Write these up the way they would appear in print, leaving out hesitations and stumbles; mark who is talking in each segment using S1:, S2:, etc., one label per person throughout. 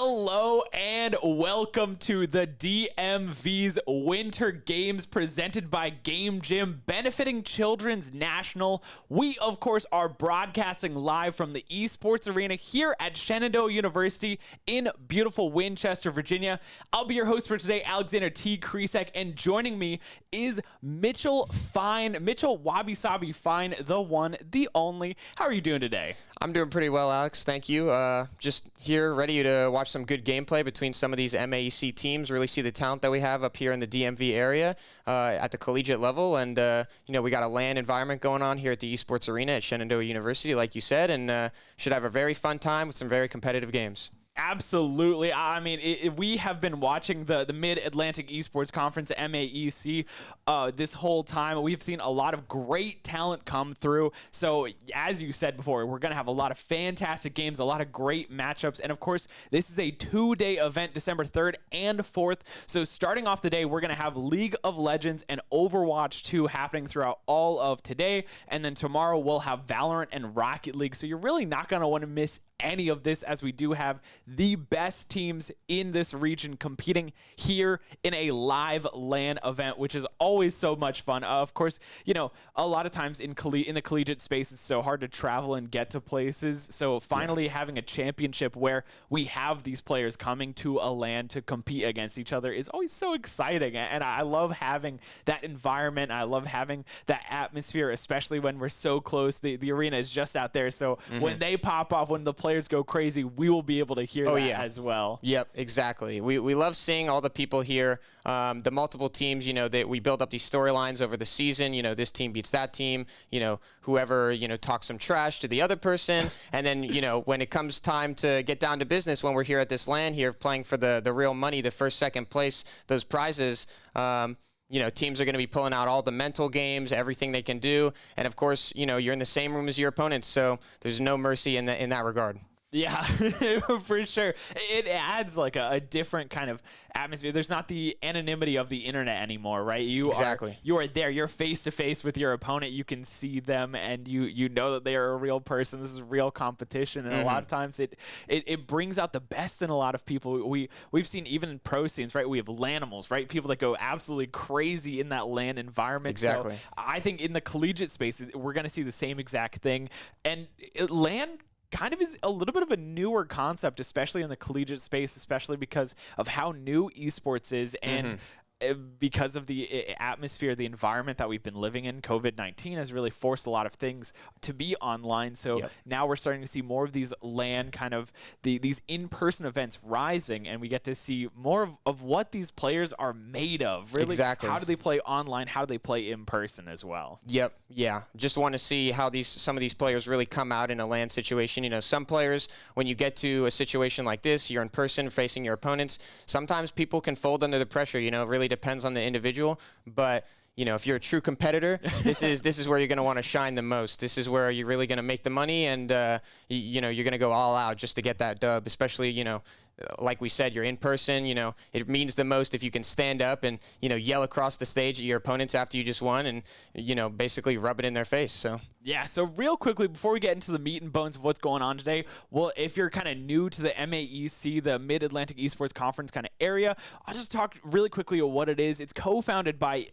S1: Hello and welcome to the DMV's Winter Games presented by Game Gym, benefiting Children's National. We, of course, are broadcasting live from the Esports Arena here at Shenandoah University in beautiful Winchester, Virginia. I'll be your host for today, Alexander T. Kresek, and joining me is Mitchell Wabi Sabi Fine, the one, the only. How are you doing today?
S2: I'm doing pretty well, Alex. Thank you. Just here, ready to watch some good gameplay between some of these MAEC teams, really see the talent that we have up here in the DMV area at the collegiate level. And, we got a LAN environment going on here at the Esports Arena at Shenandoah University, like you said, and should have a very fun time with some very competitive games.
S1: Absolutely. I mean, we have been watching the Mid-Atlantic Esports Conference, MAEC, this whole time. We've seen a lot of great talent come through. So, as you said before, we're going to have a lot of fantastic games, a lot of great matchups. And, of course, this is a two-day event, December 3rd and 4th. So, starting off the day, we're going to have League of Legends and Overwatch 2 happening throughout all of today. And then tomorrow, we'll have Valorant and Rocket League. So, you're really not going to want to miss any of this, as we do have the best teams in this region competing here in a live LAN event, which is always so much fun. Of course, a lot of times in the collegiate space, it's so hard to travel and get to places. So finally having a championship where we have these players coming to a LAN to compete against each other is always so exciting. And I love having that environment. I love having that atmosphere, especially when we're so close. The arena is just out there. So when they pop off, when the players go crazy, we will be able to hear as well.
S2: Yep, exactly. We love seeing all the people here, the multiple teams, that we build up these storylines over the season. This team beats that team, whoever, talks some trash to the other person. And then, when it comes time to get down to business, when we're here at this LAN here playing for the real money, the first, second place, those prizes, teams are going to be pulling out all the mental games, everything they can do. And, of course, you're in the same room as your opponents, so there's no mercy in that regard.
S1: Yeah, for sure. It adds like a different kind of atmosphere. There's not the anonymity of the internet anymore, right? You are there. You're face to face with your opponent. You can see them, and you know that they are a real person. This is real competition, and a lot of times it brings out the best in a lot of people. We've seen even in pro scenes, right? We have LANimals, right? People that go absolutely crazy in that LAN environment.
S2: Exactly.
S1: So I think in the collegiate space, we're going to see the same exact thing, and LAN kind of is a little bit of a newer concept, especially in the collegiate space, especially because of how new esports is and because of the atmosphere, the environment that we've been living in. COVID-19 has really forced a lot of things to be online. So now we're starting to see more of these LAN kind of these in-person events rising, and we get to see more of what these players are made of. Really,
S2: exactly.
S1: How do they play online? How do they play in person as well?
S2: Yep. Yeah. Just want to see how some of these players really come out in a LAN situation. Some players, when you get to a situation like this, you're in person facing your opponents. Sometimes people can fold under the pressure. It really depends on the individual, but if you're a true competitor, this is where you're going to want to shine the most. This is where you're really going to make the money, and you're going to go all out just to get that dub. Especially like we said, you're in person. It means the most if you can stand up and yell across the stage at your opponents after you just won, and basically rub it in their face. So.
S1: Yeah, so real quickly, before we get into the meat and bones of what's going on today, well, if you're kind of new to the MAEC, the Mid-Atlantic Esports Conference kind of area, I'll just talk really quickly of what it is. It's co-founded by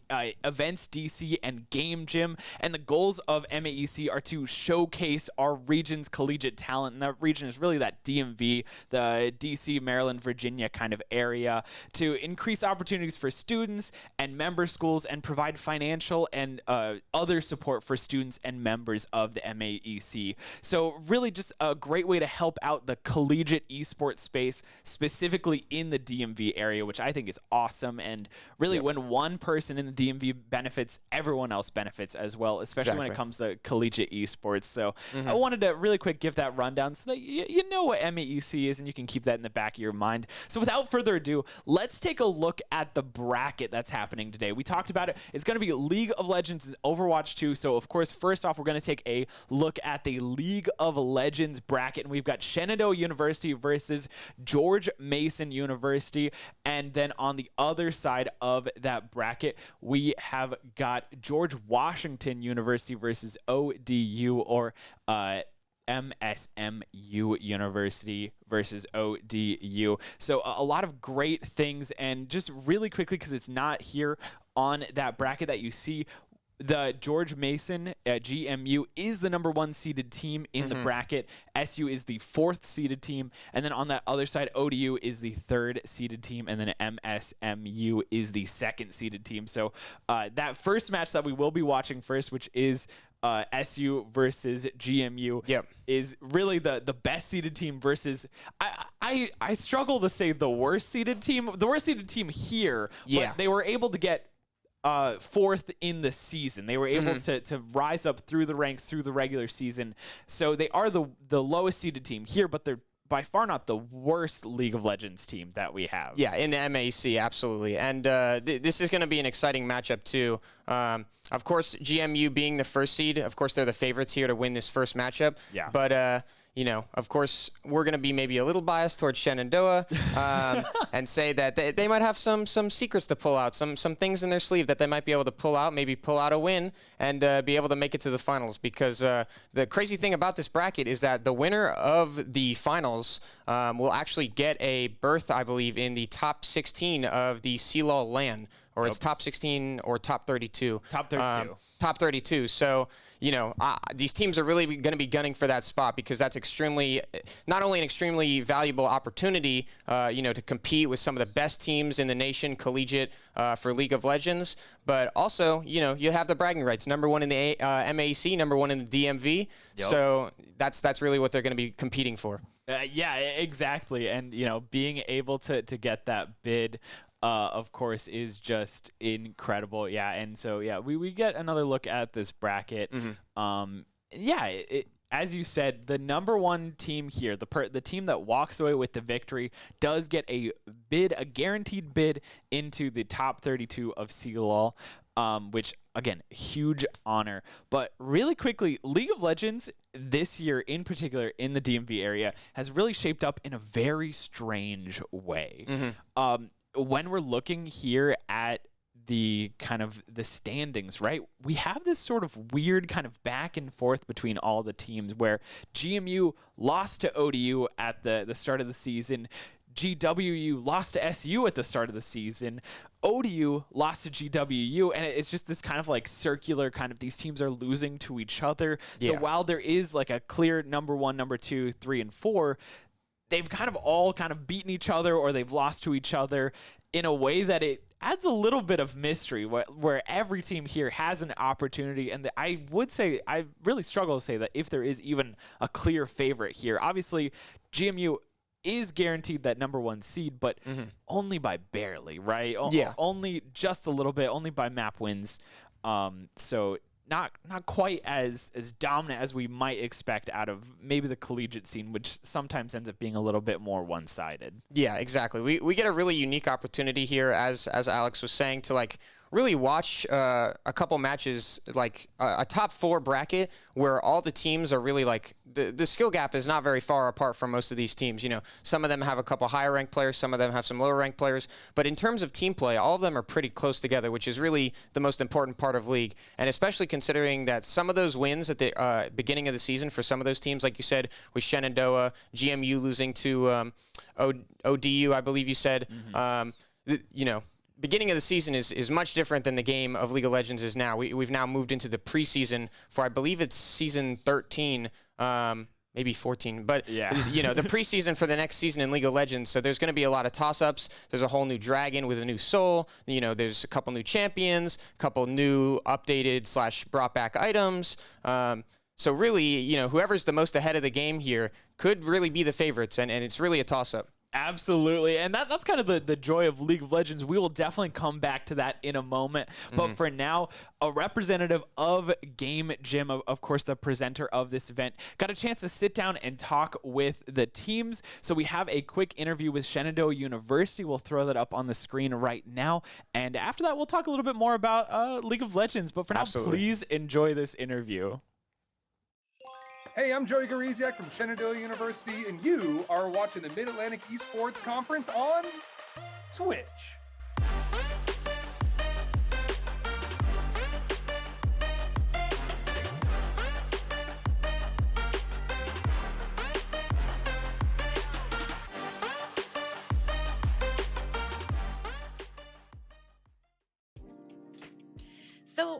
S1: Events DC and Game Gym, and the goals of MAEC are to showcase our region's collegiate talent, and that region is really that DMV, the DC, Maryland, Virginia kind of area, to increase opportunities for students and member schools and provide financial and other support for students and members of the MAEC. So really just a great way to help out the collegiate esports space, specifically in the DMV area, which I think is awesome. And really when one person in the DMV benefits, everyone else benefits as well, especially when it comes to collegiate esports. So I wanted to really quick give that rundown so that you know what MAEC is and you can keep that in the back of your mind. So without further ado, let's take a look at the bracket that's happening today. We talked about it. It's going to be League of Legends and Overwatch 2. So of course, first off, we're going to take a look at the League of Legends bracket, and we've got Shenandoah University versus George Mason University, and then on the other side of that bracket, we have got George Washington University versus ODU, or MSMU University versus ODU. So a lot of great things. And just really quickly, because it's not here on that bracket that you see, the George Mason GMU is the #1 seeded team in the bracket. SU is the 4th seeded team. And then on that other side, ODU is the 3rd seeded team. And then MSMU is the 2nd seeded team. So that first match that we will be watching first, which is SU versus GMU, is really the best seeded team versus I struggle to say the worst seeded team. The worst seeded team here, but they were able to get 4th in the season. They were able to rise up through the ranks through the regular season. So they are the lowest seeded team here, but they're by far not the worst League of Legends team that we have.
S2: Yeah, in the MAEC, absolutely. And this is going to be an exciting matchup, too. Of course, GMU being the 1st seed, of course, they're the favorites here to win this first matchup.
S1: Yeah.
S2: But, you know, of course, we're going to be maybe a little biased towards Shenandoah and say that they might have some secrets to pull out, some things in their sleeve that they might be able to pull out, maybe pull out a win and be able to make it to the finals. Because the crazy thing about this bracket is that the winner of the finals will actually get a berth, I believe, in the top 16 of the CLOL LAN. Or it's top 16 or top 32.
S1: Top 32.
S2: Top 32. So, you know, these teams are really going to be gunning for that spot because that's not only an extremely valuable opportunity, you know, to compete with some of the best teams in the nation, collegiate, for League of Legends, but also, you know, you have the bragging rights. #1 in the MAEC, #1 in the DMV. So that's really what they're going to be competing for.
S1: Yeah, exactly. And, you know, being able to get that bid, of course, is just incredible. Yeah, and so, yeah, we get another look at this bracket. Yeah, as you said, the #1 team here, the team that walks away with the victory, does get a guaranteed bid into the top 32 of CLOL, which, again, huge honor. But really quickly, League of Legends this year in particular in the DMV area has really shaped up in a very strange way. When we're looking here at the kind of the standings, right, we have this sort of weird kind of back and forth between all the teams where GMU lost to ODU at the start of the season. GWU lost to SU at the start of the season. ODU lost to GWU, and it's just this kind of like circular kind of, these teams are losing to each other. So while there is like a clear #1, #2, 3, and 4, they've kind of all kind of beaten each other or they've lost to each other in a way that it adds a little bit of mystery where every team here has an opportunity. And I would say, I really struggle to say that if there is even a clear favorite here. Obviously, GMU is guaranteed that #1 seed, but only by barely, right? Only just a little bit, only by map wins. So not quite as dominant as we might expect out of maybe the collegiate scene, which sometimes ends up being a little bit more one-sided.
S2: Yeah, exactly. We get a really unique opportunity here, as Alex was saying, to like really watch a couple matches, like a top 4 bracket where all the teams are really like, the skill gap is not very far apart from most of these teams. You know, some of them have a couple higher ranked players, some of them have some lower ranked players, but in terms of team play, all of them are pretty close together, which is really the most important part of League. And especially considering that some of those wins at the beginning of the season for some of those teams, like you said, with Shenandoah, GMU losing to ODU, I believe you said, you know, beginning of the season is much different than the game of League of Legends is now. We've now moved into the preseason for, I believe it's season 13, maybe 14. But, you know, the preseason for the next season in League of Legends. So there's going to be a lot of toss-ups. There's a whole new dragon with a new soul. You know, there's a couple new champions, a couple new updated / brought back items. So really, you know, whoever's the most ahead of the game here could really be the favorites, and it's really a toss-up.
S1: Absolutely, and that's kind of the joy of League of Legends. We will definitely come back to that in a moment, but for now, a representative of Game Jim, of course the presenter of this event, got a chance to sit down and talk with the teams. So we have a quick interview with Shenandoah University. We'll throw that up on the screen right now, and after that we'll talk a little bit more about League of Legends, but for now, please enjoy this interview.
S3: Hey, I'm Joey Gariziak from Shenandoah University, and you are watching the Mid-Atlantic Esports Conference on Twitch.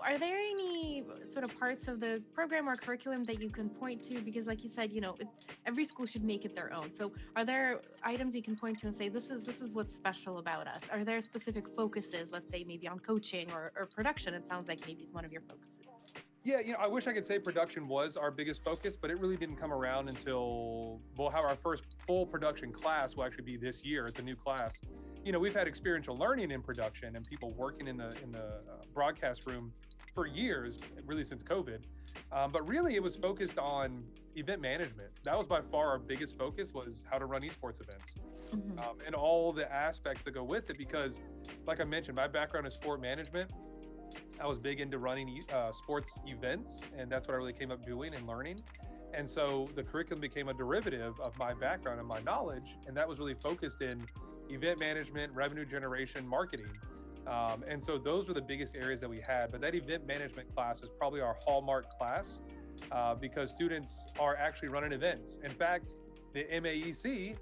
S4: are there any sort of parts of the program or curriculum that you can point to? Because like you said, every school should make it their own. So are there items you can point to and say, this is what's special about us? Are there specific focuses, let's say maybe on coaching or production? It sounds like maybe it's one of your focuses.
S3: Yeah, I wish I could say production was our biggest focus, but it really didn't come around until we'll have our first full production class will actually be this year. It's a new class. We've had experiential learning in production and people working in the broadcast room for years, really since COVID. But really it was focused on event management. That was by far our biggest focus, was how to run esports events. And all the aspects that go with it, because like I mentioned, my background is sport management. I was big into running sports events, and that's what I really came up doing and learning. And so the curriculum became a derivative of my background and my knowledge, and that was really focused in event management, revenue generation, marketing. And so those were the biggest areas that we had. But that event management class is probably our hallmark class because students are actually running events. In fact, the MAEC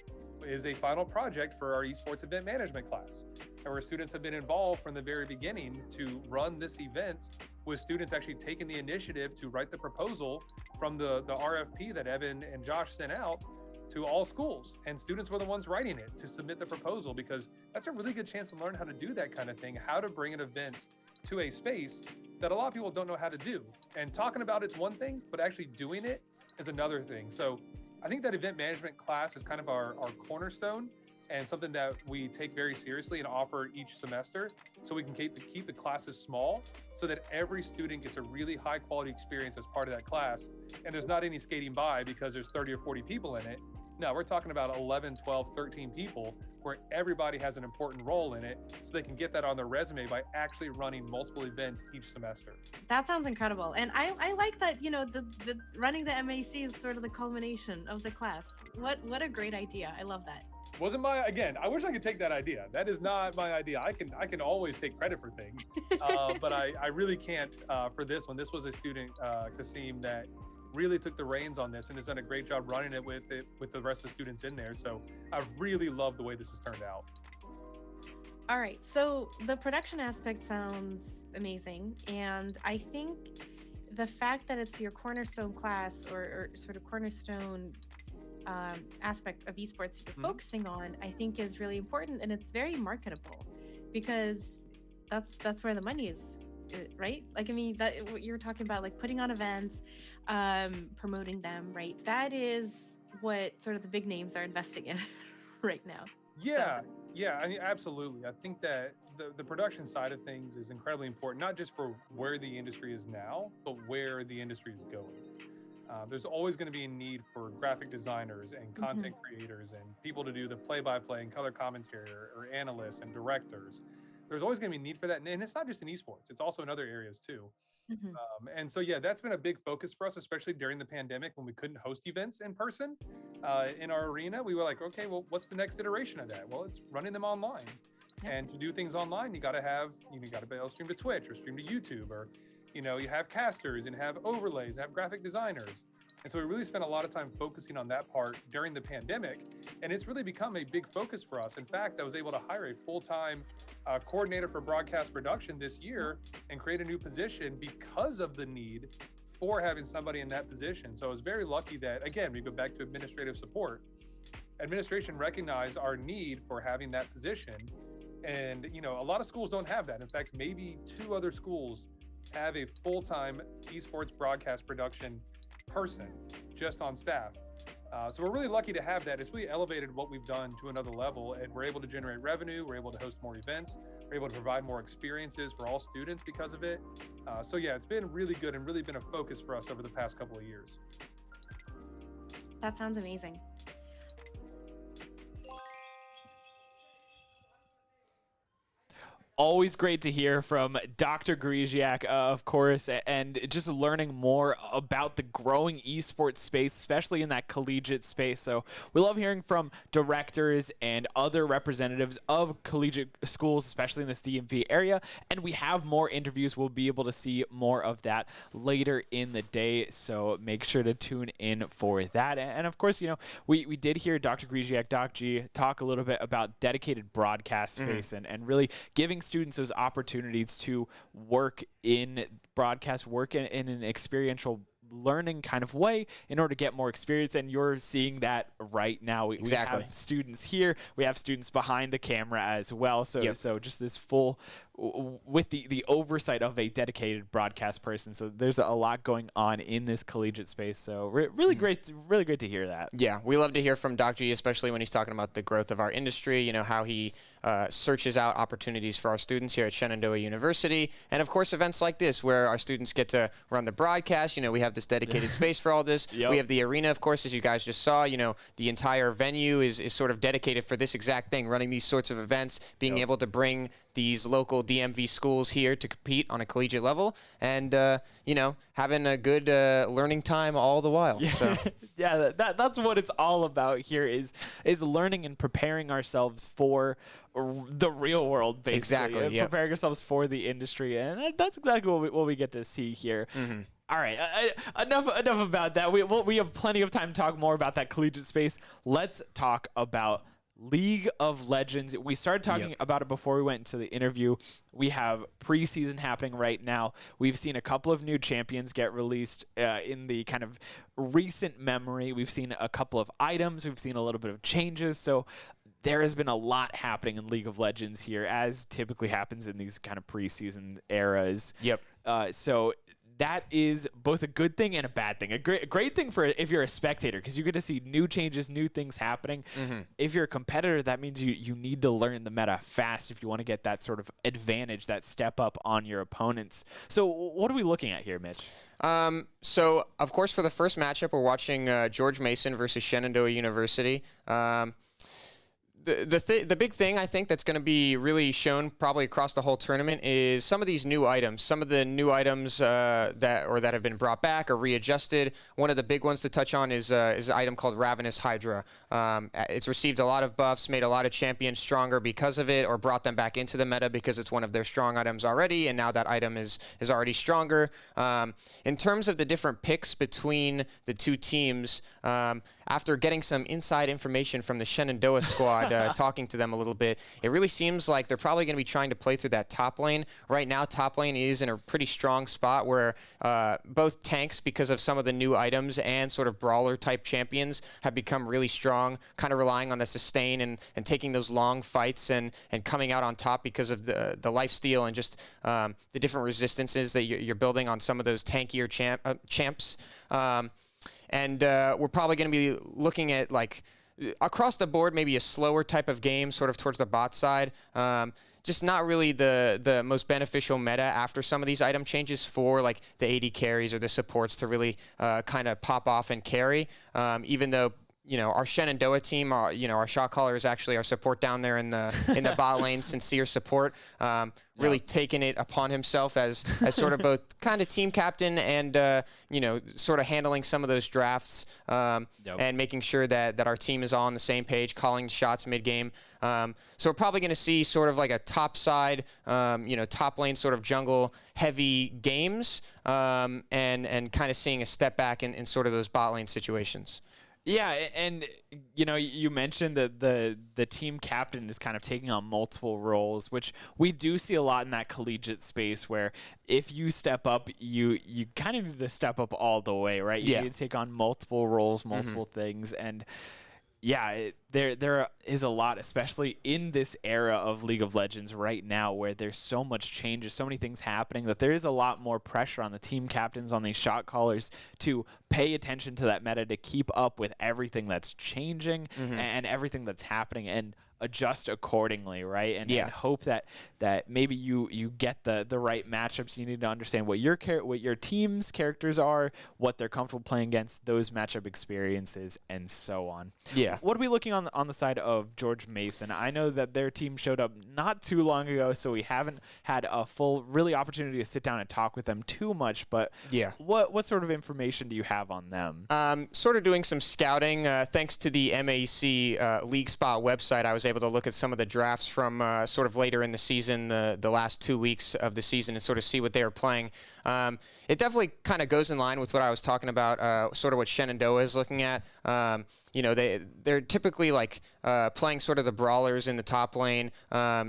S3: is a final project for our esports event management class, and where students have been involved from the very beginning to run this event, with students actually taking the initiative to write the proposal from the RFP that Evan and Josh sent out to all schools, and students were the ones writing it to submit the proposal, because that's a really good chance to learn how to do that kind of thing, how to bring an event to a space that a lot of people don't know how to do. And talking about it's one thing, but actually doing it is another thing. So I think that event management class is kind of our cornerstone, and something that we take very seriously and offer each semester, so we can keep the classes small, so that every student gets a really high quality experience as part of that class. And there's not any skating by because there's 30 or 40 people in it. No, we're talking about 11, 12, 13 people, where everybody has an important role in it, so they can get that on their resume by actually running multiple events each semester.
S4: That sounds incredible. And I like that, the running the MAC is sort of the culmination of the class. What a great idea. I love that.
S3: Wasn't again, I wish I could take that idea. That is not my idea. I can always take credit for things, but I really can't for this one. This was a student, Kasim, that really took the reins on this and has done a great job running it with the rest of the students in there. So I really love the way this has turned out.
S4: All right, so the production aspect sounds amazing, and I think the fact that it's your cornerstone class or sort of cornerstone aspect of esports you're focusing on, I think is really important, and it's very marketable, because that's where the money is, right? Like, I mean, that what you're talking about, like putting on events, promoting them, right? That is what sort of the big names are investing in right now.
S3: Yeah, I mean, absolutely. I think that the production side of things is incredibly important, not just for where the industry is now, but where the industry is going. There's always going to be a need for graphic designers and content creators and people to do the play-by-play and color commentary, or analysts and directors. There's always going to be a need for that. And it's not just in esports, it's also in other areas too. And so, yeah, that's been a big focus for us, especially during the pandemic when we couldn't host events in person in our arena. We were like, okay, well, what's the next iteration of that? Well, it's running them online. And to do things online, you got to be able to stream to Twitch or stream to YouTube, or you have casters and have overlays, and have graphic designers. And so we really spent a lot of time focusing on that part during the pandemic, and it's really become a big focus for us. In fact, I was able to hire a full-time coordinator for broadcast production this year and create a new position because of the need for having somebody in that position. So I was very lucky that, again, we go back to administrative support. Administration recognized our need for having that position. And, a lot of schools don't have that. In fact, maybe 2 other schools have a full-time esports broadcast production person just on staff. So we're really lucky to have that. It's really elevated what we've done to another level, and we're able to generate revenue. We're able to host more events. We're able to provide more experiences for all students because of it. So yeah, it's been really good and really been a focus for us over the past couple of years.
S4: That sounds amazing.
S1: Always great to hear from Dr. Griziak, of course, and just learning more about the growing esports space, especially in that collegiate space. So we love hearing from directors and other representatives of collegiate schools, especially in this DMV area. And we have more interviews. We'll be able to see more of that later in the day. So make sure to tune in for that. And of course, we did hear Dr. Griziak, Doc G, talk a little bit about dedicated broadcast space and really giving students those opportunities to work in broadcast, work in an experiential learning kind of way in order to get more experience, and you're seeing that right now. We
S2: Exactly.
S1: have students here, we have students behind the camera as well, so so just this full with the oversight of a dedicated broadcast person. So there's a lot going on in this collegiate space, so really great to hear that.
S2: Yeah, we love to hear from Doc G, especially when he's talking about the growth of our industry, you know, how he searches out opportunities for our students here at Shenandoah University, and of course events like this where our students get to run the broadcast. You know, we have this dedicated space for all this. We have the arena, of course, as you guys just saw. You know, the entire venue is sort of dedicated for this exact thing, running these sorts of events, being able to bring these local DMV schools here to compete on a collegiate level, and you know, having a good learning time all the while. So
S1: yeah, that's what it's all about here, is learning and preparing ourselves for the real world, basically.
S2: Exactly.
S1: Preparing ourselves for the industry, and that's exactly what we get to see here. All right, enough about that. We have plenty of time to talk more about that collegiate space. Let's talk about League of Legends. We started talking about it before we went into the interview. We have preseason happening right now. We've seen a couple of new champions get released in the kind of recent memory. We've seen a couple of items. We've seen a little bit of changes. So there has been a lot happening in League of Legends here, as typically happens in these kind of preseason eras. So that is both a good thing and a bad thing. A great thing for if you're a spectator, because you get to see new changes, new things happening. If you're a competitor, that means you need to learn the meta fast if you want to get that sort of advantage, that step up on your opponents. So what are we looking at here, Mitch?
S2: So, of course, for the first matchup, we're watching George Mason versus Shenandoah University. The big thing I think that's going to be really shown probably across the whole tournament is some of these new items. Some of the new items that have been brought back or readjusted. One of the big ones to touch on is an item called Ravenous Hydra. It's received a lot of buffs, made a lot of champions stronger because of it, or brought them back into the meta because it's one of their strong items already, and now that item is already stronger. In terms of the different picks between the two teams, after getting some inside information from the Shenandoah squad, talking to them a little bit, it really seems like they're probably going to be trying to play through that top lane. Right now, top lane is in a pretty strong spot where both tanks, because of some of the new items, and sort of brawler-type champions have become really strong, kind of relying on the sustain and taking those long fights and coming out on top because of the lifesteal and just the different resistances that you're building on some of those tankier champs. And we're probably going to be looking at, like, across the board, maybe a slower type of game, sort of towards the bot side. Just not really the most beneficial meta after some of these item changes for, like, the AD carries or the supports to really kind of pop off and carry. Even though, you know, our Shenandoah team, you know, our shot caller is actually our support down there in the bot lane, sincere support, really taking it upon himself as sort of both kind of team captain and, you know, sort of handling some of those drafts and making sure that our team is all on the same page, calling shots mid-game. So we're probably going to see sort of like a top side, you know, top lane sort of jungle heavy games and kind of seeing a step back in sort of those bot lane situations.
S1: Yeah, and you know, you mentioned that the team captain is kind of taking on multiple roles, which we do see a lot in that collegiate space, where if you step up, you kind of need to step up all the way, right? You need to take on multiple roles, multiple things, and yeah, there is a lot, especially in this era of League of Legends right now, where there's so much changes, so many things happening, that there is a lot more pressure on the team captains, on these shot callers, to pay attention to that meta, to keep up with everything that's changing and everything that's happening, and adjust accordingly, right? And hope that maybe you get the right matchups. You need to understand what your team's characters are, what they're comfortable playing against, those matchup experiences, and so on. Yeah. What are we looking on the side of George Mason? I know that their team showed up not too long ago, so we haven't had a full really opportunity to sit down and talk with them too much, but what sort of information do you have on them?
S2: Sort of doing some scouting. Thanks to the MAEC League Spot website, I was able to look at some of the drafts from sort of later in the season, the last 2 weeks of the season, and sort of see what they were playing. It definitely kind of goes in line with what I was talking about, sort of what Shenandoah is looking at. You know, they're typically like playing sort of the brawlers in the top lane,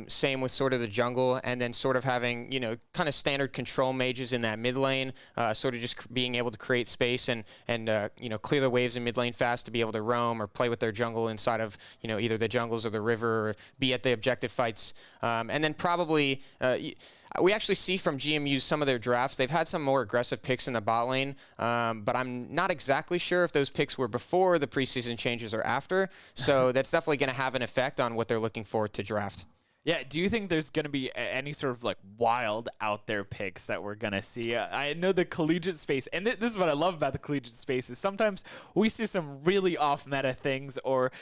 S2: same with sort of the jungle, and then sort of having, you know, kind of standard control mages in that mid lane, sort of just being able to create space and you know, clear the waves in mid lane fast to be able to roam or play with their jungle inside of, you know, either the jungles or the river, or be at the objective fights. And then probably we actually see from GMU's some of their drafts, they've had some more aggressive picks in the bot lane, but I'm not exactly sure if those picks were before the preseason changes or after. So that's definitely going to have an effect on what they're looking for to draft.
S1: Yeah, do you think there's going to be any sort of like wild out there picks that we're going to see? I know the collegiate space, and this is what I love about the collegiate space, is sometimes we see some really off meta things, or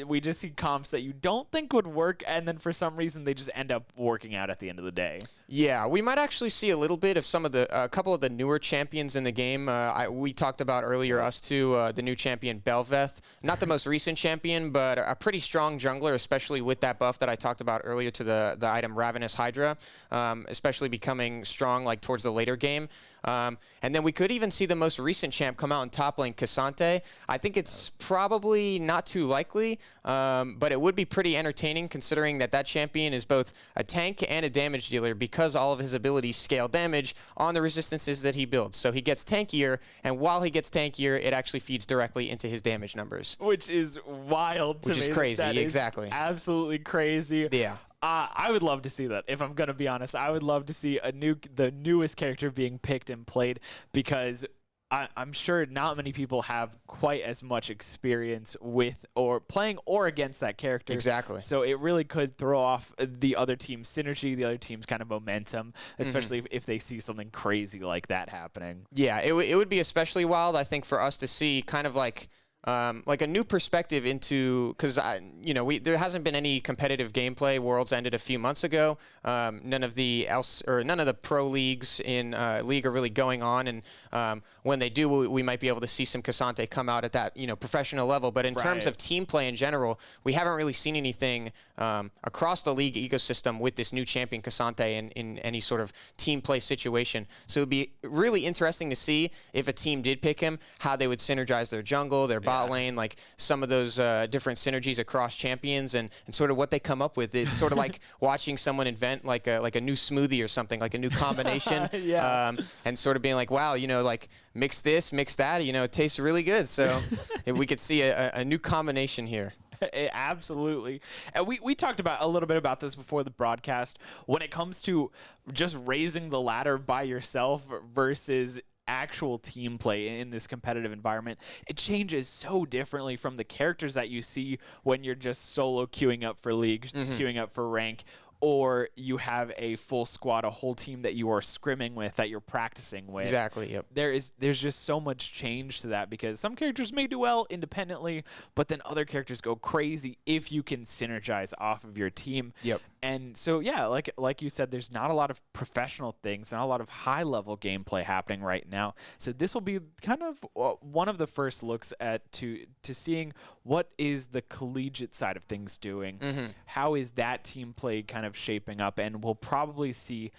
S1: we just see comps that you don't think would work, and then for some reason they just end up working out at the end of the day.
S2: Yeah, we might actually see a little bit of some of the, a couple of the newer champions in the game. We talked about earlier, us two, the new champion Belveth. Not the most recent champion, but a pretty strong jungler, especially with that buff that I talked about earlier to the item Ravenous Hydra, especially becoming strong like towards the later game. And then we could even see the most recent champ come out in top lane, Cassante. I think it's probably not too likely, but it would be pretty entertaining considering that champion is both a tank and a damage dealer because all of his abilities scale damage on the resistances that he builds. So he gets tankier, and while he gets tankier, it actually feeds directly into his damage numbers.
S1: Which is wild to me.
S2: Which is crazy, exactly.
S1: Absolutely crazy.
S2: Yeah.
S1: I would love to see that. If I'm gonna be honest, I would love to see the newest character being picked and played, because I'm sure not many people have quite as much experience with or playing or against that character.
S2: Exactly.
S1: So it really could throw off the other team's synergy, the other team's kind of momentum, especially if they see something crazy like that happening.
S2: Yeah, it would be especially wild, I think, for us to see kind of like a new perspective into, because you know, there hasn't been any competitive gameplay. Worlds ended a few months ago. None of the pro leagues in league are really going on, and when they do, we might be able to see some Cassante come out at that, you know, professional level. But in terms of team play in general, we haven't really seen anything across the league ecosystem with this new champion Cassante in any sort of team play situation. So it'd be really interesting to see if a team did pick him, how they would synergize their jungle, their bot lane, like some of those different synergies across champions, and sort of what they come up with. It's sort of like watching someone invent like a new smoothie or something, like a new combination, and sort of being like, wow, you know, like mix this, mix that, you know, it tastes really good. So if we could see a new combination here.
S1: Absolutely. And we talked about a little bit about this before the broadcast. When it comes to just raising the ladder by yourself versus actual team play in this competitive environment, it changes so differently from the characters that you see when you're just solo queuing up for league, queuing up for rank, or you have a full squad, a whole team that you are scrimming with, that you're practicing with.
S2: Exactly, yep.
S1: There's just so much change to that, because some characters may do well independently, but then other characters go crazy if you can synergize off of your team.
S2: Yep.
S1: And so, yeah, like you said, there's not a lot of professional things, not a lot of high-level gameplay happening right now. So this will be kind of one of the first looks at to seeing what is the collegiate side of things doing. How is that team play kind of shaping up? And we'll probably see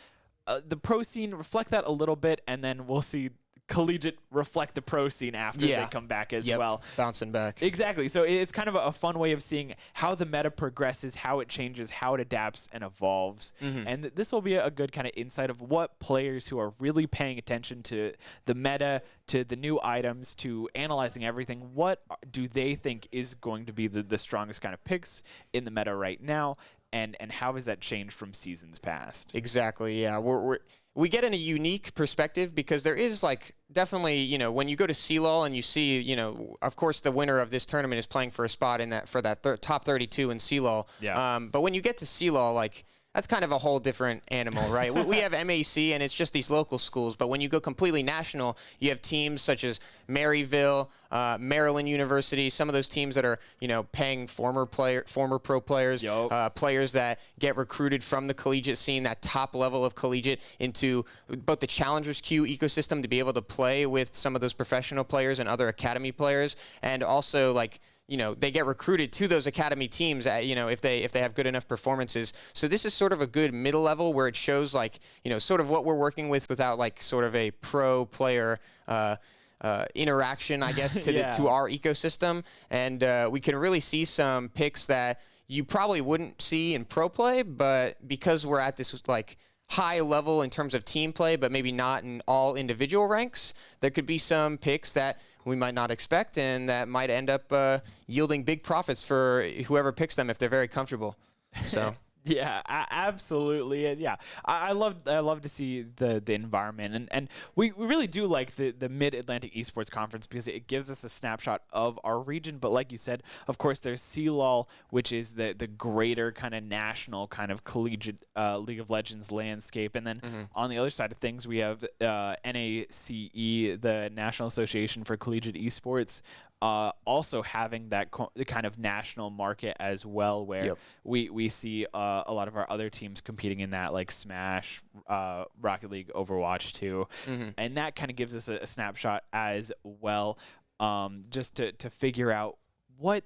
S1: the pro scene reflect that a little bit, and then we'll see collegiate reflect the pro scene after they come back as well.
S2: Bouncing back.
S1: Exactly. So it's kind of a fun way of seeing how the meta progresses, how it changes, how it adapts and evolves. And this will be a good kind of insight of what players who are really paying attention to the meta, to the new items, to analyzing everything, what do they think is going to be the strongest kind of picks in the meta right now? And how has that changed from seasons past?
S2: Exactly, yeah. We get in a unique perspective because there is, like, definitely, you know, when you go to CLOL and you see, you know, of course the winner of this tournament is playing for a spot in that, for that top 32 in CLOL.
S1: Yeah.
S2: But when you get to CLOL, like, that's kind of a whole different animal, right? We have MAEC, and it's just these local schools. But when you go completely national, you have teams such as Maryville, Maryland University, some of those teams that are, you know, paying former pro players, players that get recruited from the collegiate scene, that top level of collegiate, into both the Challengers Queue ecosystem to be able to play with some of those professional players and other academy players, and also, like, they get recruited to those academy teams, if they have good enough performances. So this is sort of a good middle level where it shows like, sort of what we're working with without like sort of a pro player interaction, I guess, to our ecosystem. And we can really see some picks that you probably wouldn't see in pro play, but because we're at this like high level in terms of team play, but maybe not in all individual ranks, there could be some picks that we might not expect and that might end up yielding big profits for whoever picks them if they're very comfortable. So.
S1: Yeah, absolutely. And yeah, I love to see the environment, and we really do like the Mid-Atlantic Esports Conference because it gives us a snapshot of our region. But like you said, of course, there's CLOL, which is the greater kind of national kind of collegiate League of Legends landscape. And then on the other side of things, we have NACE, the National Association for Collegiate Esports, also having that kind of national market as well, where we see a lot of our other teams competing in that, like Smash, Rocket League, Overwatch 2, and that kind of gives us a snapshot as well, just to figure out what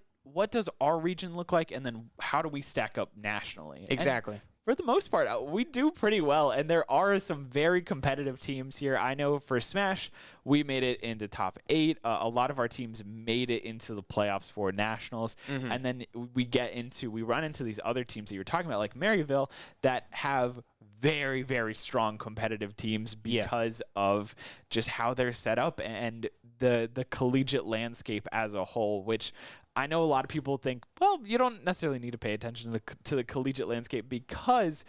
S1: does our region look like, and then how do we stack up nationally.
S2: Exactly.
S1: And for the most part, we do pretty well, and there are some very competitive teams here. I know for Smash, we made it into top 8. A lot of our teams made it into the playoffs for nationals, and then we run into these other teams that you're talking about, like Maryville, that have very, very strong competitive teams because of just how they're set up and the collegiate landscape as a whole, which I know a lot of people think, well, you don't necessarily need to pay attention to the collegiate landscape because,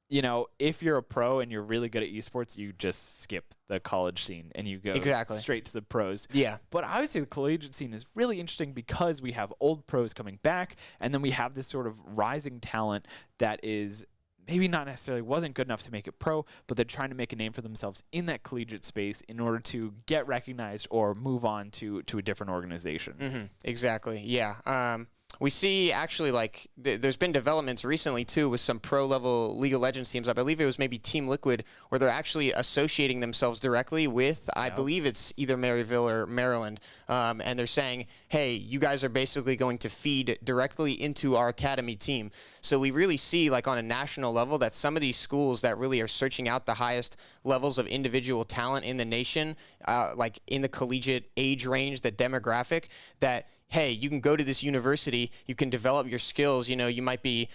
S1: if you're a pro and you're really good at esports, you just skip the college scene and you go straight to the pros. Yeah. But obviously the collegiate scene is really interesting because we have old pros coming back, and then we have this sort of rising talent that is maybe not necessarily wasn't good enough to make it pro, but they're trying to make a name for themselves in that collegiate space in order to get recognized or move on to a different organization.
S2: Exactly. Yeah. We see actually like there's been developments recently too with some pro level League of Legends teams. I believe it was maybe Team Liquid, where they're actually associating themselves directly with, I believe it's either Maryville or Maryland. And they're saying, hey, you guys are basically going to feed directly into our academy team. So we really see like on a national level that some of these schools that really are searching out the highest levels of individual talent in the nation, like in the collegiate age range, the demographic, that hey, you can go to this university, you can develop your skills, you might be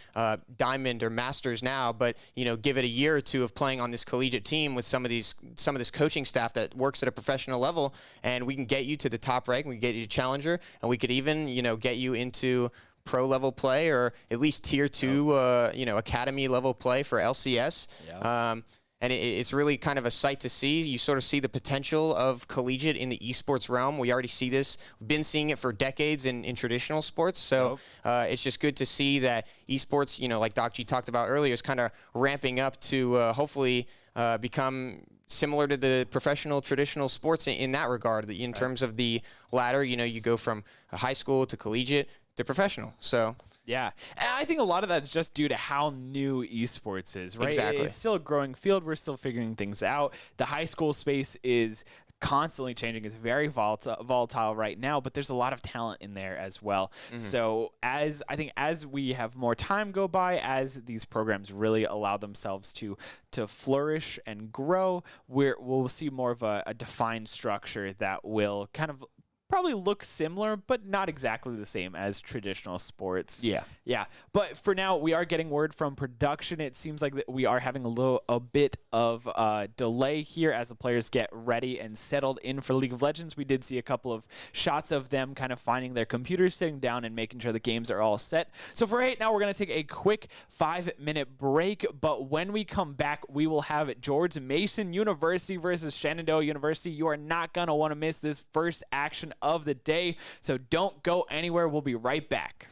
S2: diamond or masters now, but, give it a year or two of playing on this collegiate team with some of this coaching staff that works at a professional level, and we can get you to the top rank, we can get you to challenger, and we could even, get you into pro level play or at least tier 2, academy level play for LCS. And it's really kind of a sight to see. You sort of see the potential of collegiate in the esports realm. We already see this. We've been seeing it for decades in traditional sports. So it's just good to see that esports, like Doc G talked about earlier, is kind of ramping up to hopefully become similar to the professional traditional sports in that regard. In terms of the ladder, you go from high school to collegiate to professional. So.
S1: Yeah, and I think a lot of that is just due to how new esports is, right?
S2: Exactly.
S1: It's still a growing field. We're still figuring things out. The high school space is constantly changing. It's very volatile right now, but there's a lot of talent in there as well. So as we have more time go by, as these programs really allow themselves to flourish and grow, we'll see more of a defined structure that will kind of probably look similar, but not exactly the same as traditional sports. Yeah. But for now, we are getting word from production. It seems like that we are having a bit of delay here as the players get ready and settled in for League of Legends. We did see a couple of shots of them kind of finding their computers, sitting down and making sure the games are all set. So for right now, we're going to take a quick 5-minute break. But when we come back, we will have George Mason University versus Shenandoah University. You are not going to want to miss this first action of the day, so don't go anywhere. We'll be right back.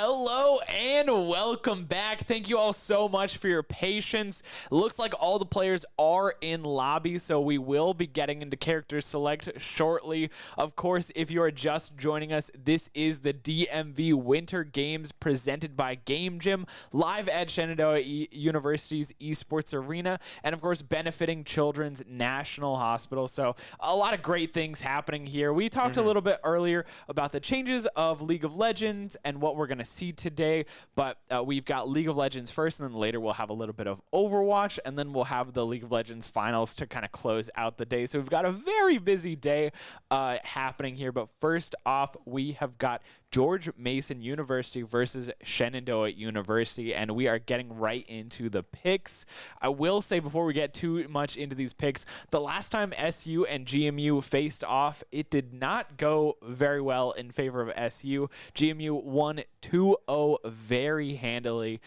S1: Hello and welcome back. Thank you all so much for your patience. Looks like all the players are in lobby, so we will be getting into character select shortly. Of course, if you are just joining us, this is the DMV Winter Games presented by Game Gym, live at Shenandoah University's Esports Arena, and of course benefiting Children's National Hospital. So a lot of great things happening here. We talked a little bit earlier about the changes of League of Legends and what we're going to see today, but we've got League of Legends first, and then later we'll have a little bit of Overwatch, and then we'll have the League of Legends finals to kind of close out the day. So we've got a very busy day happening here, but first off, we have got George Mason University versus Shenandoah University, and we are getting right into the picks. I will say before we get too much into these picks, the last time SU and GMU faced off, it did not go very well in favor of SU. GMU won 2-0 very handily.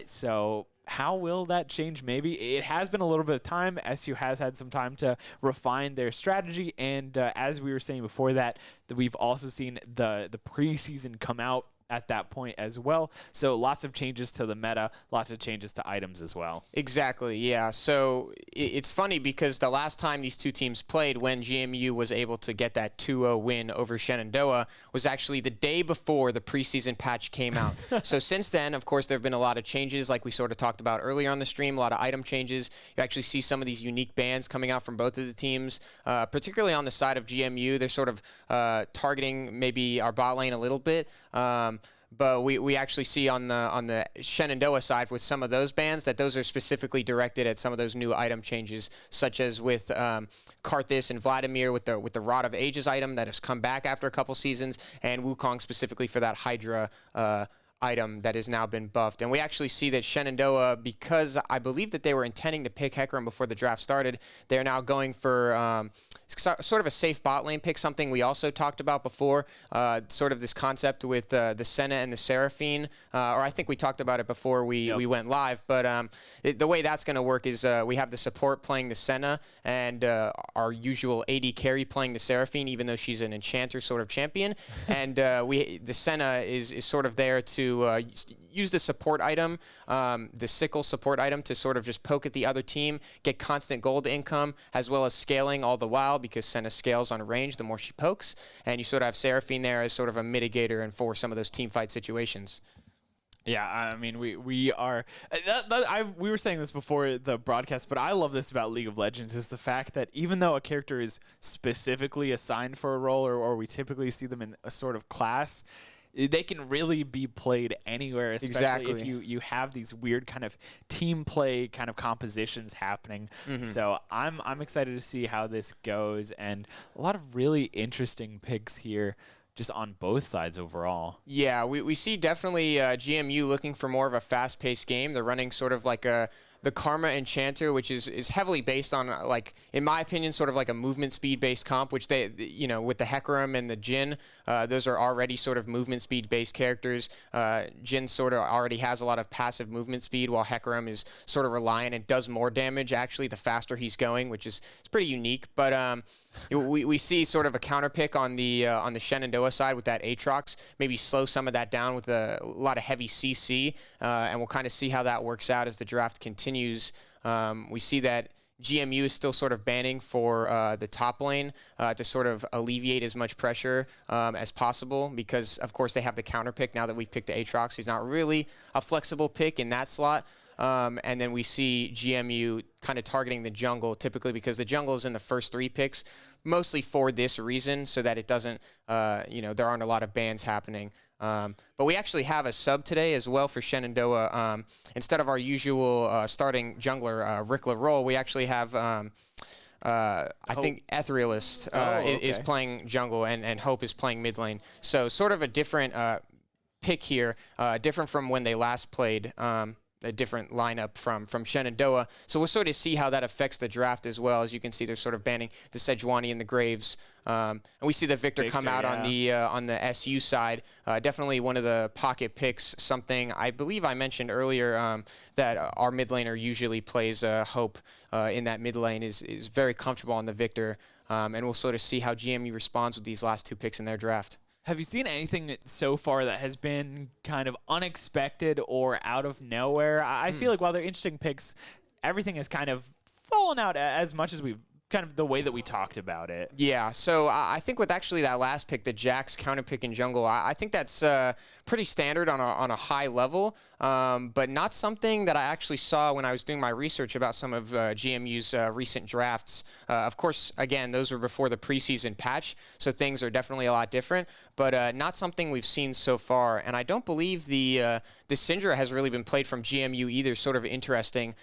S1: So how will that change? Maybe it has been a little bit of time. SU has had some time to refine their strategy, and as we were saying before that we've also seen the preseason come out at that point as well. So lots of changes to the meta, lots of changes to items as well.
S2: Exactly, yeah. So it's funny because the last time these two teams played, when GMU was able to get that 2-0 win over Shenandoah, was actually the day before the preseason patch came out. So since then, of course, there have been a lot of changes, like we sort of talked about earlier on the stream, a lot of item changes. You actually see some of these unique bans coming out from both of the teams, particularly on the side of GMU. They're sort of targeting maybe our bot lane a little bit. But we actually see on the Shenandoah side with some of those bans that those are specifically directed at some of those new item changes, such as with Karthus and Vladimir with the Rod of Ages item that has come back after a couple seasons, and Wukong specifically for that Hydra item that has now been buffed. And we actually see that Shenandoah, because I believe that they were intending to pick Hecarim before the draft started, they're now going for sort of a safe bot lane pick, something we also talked about before, sort of this concept with the Senna and the Seraphine, or I think we talked about it before we went live, but the way that's going to work is we have the support playing the Senna and our usual AD carry playing the Seraphine, even though she's an enchanter sort of champion, and the Senna is sort of there to use the support item, the sickle support item, to sort of just poke at the other team, get constant gold income, as well as scaling all the while, because Senna scales on range the more she pokes, and you sort of have Seraphine there as sort of a mitigator and for some of those team fight situations.
S1: Yeah, I mean, we are. We were saying this before the broadcast, but I love this about League of Legends is the fact that even though a character is specifically assigned for a role, or we typically see them in a sort of class, they can really be played anywhere, especially if you have these weird kind of team play kind of compositions happening. So I'm excited to see how this goes, and a lot of really interesting picks here just on both sides overall.
S2: Yeah, we see definitely GMU looking for more of a fast-paced game. They're running sort of like the Karma Enchanter, which is heavily based on, like, in my opinion, sort of like a movement speed-based comp, which they, you know, with the Hecarim and the Jhin, those are already sort of movement speed-based characters. Jhin sort of already has a lot of passive movement speed, while Hecarim is sort of reliant and does more damage, actually, the faster he's going, which is it's pretty unique. But we see sort of a counter pick on the Shenandoah side with that Aatrox, maybe slow some of that down with a lot of heavy CC, and we'll kind of see how that works out as the draft continues. We see that GMU is still sort of banning for the top lane to sort of alleviate as much pressure as possible, because of course they have the counter pick now that we've picked the Aatrox. He's not really a flexible pick in that slot. And then we see GMU kind of targeting the jungle, typically because the jungle is in the first 3 picks, mostly for this reason, so that it doesn't, there aren't a lot of bans happening. But we actually have a sub today as well for Shenandoah. Instead of our usual starting jungler, Rick LaRolle, we actually have, I think, Etherealist is playing jungle, and Hope is playing mid lane. So sort of a different pick here, different from when they last played. A different lineup from Shenandoah. So we'll sort of see how that affects the draft as well. As you can see, they're sort of banning the Sejuani and the Graves. And we see the Victor come out on the SU side. Definitely one of the pocket picks, something I believe I mentioned earlier that our mid laner usually plays Hope in that mid lane, is very comfortable on the Victor. And we'll sort of see how GMU responds with these last 2 picks in their draft.
S1: Have you seen anything so far that has been kind of unexpected or out of nowhere? I feel like while they're interesting picks, everything has kind of fallen out as much as we've kind of the way that we talked about it.
S2: Yeah, so I think with actually that last pick, the Jax counter pick in jungle, I think that's pretty standard on a high level, but not something that I actually saw when I was doing my research about some of GMU's recent drafts. Of course, again, those were before the preseason patch, so things are definitely a lot different, but not something we've seen so far. And I don't believe the Syndra has really been played from GMU either. Sort of interesting.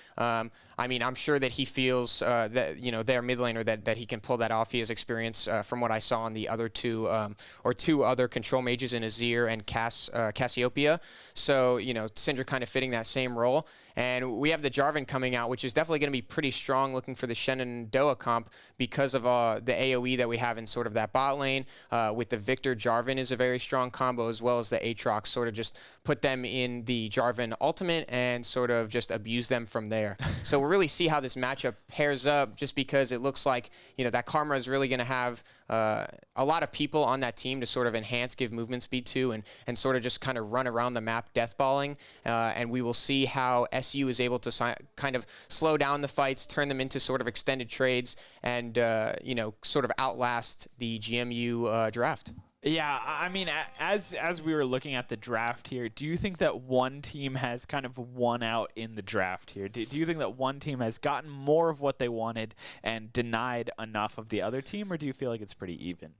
S2: I mean, I'm sure that he feels that, you know, their mid laner that he can pull that off. He has experience from what I saw on the other two other control mages in Azir and Cassiopeia. So, you know, Syndra kind of fitting that same role. And we have the Jarvan coming out, which is definitely going to be pretty strong, looking for the Shenandoah comp because of the AoE that we have in sort of that bot lane. With the Victor, Jarvan is a very strong combo, as well as the Aatrox. Sort of just put them in the Jarvan ultimate and sort of just abuse them from there. So we'll really see how this matchup pairs up, just because it looks like, you know, that Karma is really going to have a lot of people on that team to sort of enhance, give movement speed to, and sort of just kind of run around the map deathballing. And we will see how SU is able to kind of slow down the fights, turn them into sort of extended trades, and, you know, sort of outlast the GMU draft.
S1: Yeah, I mean, as we were looking at the draft here, do you think that one team has kind of won out in the draft here? Do you think that one team has gotten more of what they wanted and denied enough of the other team, or do you feel like it's pretty even?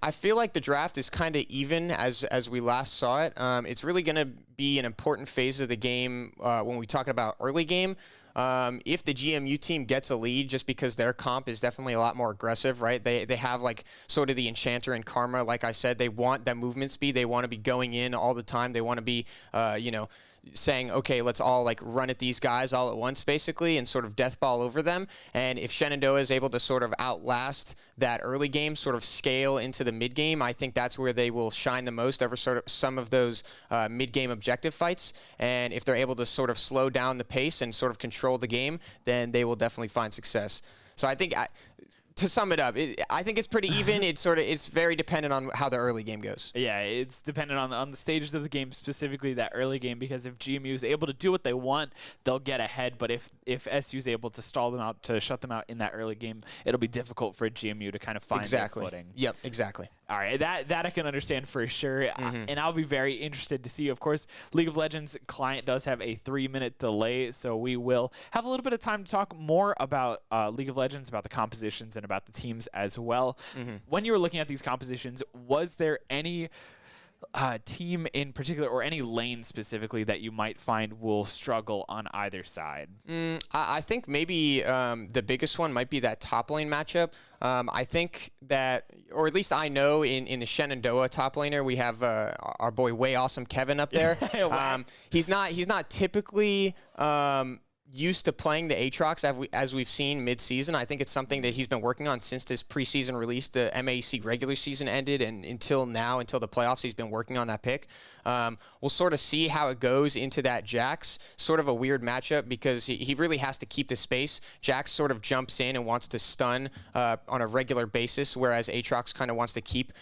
S2: I feel like the draft is kind of even as we last saw it. It's really going to be an important phase of the game when we talk about early game. If the GMU team gets a lead, just because their comp is definitely a lot more aggressive, right? They have like sort of the Enchanter and Karma. Like I said, they want that movement speed. They want to be going in all the time. They want to be, you know, saying, okay, let's all like run at these guys all at once, basically, and sort of death ball over them. And if Shenandoah is able to sort of outlast that early game, sort of scale into the mid game, I think that's where they will shine the most over sort of some of those mid game objective fights. And if they're able to sort of slow down the pace and sort of control the game, then they will definitely find success. So I think, to sum it up, I think it's pretty even. It's very dependent on how the early game goes.
S1: Yeah, it's dependent on the stages of the game, specifically that early game, because if GMU is able to do what they want, they'll get ahead. But if SU is able to stall them out, to shut them out in that early game, it'll be difficult for GMU to kind of find their footing.
S2: Yep, exactly.
S1: All right, that I can understand for sure, and I'll be very interested to see. Of course, League of Legends client does have a 3-minute delay, so we will have a little bit of time to talk more about League of Legends, about the compositions, and about the teams as well. When you were looking at these compositions, was there any team in particular, or any lane specifically, that you might find will struggle on either side?
S2: I think maybe the biggest one might be that top lane matchup. I think that, or at least I know in the Shenandoah top laner, we have our boy Way Awesome Kevin up there.
S1: Wow.
S2: He's not typically used to playing the Aatrox as we've seen mid-season. I think it's something that he's been working on since this preseason release. The MAEC regular season ended, and until now, until the playoffs, he's been working on that pick. We'll sort of see how it goes into that Jax. Sort of a weird matchup because he really has to keep the space. Jax sort of jumps in and wants to stun on a regular basis, whereas Aatrox kind of wants to keep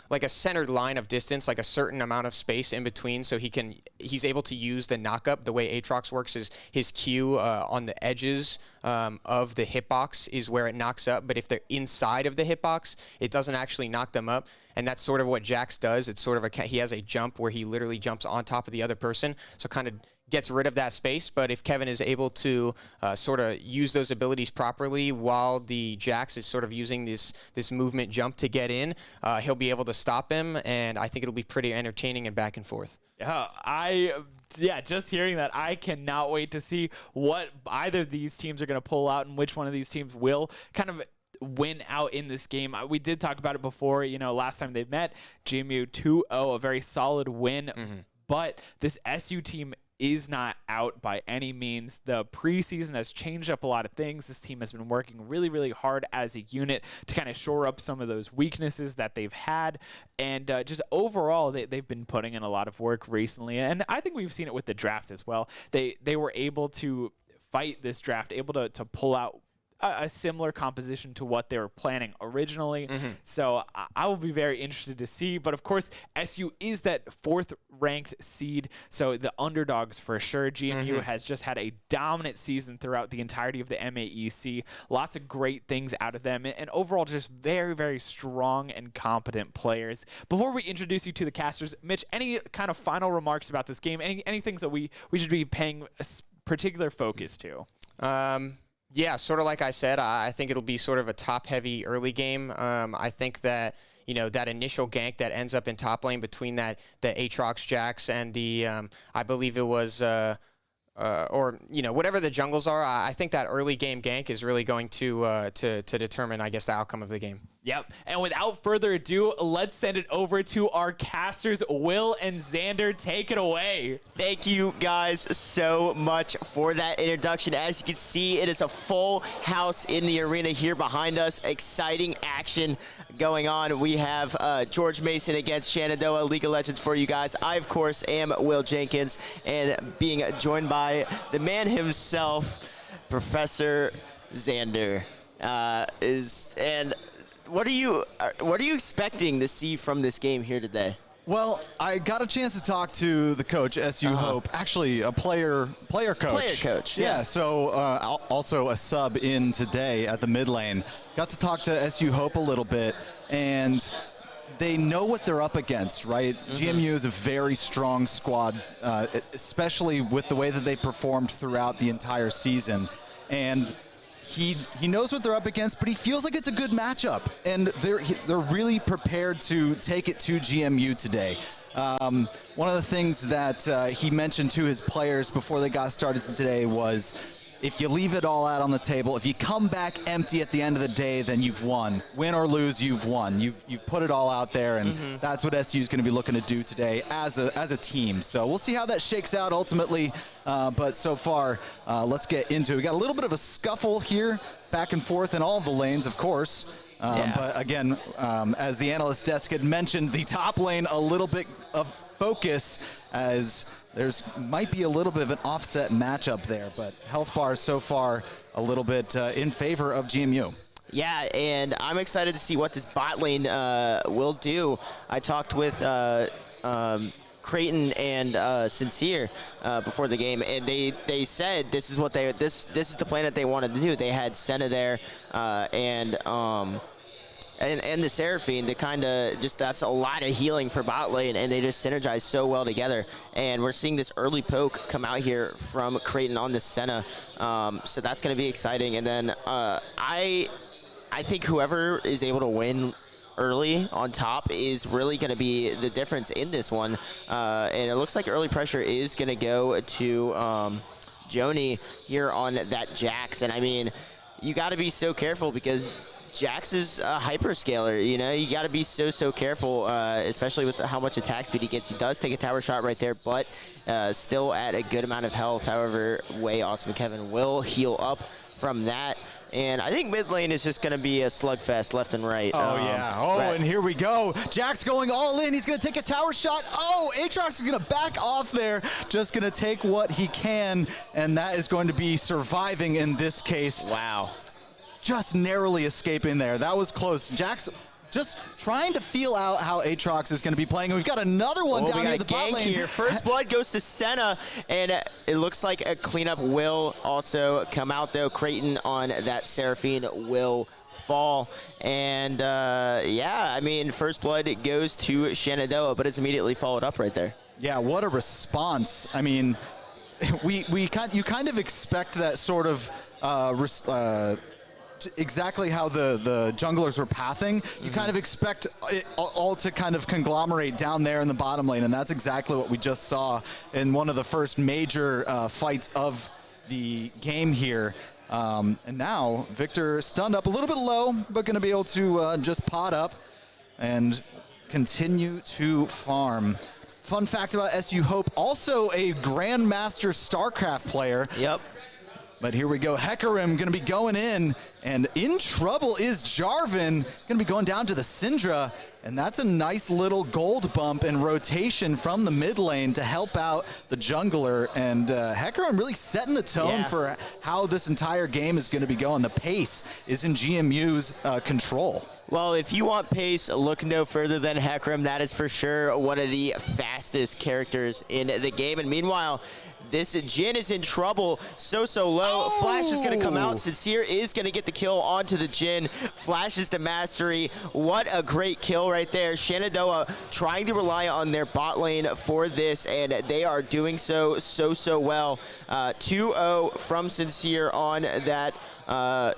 S2: like a centered line of distance, like a certain amount of space in between, so he's able to use the knock-up. The way Aatrox works is his Q on the edges of the hitbox is where it knocks up, but if they're inside of the hitbox, it doesn't actually knock them up, and that's sort of what Jax does. It's sort of he has a jump where he literally jumps on top of the other person, so kind of gets rid of that space. But if Kevin is able to sort of use those abilities properly while the Jax is sort of using this movement jump to get in, he'll be able to stop him, and I think it'll be pretty entertaining and back and forth.
S1: Yeah, just hearing that, I cannot wait to see what either of these teams are going to pull out and which one of these teams will kind of win out in this game. We did talk about it before, you know, last time they met, GMU 2-0, a very solid win, but this SU team is not out by any means. The preseason has changed up a lot of things. This team has been working really, really hard as a unit to kind of shore up some of those weaknesses that they've had. And just overall, they've been putting in a lot of work recently. And I think we've seen it with the draft as well. They were able to fight this draft, able to pull out a similar composition to what they were planning originally. So I will be very interested to see. But of course, SU is that 4th ranked seed, so the underdogs for sure. GMU has just had a dominant season throughout the entirety of the MAEC. Lots of great things out of them, and overall just very, very strong and competent players. Before we introduce you to the casters, Mitch, any kind of final remarks about this game? Any things that we should be paying a particular focus to?
S2: Yeah, sort of like I said, I think it'll be sort of a top-heavy early game. I think that, you know, that initial gank that ends up in top lane between the Aatrox Jax and the, I believe it was, or, you know, whatever the jungles are, I think that early game gank is really going to determine, I guess, the outcome of the game.
S1: Yep. And without further ado, let's send it over to our casters. Will and Xander, take it away.
S5: Thank you guys so much for that introduction. As you can see, it is a full house in the arena here behind us. Exciting action going on. We have George Mason against Shenandoah League of Legends for you guys. I, of course, am Will Jenkins, and being joined by the man himself, Professor Xander. What are you expecting to see from this game here today?
S6: Well, I got a chance to talk to the coach, SU Hope, actually a player coach.
S5: Player coach,
S6: yeah. So also a sub in today at the mid lane. Got to talk to SU Hope a little bit, and they know what they're up against, right? GMU is a very strong squad, especially with the way that they performed throughout the entire season. And he knows what they're up against, but he feels like it's a good matchup, and they're really prepared to take it to GMU today. One of the things that he mentioned to his players before they got started today was, if you leave it all out on the table, if you come back empty at the end of the day, then you've won. Win or lose, you've won. You've put it all out there, and that's what SU is going to be looking to do today as a team. So we'll see how that shakes out ultimately. But so far, let's get into it. We got a little bit of a scuffle here, back and forth in all of the lanes, of course. But again, as the analyst desk had mentioned, the top lane a little bit of focus, as there's might be a little bit of an offset matchup there, but health bars so far a little bit in favor of GMU.
S5: Yeah, and I'm excited to see what this bot lane will do. I talked with Creighton and Sincere before the game, and they said this is what this is the plan that they wanted to do. They had Senna there and the Seraphine to kind of just, that's a lot of healing for bot lane, and they just synergize so well together. And we're seeing this early poke come out here from Creighton on the Senna, so that's going to be exciting. And then I think whoever is able to win early on top is really going to be the difference in this one. And it looks like early pressure is going to go to Joni here on that Jax. And I mean, you got to be so careful because Jax is a hyperscaler, you know. You got to be so careful, especially with how much attack speed he gets. He does take a tower shot right there, but still at a good amount of health. However, way Awesome Kevin will heal up from that. And I think mid lane is just going to be a slugfest left and right.
S6: Oh, yeah. Oh, right. And here we go. Jax going all in. He's going to take a tower shot. Oh, Aatrox is going to back off there. Just going to take what he can, and that is going to be surviving in this case.
S5: Wow.
S6: Just narrowly escaping there. That was close. Jax just trying to feel out how Aatrox is going to be playing. We've got another one down here in the bot lane.
S5: Here. First blood goes to Senna, and it looks like a cleanup will also come out, though. Creighton on that Seraphine will fall. And, yeah, I mean, first blood goes to Shenandoah, but it's immediately followed up right there.
S6: Yeah, what a response. I mean, you kind of expect that sort of exactly how the junglers were pathing. You kind of expect it all to kind of conglomerate down there in the bottom lane, and that's exactly what we just saw in one of the first major fights of the game here. And now Victor stunned up a little bit low, but going to be able to just pot up and continue to farm. Fun fact about SU Hope, also a Grandmaster StarCraft player.
S5: Yep.
S6: But here we go. Hecarim going to be going in, and in trouble is Jarvan. Going to be going down to the Syndra, and that's a nice little gold bump and rotation from the mid lane to help out the jungler. And Hecarim really setting the tone for how this entire game is going to be going. The pace is in GMU's control.
S5: Well, if you want pace, look no further than Hecarim. That is for sure one of the fastest characters in the game. And meanwhile, this Jhin is in trouble, so low. Oh. Flash is going to come out. Sincere is going to get the kill onto the Jhin. Flashes the mastery. What a great kill right there. Shenandoah trying to rely on their bot lane for this, and they are doing so well. 2-0 from Sincere on that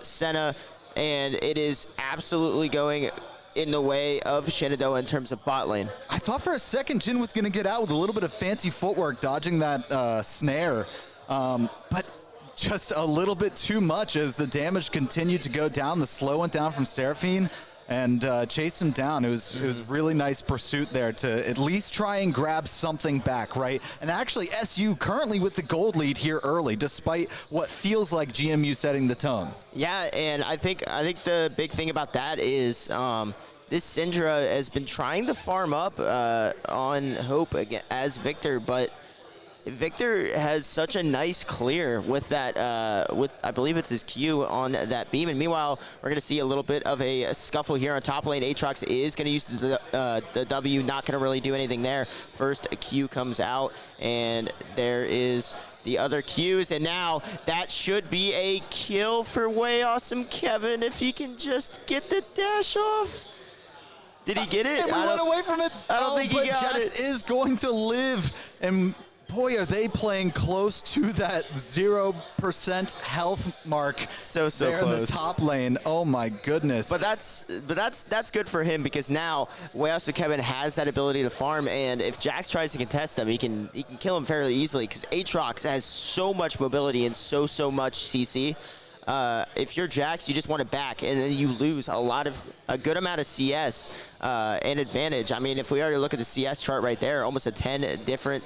S5: Senna, and it is absolutely going in the way of Shenandoah in terms of bot lane.
S6: I thought for a second Jhin was going to get out with a little bit of fancy footwork, dodging that snare, but just a little bit too much as the damage continued to go down. The slow went down from Seraphine and chased him down. It was really nice pursuit there to at least try and grab something back, right? And actually SU currently with the gold lead here early, despite what feels like GMU setting the tone.
S5: Yeah, and I think the big thing about that is this Syndra has been trying to farm up on Hope as Victor, but Victor has such a nice clear with that, with I believe it's his Q on that beam. And meanwhile, we're going to see a little bit of a scuffle here on top lane. Aatrox is going to use the W, not going to really do anything there. First Q comes out, and there is the other Qs. And now that should be a kill for Way Awesome Kevin if he can just get the dash off. Did he get it?
S6: And we went away from it.
S5: I don't think he got
S6: Jax is going to live, and boy, are they playing close to that 0% health mark.
S5: So
S6: there
S5: close
S6: in the top lane. Oh my goodness.
S5: But that's good for him, because now Way Awesome Kevin has that ability to farm, and if Jax tries to contest them, he can kill him fairly easily, because Aatrox has so much mobility and so much CC. If you're Jax, you just want it back, and then you lose a good amount of CS and advantage. I mean, if we already look at the CS chart right there, almost a 10 different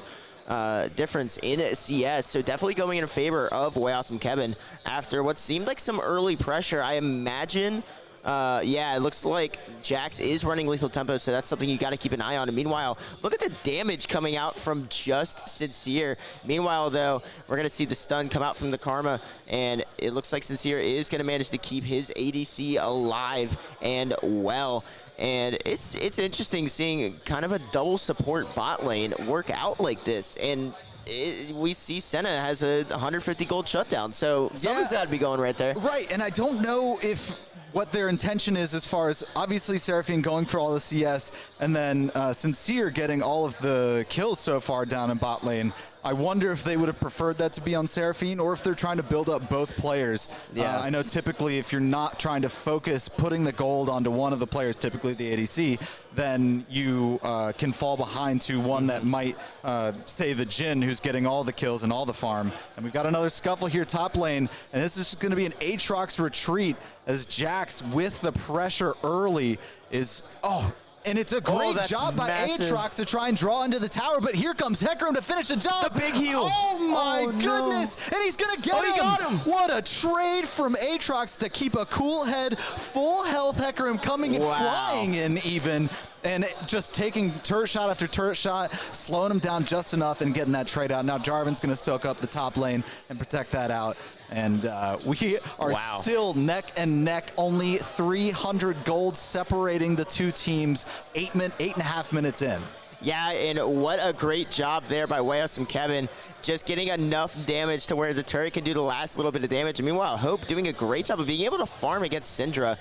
S5: difference in CS, so definitely going in favor of Way Awesome Kevin after what seemed like some early pressure. I imagine, yeah, it looks like Jax is running lethal tempo, so that's something you got to keep an eye on. And meanwhile, look at the damage coming out from just Sincere. Meanwhile, though, we're going to see the stun come out from the Karma, and it looks like Sincere is going to manage to keep his ADC alive and well. And it's interesting seeing kind of a double support bot lane work out like this. And we see Senna has a 150 gold shutdown, so something's got to be going right there.
S6: Right, and I don't know if what their intention is as far as obviously Seraphine going for all the CS and then Sincere getting all of the kills so far down in bot lane. I wonder if they would have preferred that to be on Seraphine, or if they're trying to build up both players.
S5: Yeah.
S6: I know typically if you're not trying to focus putting the gold onto one of the players, typically the ADC, then you can fall behind to one that might, say, the Jhin, who's getting all the kills and all the farm. And we've got another scuffle here top lane, and this is going to be an Aatrox retreat as Jax, with the pressure early, is... And it's a great job by Aatrox to try and draw into the tower, but here comes Hecarim to finish the job.
S5: The big heal.
S6: Oh my goodness!
S5: No.
S6: And he's gonna get him!
S5: He got him!
S6: What a trade from Aatrox to keep a cool head, full health Hecarim coming and flying in even, and just taking turret shot after turret shot, slowing him down just enough and getting that trade out. Now Jarvan's gonna soak up the top lane and protect that out. And we are still neck and neck, only 300 gold separating the two teams, 8.5 minutes in.
S5: Yeah, and what a great job there by Way Awesome Kevin, just getting enough damage to where the turret can do the last little bit of damage. And meanwhile, Hope doing a great job of being able to farm against Syndra.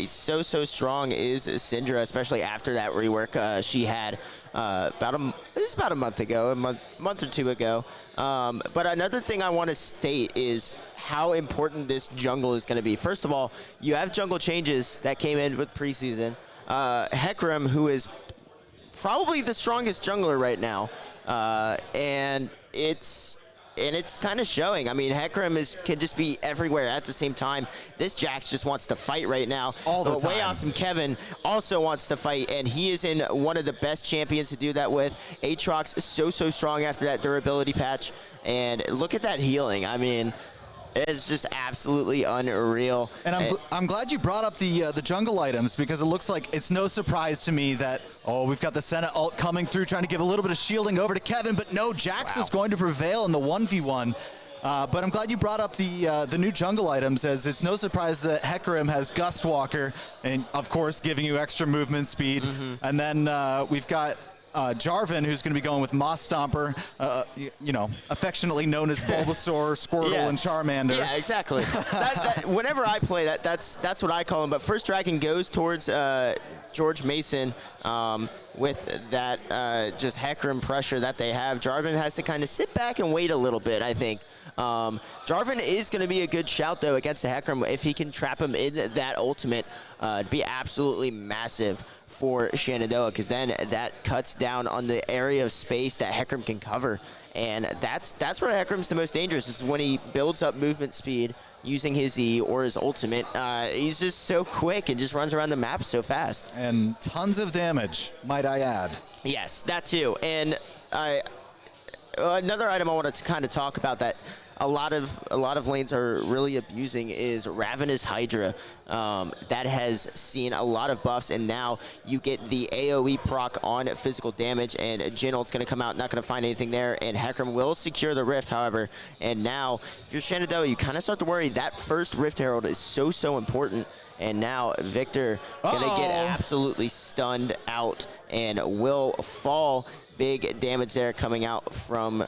S5: So strong is Syndra, especially after that rework she had about a month ago, a month or two ago. But another thing I want to state is how important this jungle is going to be. First of all, you have jungle changes that came in with preseason. Hecarim, who is probably the strongest jungler right now, and it's kind of showing. I mean, Hecarim can just be everywhere at the same time. This Jax just wants to fight right now.
S6: All the time.
S5: Way Awesome Kevin also wants to fight, and he is in one of the best champions to do that with. Aatrox is so strong after that durability patch, and look at that healing. I mean, It's just absolutely unreal.
S6: And I'm glad you brought up the jungle items, because it looks like it's no surprise to me that, we've got the Senna ult coming through, trying to give a little bit of shielding over to Kevin, but no, Jax is going to prevail in the 1v1. But I'm glad you brought up the new jungle items, as it's no surprise that Hecarim has Gust Walker, and of course giving you extra movement speed. And then we've got Jarvan, who's going to be going with Moss Stomper, affectionately known as Bulbasaur, Squirtle, and Charmander.
S5: Yeah, exactly. Whenever I play that's what I call him. But First Dragon goes towards George Mason with that just Hecarim pressure that they have. Jarvan has to kind of sit back and wait a little bit, I think. Jarvan is going to be a good shout, though, against the Hecarim. If he can trap him in that ultimate, it'd be absolutely massive for Shenandoah, because then that cuts down on the area of space that Hecarim can cover. And that's where Hecarim's the most dangerous, is when he builds up movement speed using his E or his ultimate. He's just so quick and just runs around the map so fast.
S6: And tons of damage, might I add.
S5: Yes, that too. And another item I wanted to kind of talk about that a lot of lanes are really abusing is Ravenous Hydra. That has seen a lot of buffs, and now you get the AoE proc on physical damage, and Jin ult's going to come out, not going to find anything there, and Hecarim will secure the Rift, however. And now, if you're Shenandoah, you kind of start to worry. That first Rift Herald is so important. And now Victor going to get absolutely stunned out and will fall. Big damage there coming out from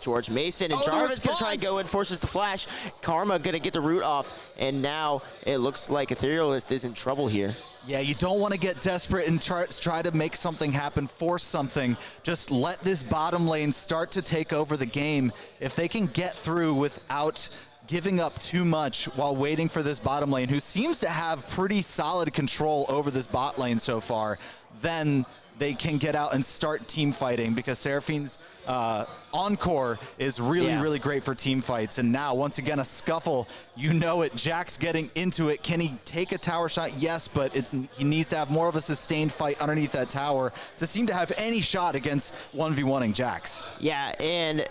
S5: George Mason. And Jarvan's going to try and go in, forces the flash. Karma going to get the root off. And now it looks like Etherealist is in trouble here.
S6: Yeah, you don't want to get desperate and try to make something happen, force something. Just let this bottom lane start to take over the game. If they can get through without giving up too much while waiting for this bottom lane, who seems to have pretty solid control over this bot lane so far, then they can get out and start team fighting, because Seraphine's Encore is really great for team fights. And now, once again, a scuffle. You know it. Jack's getting into it. Can he take a tower shot? Yes, but he needs to have more of a sustained fight underneath that tower to seem to have any shot against 1v1ing Jax.
S5: Yeah, and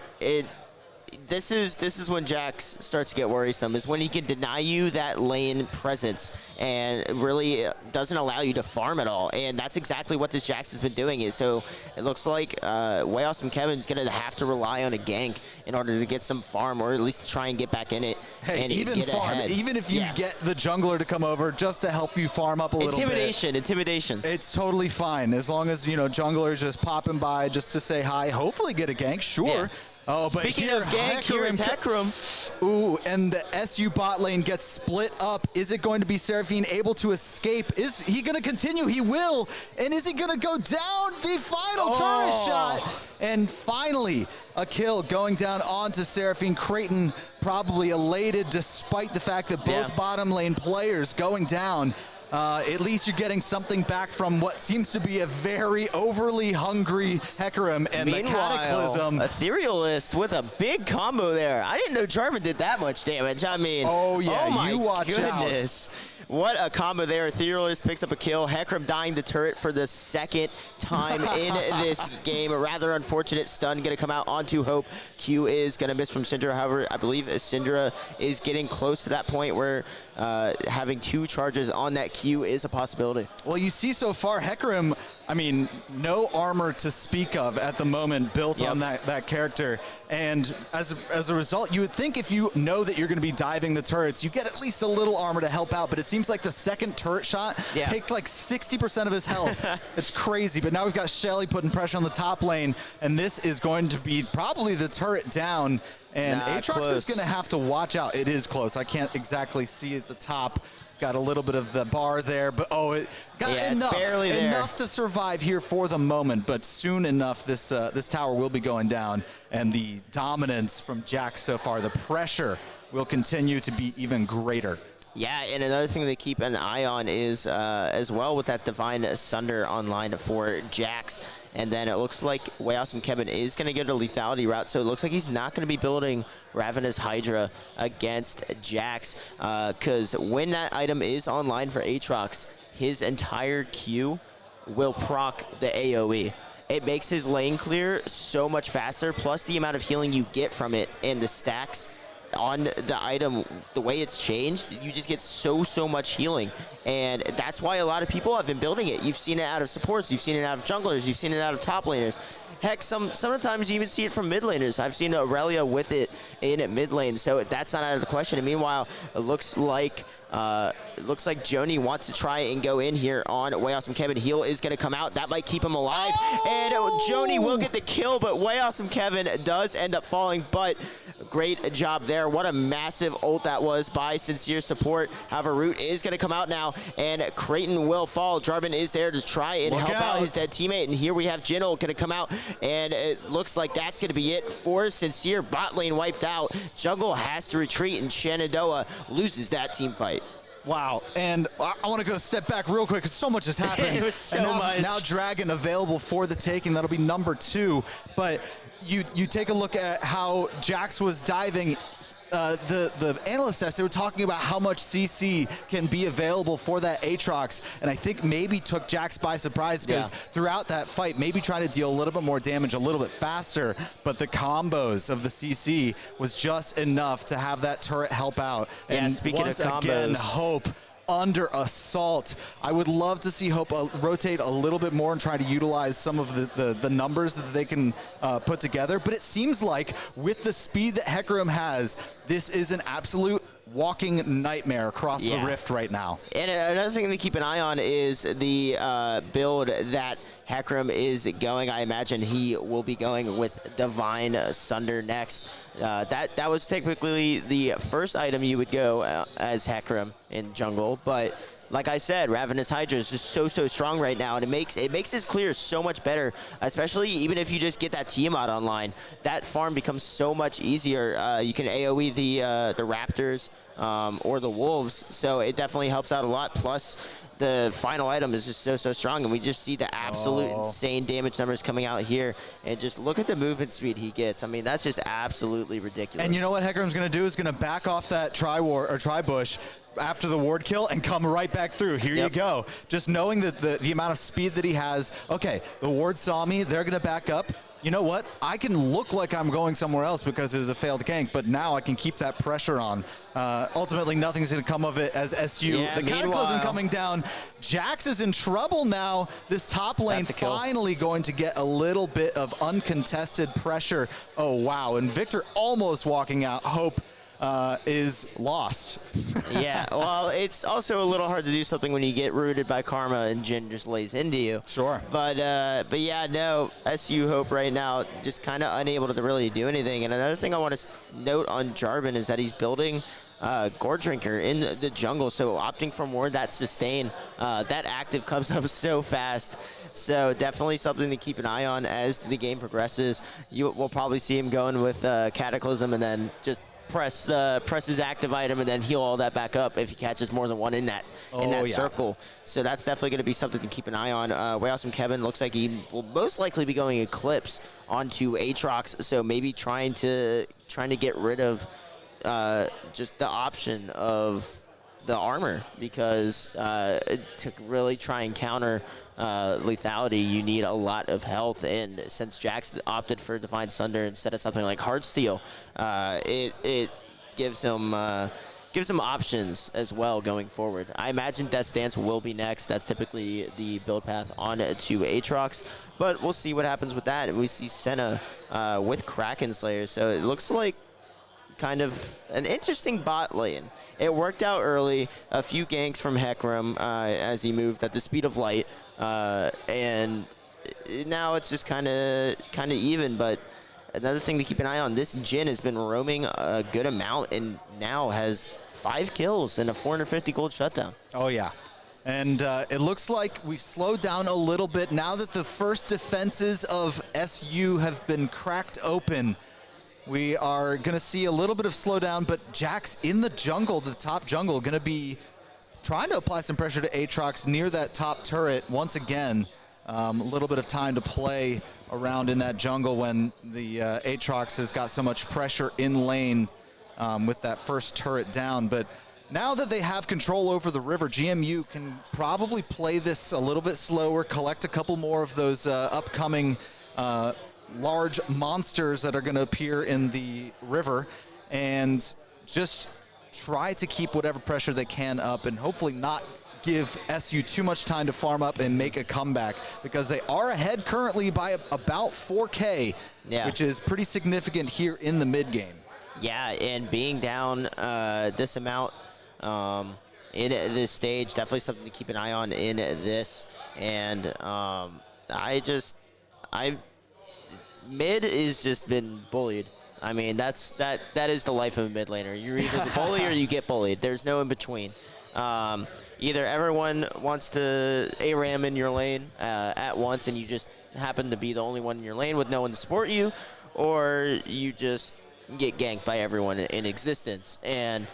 S5: this is when Jax starts to get worrisome, is when he can deny you that lane presence and really doesn't allow you to farm at all. And that's exactly what this Jax has been doing. So it looks like Way Awesome Kevin's going to have to rely on a gank in order to get some farm, or at least to try and get back in it.
S6: Hey,
S5: and
S6: even
S5: get
S6: farm,
S5: ahead.
S6: even if you get the jungler to come over just to help you farm up a little bit.
S5: Intimidation.
S6: It's totally fine, as long as, jungler's just popping by just to say hi, hopefully get a gank, sure.
S5: Yeah.
S6: Oh, but
S5: speaking of gank, here is Hecarim.
S6: Ooh, and the SU bot lane gets split up. Is it going to be Seraphine able to escape? Is he going to continue? He will. And is he going to go down? The final turret shot. And finally, a kill going down onto Seraphine. Creighton probably elated, despite the fact that both bottom lane players going down. At least you're getting something back from what seems to be a very overly hungry Hecarim, and the Cataclysm.
S5: Etherealist with a big combo there. I didn't know Jarvan did that much damage. I mean,
S6: you watch
S5: goodness. What a combo there. Etherealist picks up a kill. Hecarim dying the turret for the second time in this game. A rather unfortunate stun going to come out onto Hope. Q is going to miss from Syndra. However, I believe Syndra is getting close to that point where having 2 charges on that Q is a possibility.
S6: Well, you see so far, Hecarim, I mean, no armor to speak of at the moment built on that character. And as a result, you would think if you know that you're going to be diving the turrets, you get at least a little armor to help out. But it seems like the second turret shot takes like 60% of his health. It's crazy. But now we've got Shelly putting pressure on the top lane. And this is going to be probably the turret down. And Aatrox is going to have to watch out. It is close. I can't exactly see at the top. Got a little bit of the bar there, but it got enough to survive here for the moment. But soon enough, this tower will be going down, and the dominance from Jax so far, the pressure will continue to be even greater.
S5: Yeah, and another thing to keep an eye on is as well with that Divine Sunder online for Jax. And then it looks like Way Awesome Kevin is going to get a lethality route, so it looks like he's not going to be building Ravenous Hydra against Jax, because when that item is online for Aatrox, his entire Q will proc the AoE. It makes his lane clear so much faster, plus the amount of healing you get from it and the stacks on the item, the way it's changed, you just get so much healing. And that's why a lot of people have been building it. You've seen it out of supports, you've seen it out of junglers, you've seen it out of top laners. Heck, sometimes you even see it from mid laners. I've seen Aurelia with it in mid lane, so that's not out of the question. And meanwhile, it looks like Joni wants to try and go in here on Way Awesome Kevin. Heal is going to come out. That might keep him alive. And Joni will get the kill, but Way Awesome Kevin does end up falling. But great job there. What a massive ult that was by Sincere Support. However, Root is going to come out now, and Creighton will fall. Jarvan is there to try and help out his dead teammate. And here we have Jingle going to come out, and it looks like that's going to be it for Sincere. Bot lane wiped out. Jungle has to retreat, and Shenandoah loses that team fight.
S6: Wow, and I want to go step back real quick because so much has happened.
S5: It was so much.
S6: Now Dragon available for the taking. That'll be number 2. But you take a look at how Jax was diving. The analyst test, they were talking about how much CC can be available for that Aatrox, and I think maybe took Jax by surprise because throughout that fight, maybe trying to deal a little bit more damage a little bit faster, but the combos of the CC was just enough to have that turret help out. And
S5: speaking
S6: once
S5: of combos,
S6: again, Hope under assault. I would love to see Hope rotate a little bit more and try to utilize some of the numbers that they can put together. But it seems like with the speed that Hecarim has, this is an absolute walking nightmare across the rift right now.
S5: And another thing to keep an eye on is the build that Hecarim is going. I imagine he will be going with Divine Sunder next. That was typically the first item you would go as Hecarim in jungle, but like I said, Ravenous Hydra is just so strong right now, and it makes his clear so much better, especially even if you just get that Tiamat online. That farm becomes so much easier. You can AoE the Raptors or the Wolves, so it definitely helps out a lot. Plus, the final item is just so strong, and we just see the absolute insane damage numbers coming out here. And just look at the movement speed he gets. I mean, that's just absolutely ridiculous.
S6: And you know what Hecarim's going to do is going to back off that tri-bush after the ward kill and come right back through. Here you go. Just knowing that the amount of speed that he has. Okay, the ward saw me. They're going to back up. You know what? I can look like I'm going somewhere else because it was a failed gank, but now I can keep that pressure on. Ultimately, nothing's going to come of it as SU. The Cataclysm coming down. Jax is in trouble now. This top lane finally going to get a little bit of uncontested pressure. Oh, wow. And Victor almost walking out. Hope is lost.
S5: Yeah, well, it's also a little hard to do something when you get rooted by Karma and Jin just lays into you.
S6: Sure.
S5: But yeah, no, SU Hope right now just kind of unable to really do anything. And another thing I want to note on Jarvan is that he's building Gore Drinker in the jungle, so opting for more that sustain. That active comes up so fast. So definitely something to keep an eye on as the game progresses. We'll probably see him going with Cataclysm and then just press his active item and then heal all that back up if he catches more than one in that circle. So that's definitely going to be something to keep an eye on. Way Awesome Kevin looks like he will most likely be going Eclipse onto Aatrox, so maybe trying to get rid of just the option of the armor, because to really try and counter lethality, you need a lot of health, and since Jax opted for Divine Sunder instead of something like Heartsteel, it gives him options as well going forward. I imagine Death's Dance will be next. That's typically the build path on to Aatrox, but we'll see what happens with that. And we see Senna with Kraken Slayer, so it looks like kind of an interesting bot lane. It worked out early, a few ganks from Hecarim as he moved at the speed of light, and now it's just kind of even. But another thing to keep an eye on, this Jin has been roaming a good amount and now has 5 kills and a 450 gold shutdown.
S6: Oh yeah. And it looks like we've slowed down a little bit now that the first defenses of SU have been cracked open. We are going to see a little bit of slowdown, but Jax in the jungle, the top jungle, going to be trying to apply some pressure to Aatrox near that top turret once again. A little bit of time to play around in that jungle when the Aatrox has got so much pressure in lane with that first turret down. But now that they have control over the river, GMU can probably play this a little bit slower, collect a couple more of those upcoming large monsters that are going to appear in the river, and just try to keep whatever pressure they can up and hopefully not give SU too much time to farm up and make a comeback, because they are ahead currently by about 4K, which is pretty significant here in the mid game.
S5: Yeah, and being down this amount in this stage, definitely something to keep an eye on in this. And mid is just been bullied. I mean, that is the life of a mid laner. You're either the bully or you get bullied. There's no in between. Either everyone wants to ARAM in your lane at once, and you just happen to be the only one in your lane with no one to support you, or you just get ganked by everyone in existence. And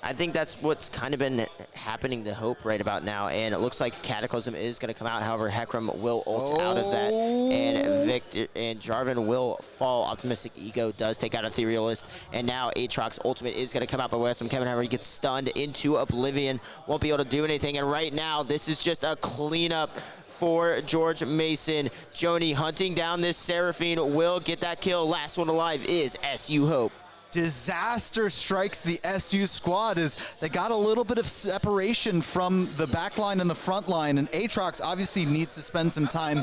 S5: I think that's what's kind of been happening to Hope right about now, and it looks like Cataclysm is going to come out. However, Hecarim will ult out of that, and Victor and Jarvan will fall. Optimistic Ego does take out Etherealist, and now Aatrox's ultimate is going to come out, but whereas Kevin Harry gets stunned into Oblivion, won't be able to do anything. And right now, this is just a cleanup for George Mason. Joni hunting down this Seraphine will get that kill. Last one alive is SU Hope.
S6: Disaster strikes the SU squad as they got a little bit of separation from the back line and the front line, and Aatrox obviously needs to spend some time,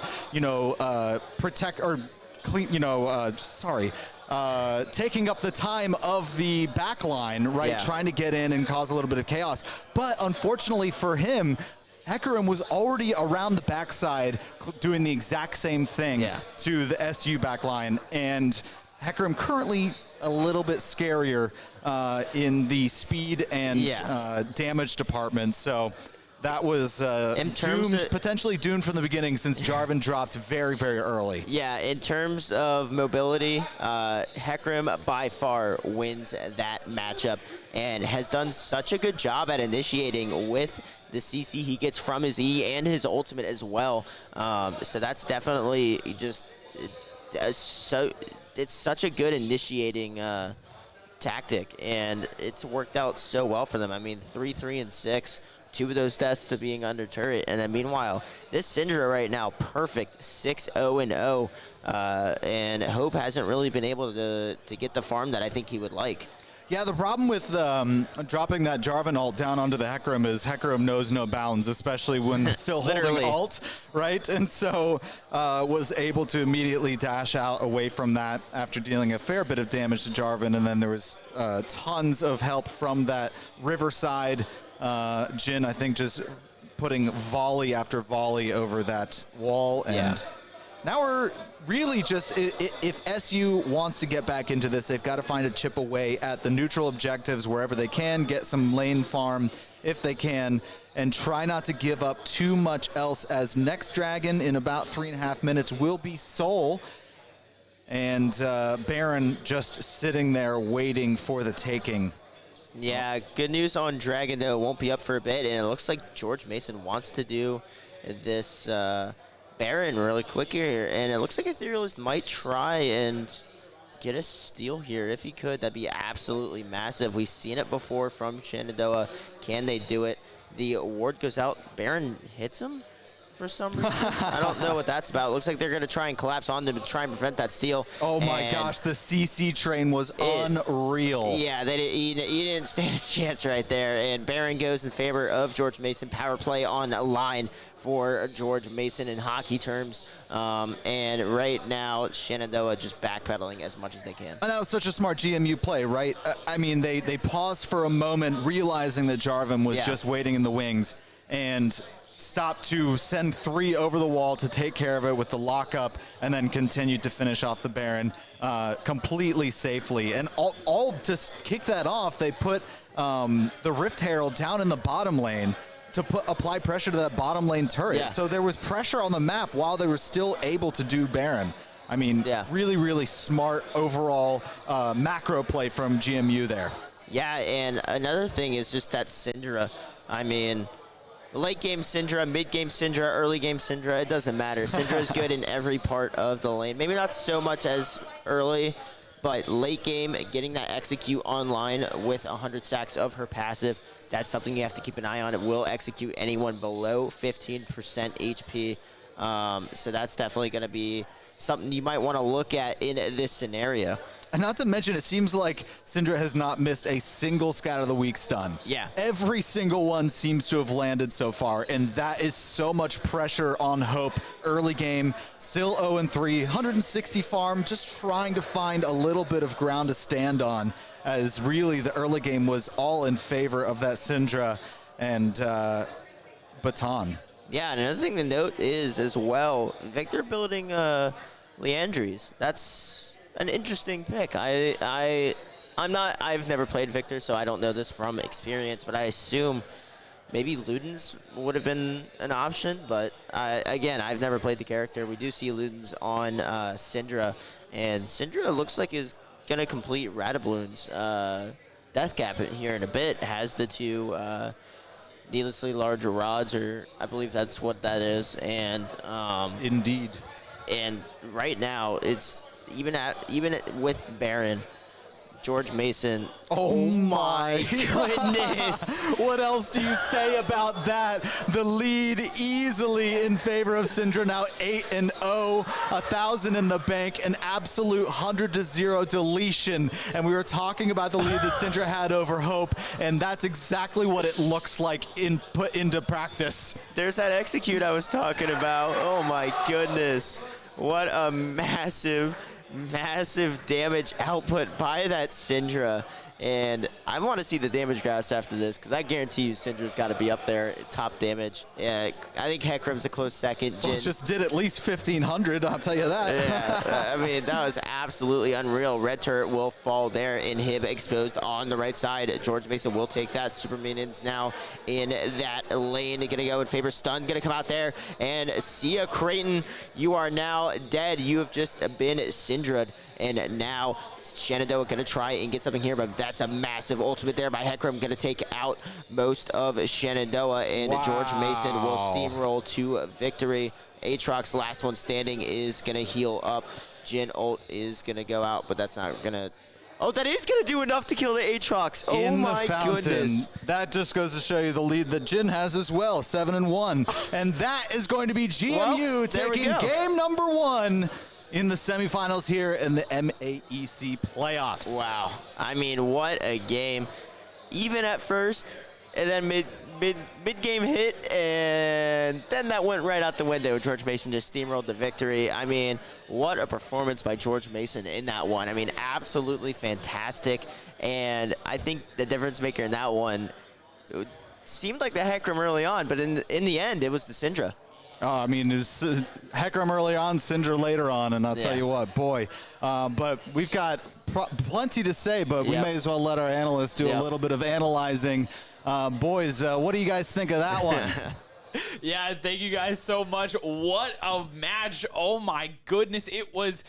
S6: taking up the time of the back line, right? Trying to get in and cause a little bit of chaos. But unfortunately for him, Hecarim was already around the backside doing the exact same thing to the SU backline, and Hecarim currently a little bit scarier in the speed and damage department. So that was potentially doomed from the beginning, since Jarvan dropped very, very early.
S5: Yeah, in terms of mobility, Hecarim by far wins that matchup and has done such a good job at initiating with the CC he gets from his E and his ultimate as well. So that's definitely just it's such a good initiating tactic, and it's worked out so well for them. I mean, 3, 3, and 6, 2 of those deaths to being under turret, and then meanwhile, this Syndra right now, perfect 6-0-0, and Hope hasn't really been able to get the farm that I think he would like.
S6: Yeah, the problem with dropping that Jarvan ult down onto the Hecarim is Hecarim knows no bounds, especially when still holding ult, right? And so was able to immediately dash out away from that after dealing a fair bit of damage to Jarvan, and then there was tons of help from that Riverside Jhin, I think, just putting volley after volley over that wall. And now we're really just, if SU wants to get back into this, they've got to find a chip away at the neutral objectives wherever they can, get some lane farm if they can, and try not to give up too much else, as next dragon in about 3.5 minutes will be Soul, and Baron just sitting there waiting for the taking.
S5: Yeah, good news on Dragon, though. Won't be up for a bit, and it looks like George Mason wants to do this Baron really quick here, and it looks like Etherealist might try and get a steal here. If he could, that'd be absolutely massive. We've seen it before from Shenandoah. Can they do it? The ward goes out. Baron hits him for some reason. I don't know what that's about. It looks like they're going to try and collapse on them to try and prevent that steal.
S6: Oh my gosh, the CC train was unreal.
S5: Yeah, he didn't stand a chance right there, and Baron goes in favor of George Mason. Power play on the line for George Mason in hockey terms, and right now Shenandoah just backpedaling as much as they can.
S6: And that was such a smart GMU play, right? I mean, they paused for a moment, realizing that Jarvan was just waiting in the wings, and stopped to send 3 over the wall to take care of it with the lockup, and then continued to finish off the Baron completely safely. And all to kick that off, they put the Rift Herald down in the bottom lane to apply pressure to that bottom lane turret.
S5: Yeah.
S6: So there was pressure on the map while they were still able to do Baron. I mean, really, really smart overall macro play from GMU there.
S5: Yeah, and another thing is just that Syndra. I mean, late game Syndra, mid game Syndra, early game Syndra, it doesn't matter. Syndra is good in every part of the lane. Maybe not so much as early, but late game, getting that execute online with 100 stacks of her passive, that's something you have to keep an eye on. It will execute anyone below 15% HP. So that's definitely going to be something you might want to look at in this scenario.
S6: And not to mention, it seems like Syndra has not missed a single Scat of the Week stun.
S5: Yeah.
S6: Every single one seems to have landed so far, and that is so much pressure on Hope. Early game, still 0-3, 160 farm, just trying to find a little bit of ground to stand on, as really the early game was all in favor of that Syndra and baton.
S5: Yeah, and another thing to note is, as well, Victor building Leandries. That's an interesting pick. I've never played Victor, so I don't know this from experience, but I assume maybe Ludens would have been an option, but again, I've never played the character. We do see Ludens on Syndra, and Syndra looks like is going to complete Radabloon's Death Gap here in a bit. Has the two needlessly large rods, or I believe that's what that is, and
S6: Indeed.
S5: and right now it's even with Baron, George Mason.
S6: Oh my
S5: goodness.
S6: What else do you say about that? The lead easily in favor of Syndra, now 8-0, 1,000 in the bank, an absolute 100-0 deletion. And we were talking about the lead that Syndra had over Hope, and that's exactly what it looks like put into practice.
S5: There's that execute I was talking about. Oh my goodness. What a massive damage output by that Syndra. And I want to see the damage graphs after this, because I guarantee you Syndra's got to be up there, top damage. Yeah, I think Hecarim's a close second.
S6: Well, just did at least 1,500, I'll tell you that.
S5: Yeah, I mean, that was absolutely unreal. Red turret will fall there. Inhib exposed on the right side. George Mason will take that. Super minions now in that lane. Gonna go in favor. Stun gonna come out there. And Sia Creighton, you are now dead. You have just been Syndra'd. And now Shenandoah gonna try and get something here, but that's a massive ultimate there by Hecarim. Gonna take out most of Shenandoah, and George Mason will steamroll to victory. Aatrox, last one standing, is gonna heal up. Jhin ult is gonna go out, but that's not gonna... Oh, that is gonna do enough to kill the Aatrox. Oh
S6: in
S5: my
S6: the fountain.
S5: Goodness.
S6: That just goes to show you the lead that Jhin has as well, 7-1. And that is going to be GMU taking game number 1 in the semifinals here in the MAEC playoffs.
S5: Wow. I mean, what a game. Even at first, and then mid-game hit, and then that went right out the window. George Mason just steamrolled the victory. I mean, what a performance by George Mason in that one. I mean, absolutely fantastic. And I think the difference maker in that one, it seemed like the Hecarim early on, but in the end, it was the Syndra.
S6: Oh, I mean, it's Hecarim early on, Syndra later on, and I'll tell you what, boy. But we've got plenty to say, but we may as well let our analysts do a little bit of analyzing. Boys, what do you guys think of that one?
S1: Yeah, thank you guys so much. What a match. Oh my goodness. It was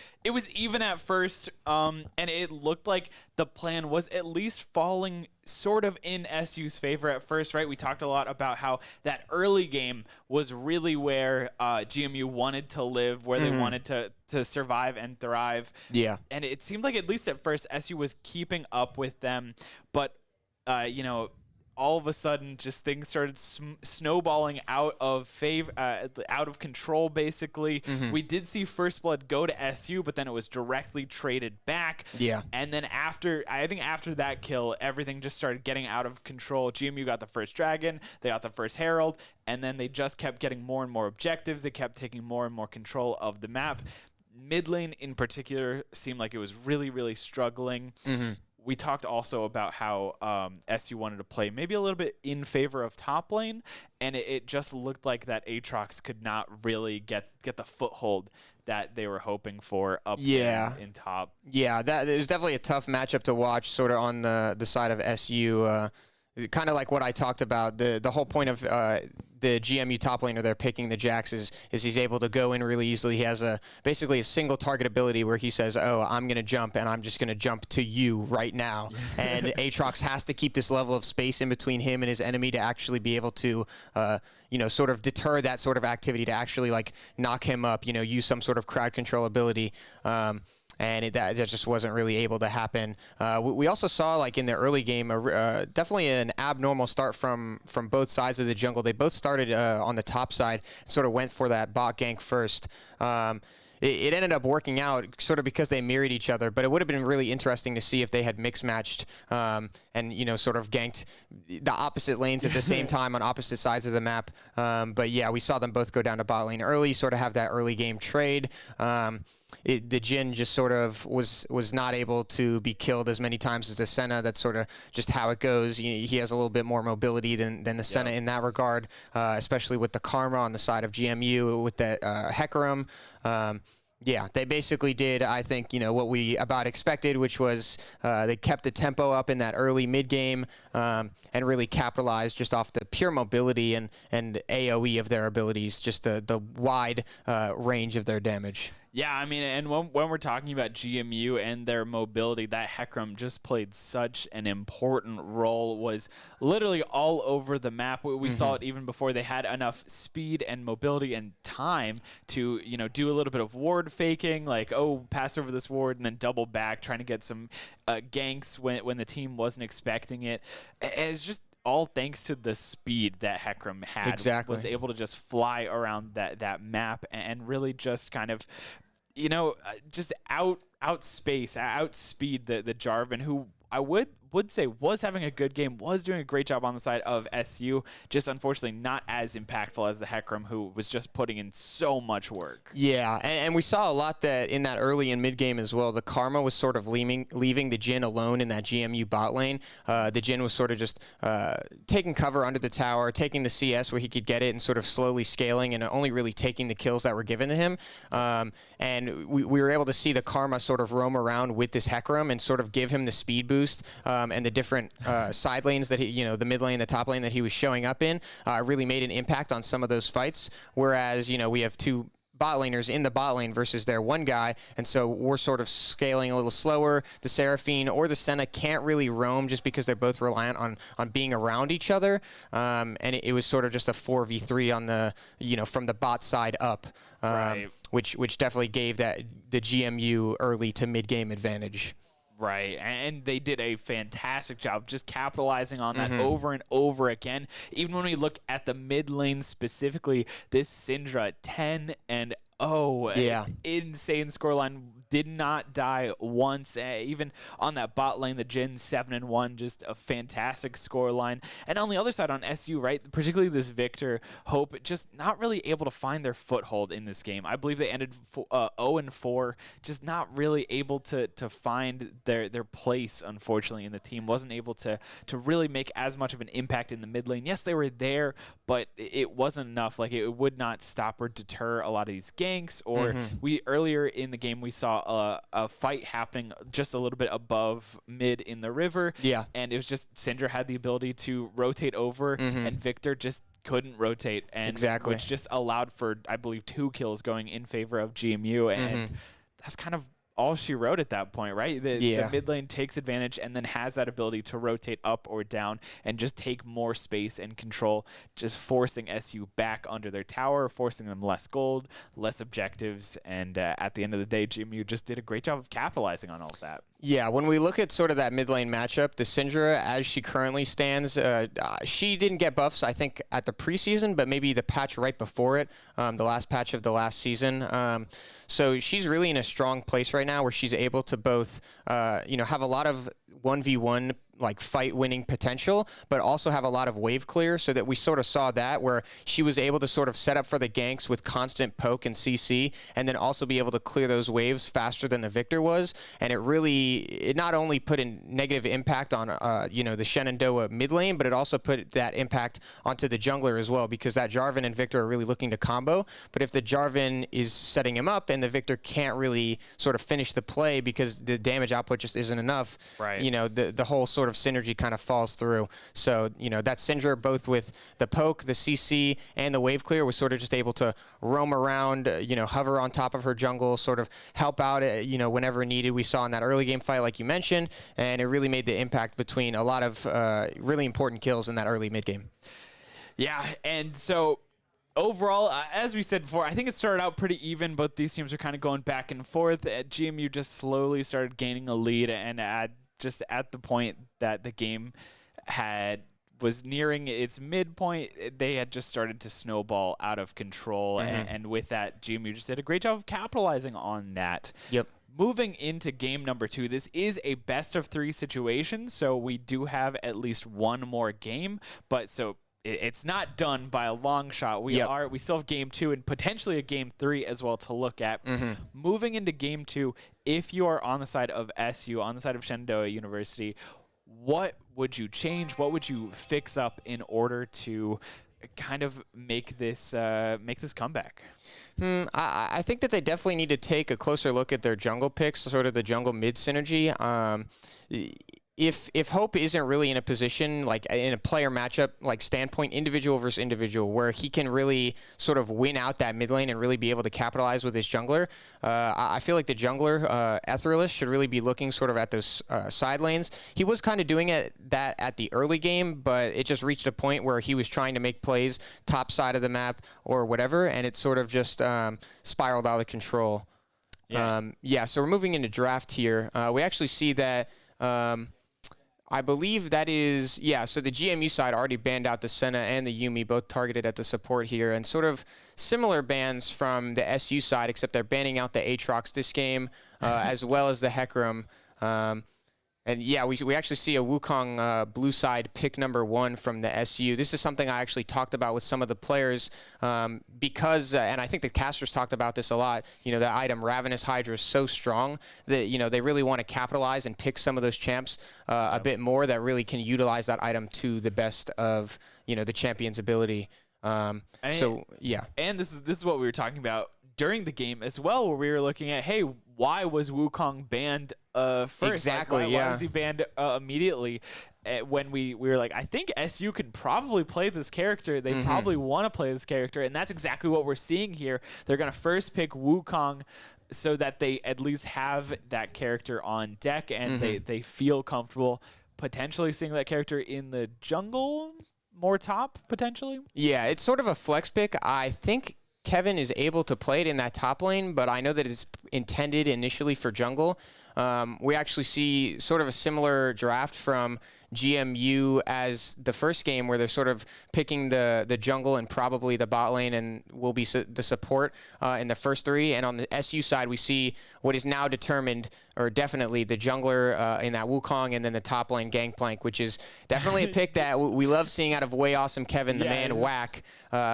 S1: even at first, and it looked like the plan was at least falling sort of in SU's favor at first, right? We talked a lot about how that early game was really where GMU wanted to live, where they wanted to survive and thrive.
S2: Yeah.
S1: And it seemed like at least at first SU was keeping up with them, but you know, all of a sudden, just things started snowballing out of control. Basically, we did see First Blood go to SU, but then it was directly traded back.
S2: Yeah.
S1: And then after that kill, everything just started getting out of control. GMU got the first Dragon, they got the first Herald, and then they just kept getting more and more objectives. They kept taking more and more control of the map. Mid lane in particular seemed like it was really, really struggling. We talked also about how SU wanted to play maybe a little bit in favor of top lane, and it just looked like that Aatrox could not really get the foothold that they were hoping for up in top.
S2: Yeah, that it was definitely a tough matchup to watch, sort of on the side of SU. Kind of like what I talked about. The whole point of the GMU top laner they're picking, the Jax, is he's able to go in really easily. He has basically a single target ability where he says, oh, I'm going to jump, and I'm just going to jump to you right now. And Aatrox has to keep this level of space in between him and his enemy to actually be able to sort of deter that sort of activity, to actually like knock him up, use some sort of crowd control ability. And that just wasn't really able to happen. We also saw, like in the early game, definitely an abnormal start from both sides of the jungle. They both started on the top side, sort of went for that bot gank first. it ended up working out sort of because they mirrored each other. But it would have been really interesting to see if they had mix matched and sort of ganked the opposite lanes at the same time on opposite sides of the map. But yeah, we saw them both go down to bot lane early, sort of have that early game trade. The Jhin just sort of was not able to be killed as many times as the Senna. That's sort of just how it goes. He has a little bit more mobility than the Senna in that regard, especially with the Karma on the side of GMU with that Hecarim. Yeah, they basically did, I think, what we about expected, which was they kept the tempo up in that early mid-game and really capitalized just off the pure mobility and AoE of their abilities, just the wide range of their damage.
S1: Yeah, I mean, and when we're talking about GMU and their mobility, that Hecarim just played such an important role, was literally all over the map. We saw it even before they had enough speed and mobility and time to, do a little bit of ward faking, like, oh, pass over this ward and then double back, trying to get some ganks when the team wasn't expecting it. It's just all thanks to the speed that Hecarim had.
S2: Exactly.
S1: Was able to just fly around that map and really just kind of, just outspeed the Jarvan, who I would say was having a good game, was doing a great job on the side of SU, just unfortunately not as impactful as the Hecarim, who was just putting in so much work.
S2: Yeah, and we saw a lot that in that early and mid game as well. The Karma was sort of leaving the Jhin alone in that GMU bot lane. The Jhin was sort of just taking cover under the tower, taking the CS where he could get it, and sort of slowly scaling and only really taking the kills that were given to him. And we were able to see the Karma sort of roam around with this Hecarim and sort of give him the speed boost. And the different side lanes that he, the mid lane, the top lane that he was showing up in, really made an impact on some of those fights. Whereas, we have two bot laners in the bot lane versus their one guy, and so we're sort of scaling a little slower. The Seraphine or the Senna can't really roam just because they're both reliant on being around each other. And it was sort of just a 4v3 on the, from the bot side up,
S1: Right.
S2: which definitely gave the GMU early to mid game advantage.
S1: Right, and they did a fantastic job just capitalizing on that over and over again. Even when we look at the mid lane specifically, this Syndra 10-0,
S2: yeah,
S1: insane scoreline. Did not die once. Even on that bot lane, the Jhin 7-1, just a fantastic scoreline. And on the other side, on SU, right, particularly this Victor, Hope, just not really able to find their foothold in this game. I believe they ended 0-4, just not really able to find their place, unfortunately, in the team. Wasn't able to really make as much of an impact in the mid lane. Yes, they were there, but it wasn't enough. Like, it would not stop or deter a lot of these ganks. Or earlier in the game, we saw a fight happening just a little bit above mid in the river.
S2: Yeah.
S1: And it was just Syndra had the ability to rotate over, and Victor just couldn't rotate. And
S2: exactly.
S1: Which just allowed for, I believe, 2 kills going in favor of GMU. And that's kind of all she wrote at that point, right? The mid lane takes advantage and then has that ability to rotate up or down and just take more space and control, just forcing SU back under their tower, forcing them less gold, less objectives, and at the end of the day, GMU just did a great job of capitalizing on all of that.
S2: Yeah, when we look at sort of that mid lane matchup, the Syndra, as she currently stands, she didn't get buffs, I think, at the preseason, but maybe the patch right before it, the last patch of the last season. So she's really in a strong place right now where she's able to both, have a lot of 1v1 like fight winning potential, but also have a lot of wave clear, so that we sort of saw that where she was able to sort of set up for the ganks with constant poke and CC, and then also be able to clear those waves faster than the Victor was. And it not only put a negative impact on the Shenandoah mid lane, but it also put that impact onto the jungler as well, because that Jarvan and Victor are really looking to combo. But if the Jarvan is setting him up and the Victor can't really sort of finish the play because the damage output just isn't enough,
S1: right,
S2: the whole sort of synergy kind of falls through. So, that Syndra, both with the poke, the CC, and the wave clear, was sort of just able to roam around, hover on top of her jungle, sort of help out, whenever needed. We saw in that early game fight, like you mentioned, and it really made the impact between a lot of really important kills in that early mid game.
S1: Yeah, and so overall, as we said before, I think it started out pretty even. Both these teams are kind of going back and forth. GMU just slowly started gaining a lead, and at the point that the game had was nearing its midpoint, they had just started to snowball out of control. And with that, GMU just did a great job of capitalizing on that.
S2: Yep.
S1: Moving into game number 2, this is a best of 3 situation, so we do have at least one more game, but so it's not done by a long shot. We still have game 2 and potentially a game 3 as well to look at. Moving into game 2, if you are on the side of SU, on the side of Shenandoah University, what would you change? What would you fix up in order to kind of make this comeback?
S2: I think that they definitely need to take a closer look at their jungle picks, sort of the jungle mid synergy. If Hope isn't really in a position, like in a player matchup, like standpoint, individual versus individual, where he can really sort of win out that mid lane and really be able to capitalize with his jungler, I feel like the jungler, Etherless, should really be looking sort of at those side lanes. He was kind of doing that at the early game, but it just reached a point where he was trying to make plays top side of the map or whatever, and it sort of just spiraled out of control. So we're moving into draft here. We actually see that... I believe that is, so the GMU side already banned out the Senna and the Yuumi, both targeted at the support here, and sort of similar bans from the SU side, except they're banning out the Aatrox this game, as well as the Hecarim. We actually see a Wukong blue side pick number 1 from the SU. This is something I actually talked about with some of the players because, and I think the casters talked about this a lot, the item Ravenous Hydra is so strong that, they really want to capitalize and pick some of those champs a bit more that really can utilize that item to the best of, the champion's ability. And this is what we were talking about during the game as well, where we were looking at, hey, why was Wukong banned first? Exactly,
S1: why was he banned immediately? When we were like, I think SU can probably play this character. They probably want to play this character, and that's exactly what we're seeing here. They're going to first pick Wukong so that they at least have that character on deck, and they feel comfortable potentially seeing that character in the jungle more top, potentially. Yeah,
S2: it's sort of a flex pick. I think Kevin is able to play it in that top lane, but I know that it's intended initially for jungle. We actually see sort of a similar draft from GMU as the first game, where they're sort of picking the jungle and probably the bot lane and will be the support in the first 3. And on the SU side, we see what is now determined, or definitely the jungler in that Wukong, and then the top lane Gangplank, which is definitely a pick that we love seeing out of Way Awesome Kevin, the man Whack.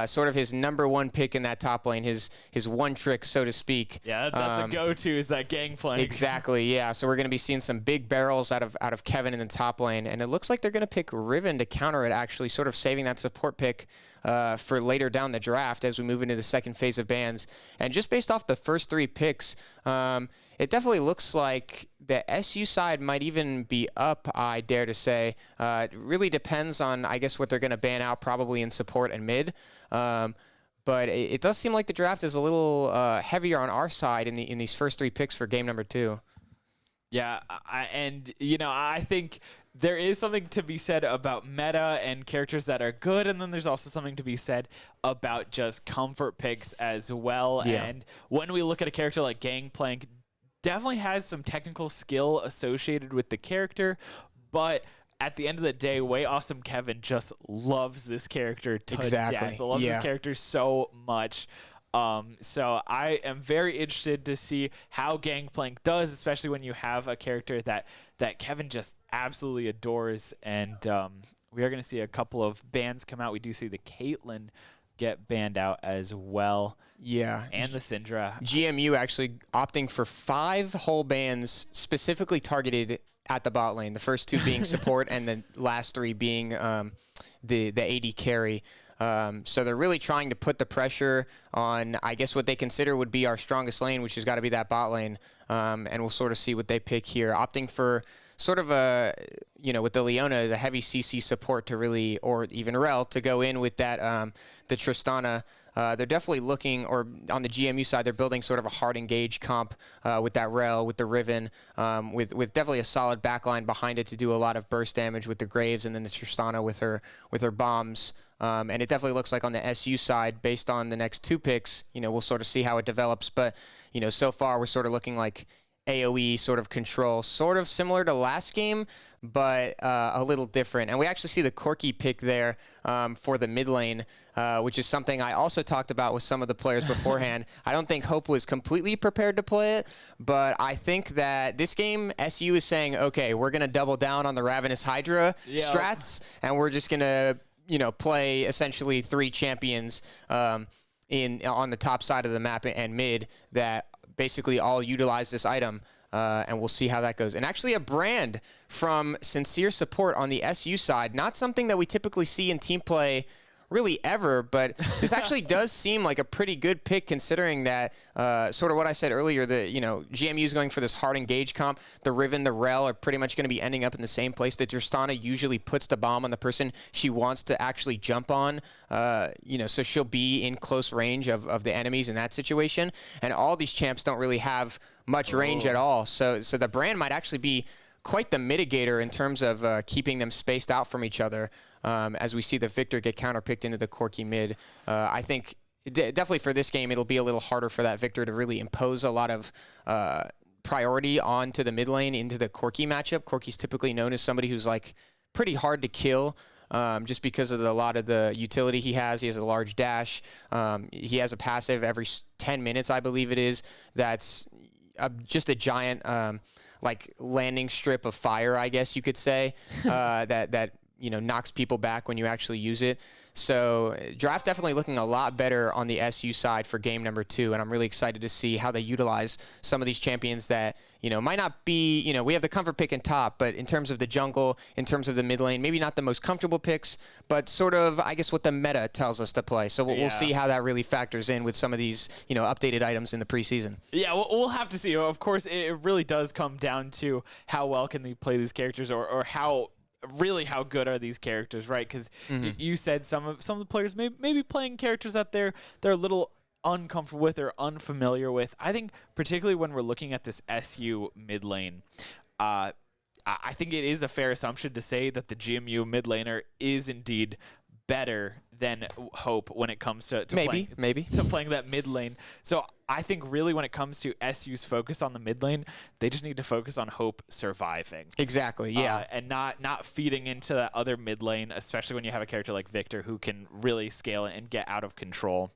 S2: Sort of his number 1 pick in that top lane, his one trick, so to speak.
S1: Yeah, that's a go-to, is that Gangplank.
S2: Exactly, yeah. So we're going to be seeing some big barrels out of Kevin in the top lane, and it looks like they're going to pick Riven to counter it, actually, sort of saving that support pick for later down the draft as we move into the second phase of bans. And just based off the first 3 picks, it definitely looks like the SU side might even be up, I dare to say. It really depends on, I guess, what they're going to ban out, probably in support and mid. But it does seem like the draft is a little heavier on our side in these first 3 picks for game number 2.
S1: Yeah, I think there is something to be said about meta and characters that are good, and then there's also something to be said about just comfort picks as well. Yeah. And when we look at a character like Gangplank, definitely has some technical skill associated with the character, but at the end of the day, Way Awesome Kevin just loves this character to death. Loves this character so much. So I am very interested to see how Gangplank does, especially when you have a character that Kevin just absolutely adores. And we are going to see a couple of bans come out. We do see the Caitlyn get banned out as well.
S2: Yeah.
S1: And the Syndra.
S2: GMU actually opting for 5 whole bans specifically targeted at the bot lane. The first 2 being support and the last 3 being the AD carry. So they're really trying to put the pressure on, I guess, what they consider would be our strongest lane, which has got to be that bot lane. And we'll sort of see what they pick here. Opting for sort of a, with the Leona, the heavy CC support to really, or even Rel, to go in with that, the Tristana. They're definitely looking, or on the GMU side, they're building sort of a hard engage comp with that Rel, with the Riven, with definitely a solid backline behind it to do a lot of burst damage with the Graves, and then the Tristana with her bombs. And it definitely looks like on the SU side, based on the next 2 picks, we'll sort of see how it develops. But, so far we're sort of looking like AoE sort of control, sort of similar to last game, but a little different. And we actually see the Corki pick there for the mid lane, which is something I also talked about with some of the players beforehand. I don't think Hope was completely prepared to play it, but I think that this game, SU is saying, okay, we're going to double down on the Ravenous Hydra strats, and we're just going to, play essentially 3 champions on the top side of the map and mid that basically all utilize this item. And we'll see how that goes. And actually a brand from Sincere Support on the SU side, not something that we typically see in team play really ever, but this actually does seem like a pretty good pick considering that sort of what I said earlier, that, GMU is going for this hard engage comp. The Riven, the Rel are pretty much going to be ending up in the same place. That Tristana usually puts the bomb on the person she wants to actually jump on, so she'll be in close range of the enemies in that situation. And all these champs don't really have much range at all. So the brand might actually be quite the mitigator in terms of keeping them spaced out from each other. As we see the Victor get counterpicked into the Corki mid. I think definitely for this game, it'll be a little harder for that Victor to really impose a lot of priority onto the mid lane into the Corki matchup. Corki's typically known as somebody who's like pretty hard to kill. Just because of a lot of the utility he has. He has a large dash. He has a passive every 10 minutes, I believe it is. That's just a giant like landing strip of fire, I guess you could say, that knocks people back when you actually use it. So draft definitely looking a lot better on the SU side for game number 2, and I'm really excited to see how they utilize some of these champions that, might not be, we have the comfort pick in top, but in terms of the jungle, in terms of the mid lane, maybe not the most comfortable picks, but sort of, I guess, what the meta tells us to play. So we'll see how that really factors in with some of these, updated items in the preseason.
S1: Yeah, we'll have to see. Of course, it really does come down to how well can they play these characters, or how good are these characters, right? Because you said some of the players may be playing characters that they're a little uncomfortable with or unfamiliar with. I think particularly when we're looking at this SU mid lane, I think it is a fair assumption to say that the GMU mid laner is indeed better than Hope when it comes to playing that mid lane. So I think really when it comes to SU's focus on the mid lane, they just need to focus on Hope surviving.
S2: Exactly, yeah.
S1: And not feeding into that other mid lane, especially when you have a character like Victor who can really scale it and get out of control.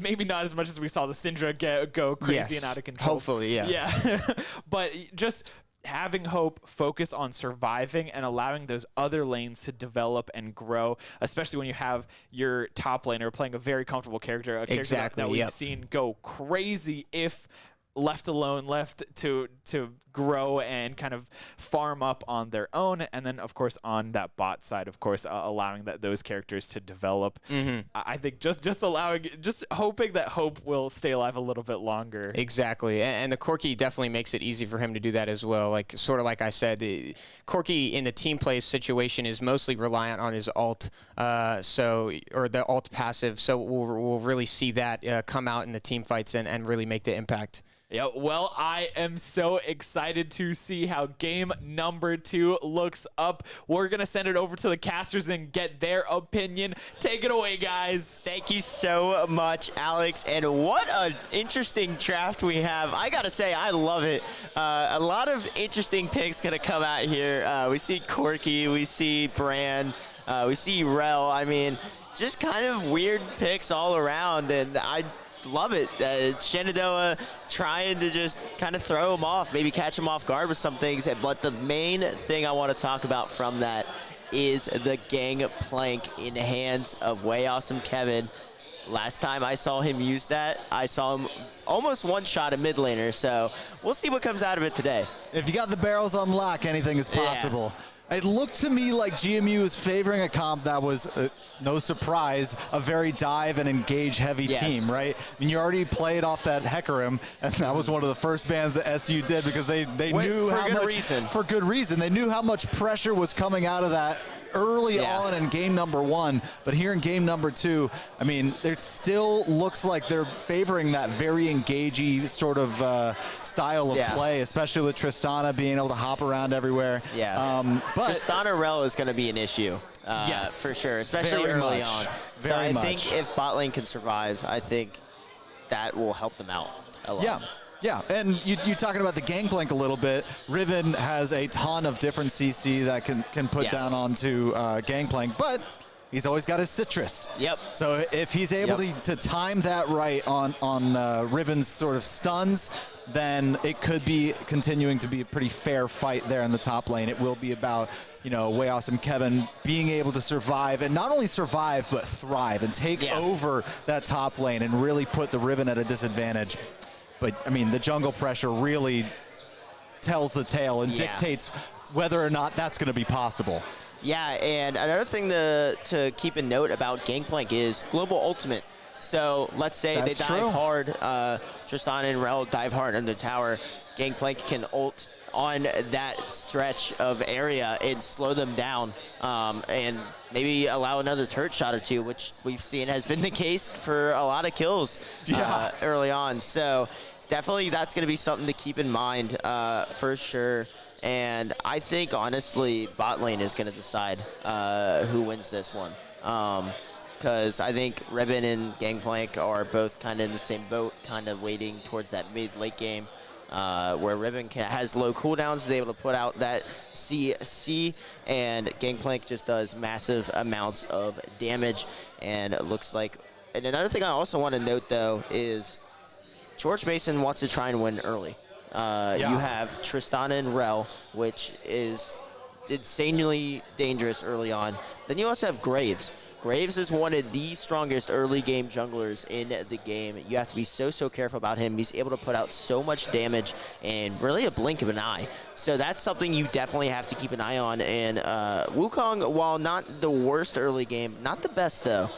S1: Maybe not as much as we saw the Syndra go crazy and out of control.
S2: Hopefully, yeah.
S1: Yeah. But just having Hope focus on surviving and allowing those other lanes to develop and grow, especially when you have your top laner playing a very comfortable character, a character that we've seen go crazy if left alone, left to grow and kind of farm up on their own. And then, of course, on that bot side, of course, allowing those characters to develop. I think just hoping that Hope will stay alive a little bit longer.
S2: Exactly. And the Corki definitely makes it easy for him to do that as well. Like, sort of like I said, Corki in the team play situation is mostly reliant on his ult, or the ult passive. So we'll really see that come out in the team fights and really make the impact.
S1: Yeah, well, I am so excited to see how game number 2 looks up. We're going to send it over to the casters and get their opinion. Take it away, guys.
S5: Thank you so much, Alex. And what an interesting draft we have. I got to say, I love it. A lot of interesting picks going to come out here. We see Corki, we see Brand, we see Rel. I mean, just kind of weird picks all around, and I love it. Shenandoah trying to just kind of throw him off, maybe catch him off guard with some things. But the main thing I want to talk about from that is the gangplank in the hands of Way Awesome Kevin. Last time I saw him use that, I saw him almost one-shot a mid laner. So we'll see what comes out of it today.
S6: If you got the barrels on lock, anything is possible. Yeah. It looked to me like GMU was favoring a comp that was, no surprise, a very dive and engage heavy team, right? I mean, you already played off that Hecarim, and that was one of the first bans that SU did because they knew how much, for good reason, they knew how much pressure was coming out of that early on in game number 1, but here in game number 2, I mean, it still looks like they're favoring that very engagey sort of style of play, especially with Tristana being able to hop around everywhere.
S5: But Tristana Rel is going to be an issue, for sure, especially early on. So I think if bot lane can survive, I think that will help them out a lot.
S6: Yeah. Yeah, and you talking about the gangplank a little bit. Riven has a ton of different CC that can put down onto gangplank, but he's always got his citrus.
S5: Yep.
S6: So if he's able to time that right on Riven's sort of stuns, then it could be continuing to be a pretty fair fight there in the top lane. It will be about, Way Awesome Kevin being able to survive, and not only survive, but thrive and take over that top lane and really put the Riven at a disadvantage. But, I mean, the jungle pressure really tells the tale and dictates whether or not that's going to be possible.
S5: Yeah, and another thing to keep in note about Gangplank is global ultimate. So let's say they dive hard, Tristan and Rel dive hard on the tower. Gangplank can ult on that stretch of area and slow them down, and maybe allow another turret shot or two, which we've seen has been the case for a lot of kills early on. So definitely that's going to be something to keep in mind for sure. And I think, honestly, bot lane is going to decide who wins this one. Because I think Riven and Gangplank are both kind of in the same boat, kind of waiting towards that mid-late game, where Riven has low cooldowns, is able to put out that CC, and Gangplank just does massive amounts of damage. And it looks like... And another thing I also want to note, though, is George Mason wants to try and win early. You have Tristana and Rel, which is insanely dangerous early on. Then you also have Graves. Graves is one of the strongest early game junglers in the game. You have to be so careful about him. He's able to put out so much damage in really a blink of an eye. So that's something you definitely have to keep an eye on. And Wukong, while not the worst early game, not the best though.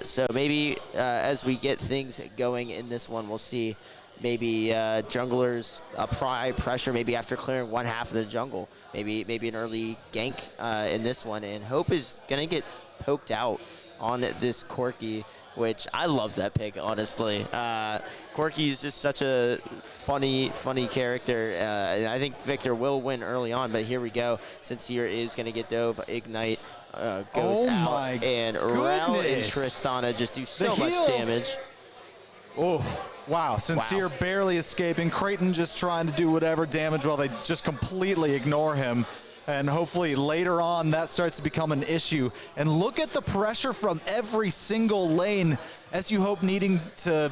S5: So maybe as we get things going in this one, we'll see maybe junglers apply pressure maybe after clearing one half of the jungle. Maybe an early gank in this one. And Hope is going to get poked out on this Corki, which I love that pick, honestly. Corki is just such a funny character. And I think Victor will win early on, but here we go. Sincere is going to get dove. Ignite goes out. And Rel and Tristana just do so much damage.
S6: Oh, wow. Sincere barely escaping. Creighton just trying to do whatever damage while they just completely ignore him. And hopefully later on that starts to become an issue. And look at the pressure from every single lane. SU Hope needing to,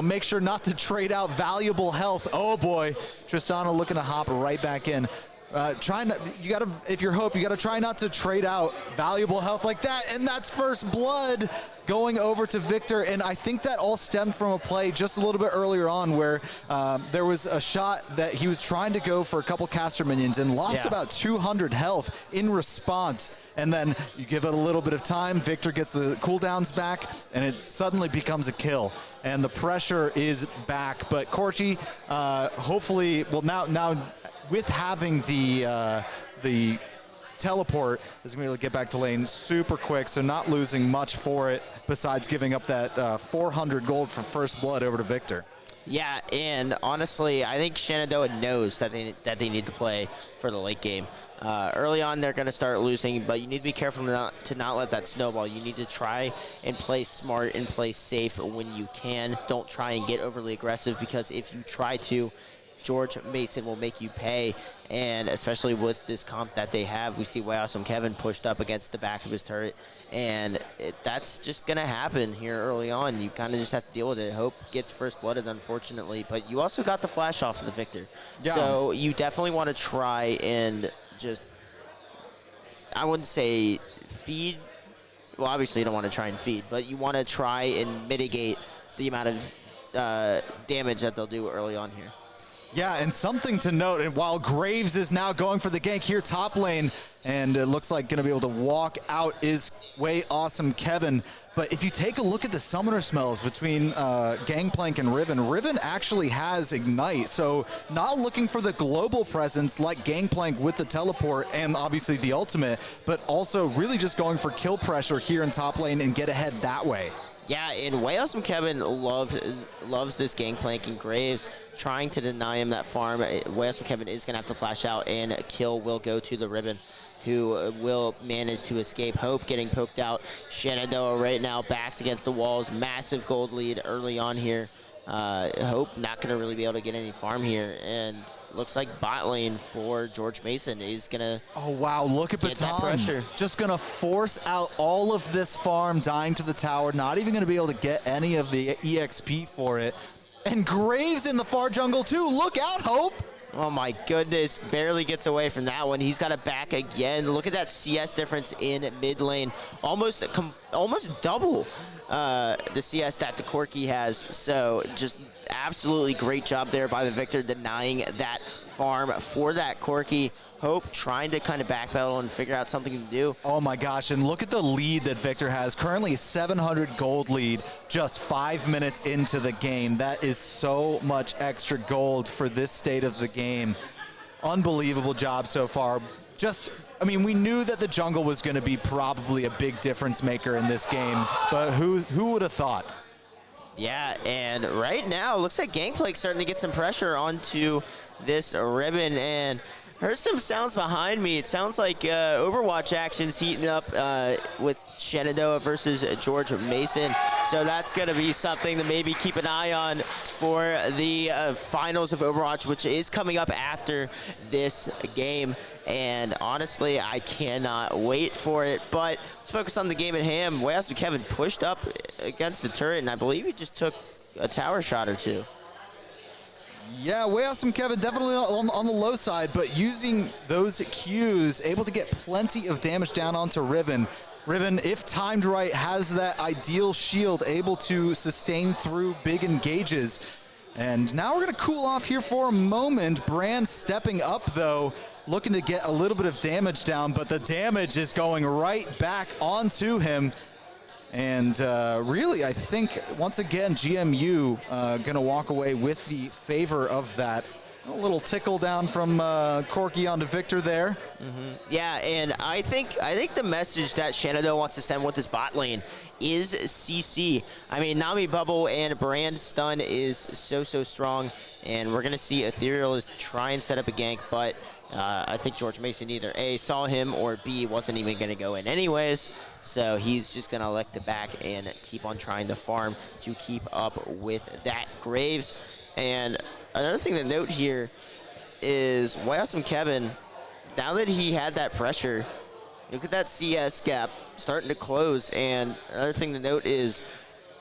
S6: make sure not to trade out valuable health. Oh boy, Tristana looking to hop right back in. If you're Hope, you gotta try not to trade out valuable health like that. And that's first blood going over to Victor. And I think that all stemmed from a play just a little bit earlier on where there was a shot that he was trying to go for a couple caster minions and lost about 200 health in response. And then you give it a little bit of time, Victor gets the cooldowns back, and it suddenly becomes a kill. And the pressure is back. But Corki, hopefully, well, now with having the teleport, is going to be able to get back to lane super quick, so not losing much for it, besides giving up that 400 gold for first blood over to Victor.
S5: Yeah, and honestly, I think Shenandoah knows that they need to play for the late game. Early on, they're going to start losing, but you need to be careful to not let that snowball. You need to try and play smart and play safe when you can. Don't try and get overly aggressive, because if you try to, George Mason will make you pay. And especially with this comp that they have, we see Way Awesome Kevin pushed up against the back of his turret, and that's just going to happen here early on. You kind of just have to deal with it. Hope gets first blooded, unfortunately, but you also got the flash off of the Victor. Yeah. So you definitely want to try and just, I wouldn't say feed. Well, obviously you don't want to try and feed, but you want to try and mitigate the amount of damage that they'll do early on here.
S6: Yeah, and something to note, and while Graves is now going for the gank here top lane, and it looks like going to be able to walk out is Way Awesome Kevin. But if you take a look at the summoner smells between Gangplank and Riven actually has Ignite. So not looking for the global presence like Gangplank with the teleport and obviously the ultimate, but also really just going for kill pressure here in top lane and get ahead that way.
S5: Yeah, and Way Awesome Kevin loves this Gangplank, and Graves trying to deny him that farm. Way Awesome Kevin is going to have to flash out, and a kill will go to the Riven, who will manage to escape. Hope getting poked out. Shenandoah right now backs against the walls. Massive gold lead early on here. Hope not going to really be able to get any farm here, and looks like bot lane for George Mason is going to
S6: Oh, wow, look at
S5: get that
S6: Baton.
S5: pressure.
S6: Just going to force out all of this farm, dying to the tower, not even going to be able to get any of the EXP for it. And Graves in the far jungle, too. Look out, Hope.
S5: Oh my goodness, barely gets away from that one. He's got it back again. Look at that CS difference in mid lane. Almost double the CS that the Corki has. So just absolutely great job there by the Victor, denying that farm for that Corki. Hope trying to kind of backpedal and figure out something to do.
S6: Oh my gosh, and look at the lead that Victor has. Currently a 700 gold lead just 5 minutes into the game. That is so much extra gold for this state of the game. Unbelievable job so far. I mean, we knew that the jungle was going to be probably a big difference maker in this game, but who would have thought?
S5: Yeah, and right now, it looks like Gangplank's starting to get some pressure onto this Ribbon, and heard some sounds behind me. It sounds like Overwatch action's heating up with Shenandoah versus George Mason. So that's going to be something to maybe keep an eye on for the finals of Overwatch, which is coming up after this game. And honestly, I cannot wait for it. But let's focus on the game at hand. Way Awesome Kevin pushed up against the turret, and I believe he just took a tower shot or two.
S6: Yeah, Way Awesome Kevin definitely on the low side, but using those Qs, able to get plenty of damage down onto Riven. Riven, if timed right, has that ideal shield, able to sustain through big engages. And now we're going to cool off here for a moment. Brand stepping up, though, looking to get a little bit of damage down, but the damage is going right back onto him. And really, I think, once again, GMU going to walk away with the favor of that. A little tickle down from Corki onto Victor there.
S5: Mm-hmm. Yeah, and I think the message that Shenandoah wants to send with this bot lane is CC. I mean, Nami Bubble and Brand Stun is so strong, and we're going to see Ethereal is try and set up a gank, but I think George Mason either A, saw him, or B, wasn't even going to go in anyways. So he's just going to elect to back and keep on trying to farm to keep up with that Graves. And another thing to note here is Way Awesome Kevin, now that he had that pressure, look at that CS gap starting to close. And another thing to note is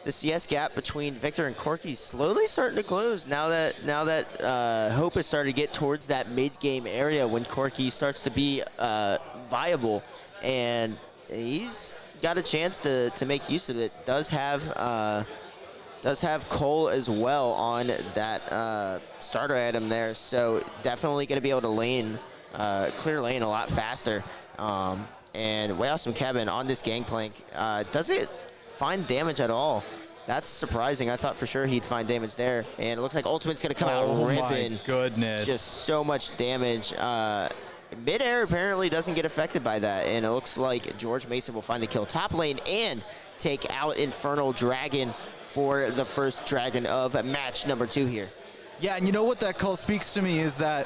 S5: the CS gap between Victor and Corki slowly starting to close now that Hope has started to get towards that mid-game area when Corki starts to be viable, and he's got a chance to make use of it. Does have Cole as well on that starter item there, so definitely going to be able to clear lane a lot faster. And Way Awesome Kevin on this Gangplank doesn't find damage at all. That's surprising. I thought for sure he'd find damage there. And it looks like Ultimate's going to come out Riven.
S6: Oh my goodness.
S5: Just so much damage. Mid-air apparently doesn't get affected by that. And it looks like George Mason will find a kill top lane and take out Infernal Dragon for the first Dragon of match number 2 here.
S6: Yeah, and you know what that call speaks to me is that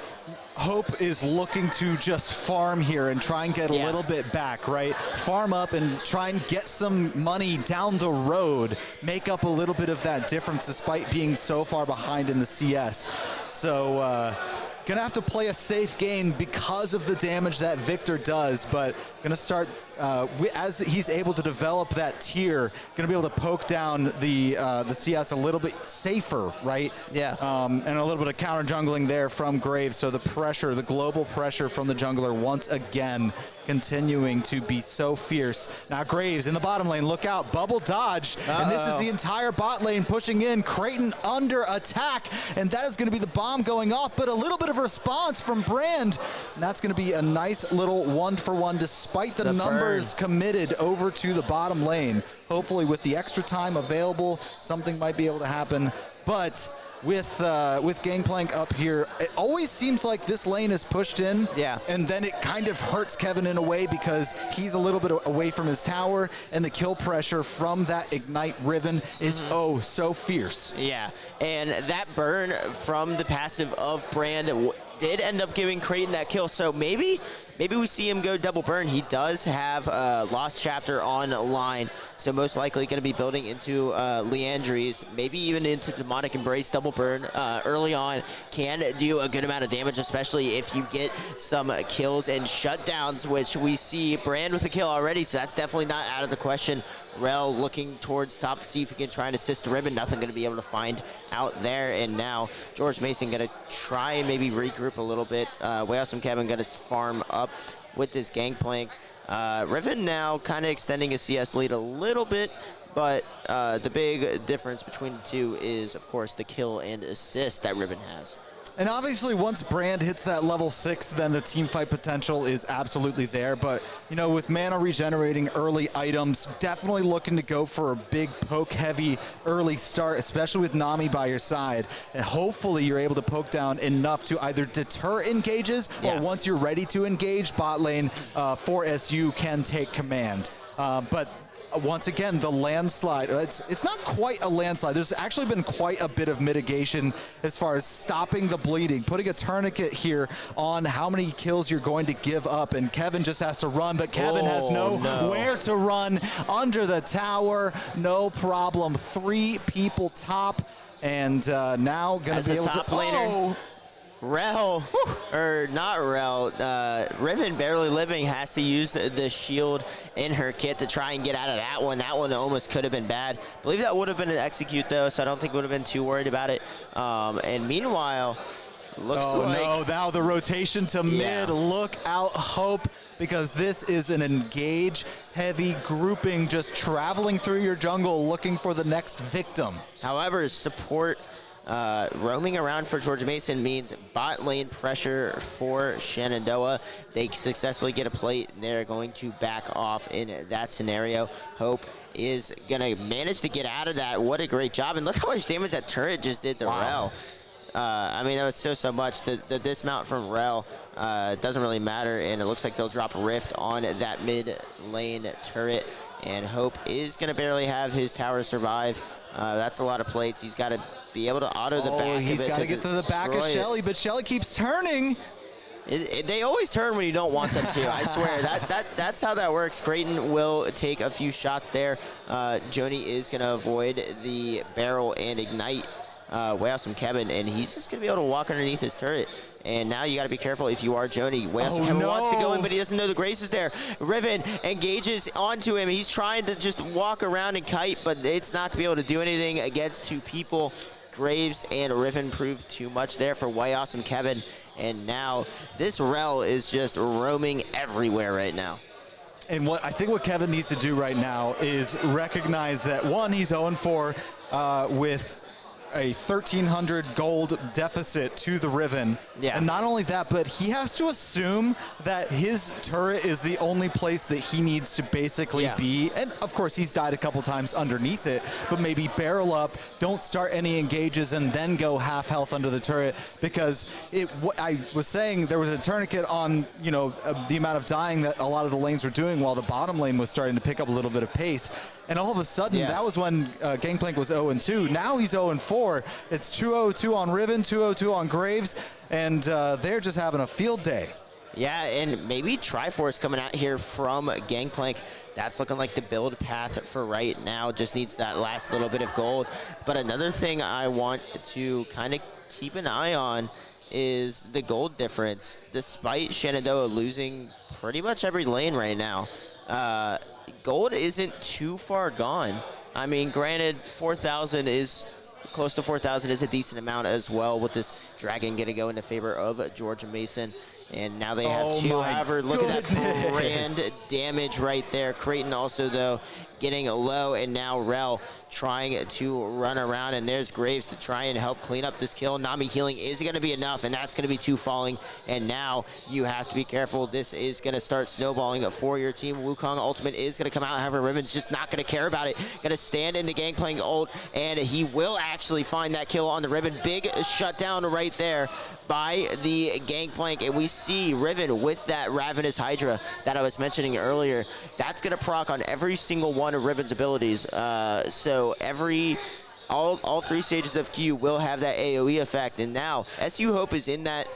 S6: Hope is looking to just farm here and try and get a little bit back, right? Farm up and try and get some money down the road, make up a little bit of that difference despite being so far behind in the CS. So gonna have to play a safe game because of the damage that Victor does, but gonna start as he's able to develop that tier, gonna be able to poke down the CS a little bit safer, right?
S5: Yeah.
S6: And a little bit of counter jungling there from Graves. So the pressure, the global pressure from the jungler once again continuing to be so fierce. Now Graves in the bottom lane, look out, bubble dodge, and this is the entire bot lane pushing in. Creighton under attack, and that is going to be the bomb going off, but a little bit of response from Brand, and that's going to be a nice little 1-for-1 despite the numbers committed over to the bottom lane. Hopefully with the extra time available, something might be able to happen. But with Gangplank up here, it always seems like this lane is pushed in, and then it kind of hurts Kevin in a way because he's a little bit away from his tower, and the kill pressure from that Ignite Riven is so fierce.
S5: Yeah, and that burn from the passive of Brand did end up giving Creighton that kill, so maybe we see him go double burn. He does have Lost Chapter online, so most likely going to be building into Leandries, maybe even into Demise Demonic Embrace double burn early on can do a good amount of damage, especially if you get some kills and shutdowns, which we see Brand with a kill already, so that's definitely not out of the question. Rel looking towards top to see if he can try and assist the Ribbon. Nothing going to be able to find out there. And now George Mason going to try and maybe regroup a little bit. Way Awesome Kevin going to farm up with this Gangplank. Riven now kind of extending his CS lead a little bit, but the big difference between the two is, of course, the kill and assist that Riven has.
S6: And obviously, once Brand hits that level 6, then the team fight potential is absolutely there. But, you know, with mana regenerating early items, definitely looking to go for a big poke-heavy early start, especially with Nami by your side. And hopefully, you're able to poke down enough to either deter engages, or once you're ready to engage, bot lane for SU can take command. But once again, the landslide, it's not quite a landslide. There's actually been quite a bit of mitigation as far as stopping the bleeding, putting a tourniquet here on how many kills you're going to give up, and Kevin just has to run, but Kevin has nowhere to run under the tower. No problem. 3 people top, and now going to be able to...
S5: Laner. Rel, or not Rel, Riven barely living has to use the shield in her kit to try and get out of that one. That one almost could have been bad. I believe that would have been an execute though, so I don't think would have been too worried about it. And meanwhile, looks like...
S6: Oh no, now the rotation to mid. Look out, Hope, because this is an engage heavy grouping just traveling through your jungle looking for the next victim.
S5: However, support roaming around for George Mason means bot lane pressure for Shenandoah. They successfully get a plate, and they're going to back off in that scenario. Hope is going to manage to get out of that. What a great job. And look how much damage that turret just did to Rel. I mean, that was so much. The dismount from Rel doesn't really matter, and it looks like they'll drop Rift on that mid lane turret. And Hope is going to barely have his tower survive. That's a lot of plates. He's got to be able to auto the back.
S6: He's got to get to the back of Shelly, but Shelly keeps turning.
S5: They always turn when you don't want them to. I swear. That's how that works. Creighton will take a few shots there. Joni is going to avoid the barrel and ignite. Way Awesome Kevin, and he's just going to be able to walk underneath his turret. And now you got to be careful if you are Joni. Way Awesome Kevin wants to go in, but he doesn't know the Grace is there. Riven engages onto him. He's trying to just walk around and kite, but it's not going to be able to do anything against 2 people. Graves and Riven proved too much there for Way Awesome Kevin. And now this Rel is just roaming everywhere right now.
S6: And I think what Kevin needs to do right now is recognize that, one, he's 0-4 with a 1,300 gold deficit to the Riven. And not only that, but he has to assume that his turret is the only place that he needs to basically be. And of course, he's died a couple times underneath it, but maybe barrel up, don't start any engages, and then go half health under the turret. Because I was saying there was a tourniquet on, you know, the amount of dying that a lot of the lanes were doing while the bottom lane was starting to pick up a little bit of pace. And all of a sudden, that was when Gangplank was 0-2. Now he's 0-4. It's 2-0-2 on Riven, 2-0-2 on Graves, and they're just having a field day.
S5: Yeah, and maybe Triforce coming out here from Gangplank. That's looking like the build path for right now. Just needs that last little bit of gold. But another thing I want to kind of keep an eye on is the gold difference. Despite Shenandoah losing pretty much every lane right now, gold isn't too far gone. I mean, granted, 4,000 is close to 4,000 is a decent amount as well, with this dragon going to go into favor of George Mason. And now they have 2. However, look at that brand damage right there. Creighton also, though, getting low, and now Rel trying to run around, and there's Graves to try and help clean up this kill. Nami healing is going to be enough, and that's going to be 2 falling, and now you have to be careful. This is going to start snowballing for your team. Wukong ultimate is going to come out. However, Riven's just not going to care about it. Going to stand in the Gangplank ult, and he will actually find that kill on the Riven. Big shutdown right there by the Gangplank, and we see Riven with that Ravenous Hydra that I was mentioning earlier. That's going to proc on every single one of Riven's abilities. So all 3 stages of Q will have that AoE effect, and now SU Hope is in that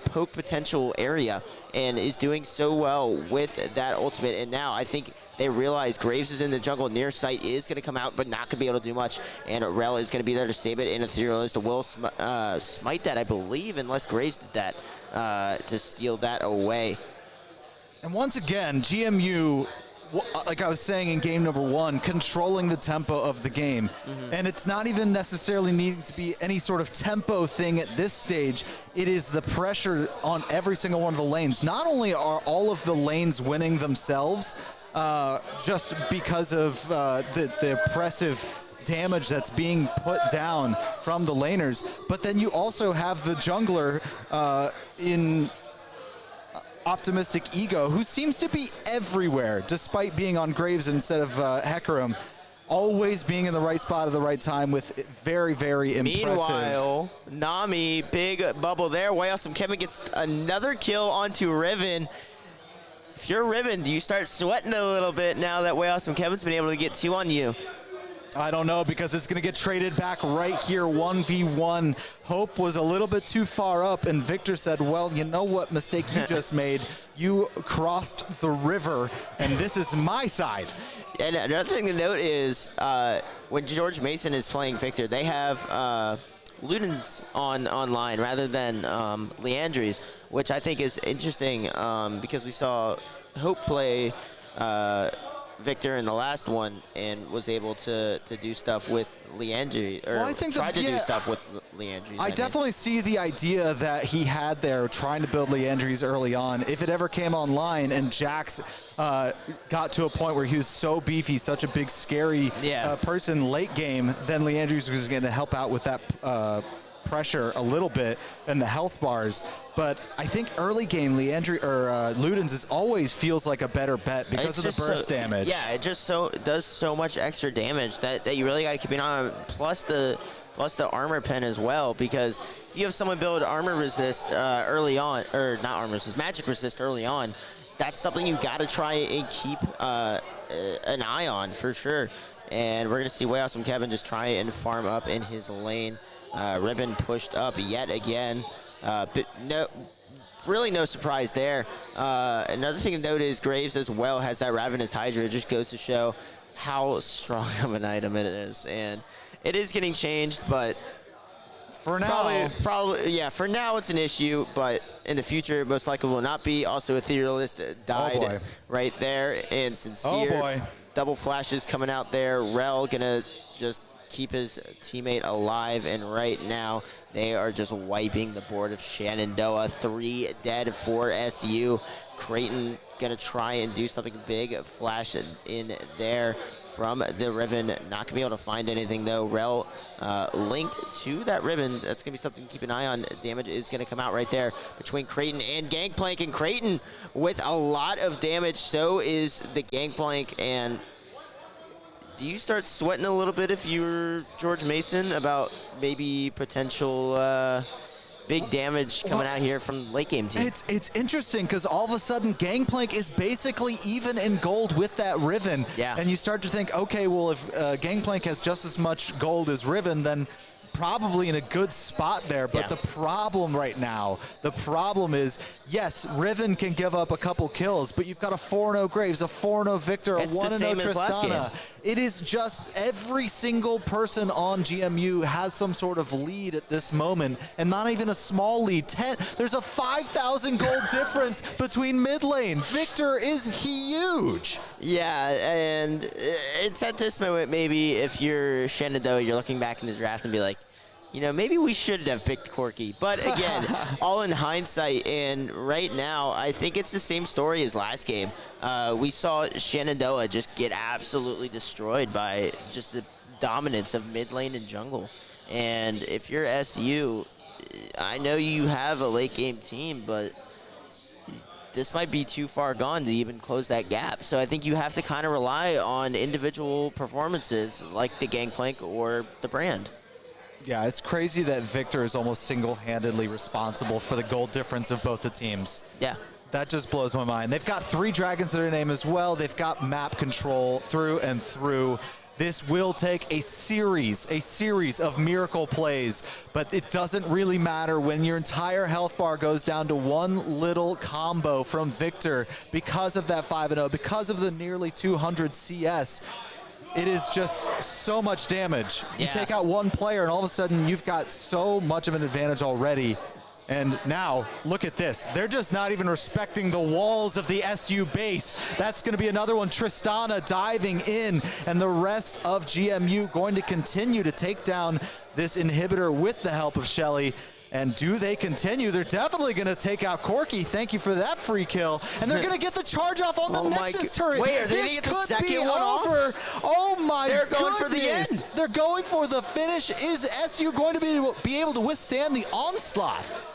S5: poke potential area and is doing so well with that ultimate, and now I think They realize Graves is in the jungle. Near sight is going to come out, but not going to be able to do much. And Rel is going to be there to save it. And Ethereal is to will smite that, I believe, unless Graves did that to steal that away.
S6: And once again, GMU, like I was saying in game number 1, controlling the tempo of the game. And it's not even necessarily needing to be any sort of tempo thing at this stage. It is the pressure on every single one of the lanes. Not only are all of the lanes winning themselves, just because of the oppressive damage that's being put down from the laners, but then you also have the jungler in Optimistic Ego, who seems to be everywhere, despite being on Graves instead of Hecarim, always being in the right spot at the right time with very, very impressive.
S5: Meanwhile, Nami, big bubble there. Way awesome. Kevin gets another kill onto Riven. If you're Riven, do you start sweating a little bit now that Way Awesome Kevin's been able to get 2 on you?
S6: I don't know, because it's going to get traded back right here, 1v1. Hope was a little bit too far up, and Victor said, well, you know what mistake you just made? You crossed the river, and this is my side.
S5: And another thing to note is when George Mason is playing Victor, they have Ludens online rather than Leandries, which I think is interesting because we saw Hope play Victor in the last one and was able to do stuff with Leandry, or
S6: well, tried
S5: to do stuff with Leandry.
S6: I definitely see the idea that he had there trying to build Leandry's early on. If it ever came online and Jax got to a point where he was so beefy, such a big, scary person late game, then Leandry's was going to help out with that pressure a little bit and the health bars. But I think early game Ludens always feels like a better bet because of the burst damage.
S5: Yeah, it just does so much extra damage that you really got to keep an eye on. Plus the armor pen as well, because if you have someone build armor resist early on, or not armor resist, magic resist early on, that's something you got to try and keep an eye on for sure. And we're gonna see Way Awesome Kevin just try and farm up in his lane. Ribbon pushed up yet again, but really no surprise there. Another thing to note is Graves as well has that Ravenous Hydra. It just goes to show how strong of an item it is, and it is getting changed, but
S6: for now,
S5: probably for now it's an issue, but in the future most likely will not be. Also, Etherealist died right there, and Sincere double flashes coming out there. Rel gonna just keep his teammate alive, and right now they are just wiping the board of Shenandoah. 3 dead for SU. Creighton gonna try and do something big. Flash in there from the Riven. Not gonna be able to find anything though. Rel linked to that Riven. That's gonna be something to keep an eye on. Damage is gonna come out right there between Creighton and Gangplank, and Creighton with a lot of damage. So is the Gangplank. And do you start sweating a little bit if you're George Mason about maybe potential big damage coming out here from late game team?
S6: It's interesting because all of a sudden Gangplank is basically even in gold with that Riven.
S5: Yeah.
S6: And you start to think, okay, well, if Gangplank has just as much gold as Riven, then probably in a good spot there. But the problem right now, is, yes, Riven can give up a couple kills, but you've got a 4-0 Graves, a 4-0 Victor, a 1-0 Tristana. It is just every single person on GMU has some sort of lead at this moment, and not even a small lead. There's a 5,000 gold difference between mid lane. Victor is huge.
S5: Yeah, and it's at this moment, maybe if you're Shenandoah, you're looking back in the draft and be like, you know, maybe we should have picked Corky. But again, all in hindsight, and right now, I think it's the same story as last game. We saw Shenandoah just get absolutely destroyed by just the dominance of mid lane and jungle. And if you're SU, I know you have a late game team, but this might be too far gone to even close that gap. So I think you have to kind of rely on individual performances like the Gangplank or the Brand.
S6: Yeah, it's crazy that Victor is almost single-handedly responsible for the goal difference of both the teams.
S5: Yeah.
S6: That just blows my mind. They've got 3 dragons to their name as well. They've got map control through and through. This will take a series of miracle plays, but it doesn't really matter when your entire health bar goes down to one little combo from Victor because of that 5-0, because of the nearly 200 CS. It is just so much damage. You take out one player and all of a sudden you've got so much of an advantage already. And now, look at this. They're just not even respecting the walls of the SU base. That's going to be another one. Tristana diving in, and the rest of GMU going to continue to take down this inhibitor with the help of Shelly. And do they continue? They're definitely going to take out Corky. Thank you for that free kill. And they're going to get the charge off on the Nexus turret.
S5: Wait, are they going to get the second one off?
S6: Oh my
S5: They're
S6: goodness.
S5: going for the end.
S6: They're going for the finish. Is SU going to be able to withstand the onslaught?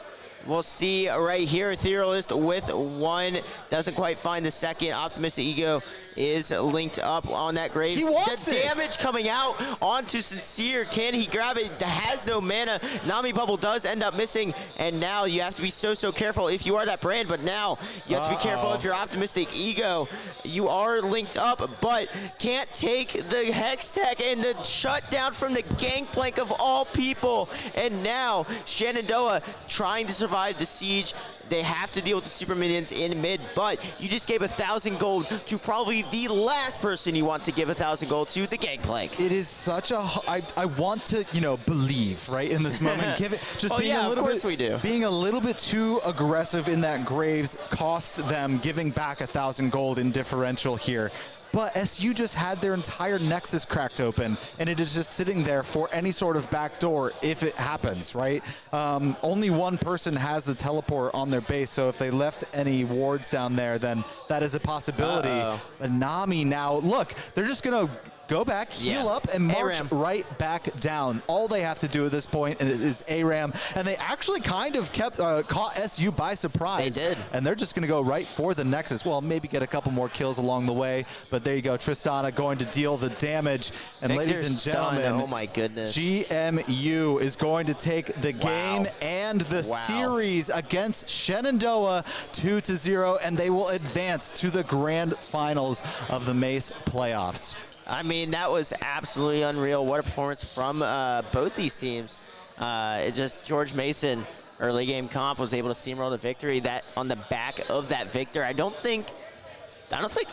S5: We'll see right here. Etherealist with one. Doesn't quite find the second. Optimistic Ego is linked up on that Graves.
S6: He wants
S5: the
S6: it.
S5: damage coming out onto Sincere. Can he grab it? Has no mana. Nami Bubble does end up missing. And now you have to be so careful if you are that brand. But now you have to be careful if you're Optimistic Ego. You are linked up, but can't take the Hex Tech and the shutdown from the Gangplank of all people. And now Shenandoah trying to survive the siege. They have to deal with the super minions in mid, but you just gave 1,000 gold to probably the last person you want to give 1,000 gold to, the Gangplank.
S6: It is such a. I want to, believe, right, in this moment. Give it just being a little bit.
S5: Of course we do.
S6: Being a little bit too aggressive in that Graves cost them giving back 1,000 gold in differential here. But SU just had their entire Nexus cracked open, and it is just sitting there for any sort of backdoor if it happens, right? Only one person has the teleport on their base, so if they left any wards down there, then that is a possibility. But Nami now, look, they're just going to go back, heal up, and march right back down. All they have to do at this point is ARAM, and they actually kind of caught SU by surprise.
S5: They did.
S6: And they're just going to go right for the Nexus. Well, maybe get a couple more kills along the way, but there you go. Tristana going to deal the damage. And
S5: Victor's
S6: ladies and gentlemen,
S5: stunned. Oh my goodness.
S6: GMU is going to take the game and the series against Shenandoah 2-0, and they will advance to the grand finals of the MAEC playoffs.
S5: I mean, that was absolutely unreal. What a performance from both these teams. It's just George Mason, early game comp, was able to steamroll the victory. That on the back of that victor, I don't think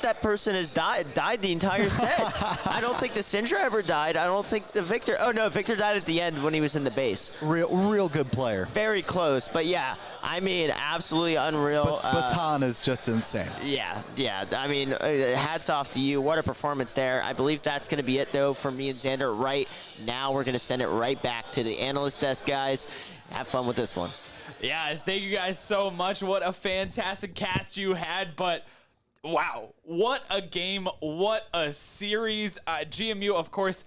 S5: that person has died the entire set. I don't think the Syndra ever died. I don't think the Victor. Oh no, Victor died at the end when he was in the base.
S6: Real good player.
S5: Very close, but yeah, I mean, absolutely unreal.
S6: Baton is just insane.
S5: Yeah. I mean, hats off to you. What a performance there. I believe that's going to be it though for me and Xander. Right now, we're going to send it right back to the analyst desk, guys. Have fun with this one.
S1: Yeah, thank you guys so much. What a fantastic cast you had, but. Wow, what a game, what a series. GMU, of course,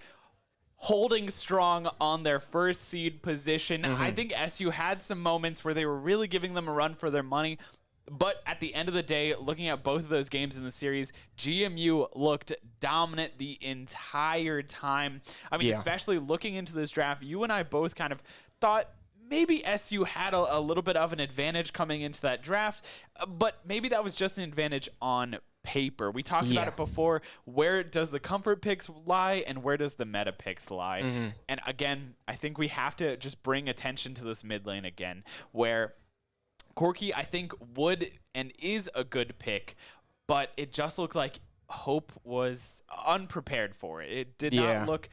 S1: holding strong on their first seed position. I think SU had some moments where they were really giving them a run for their money. But at the end of the day, looking at both of those games in the series, GMU looked dominant the entire time. I mean, especially looking into this draft, you and I both kind of thought maybe SU had a little bit of an advantage coming into that draft, but maybe that was just an advantage on paper. We talked about it before. Where does the comfort picks lie and where does the meta picks lie? And again, I think we have to just bring attention to this mid lane again, where Corky, I think, would and is a good pick, but it just looked like Hope was unprepared for it. It did not look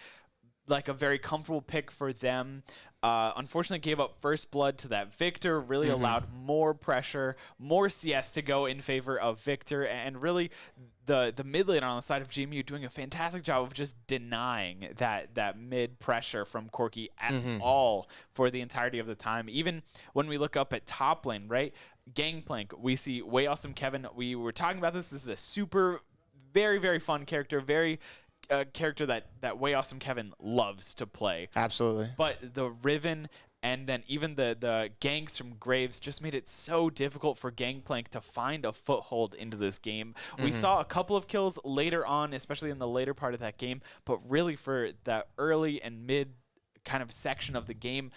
S1: like a very comfortable pick for them. Unfortunately gave up first blood to that Victor, really allowed more pressure, more CS to go in favor of Victor, and really the mid laner on the side of GMU doing a fantastic job of just denying that mid pressure from Corky at all for the entirety of the time. Even when we look up at top lane, right? Gangplank, we see Way Awesome Kevin. We were talking about this. This is a super, very, very fun character, very character that Way Awesome Kevin loves to play.
S2: Absolutely.
S1: But the Riven and then even the ganks from Graves just made it so difficult for Gangplank to find a foothold into this game. We saw a couple of kills later on, especially in the later part of that game, but really for that early and mid kind of section of the game,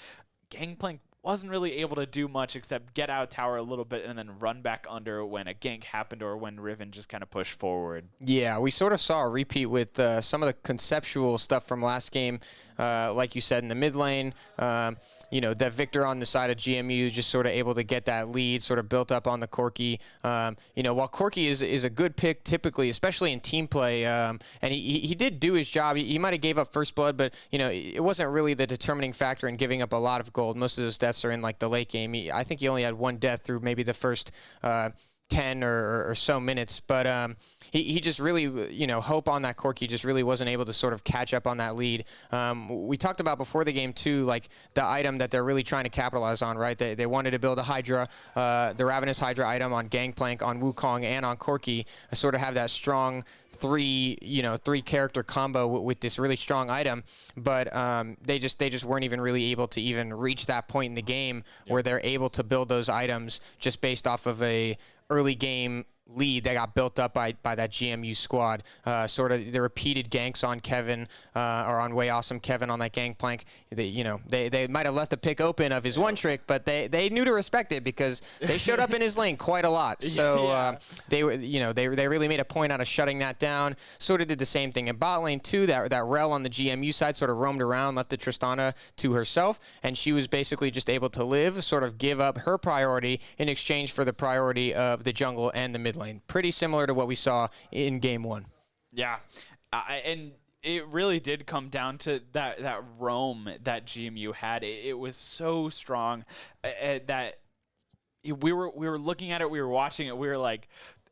S1: Gangplank wasn't really able to do much except get out tower a little bit and then run back under when a gank happened or when Riven just kind of pushed forward.
S2: Yeah, we sort of saw a repeat with some of the conceptual stuff from last game, like you said, in the mid lane. That Victor on the side of GMU just sort of able to get that lead, sort of built up on the Corki. While Corki is a good pick typically, especially in team play, and he did do his job. He might have gave up first blood, but it wasn't really the determining factor in giving up a lot of gold. Most of those deaths are in like the late game. I think he only had one death through maybe the first 10 or so minutes, but he just really, Hope on that Corki just really wasn't able to sort of catch up on that lead. We talked about before the game too, like the item that they're really trying to capitalize on, right? They wanted to build a Hydra, the Ravenous Hydra item on Gangplank, on Wukong, and on Corki, sort of have that strong three character combo with this really strong item, but they just weren't even really able to even reach that point in the game where they're able to build those items just based off of a early game lead that got built up by that GMU squad. Sort of the repeated ganks on Kevin or on Way Awesome Kevin on that Gangplank. They might have left the pick open of his one trick, but they knew to respect it because they showed up in his lane quite a lot. So they really made a point out of shutting that down. Sort of did the same thing in bot lane too. That Rel on the GMU side sort of roamed around, left the Tristana to herself, and she was basically just able to live, sort of give up her priority in exchange for the priority of the jungle and the mid lane. Pretty similar to what we saw in game one.
S1: Yeah, and it really did come down to that roam that GMU had. It was so strong that we were looking at it, we were watching it, we were like,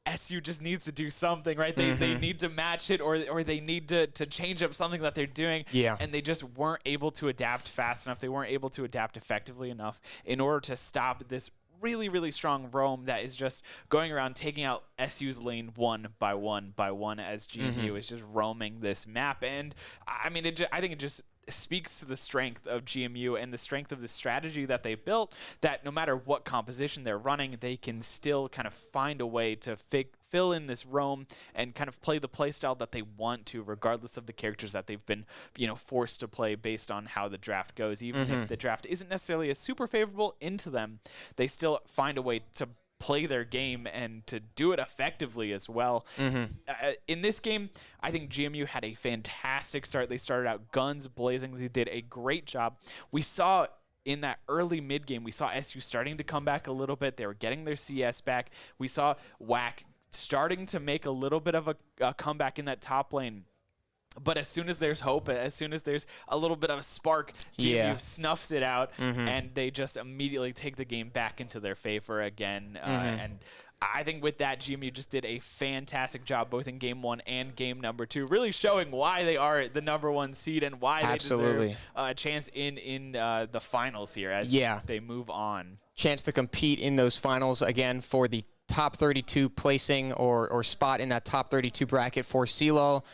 S1: SU just needs to do something, right? They need to match it, or they need to change up something that they're doing.
S2: Yeah.
S1: And they just weren't able to adapt fast enough. They weren't able to adapt effectively enough in order to stop this really, really strong roam that is just going around taking out SU's lane one by one as GMU is just roaming this map. And I mean, I think it just speaks to the strength of GMU and the strength of the strategy that they built, that no matter what composition they're running, they can still kind of find a way to fill in this roam and kind of play the playstyle that they want to, regardless of the characters that they've been, forced to play based on how the draft goes. Even if the draft isn't necessarily a super favorable into them, they still find a way to play their game and to do it effectively as well. In this game, I think GMU had a fantastic start. They started out guns blazing. They did a great job. We saw in that early mid game, we saw SU starting to come back a little bit. They were getting their CS back. We saw WAC starting to make a little bit of a comeback in that top lane. But as soon as there's hope, as soon as there's a little bit of a spark, GMU snuffs it out, and they just immediately take the game back into their favor again. And I think with that, GMU just did a fantastic job both in game one and game number two, really showing why they are the #1 seed and why they deserve a chance in the finals here as they move on.
S2: Chance to compete in those finals again for the top 32 placing or spot in that top 32 bracket for CLOL.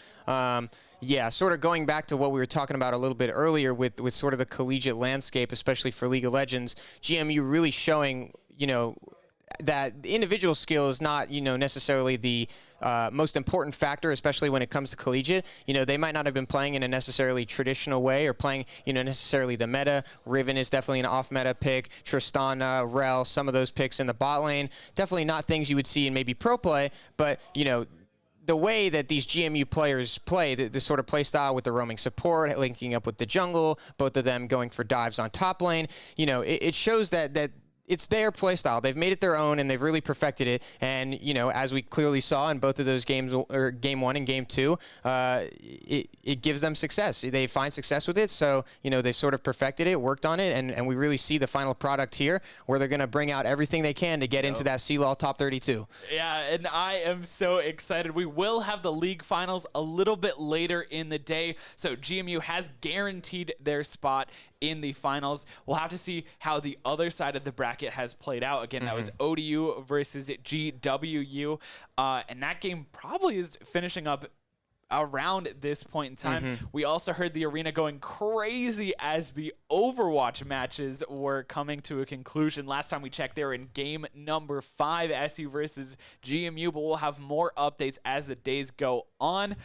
S2: Sort of going back to what we were talking about a little bit earlier with sort of the collegiate landscape, especially for League of Legends, GMU really showing, that individual skill is not, necessarily the most important factor, especially when it comes to collegiate. They might not have been playing in a necessarily traditional way or playing, necessarily the meta. Riven is definitely an off-meta pick. Tristana, Rel, some of those picks in the bot lane. Definitely not things you would see in maybe pro play, but, the way that these GMU players play, the sort of play style with the roaming support, linking up with the jungle, both of them going for dives on top lane, it shows that it's their play style. They've made it their own, and they've really perfected it. And, as we clearly saw in both of those games, or game one and game two, it gives them success. They find success with it. So, they sort of perfected it, worked on it, and we really see the final product here where they're going to bring out everything they can to get into that CLOL top 32.
S1: Yeah, and I am so excited. We will have the league finals a little bit later in the day. So GMU has guaranteed their spot in the finals. We'll have to see how the other side of the bracket has played out. Again, that was ODU versus GWU. And that game probably is finishing up around this point in time. We also heard the arena going crazy as the Overwatch matches were coming to a conclusion. Last time we checked, they were in game number 5, SU versus GMU, but we'll have more updates as the days go on.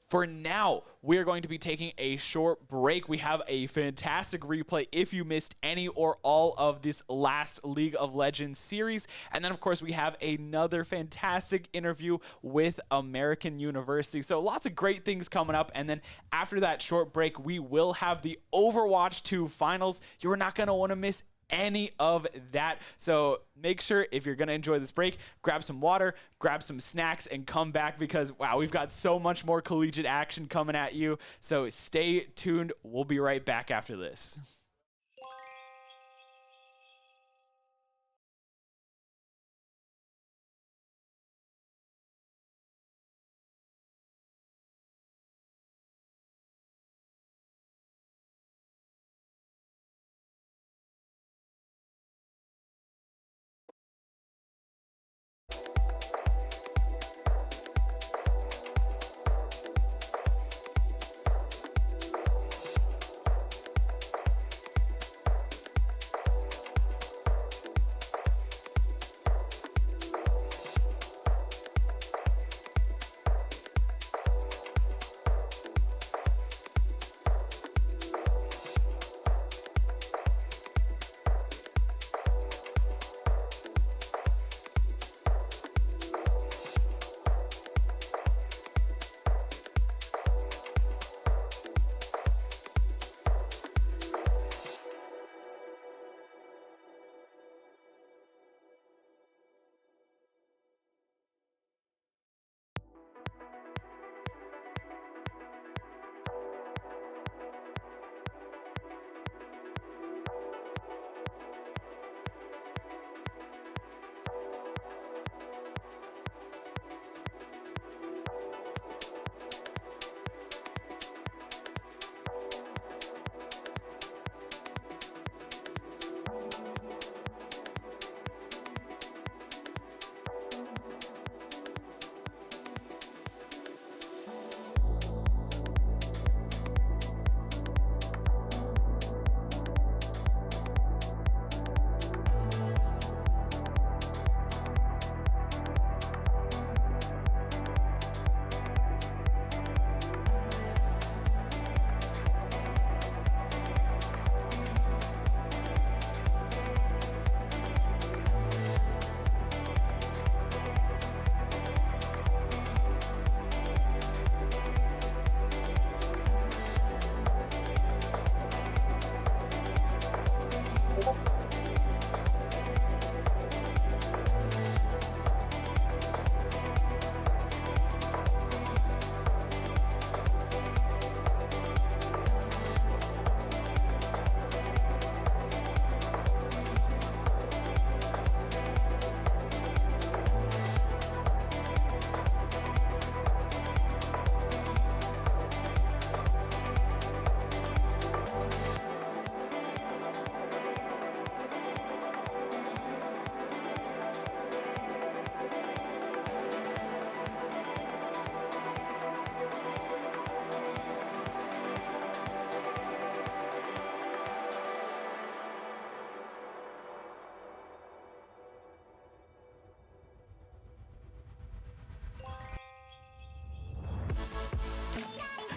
S1: For now, we're going to be taking a short break. We have a fantastic replay if you missed any or all of this last League of Legends series. And then, of course, we have another fantastic interview with American University. So lots of great things coming up. And then after that short break, we will have the Overwatch 2 finals. You're not going to want to miss any of that. So make sure, if you're going to enjoy this break, grab some water, grab some snacks, and come back, because wow, we've got so much more collegiate action coming at you. So stay tuned. We'll be right back after this.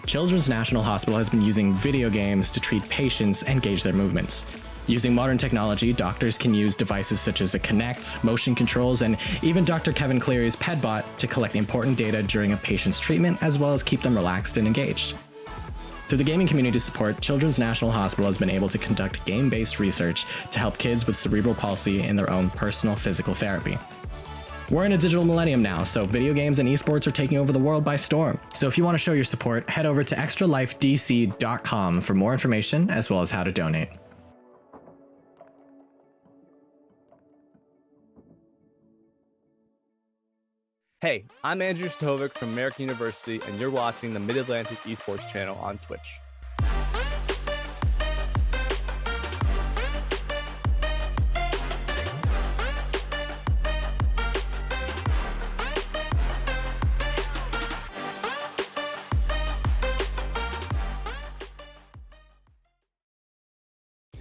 S7: Children's National Hospital has been using video games to treat patients and gauge their movements. Using modern technology, doctors can use devices such as a Kinect, motion controls, and even Dr. Kevin Cleary's PedBot to collect important data during a patient's treatment, as well as keep them relaxed and engaged. Through the gaming community support, Children's National Hospital has been able to conduct game-based research to help kids with cerebral palsy in their own personal physical therapy. We're in a digital millennium now, so video games and esports are taking over the world by storm. So if you want to show your support, head over to extralifedc.com for more information, as well as how to donate.
S8: Hey, I'm Andrew Stovic from American University, and you're watching the Mid-Atlantic Esports channel on Twitch.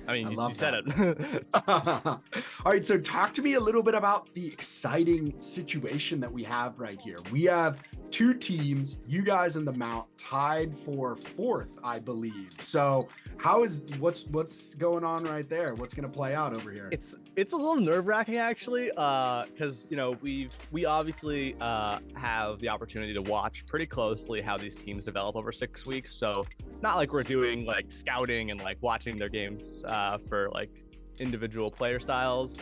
S8: I mean, you said it.
S9: All right, so talk to me a little bit about the exciting situation that we have right here. We have two teams, you guys in the Mount, tied for 4th, I believe. So what's going on right there? What's going to play out over here?
S8: It's a little nerve-wracking actually, because we obviously have the opportunity to watch pretty closely how these teams develop over 6 weeks. So not like we're doing like scouting and like watching their games for like individual player styles.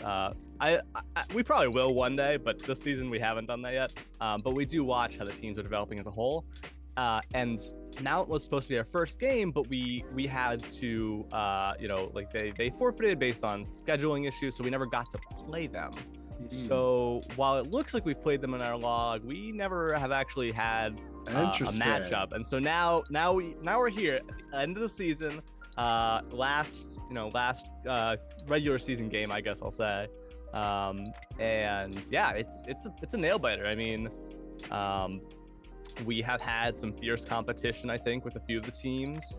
S8: We probably will one day, but this season we haven't done that yet. But we do watch how the teams are developing as a whole. And Mount was supposed to be our first game, but we had to, like they forfeited based on scheduling issues, so we never got to play them. So while it looks like we've played them in our log, we never have actually had a matchup. And so now we're here at the end of the season, last regular season game, I guess I'll say. And yeah, it's a nail biter. I mean, we have had some fierce competition, I think, with a few of the teams,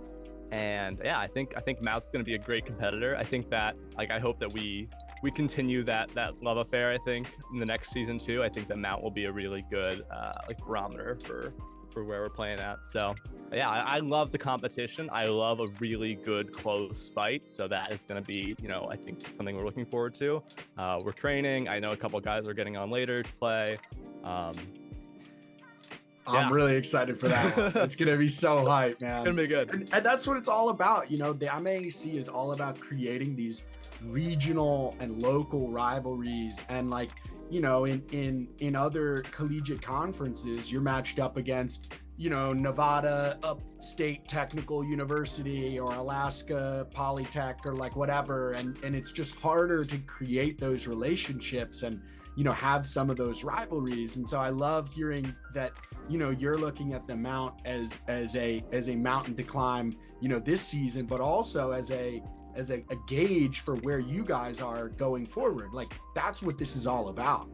S8: and yeah, I think Mount's going to be a great competitor. I think that I hope that we continue that love affair. I think in the next season too. I think that Mount will be a really good barometer for where we're playing at. So yeah, I love the competition. I love a really good close fight. So that is going to be, I think something we're looking forward to. We're training. I know a couple of guys are getting on later to play.
S9: I'm really excited for that one. It's going to be so hype, man.
S8: It's going to be good.
S9: And that's what it's all about. The MAEC is all about creating these regional and local rivalries. And in other collegiate conferences, you're matched up against, Nevada Upstate Technical University or Alaska Polytech or whatever. And it's just harder to create those relationships and, have some of those rivalries. And so I love hearing that, you're looking at the Mount as a mountain to climb, this season, but also as a gauge for where you guys are going forward. That's what this is all about.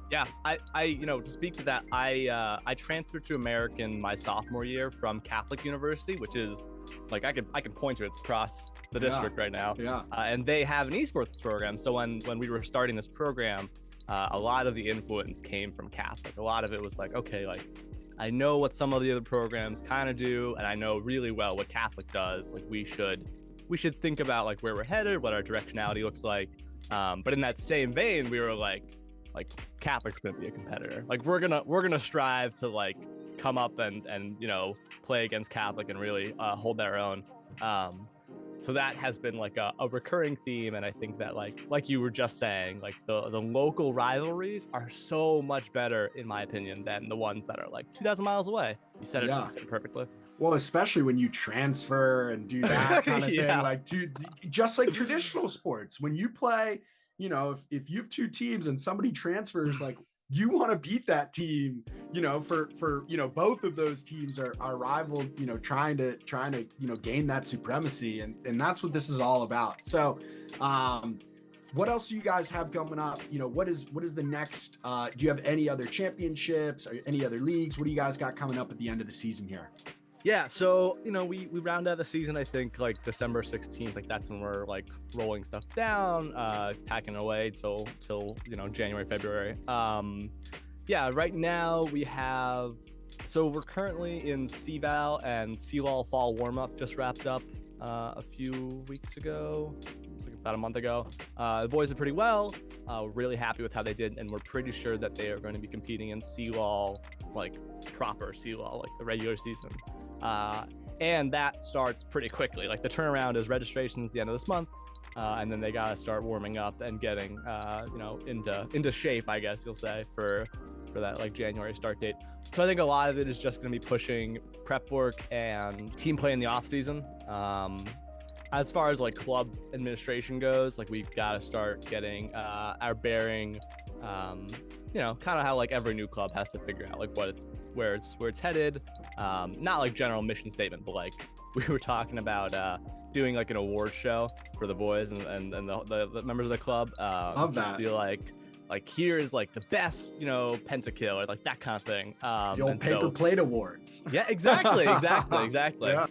S8: Yeah, I to speak to that, I transferred to American my sophomore year from Catholic University, which is I can point to it. It's across the district right now.
S9: Yeah.
S8: And they have an esports program. So when we were starting this program, a lot of the influence came from Catholic. A lot of it was I know what some of the other programs kind of do, and I know really well what Catholic does. We should think about where we're headed, what our directionality looks like. But in that same vein, we were like Catholic's gonna be a competitor. We're gonna strive to come up and play against Catholic and really hold our own. So that has been a recurring theme, and I think that like you were just saying, the local rivalries are so much better in my opinion than the ones that are 2,000 miles away. You said it perfectly.
S9: Well, especially when you transfer and do that kind of thing, just like traditional sports, when you play, if you have two teams and somebody transfers, you want to beat that team, for both of those teams are rival, trying to gain that supremacy. And that's what this is all about. So, what else do you guys have coming up? What is the next, do you have any other championships or any other leagues? What do you guys got coming up at the end of the season here?
S8: Yeah, so we round out the season, I think December 16th. That's when we're rolling stuff down, packing away till January, February. Right now we're currently in CVAL and CLOL fall warm-up just wrapped up a few weeks ago. It was about a month ago. The boys did pretty well. We're really happy with how they did, and we're pretty sure that they are going to be competing in CLOL, proper CLOL, the regular season. And that starts pretty quickly. The turnaround is registrations at the end of this month, and then they gotta start warming up and getting into shape, I guess you'll say, for that January start date. So I think a lot of it is just gonna be pushing prep work and team play in the off season. As far as club administration goes, we've got to start getting our bearing. Kind of how every new club has to figure out where it's headed. Not general mission statement, but we were talking about doing an award show for the boys and the members of the club.
S9: Love
S8: just
S9: that.
S8: feel here is the best pentakill or that kind of thing.
S9: The old paper plate awards.
S8: Yeah, exactly.
S9: Yeah.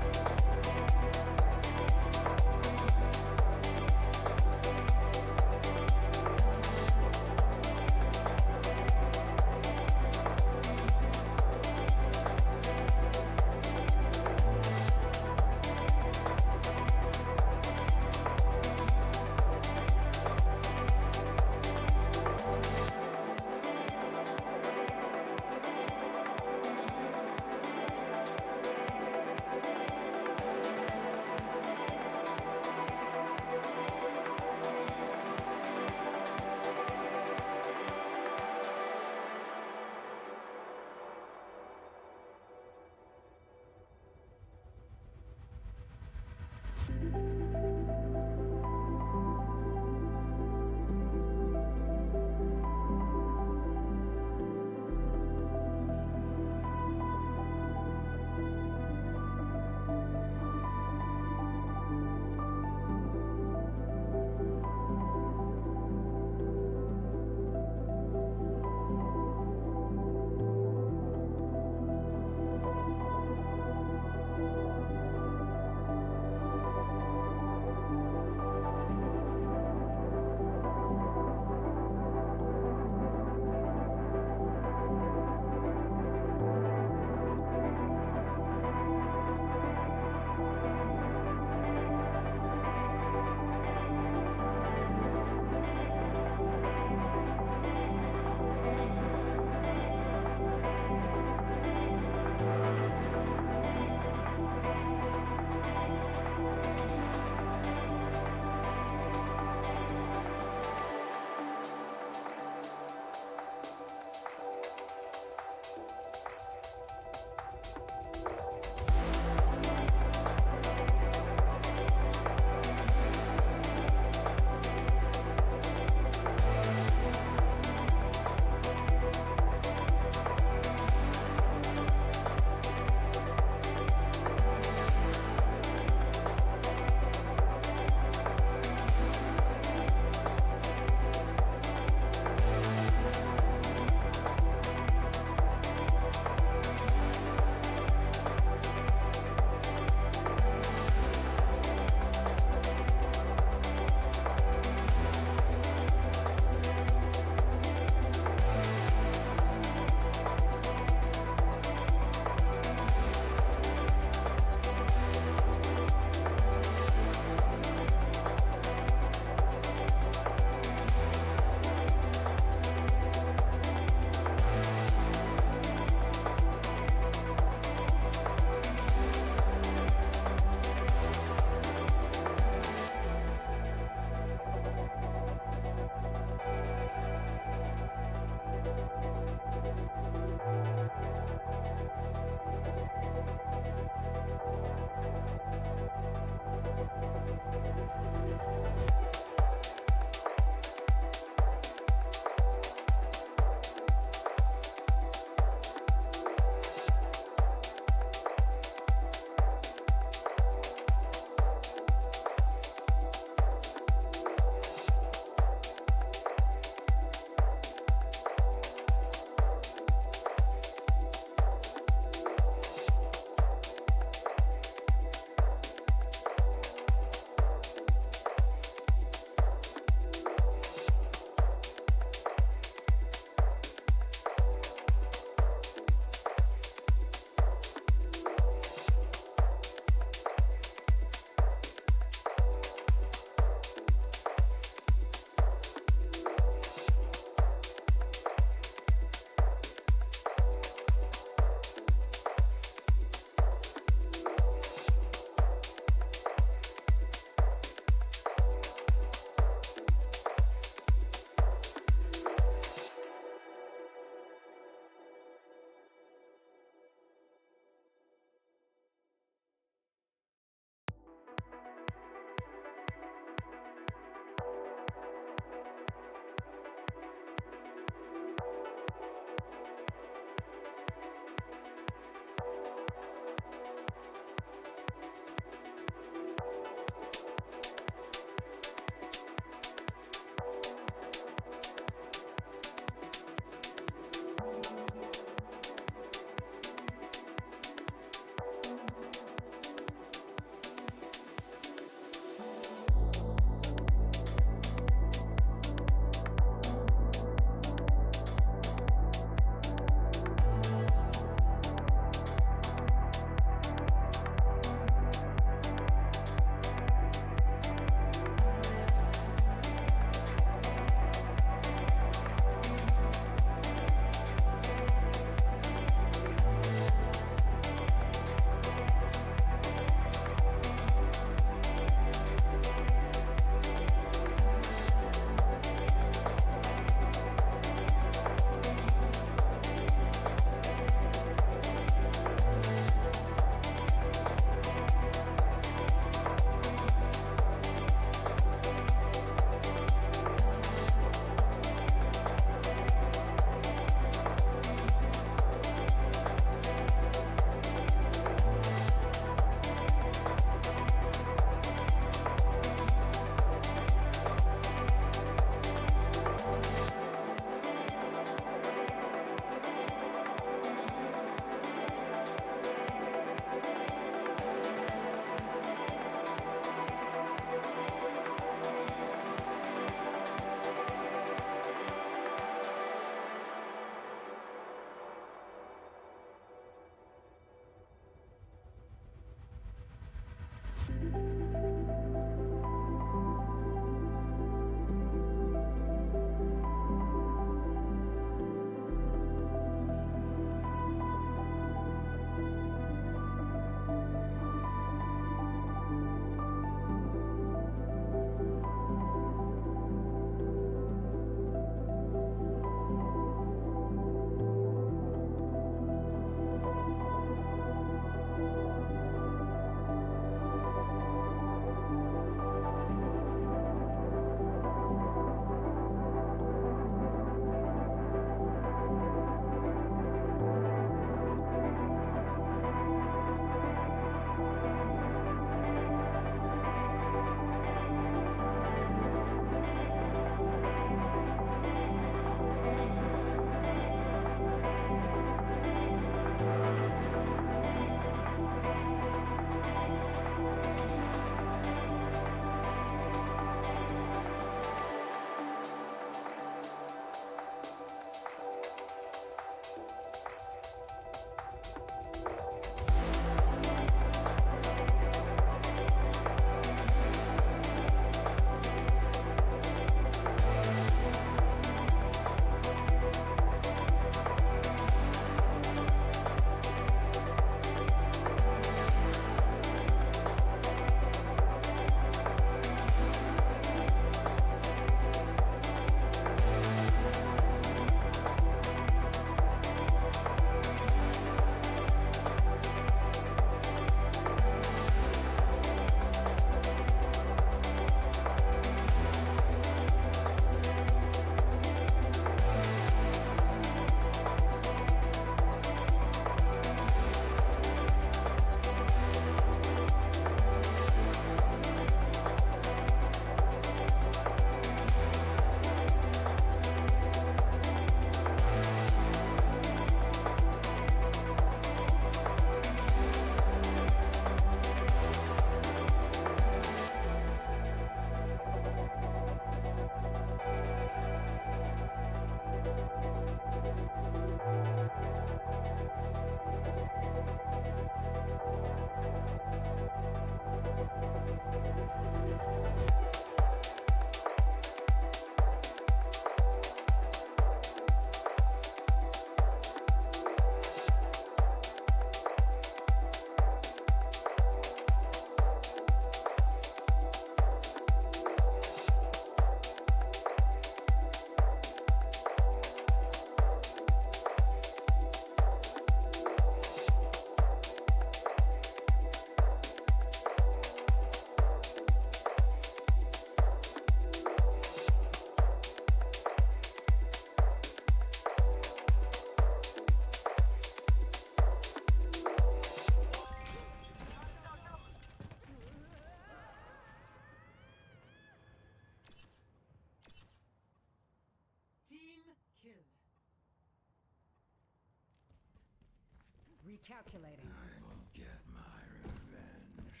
S10: Recalculating.
S11: I will get my revenge.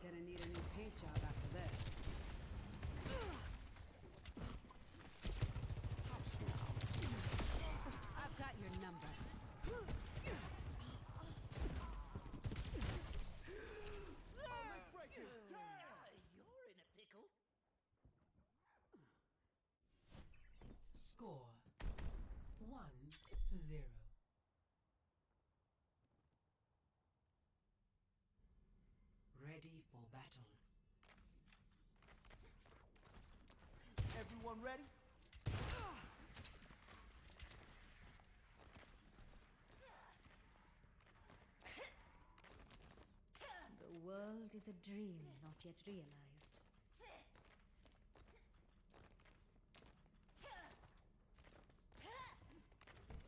S10: Gonna need a new paint job after this. I've got your number.
S12: You're in a pickle.
S13: Score 1-0. Ready for battle.
S12: Everyone ready?
S10: The world is a dream not yet realized.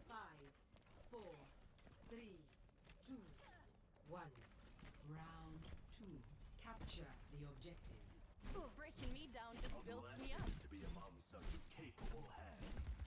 S13: 5, 4, 3, 2, 1. Round 2. Capture the objective.
S14: Breaking me down just builds me up.
S11: To be among such capable hands.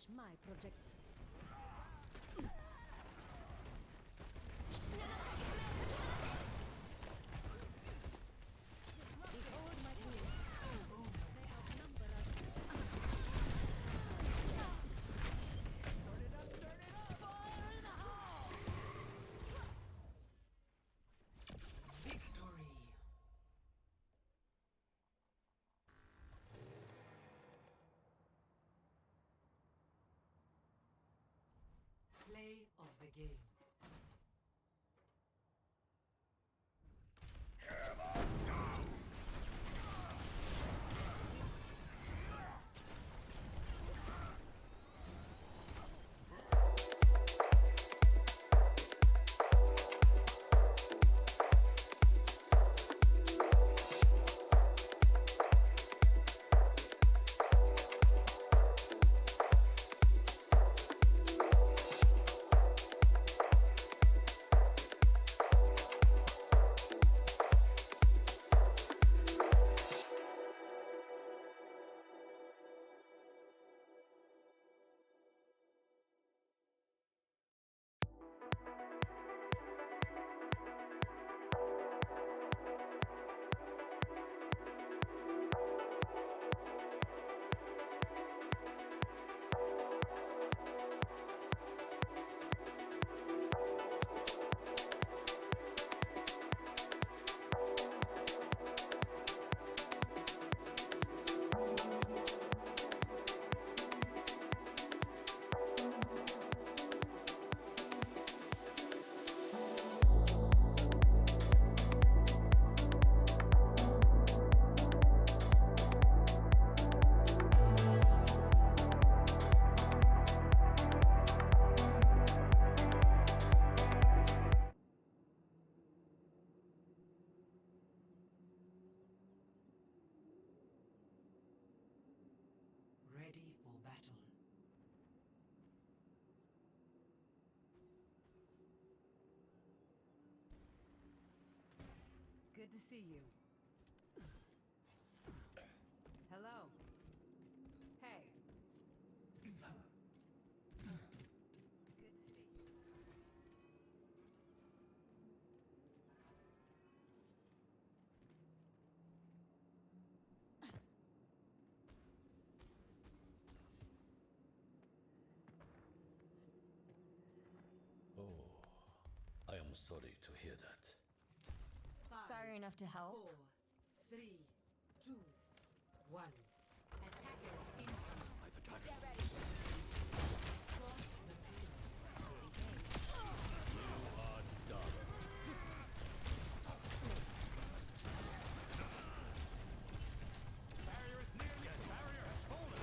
S10: finish my projects. Behold my tools. They outnumber us.
S13: Victory. Play of the game. Ready for battle.
S15: Good to see you. Hello. Hey. Good to see you.
S11: Oh, I am sorry to hear that.
S10: Sorry enough to help.
S13: 4, 3, 2, 1. Attackers incoming.
S11: I've attacked.
S10: Get ready.
S13: Squad the field.
S11: You are done.
S16: Barrier is near you. Barrier has fallen.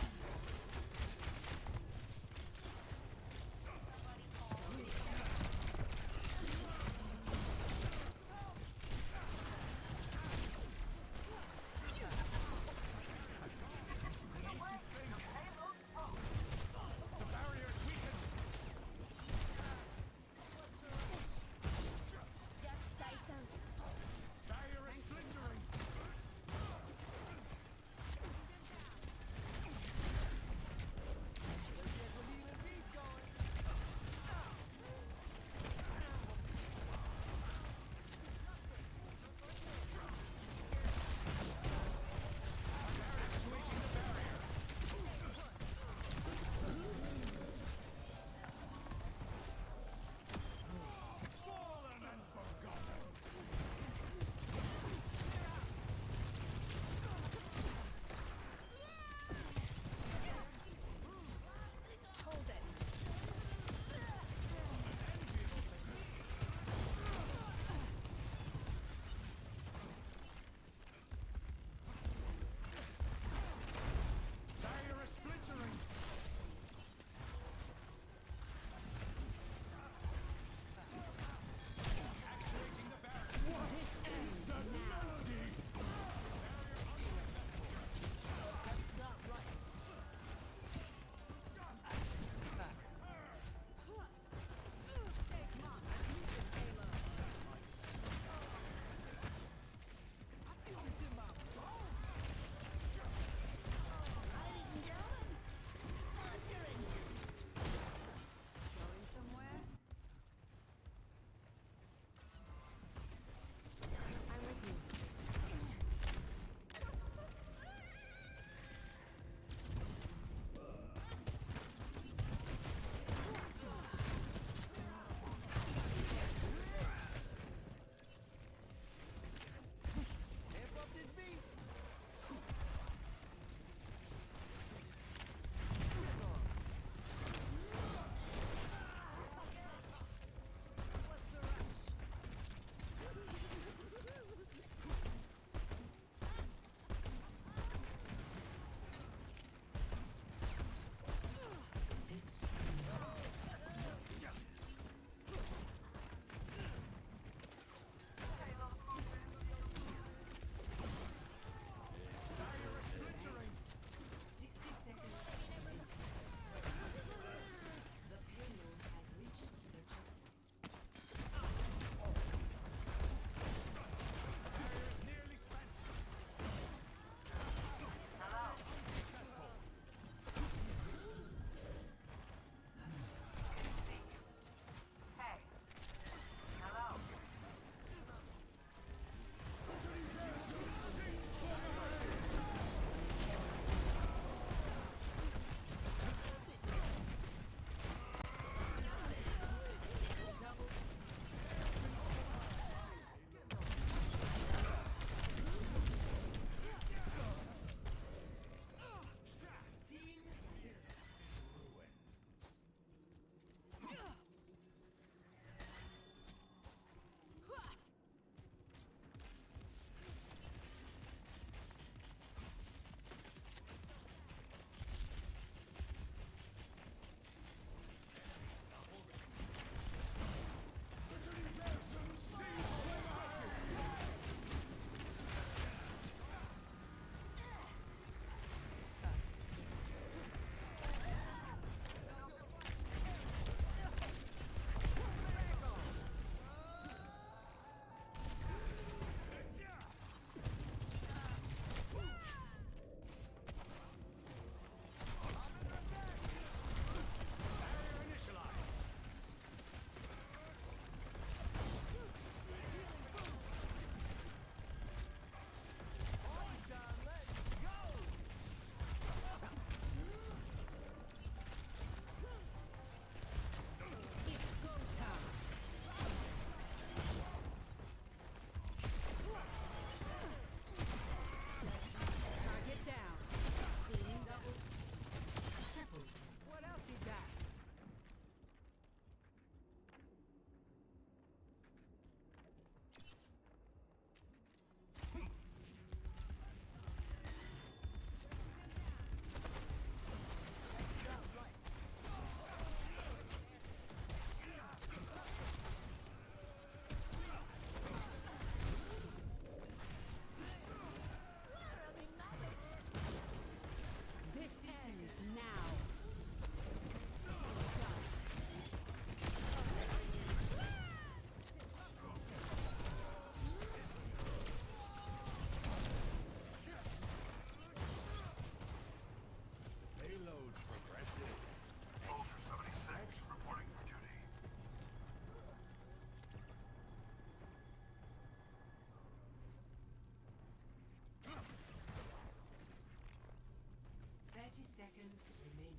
S13: seconds remaining.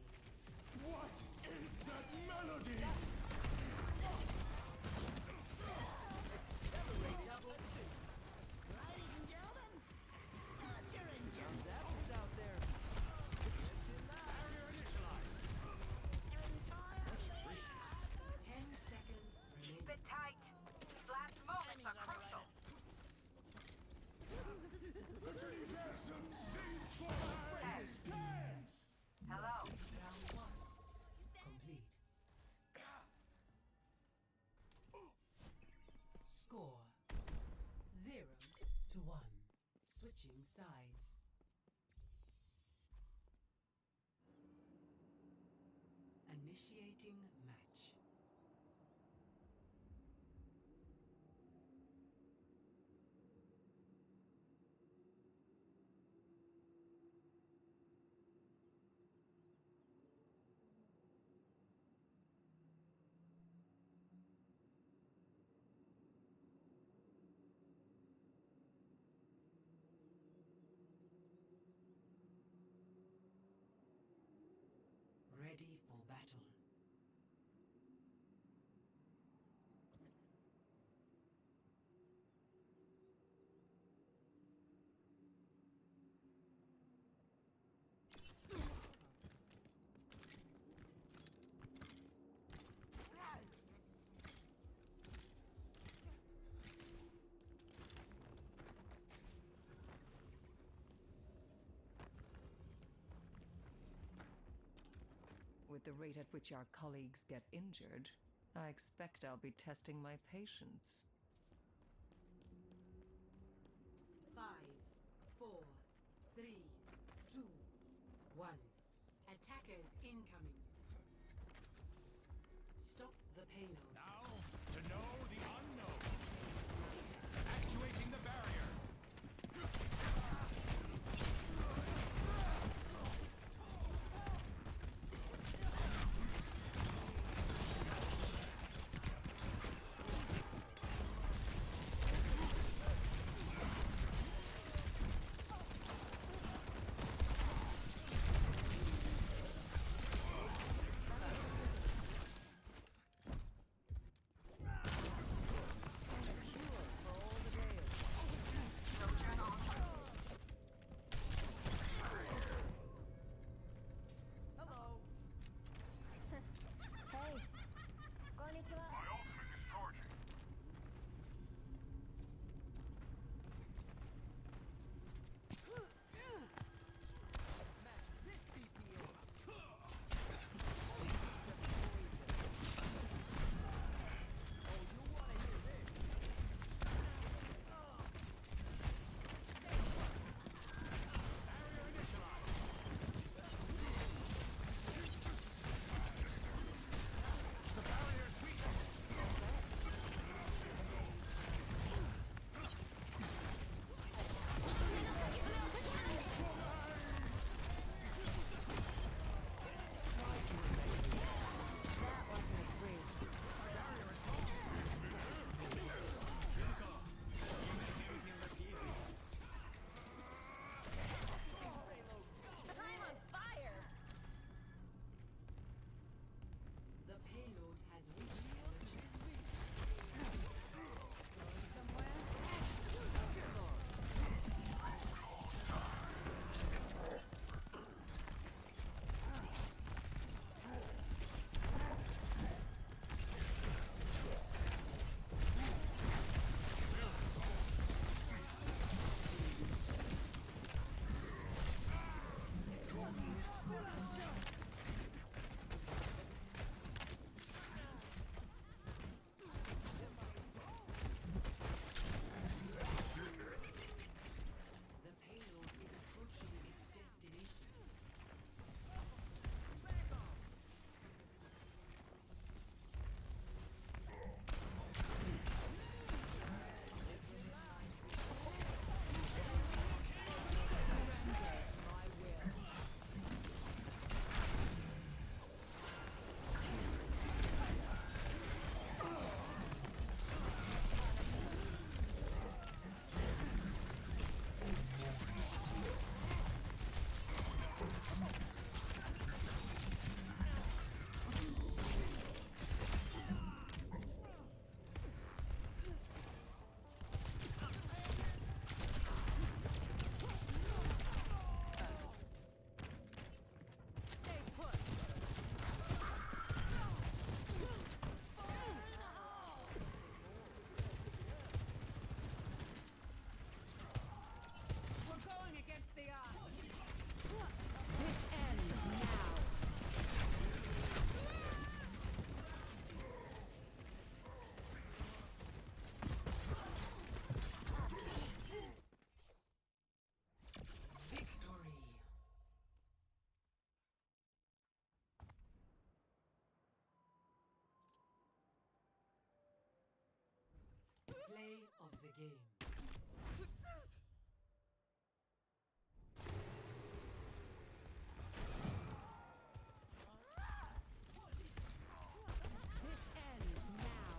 S16: What is that melody?
S13: Double kill.
S12: Ladies and gentlemen, got your engines.
S13: That's out there.
S16: Barrier initialized.
S13: 10 seconds remaining.
S15: Keep it tight. These last moments are crucial. Hello.
S13: Round 1 complete. Score 0-1. Switching sides. Initiating match. Ready for battle.
S17: With the rate at which our colleagues get injured, I expect I'll be testing my patience.
S13: 5, 4, 3, 2, 1. Attackers incoming. Stop the payload.
S16: Now, to know the unknown. Actuating the barrier.
S13: game.
S10: This ends now.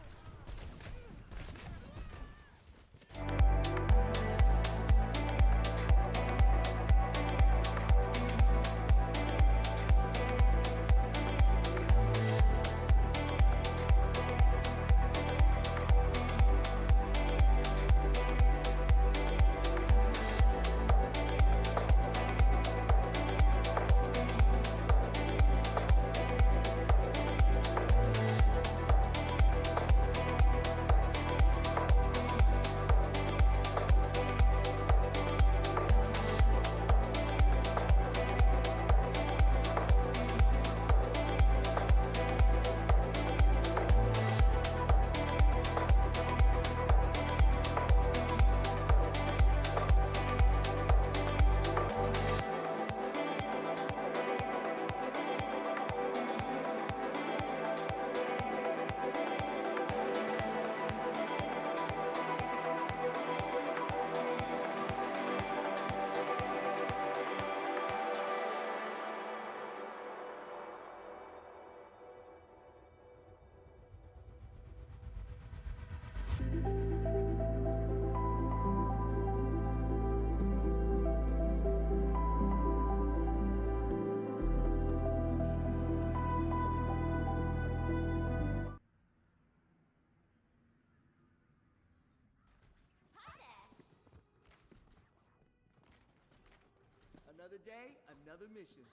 S18: Another day, another mission.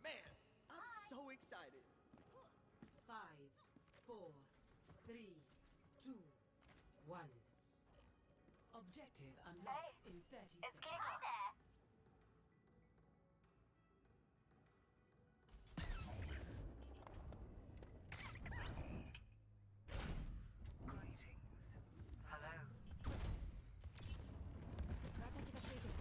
S18: Man, I'm so excited.
S13: 5, 4, 3, 2, 1. Objective unlocks in 30 seconds.
S15: It's getting me there. Greetings. Hello.
S10: 私がついてる。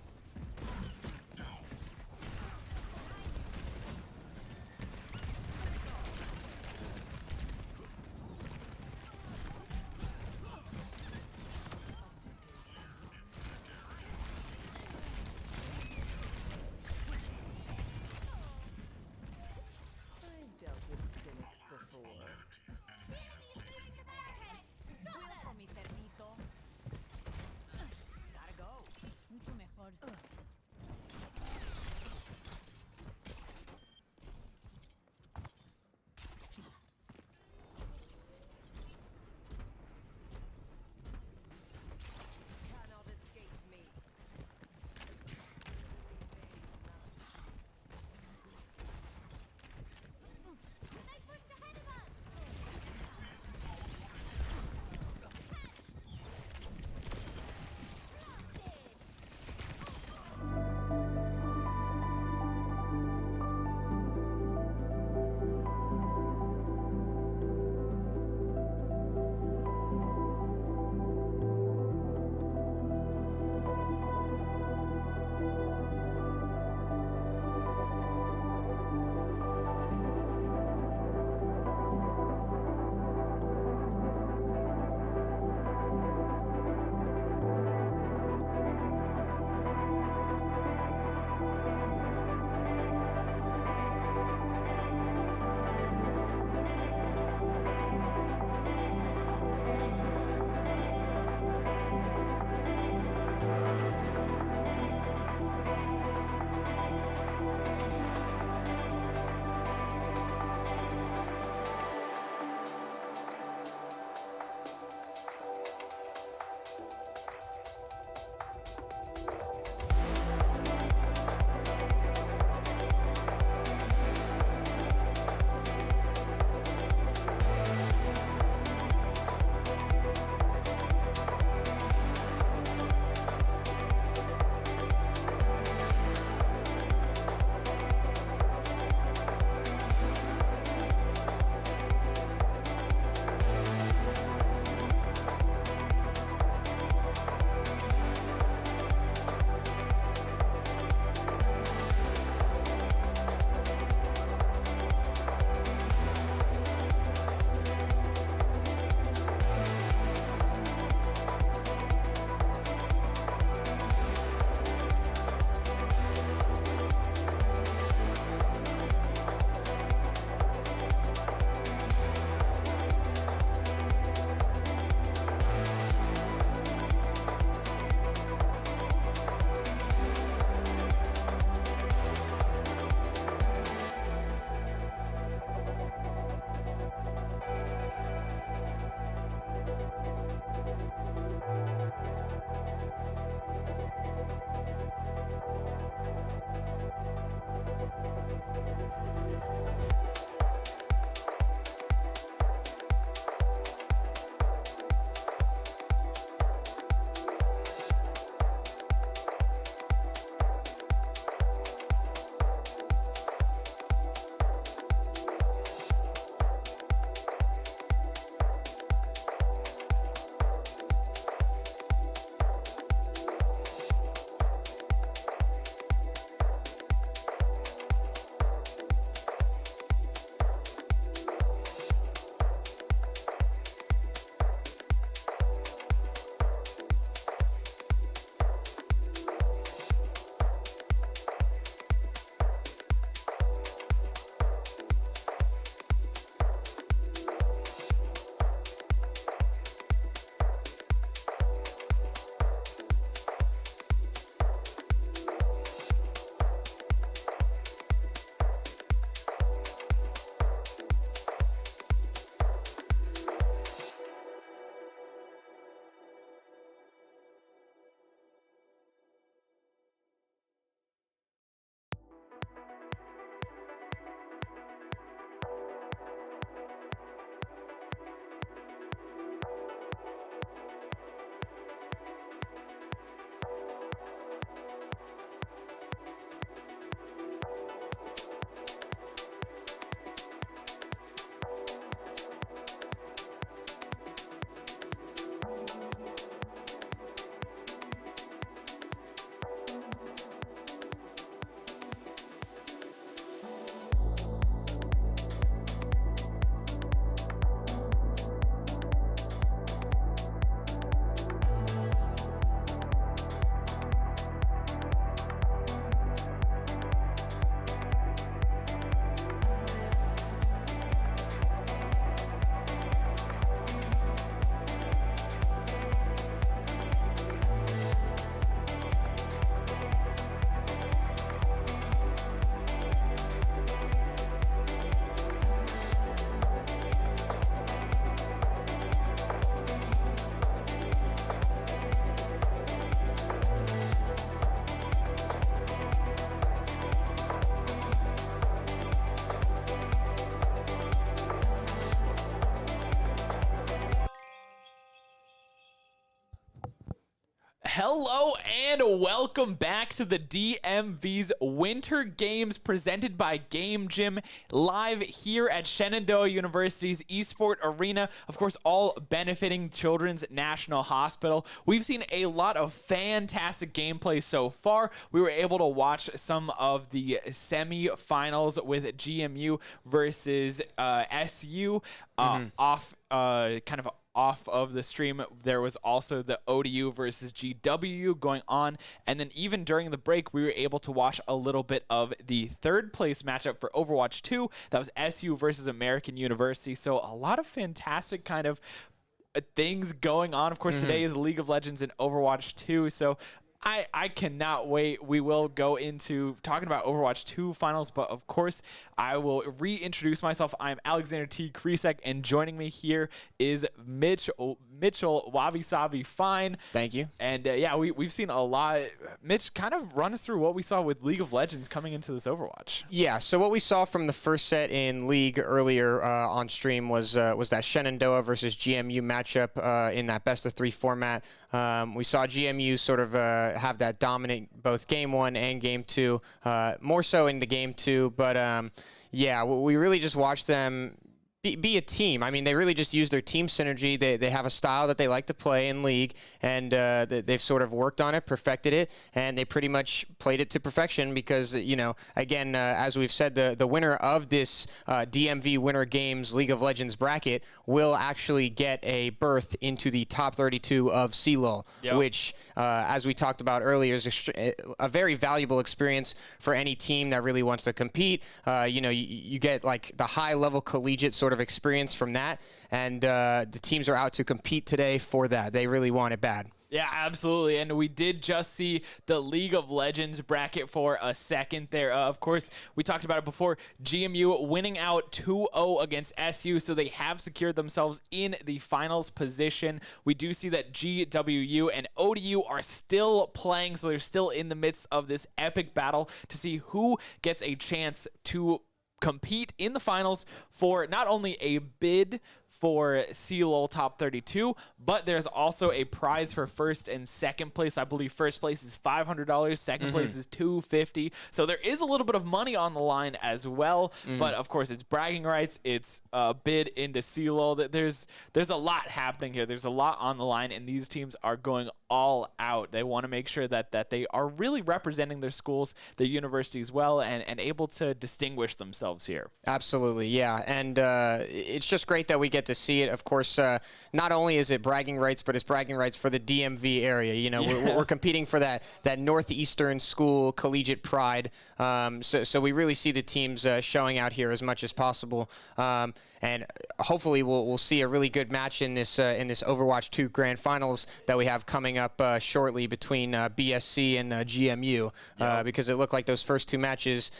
S1: Hello and welcome back to the DMV's Winter Games presented by Game Gym, live here at Shenandoah University's Esports Arena, of course, all benefiting Children's National Hospital. We've seen a lot of fantastic gameplay so far. We were able to watch some of the semi-finals with GMU versus SU off of the stream. There was also the ODU versus GWU going on, and then even during the break we were able to watch a little bit of the third place matchup for Overwatch 2. That was SU versus American University. So a lot of fantastic kind of things going on. Of course, today is League of Legends and Overwatch 2, so I cannot wait. We will go into talking about Overwatch 2 finals, but of course, I will reintroduce myself. I'm Alexander T. Kresek, and joining me here is Mitchell Wabi Sabi Fine.
S2: Thank you.
S1: And yeah, we've seen a lot. Mitch, kind of run us through what we saw with League of Legends coming into this Overwatch.
S2: Yeah, so what we saw from the first set in League earlier on stream was that Shenandoah versus GMU matchup in that best-of-3 format. We saw GMU sort of have that dominant both Game 1 and Game 2, more so in the Game 2. But, yeah, we really just watched them be a team. I mean, they really just use their team synergy. They have a style that they like to play in League, and they've sort of worked on it, perfected it, and they pretty much played it to perfection because, you know, again, as we've said, the winner of this DMV Winter Games League of Legends bracket will actually get a berth into the top 32 of CLOL, which, as we talked about earlier, is a very valuable experience for any team that really wants to compete. You know, you get like the high-level collegiate sort of experience from that, and the teams are out to compete today for that. They really want it bad.
S1: Yeah, absolutely. And we did just see the League of Legends bracket for a second there. Of course, we talked about it before. GMU winning out 2-0 against SU, so they have secured themselves in the finals position. We do see that GWU and ODU are still playing, so they're still in the midst of this epic battle to see who gets a chance to compete in the finals for not only a bid for CLOL top 32, but there's also a prize for first and second place. I believe first place is $500, second place is $250. So there is a little bit of money on the line as well. But of course, it's bragging rights. It's a bid into CLOL. There's a lot happening here. There's a lot on the line, and these teams are going all out. They want to make sure that they are really representing their schools, their universities well, and able to distinguish themselves here.
S2: Absolutely, yeah. And it's just great that we get to see it. Of course, not only is it bragging rights, but it's bragging rights for the DMV area. You know, we're competing for that Northeastern school collegiate pride. So we really see the teams showing out here as much as possible. And hopefully we'll see a really good match in this Overwatch 2 Grand Finals that we have coming up shortly between BSC and GMU, because it looked like those first two matches,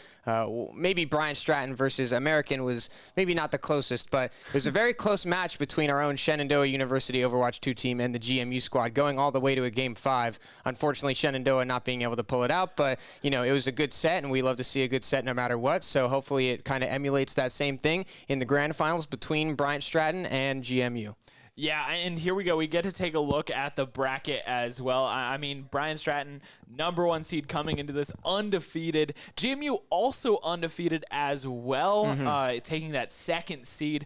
S2: maybe Brian Stratton versus American was maybe not the closest, but it was a very close match between our own Shenandoah University Overwatch 2 team and the GMU squad, going all the way to a Game 5. Unfortunately, Shenandoah not being able to pull it out, but you know, it was a good set, and we love to see a good set no matter what. So hopefully it kind of emulates that same thing in the Grand Finals between Bryant Stratton and GMU.
S1: Yeah, and here we go. We get to take a look at the bracket as well. I mean, Brian Stratton, #1 seed coming into this, undefeated. GMU also undefeated as well, taking that second seed.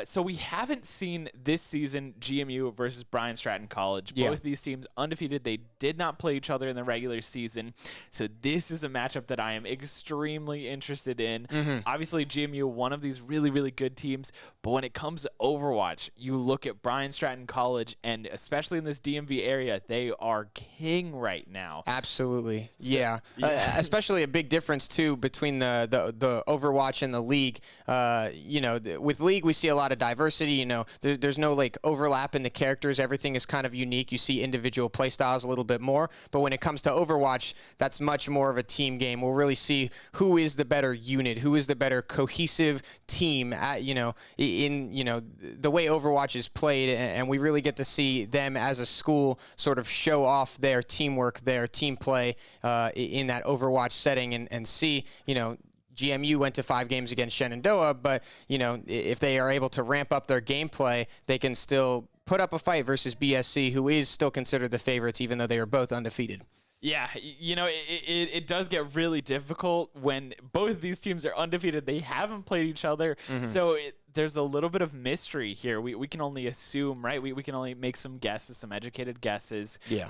S1: So we haven't seen this season GMU versus Brian Stratton College. Both these teams undefeated. They did not play each other in the regular season. So this is a matchup that I am extremely interested in. Obviously, GMU, one of these really, really good teams. But when it comes to Overwatch, you look at Brian Stratton College, and especially in this DMV area, they are king right now.
S2: Absolutely. So, especially a big difference, too, between the Overwatch and the League. You know, with League, we see a lot of diversity. You know, there's no like overlap in the characters. Everything is kind of unique. You see individual play styles a little bit more, but when it comes to Overwatch, that's much more of a team game. We'll really see who is the better unit, who is the better cohesive team at, you know, in, you know, the way Overwatch is played, and we really get to see them as a school sort of show off their teamwork, their team play in that Overwatch setting, and see, you know, GMU went to 5 games against Shenandoah, but, you know, if they are able to ramp up their gameplay, they can still put up a fight versus BSC, who is still considered the favorites, even though they are both undefeated.
S1: Yeah, you know, it does get really difficult when both of these teams are undefeated. They haven't played each other, so there's a little bit of mystery here. We can only assume, right? We can only make some guesses, some educated guesses.
S2: Yeah.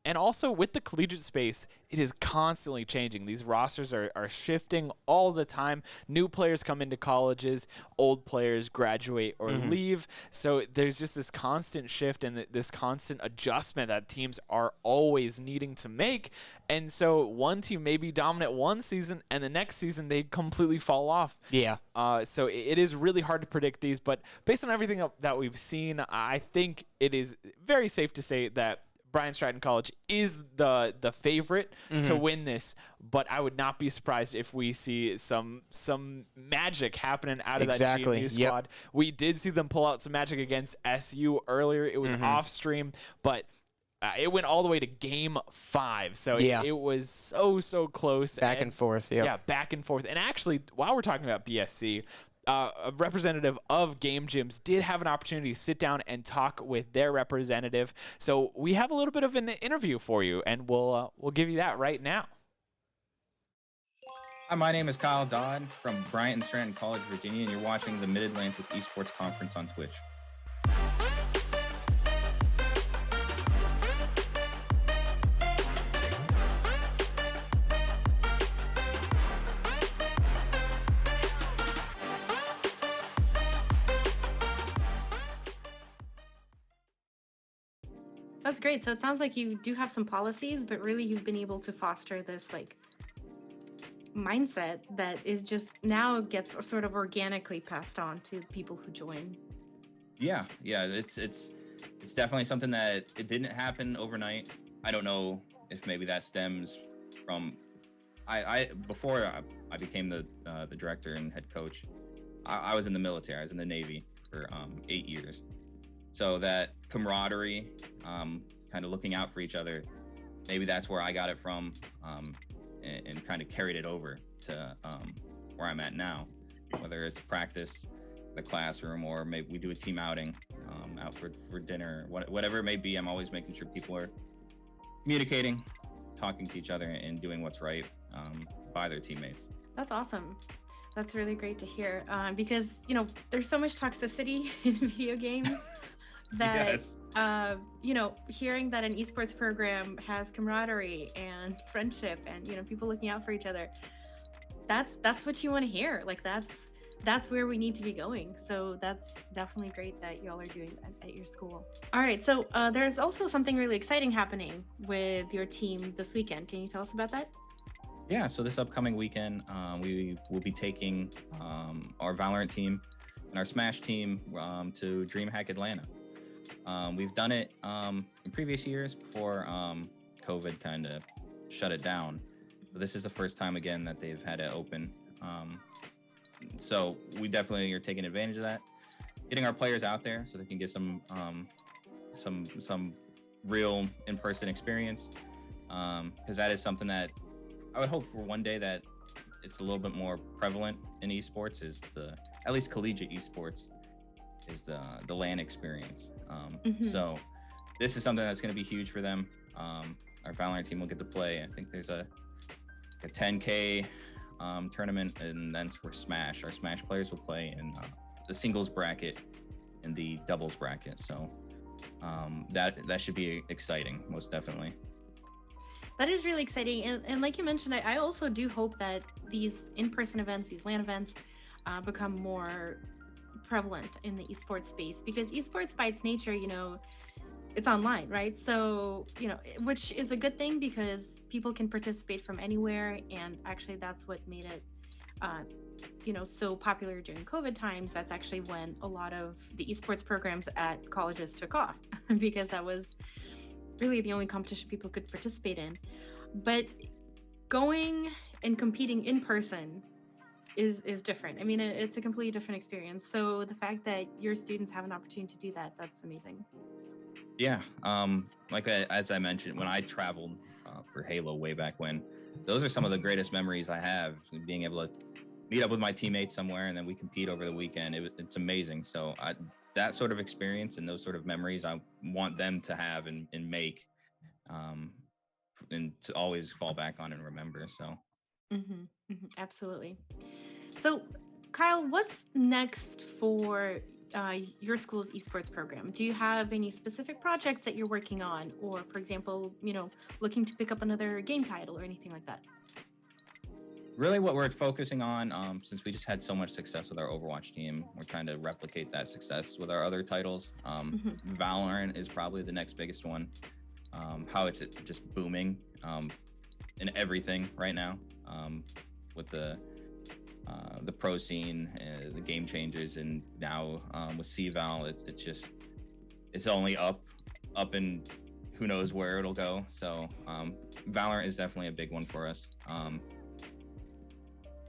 S1: And also with the collegiate space, it is constantly changing. These rosters are shifting all the time. New players come into colleges, old players graduate or leave. So there's just this constant shift and this constant adjustment that teams are always needing to make. And so one team may be dominant one season and the next season they completely fall off.
S2: Yeah.
S1: So it is really hard to predict these, but based on everything that we've seen, I think it is very safe to say that Bryan Stratton College is the favorite to win this, but I would not be surprised if we see some magic happening out of that GMU squad. We did see them pull out some magic against SU earlier. It was off stream, but it went all the way to game 5. So it was so close.
S2: Back and forth.
S1: Yeah, back and forth. And actually, while we're talking about BSC, a representative of Game Gyms did have an opportunity to sit down and talk with their representative. So we have a little bit of an interview for you, and we'll give you that right now.
S19: Hi, my name is Kyle Dodd from Bryant and Stratton College, Virginia, and you're watching the Mid-Atlantic Esports Conference on Twitch.
S4: That's great. So it sounds like you do have some policies, but really you've been able to foster this like mindset that is just now gets sort of organically passed on to people who join.
S19: Yeah, it's definitely something that it didn't happen overnight. I don't know if maybe that stems from before I became the director and head coach. I was in the military. I was in the Navy for 8 years. So that camaraderie, kind of looking out for each other, maybe that's where I got it from, and kind of carried it over to where I'm at now. Whether it's practice, the classroom, or maybe we do a team outing, out for dinner, whatever it may be. I'm always making sure people are communicating, talking to each other, and doing what's right by their teammates.
S4: That's awesome. That's really great to hear, because there's so much toxicity in video games. That hearing that an esports program has camaraderie and friendship and people looking out for each other, that's what you want to hear. Like that's where we need to be going. So that's definitely great that y'all are doing that at your school. All right, so there's also something really exciting happening with your team this weekend. Can you tell us about that?
S19: Yeah, so this upcoming weekend, we will be taking our Valorant team and our Smash team to DreamHack Atlanta. We've done it in previous years before COVID kind of shut it down. But this is the first time again that they've had it open. So we definitely are taking advantage of that, getting our players out there so they can get some real in-person experience. Because that is something that I would hope for one day that it's a little bit more prevalent in esports, is at least collegiate esports, is the LAN experience. So this is something that's going to be huge for them. Our Valorant team will get to play. I think there's a 10K tournament, and then for Smash, our Smash players will play in the singles bracket and the doubles bracket. So that should be exciting, most definitely.
S4: That is really exciting. And like you mentioned, I also do hope that these in-person events, these LAN events, become more prevalent in the esports space, because esports by its nature, it's online, right? So, which is a good thing because people can participate from anywhere. And actually that's what made it, so popular during COVID times. That's actually when a lot of the esports programs at colleges took off because that was really the only competition people could participate in. But going and competing in person is different. I mean, it's a completely different experience. So the fact that your students have an opportunity to do that, that's amazing.
S19: Yeah, as I mentioned, when I traveled for Halo way back when, those are some of the greatest memories I have, being able to meet up with my teammates somewhere and then we compete over the weekend. It's amazing. So that sort of experience and those sort of memories I want them to have and make, and to always fall back on and remember. So
S4: Absolutely. So, Kyle, what's next for your school's esports program? Do you have any specific projects that you're working on, or, for example, looking to pick up another game title or anything like that?
S19: really what we're focusing on, since we just had so much success with our Overwatch team, we're trying to replicate that success with our other titles. Valorant is probably the next biggest one. How it's just booming in everything right now, with the pro scene, the game changers, and now with CVal, it's only up and who knows where it'll go. So Valorant is definitely a big one for us.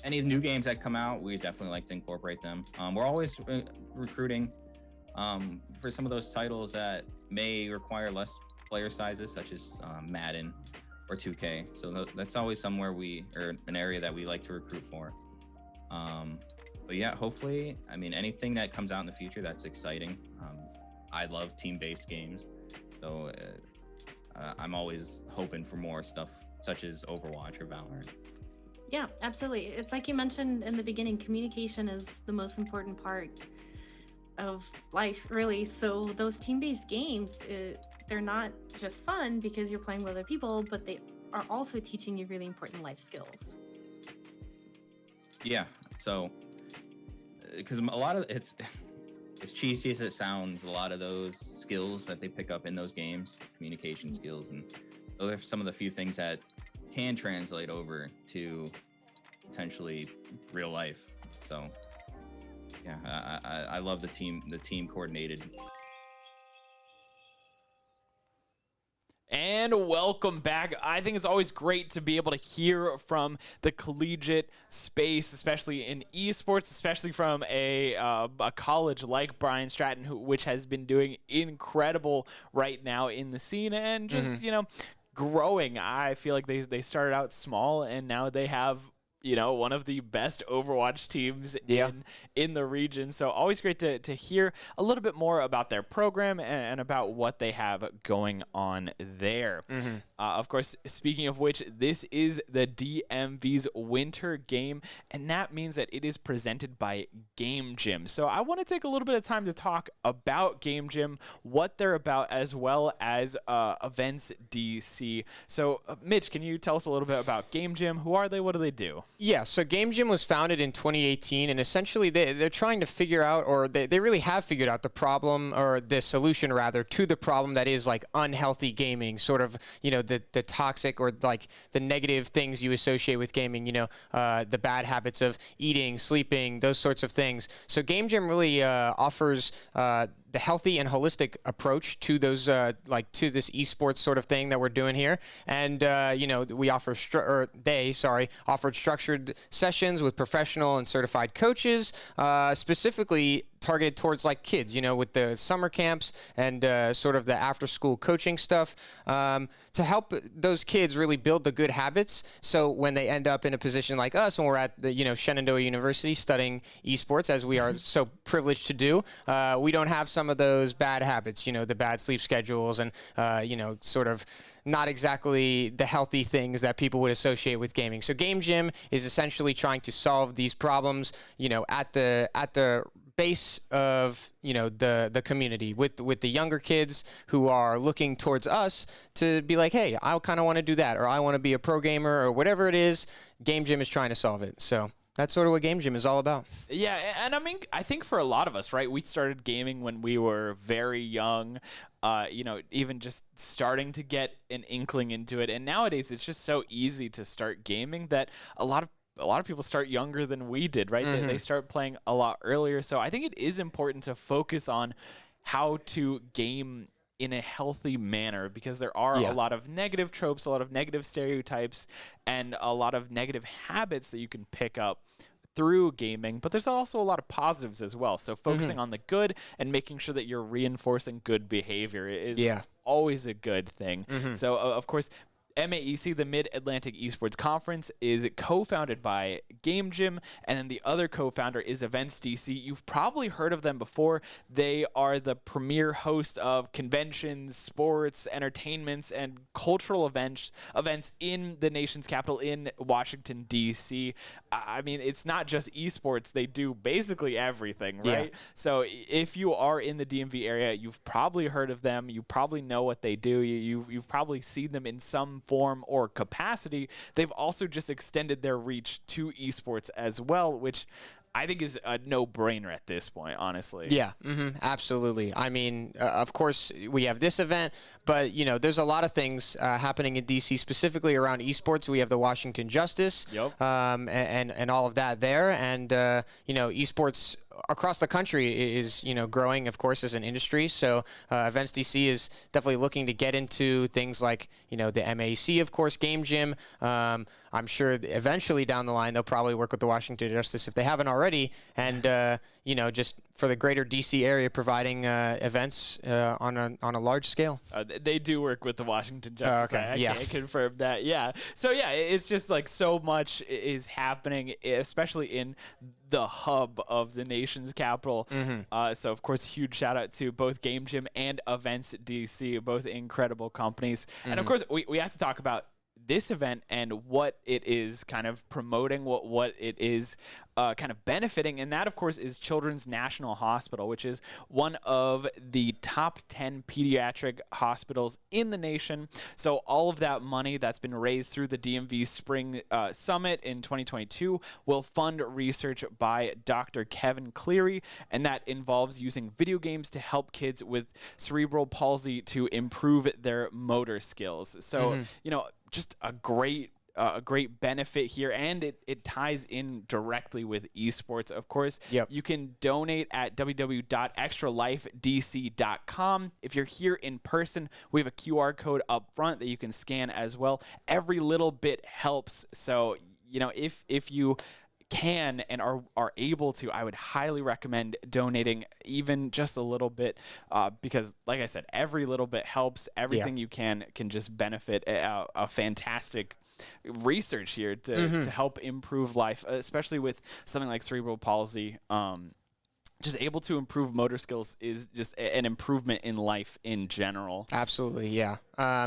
S19: Any new games that come out, we definitely like to incorporate them. We're always recruiting for some of those titles that may require less player sizes, such as Madden or 2K. So that's always somewhere an area that we like to recruit for. But yeah, hopefully, I mean, anything that comes out in the future that's exciting. I love team-based games, so I'm always hoping for more stuff such as Overwatch or Valorant.
S4: Yeah, absolutely. It's like you mentioned in the beginning, communication is the most important part of life, really. So those team-based games, they're not just fun because you're playing with other people, but they are also teaching you really important life skills.
S19: Yeah, so because a lot of it's as cheesy as it sounds, a lot of those skills that they pick up in those games, communication skills, and those are some of the few things that can translate over to potentially real life. So yeah, I love the team coordinated.
S1: And welcome back. I think it's always great to be able to hear from the collegiate space, especially in esports, especially from a college like Brian Stratton, which has been doing incredible right now in the scene and just, growing. I feel like they started out small and now they have one of the best Overwatch teams in the region. So always great to hear a little bit more about their program and about what they have going on there. Of course, speaking of which, this is the DMV's winter game, and that means that it is presented by Game Gym. So I want to take a little bit of time to talk about Game Gym, what they're about, as well as Events DC. So Mitch, can you tell us a little bit about Game Gym? Who are they? What do they do?
S2: Yeah, so Game Gym was founded in 2018, and essentially they're trying to figure out, or they really have figured out the problem, or the solution rather, to the problem that is like unhealthy gaming, sort of, the toxic or like the negative things you associate with gaming, the bad habits of eating, sleeping, those sorts of things. So Game Gym really offers the healthy and holistic approach to those, to this esports sort of thing that we're doing here. And, we offer, offered structured sessions with professional and certified coaches, specifically targeted towards like kids, with the summer camps and sort of the after school coaching stuff, to help those kids really build the good habits. So when they end up in a position like us, when we're at the, Shenandoah University studying esports, as we are so privileged to do, we don't have some of those bad habits, the bad sleep schedules and, sort of not exactly the healthy things that people would associate with gaming. So Game Gym is essentially trying to solve these problems, at the base of the community with the younger kids who are looking towards us to be like, hey, I kind of want to do that, or I want to be a pro gamer, or whatever it is. Game Gym is trying to solve it. So that's sort of what Game Gym is all about.
S1: Yeah, and I mean, I think for a lot of us, right, we started gaming when we were very young, even just starting to get an inkling into it. And nowadays, it's just so easy to start gaming that a lot of people start younger than we did, right? They start playing a lot earlier. So I think it is important to focus on how to game in a healthy manner, because there are a lot of negative tropes, a lot of negative stereotypes, and a lot of negative habits that you can pick up through gaming, but there's also a lot of positives as well. So focusing on the good and making sure that you're reinforcing good behavior is always a good thing. So of course, MAEC, the Mid-Atlantic Esports Conference, is co-founded by Game Gym, and then the other co-founder is Events DC. You've probably heard of them before. They are the premier host of conventions, sports, entertainments, and cultural events in the nation's capital, in Washington, D.C. I mean, it's not just esports. They do basically everything, right?
S2: Yeah.
S1: So if you are in the DMV area, you've probably heard of them. You probably know what they do. You've probably seen them in some form or capacity. They've also just extended their reach to esports as well, which I think is a no-brainer at this point, honestly.
S2: Yeah, absolutely. I mean, of course, we have this event, but, you know, there's a lot of things happening in D.C., specifically around esports. We have the Washington Justice, and all of that there. And, you know, esports across the country is, you know, growing, of course, as an industry. So Events DC is definitely looking to get into things like, you know, the MAEC, of course, Game Gym. I'm sure eventually down the line they'll probably work with the Washington Justice if they haven't already, and you know, just for the greater DC area, providing events on a large scale.
S1: They do work with the Washington Justice.
S2: Okay.
S1: I can't confirm that. Yeah. So yeah, it's just like so much is happening, especially in the hub of the nation's capital. So of course, huge shout out to both Game Gym and Events DC, both incredible companies. And of course, we have to talk about this event and what it is kind of promoting, what it is kind of benefiting, and that, of course, is Children's National Hospital, which is one of the top 10 pediatric hospitals in the nation. So all of that money that's been raised through the DMV Spring Summit in 2022 will fund research by Dr. Kevin Cleary, and that involves using video games to help kids with cerebral palsy to improve their motor skills. So, you know, just a great benefit here, and it ties in directly with esports. Of course, you can donate at www.extralifedc.com. If you're here in person, we have a QR code up front that you can scan as well. Every little bit helps. So, you know, if you can and are able to, I would highly recommend donating even just a little bit, because like I said, every little bit helps. Everything you can just benefit a fantastic research here to help improve life, especially with something like cerebral palsy. Just able to improve motor skills is just an improvement in life in general.
S2: Absolutely, yeah.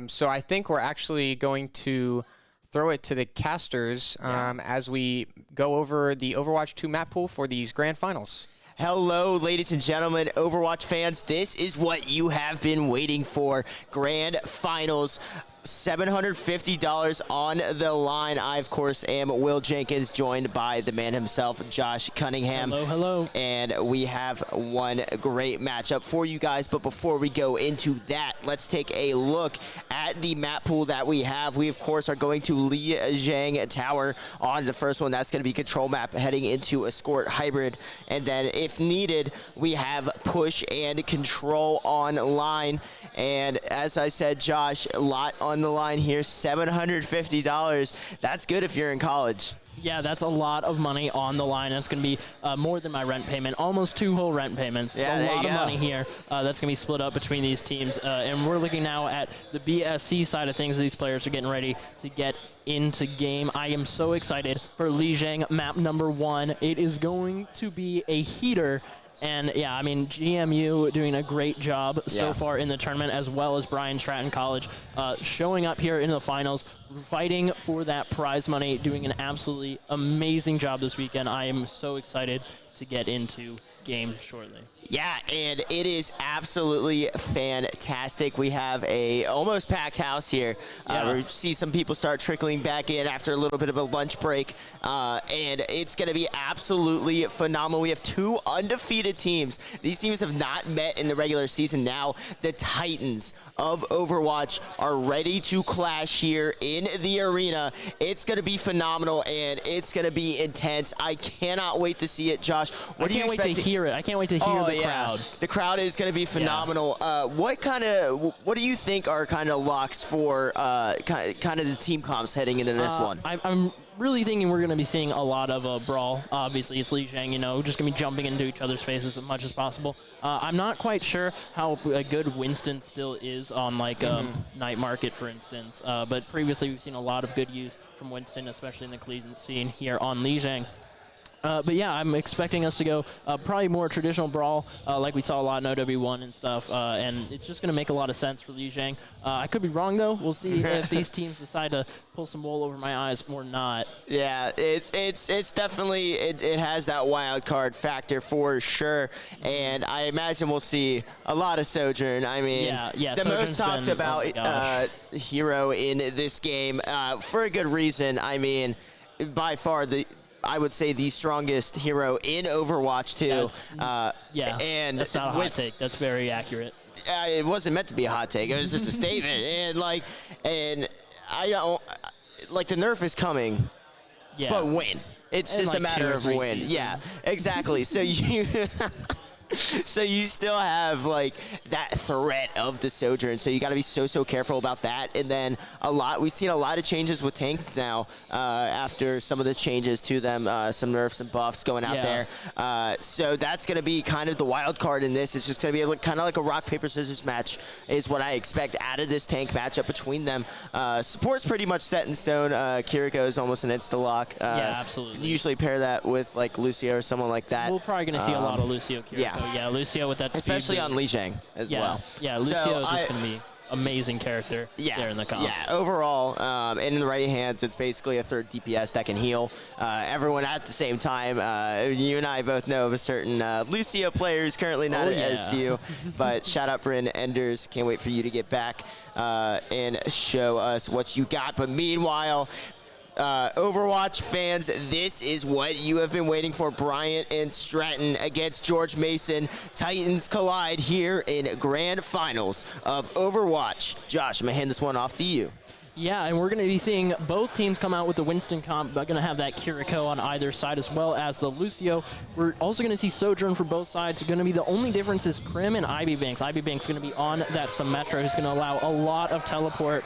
S2: So I think we're actually going to throw it to the casters as we go over the Overwatch 2 map pool for these grand finals.
S5: Hello, ladies and gentlemen, Overwatch fans. This is what you have been waiting for. Grand finals. $750 on the line. I, of course, am Will Jenkins, joined by the man himself, Josh Cunningham.
S20: Hello.
S5: And we have one great matchup for you guys. But before we go into that, let's take a look at the map pool that we have. We, of course, are going to Lijiang Tower on the first one. That's going to be control map heading into Escort Hybrid. And then, if needed, we have push and control online. And as I said, Josh, a lot on the line here, $750. That's good if you're in college.
S20: Yeah, that's a lot of money on the line. That's going to be more than my rent payment, almost 2 whole rent payments.
S5: Yeah,
S20: a lot of money here that's going to be split up between these teams. And we're looking now at the BSC side of things. These players are getting ready to get into game. I am so excited for Lijiang map number 1. It is going to be a heater. And, yeah, I mean, GMU doing a great job so far in the tournament, as well as Bryan Stratton College showing up here in the finals, fighting for that prize money, doing an absolutely amazing job this weekend. I am so excited to get into game shortly.
S5: Yeah, and it is absolutely fantastic. We have a almost packed house here. We see some people start trickling back in after a little bit of a lunch break, and it's going to be absolutely phenomenal. We have 2 undefeated teams. These teams have not met in the regular season. Now the Titans of Overwatch are ready to clash here in the arena. It's going to be phenomenal, and it's going to be intense. I cannot wait to see it. Josh, Josh, what do you expect?
S20: I can't wait to hear it. I can't wait to hear the crowd.
S5: The crowd is going to be phenomenal. What do you think are kind of locks for kind of the team comps heading into this one?
S20: I'm really thinking we're going to be seeing a lot of a brawl. Obviously, it's Li Zhang, just going to be jumping into each other's faces as much as possible. I'm not quite sure how good Winston still is on Night Market, for instance. But previously, we've seen a lot of good use from Winston, especially in the collegiate scene here on Li Zhang. But yeah, I'm expecting us to go probably more traditional brawl like we saw a lot in OW1 and stuff, and it's just going to make a lot of sense for Li Zhang. I could be wrong, though. We'll see if these teams decide to pull some wool over my eyes or not.
S5: Yeah, it's definitely, it has that wild card factor for sure, and I imagine we'll see a lot of Sojourn. I mean,
S20: yeah,
S5: the most talked about hero in this game for a good reason. I mean, by far I would say the strongest hero in Overwatch too. And
S20: that's not a hot take. That's very accurate.
S5: It wasn't meant to be a hot take. It was just a statement. And I don't the nerf is coming, but when? It's just a matter of when. Yeah, exactly. So you still have that threat of the Sojourn, so you got to be so careful about that. And then we've seen a lot of changes with tanks now after some of the changes to them, some nerfs and buffs going out there. So that's going to be kind of the wild card in this. It's just going to be kind of like a rock paper scissors match is what I expect out of this tank matchup between them. Support's pretty much set in stone. Kiriko is almost an insta lock.
S20: Yeah, absolutely.
S5: Usually pair that with Lucio or someone like that.
S20: We're probably going to see a lot of Lucio Kiriko. Yeah, Lucio with that speed.
S5: Especially on Li Zhang as well.
S20: Yeah, Lucio is just going to be amazing character there in the comp.
S5: Yeah, overall, and in the right hands, it's basically a third DPS that can heal everyone at the same time. You and I both know of a certain Lucio player who's currently not at SU, but shout out Bryn Enders. Can't wait for you to get back and show us what you got. But meanwhile, Overwatch fans, this is what you have been waiting for. Bryant and Stratton against George Mason. Titans collide here in grand finals of Overwatch. Josh, I'm going to hand this one off to you.
S20: Yeah, and we're going to be seeing both teams come out with the Winston comp, but going to have that Kiriko on either side as well as the Lucio. We're also going to see Sojourn for both sides. Going to be the only difference is Crim and Ivy Banks. Ivy Banks going to be on that Symmetra, who's going to allow a lot of teleport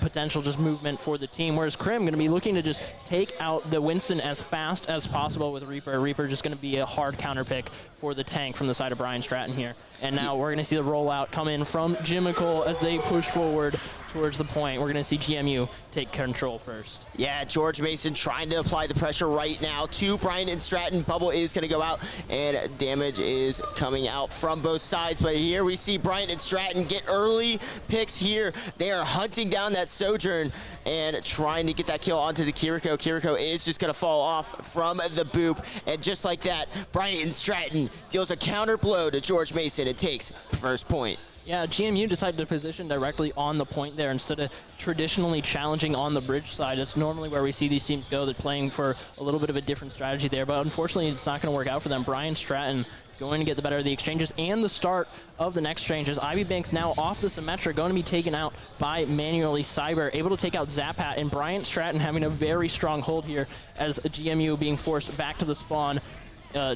S20: potential just movement for the team, whereas Crim going to be looking to just take out the Winston as fast as possible with Reaper. Reaper just going to be a hard counter pick for the tank from the side of Brian Stratton here. And now we're going to see the rollout come in from Jimical as they push forward towards the point. We're going to see GMU take control first.
S5: Yeah, George Mason trying to apply the pressure right now to Brian and Stratton. Bubble is going to go out, and damage is coming out from both sides. But here we see Brian and Stratton get early picks here. They are hunting down that Sojourn and trying to get that kill onto the Kiriko. Kiriko is just going to fall off from the boop. And just like that, Brian and Stratton deals a counter blow to George Mason and takes first point.
S20: Yeah, GMU decided to position directly on the point there instead of traditionally challenging on the bridge side. It's normally where we see these teams go. They're playing for a little bit of a different strategy there, but unfortunately it's not going to work out for them. Brian Stratton going to get the better of the exchanges and the start of the next exchanges. Ivy Banks now off the Symmetra, going to be taken out by manually Cyber, able to take out Zaphat, and Brian Stratton having a very strong hold here as GMU being forced back to the spawn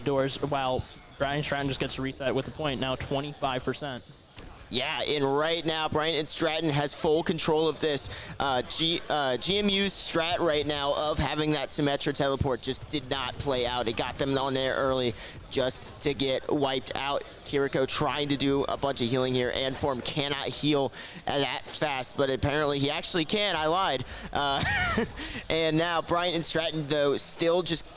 S20: doors, while Brian Stratton just gets to reset with the point, now 25%.
S5: Yeah, and right now, Bryant and Stratton has full control of this. GMU's strat right now of having that Symmetra teleport just did not play out. It got them on there early just to get wiped out. Kiriko trying to do a bunch of healing here, and Form cannot heal that fast, but apparently he actually can. I lied. And now Bryant and Stratton, though, still just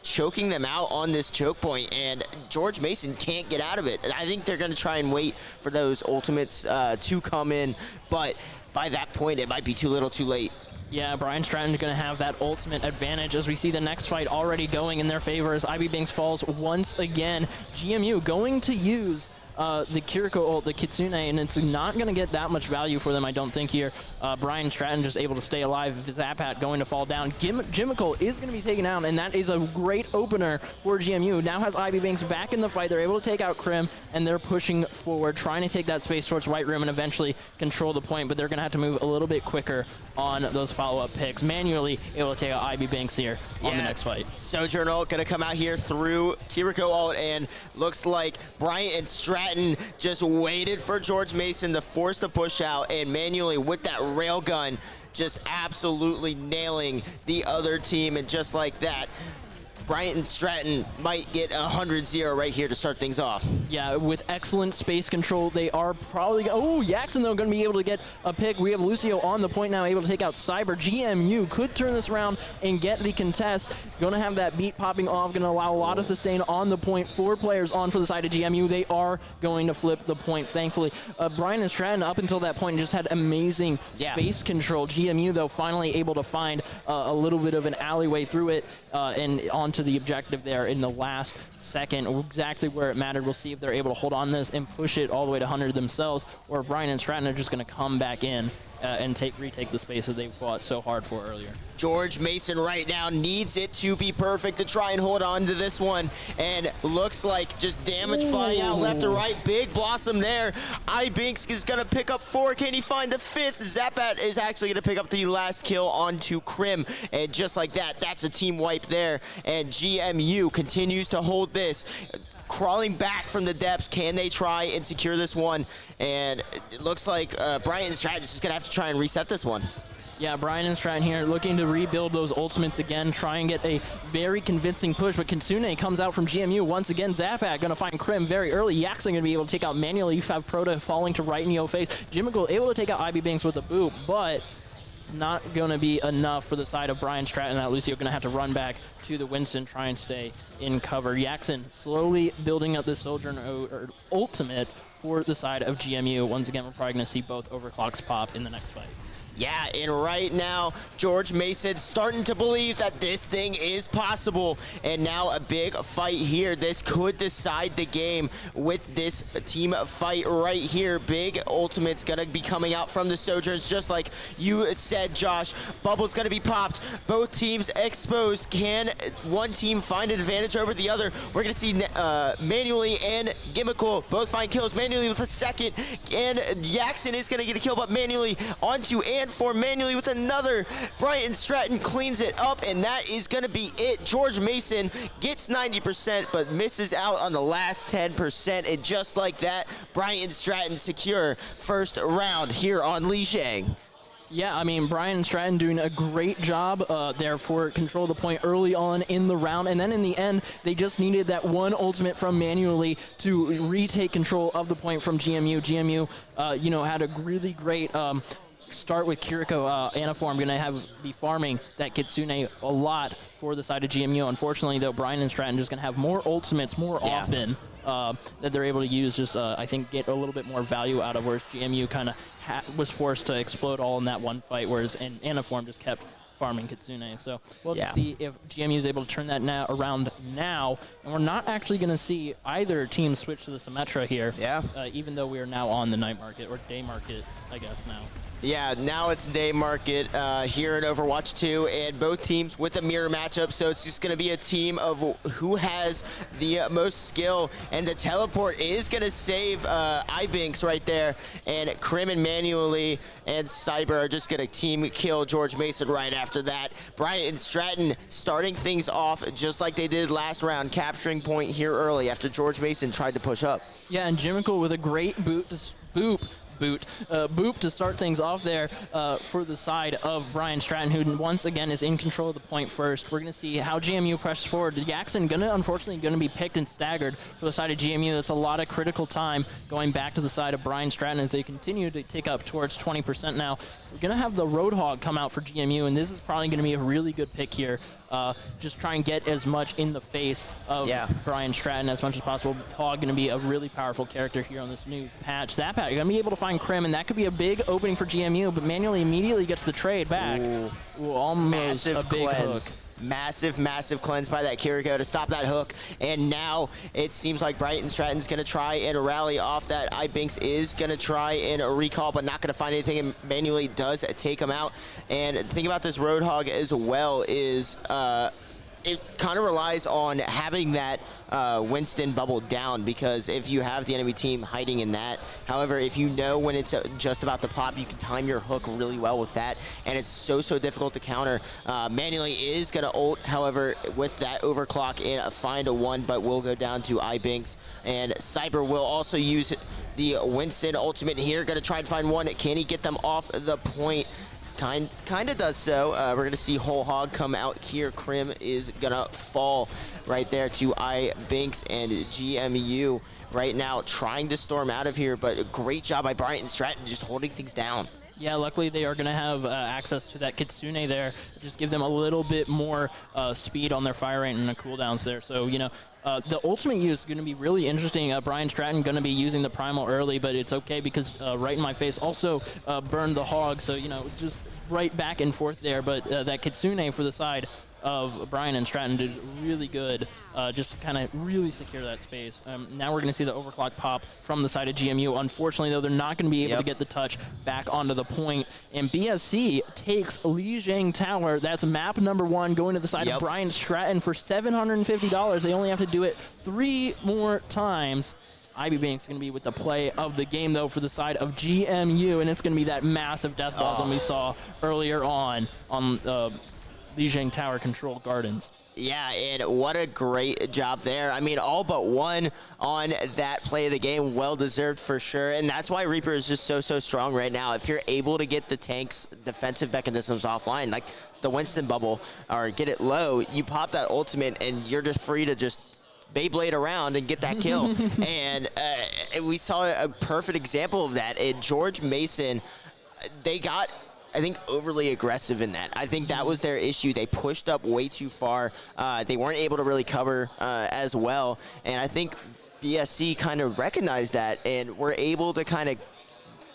S5: choking them out on this choke point, and George Mason can't get out of it. And I think they're going to try and wait for those ultimates to come in, but by that point it might be too little too late.
S20: Yeah, Brian Stratton is going to have that ultimate advantage as we see the next fight already going in their favor as Ivy Banks falls once again. GMU going to use the Kiriko ult, the Kitsune, and it's not going to get that much value for them, I don't think, here. Brian Stratton just able to stay alive. Zaphat going to fall down. Jimical is going to be taken out, and that is a great opener for GMU. Now has Ivy Banks back in the fight. They're able to take out Crim, and they're pushing forward, trying to take that space towards White Room and eventually control the point, but they're going to have to move a little bit quicker on those follow-up picks. Manually able to take out IB Banks here on the next fight.
S5: Sojourn ult gonna come out here through Kiriko ult, and looks like Bryant and Stratton just waited for George Mason to force the push out, and manually with that railgun just absolutely nailing the other team, and just like that, Bryant and Stratton might get 100-0 right here to start things off.
S20: Yeah, with excellent space control, they are probably... Oh, Yaxon, though, going to be able to get a pick. We have Lucio on the point now, able to take out Cyber. GMU could turn this around and get the contest. Going to have that beat popping off, going to allow a lot of sustain on the point. 4 players on for the side of GMU. They are going to flip the point, thankfully. Brian and Stratton, up until that point, just had amazing space control. GMU, though, finally able to find a little bit of an alleyway through it and onto the objective there in the last second, exactly where it mattered. We'll see if they're able to hold on this and push it all the way to 100 themselves, or Brian and Stratton are just going to come back in and retake the space that they fought so hard for earlier.
S5: George Mason right now needs it to be perfect to try and hold on to this one, and looks like just damage flying out left to right. Big Blossom there. iBinks is going to pick up 4. Can he find the 5th? Zapat is actually going to pick up the last kill onto Krim, and just like that, that's a team wipe there, and GMU continues to hold this. Crawling back from the depths, can they try and secure this one? And it looks like Brian and Stratton is just going to have to try and reset this one.
S20: Yeah, Brian and Stratton here looking to rebuild those ultimates again, try and get a very convincing push, but Kitsune comes out from GMU once again. Zapat going to find Krim very early. Yaxon going to be able to take out manually. You have Proto falling to right in your face. Jimical able to take out IB Banks with a boop, but not going to be enough for the side of Brian Stratton. That Lucio going to have to run back to the Winston, try and stay in cover. Yaxon slowly building up this soldier ultimate for the side of GMU. Once again, we're probably going to see both overclocks pop in the next fight.
S5: Yeah, and right now, George Mason starting to believe that this thing is possible. And now a big fight here. This could decide the game with this team fight right here. Big ultimate's going to be coming out from the Sojourns, just like you said, Josh. Bubble's going to be popped. Both teams exposed. Can one team find an advantage over the other? We're going to see Manually and Gimmickle both find kills. Manually with a second, and Yaxon is going to get a kill, but Manually onto and for Manually with another. Brian Stratton cleans it up, and that is going to be it. George Mason gets 90%, but misses out on the last 10%, and just like that, Brian Stratton secure first round here on Lijiang.
S20: Yeah, I mean, Brian Stratton doing a great job there for control of the point early on in the round. And then in the end, they just needed that one ultimate from Manually to retake control of the point from GMU. GMU, you know, had a really great start with Kiriko Anaform, going to be farming that Kitsune a lot for the side of GMU. Unfortunately, though, Brian and Stratton just going to have more ultimates more often that they're able to use, just I think get a little bit more value out of, whereas GMU kind of was forced to explode all in that one fight, whereas Anaform just kept farming Kitsune. So we'll have to see if GMU is able to turn that around now. And we're not actually going to see either team switch to the Symmetra here.
S5: Yeah.
S20: Even though we are now on the night market, or day market, I guess now.
S5: Yeah, now it's day market here in Overwatch 2, and both teams with a mirror matchup, so it's just going to be a team of who has the most skill, and the teleport is going to save iBinks right there, and Krim and Manually and Cyber are just going to team kill George Mason right after that. Bryant and Stratton starting things off just like they did last round, capturing point here early after George Mason tried to push up.
S20: Yeah, and Jimical with a great boot to start things off there for the side of Brian Stratton, who once again is in control of the point first. We're going to see how GMU presses forward. Yaxon unfortunately going to be picked and staggered for the side of GMU. That's a lot of critical time going back to the side of Brian Stratton as they continue to tick up towards 20% now. We're going to have the Roadhog come out for GMU, and this is probably going to be a really good pick here. Just try and get as much in the face of Brian Stratton as much as possible. Hog going to be a really powerful character here on this new patch. Zapat, you're going to be able to find Krim, and that could be a big opening for GMU, but Manually immediately gets the trade back. Ooh, almost
S5: massive
S20: a big
S5: cleanse.
S20: hook.
S5: Massive cleanse by that Kiriko to stop that hook. And now it seems like Brighton Stratton's going to try and rally off that. iBinks is going to try and recall, but not going to find anything, and Manually does take him out. And the thing about this Roadhog as well is it kind of relies on having that Winston bubble down, because if you have the enemy team hiding in that, however, if you know when it's just about to pop, you can time your hook really well with that, and it's so difficult to counter. Manually is going to ult, however, with that overclock in a find a one, but will go down to iBinks, and Cyber will also use the Winston ultimate here. Going to try and find one. Can he get them off the point? Kind of does so. We're going to see Whole Hog come out here. Krim is going to fall right there to iBinks, and GMU right now trying to storm out of here, but a great job by Bryant and Stratton just holding things down.
S20: Yeah, luckily they are going to have access to that Kitsune there. Just give them a little bit more speed on their fire rate and the cooldowns there. So, you know, the ultimate use is going to be really interesting. Brian Stratton going to be using the primal early, but it's okay because right in my face also burned the hog. So, you know, just right back and forth there. But that Kitsune for the side of Brian and Stratton did really good just to kind of really secure that space. Now we're going to see the overclock pop from the side of GMU. Unfortunately, though, they're not going to be able to get the touch back onto the point. And BSC takes Lijiang Tower. That's map number 1 going to the side of Brian Stratton for $750. They only have to do it 3 more times. iBinks going to be with the play of the game, though, for the side of GMU, and it's going to be that massive death blossom we saw earlier on Lijiang Tower Control Gardens.
S5: Yeah, and what a great job there. I mean, all but one on that play of the game. Well-deserved for sure, and that's why Reaper is just so strong right now. If you're able to get the tank's defensive mechanisms offline, like the Winston bubble, or get it low, you pop that ultimate, and you're just free to just Beyblade around and get that kill. And we saw a perfect example of that. And George Mason, they got, I think, overly aggressive in that. I think that was their issue. They pushed up way too far. They weren't able to really cover as well. And I think BSC kind of recognized that and were able to kind of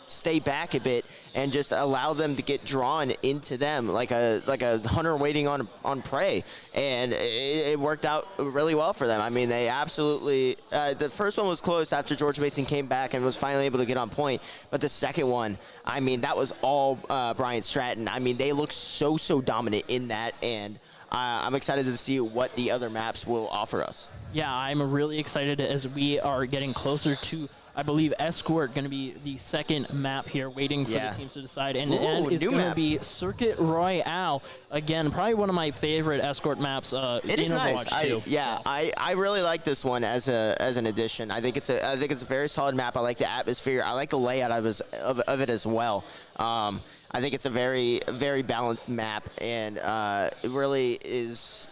S5: stay back a bit and just allow them to get drawn into them like a hunter waiting on prey, and it worked out really well for them. I mean, they absolutely the first one was close after George Mason came back and was finally able to get on point, but the second one, I mean, that was all Brian Stratton. I mean, they look so dominant in that, and I'm excited to see what the other maps will offer us.
S20: Yeah, I'm really excited as we are getting closer to, I believe, Escort going to be the second map here, waiting for the teams to decide. And it's going to be Circuit Royale. Again, probably one of my favorite Escort maps in Overwatch too.
S5: I really like this one as an addition. I think it's a very solid map. I like the atmosphere. I like the layout of it as well. I think it's a very balanced map, and it really is.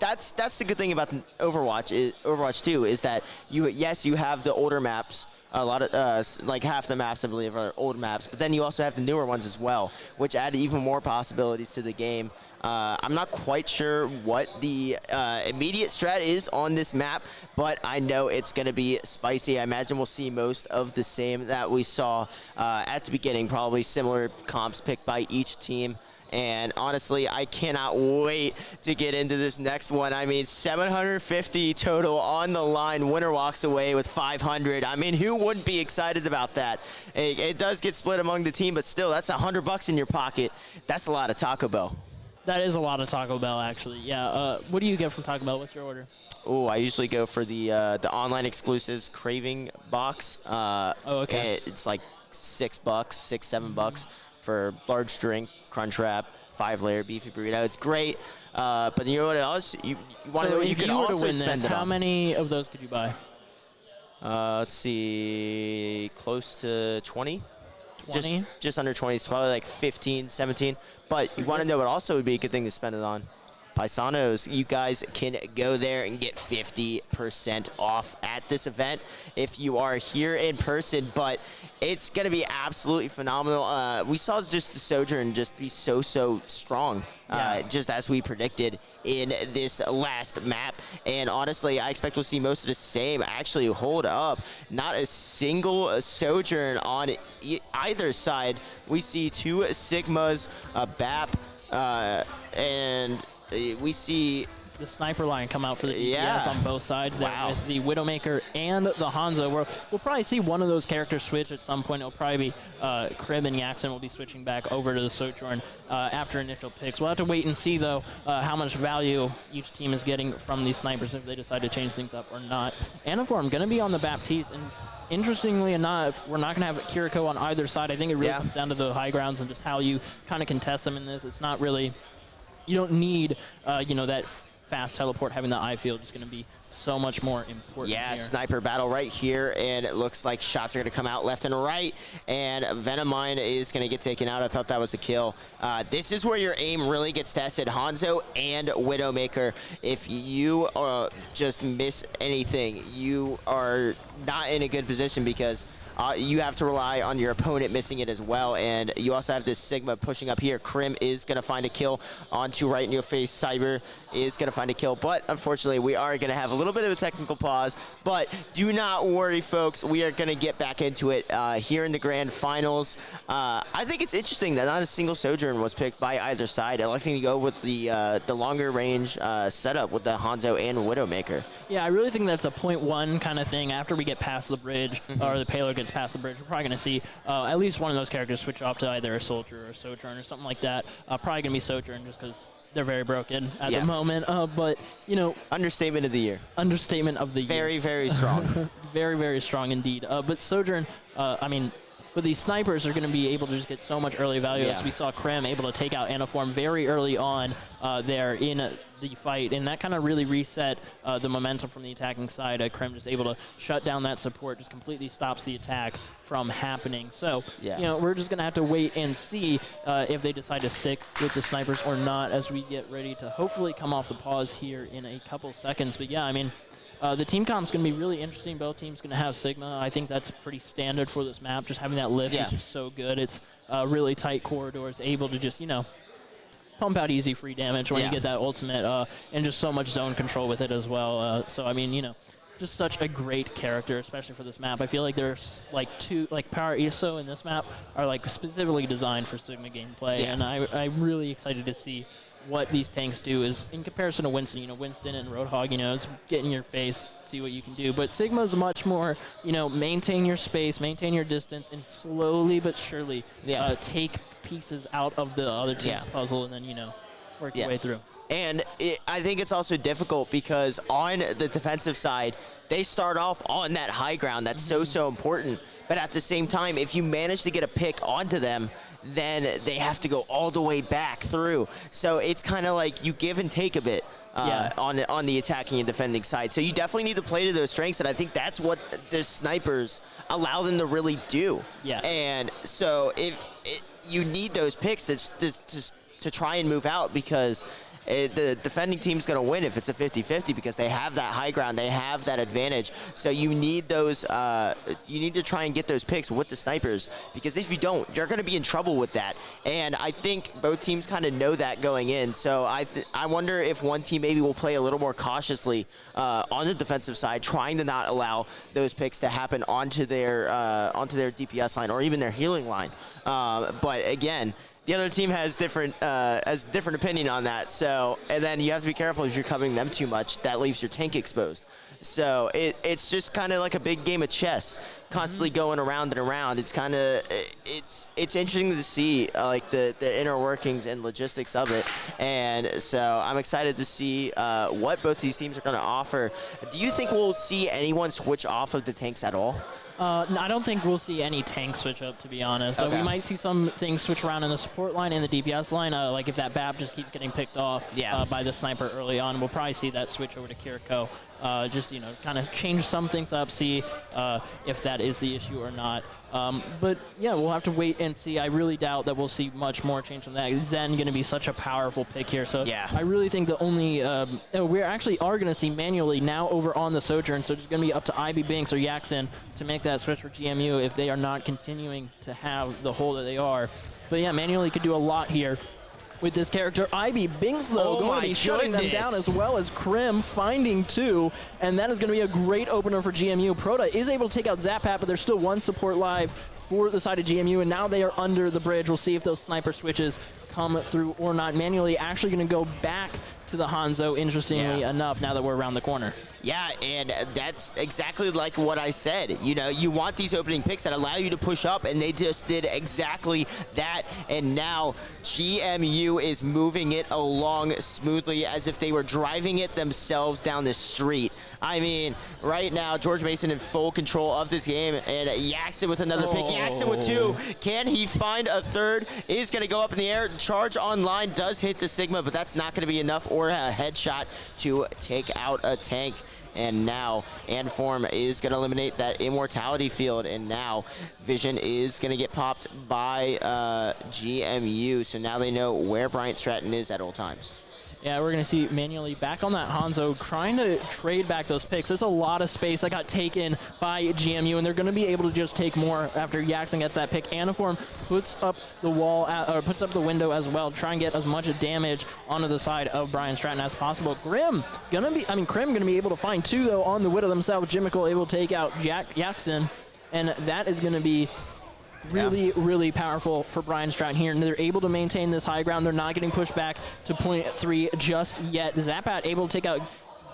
S5: That's the good thing about Overwatch 2 is that you have the older maps. A lot of like half the maps, I believe, are old maps, but then you also have the newer ones as well, which add even more possibilities to the game. I'm not quite sure what the immediate strat is on this map, but I know it's going to be spicy. I imagine we'll see most of the same that we saw at the beginning, probably similar comps picked by each team. And honestly, I cannot wait to get into this next one. I mean, 750 total on the line. Winner walks away with 500. I mean, who wouldn't be excited about that? It does get split among the team, but still, that's $100 in your pocket. That's a lot of Taco Bell.
S20: That is a lot of Taco Bell, actually. Yeah. What do you get from Taco Bell? What's your order?
S5: Oh, I usually go for the online exclusives craving box.
S20: Okay.
S5: It's like $6, $7 for large drink, crunch wrap, 5-layer beefy burrito. It's great. But you know what else? You want to know what you can also spend it on.
S20: How many of those could you buy?
S5: Let's see, close to 20.
S20: 20?
S5: Just under 20. It's probably like 15, 17. But you want to know what also would be a good thing to spend it on? Paisanos, you guys can go there and get 50% off at this event if you are here in person, but it's going to be absolutely phenomenal. We saw just the Sojourn just be so strong, just as we predicted in this last map. And honestly, I expect we'll see most of the same actually hold up. Not a single Sojourn on either side. We see 2 Sigmas, a BAP, and we see
S20: the sniper line come out for the DPS on both sides there with the Widowmaker and the Hanzo. We'll probably see one of those characters switch at some point. It'll probably be Crib and Yaxen will be switching back over to the Sojourn after initial picks. We'll have to wait and see, though, how much value each team is getting from these snipers if they decide to change things up or not. Anaform going to be on the Baptiste, and interestingly enough, we're not going to have Kiriko on either side. I think it really comes down to the high grounds and just how you kind of contest them in this. It's not really, you don't need, you know, that fast teleport. Having the eye field is going to be so much more important.
S5: Yeah,
S20: here.
S5: sniper battle right here, and it looks like shots are going to come out left and right, and Venomine is going to get taken out. I thought that was a kill. This is where your aim really gets tested. Hanzo and Widowmaker, if you just miss anything, you are not in a good position because you have to rely on your opponent missing it as well, and you also have this Sigma pushing up here. Krim is going to find a kill onto right in your face. Cyber is going to find a kill, but unfortunately we are going to have a little bit of a technical pause, but do not worry, folks. We are going to get back into it here in the grand finals. I think it's interesting that not a single Sojourn was picked by either side. Electing to go with the longer range setup with the Hanzo and Widowmaker.
S20: Yeah, I really think that's a 0.1 kind of thing. After we get past the bridge, or the payload gets past the bridge, we're probably going to see at least one of those characters switch off to either a Soldier or a Sojourn or something like that. Probably going to be Sojourn just because they're very broken at the moment. But, you know.
S5: Understatement of the year.
S20: Understatement of the year.
S5: Very, very strong.
S20: Very, very strong indeed. But Sojourn, I mean, but these snipers are going to be able to just get so much early value, as we saw Krem able to take out Anaform very early on there in the fight, and that kind of really reset the momentum from the attacking side. Krem just able to shut down that support, just completely stops the attack from happening. So, you know, we're just going to have to wait and see if they decide to stick with the snipers or not as we get ready to hopefully come off the pause here in a couple seconds. But yeah, I mean, the team comp's going to be really interesting. Both teams going to have Sigma. I think that's pretty standard for this map. Just having that lift is just so good. It's really tight corridors, able to just, you know, pump out easy free damage when you get that ultimate, and just so much zone control with it as well. So, I mean, you know, just such a great character, especially for this map. I feel like there's like Power ESO in this map are like specifically designed for Sigma gameplay, and I'm really excited to see what these tanks do is in comparison to Winston. You know, Winston and Roadhog, you know, it's get in your face, see what you can do. But Sigma's much more, you know, maintain your space, maintain your distance, and slowly but surely take pieces out of the other team's puzzle, and then, you know, work your way through.
S5: And I think it's also difficult because on the defensive side, they start off on that high ground. That's so important. But at the same time, if you manage to get a pick onto them, then they have to go all the way back through. So it's kind of like you give and take a bit on the attacking and defending side. So you definitely need to play to those strengths, and I think that's what the snipers allow them to really do.
S20: Yes.
S5: And so if you need those picks to try and move out, because the defending team's going to win if it's a 50-50 because they have that high ground, they have that advantage. So you need those, you need to try and get those picks with the snipers, because if you don't, you're going to be in trouble with that. And I think both teams kind of know that going in. So I wonder if one team maybe will play a little more cautiously on the defensive side, trying to not allow those picks to happen onto their DPS line or even their healing line. But again, the other team has different opinion on that. So, and then you have to be careful if you're covering them too much. That leaves your tank exposed. So it's just kind of like a big game of chess, constantly going around and around. It's kind of it's interesting to see like the inner workings and logistics of it. And so I'm excited to see what both these teams are going to offer. Do you think we'll see anyone switch off of the tanks at all?
S20: No, I don't think we'll see any tank switch up, to be honest. We might see some things switch around in the support line and the DPS line. Like if that BAP just keeps getting picked off by the sniper early on, we'll probably see that switch over to Kiriko. Just, you know, kind of change some things up, see if that is the issue or not. But yeah, we'll have to wait and see. I really doubt that we'll see much more change from that. Zen going to be such a powerful pick here. So I really think the only we actually are going to see manually now over on the Sojourn. So it's going to be up to Ivy Binks or Yaxin to make that switch for GMU if they are not continuing to have the hole that they are. But yeah, manually could do a lot here with this character. Ivy Binks, though, going to be shutting them down, as well as Krim finding two, and that is going to be a great opener for GMU. Proto is able to take out Zappat, but there's still one support live for the side of GMU, and now they are under the bridge. We'll see if those sniper switches come through or not. Manually actually going to go back to the Hanzo, interestingly enough, now that we're around the corner.
S5: Yeah, and that's exactly like what I said. You know, you want these opening picks that allow you to push up, and they just did exactly that. And now GMU is moving it along smoothly as if they were driving it themselves down the street. I mean, right now, George Mason in full control of this game, and Yaxon with another pick. Yaxon with 2. Can he find a third? Is going to go up in the air. Charge online does hit the Sigma, but that's not going to be enough, or a headshot to take out a tank. And now Anform is going to eliminate that immortality field, and now Vision is going to get popped by GMU. So now they know where Bryant Stratton is at all times.
S20: Yeah, we're going to see manually back on that Hanzo trying to trade back those picks. There's a lot of space that got taken by GMU, and they're going to be able to just take more after Yaxon gets that pick. Aniform puts up the wall, or puts up the window as well, try and get as much damage onto the side of Brian Stratton as possible. Krim going to be able to find 2, though, on the Widow themselves. Jimmicle able to take out Yaxon, and that is going to be really powerful for Brian Stratton here, and they're able to maintain this high ground. They're not getting pushed back to point 3 just yet. Zapat able to take out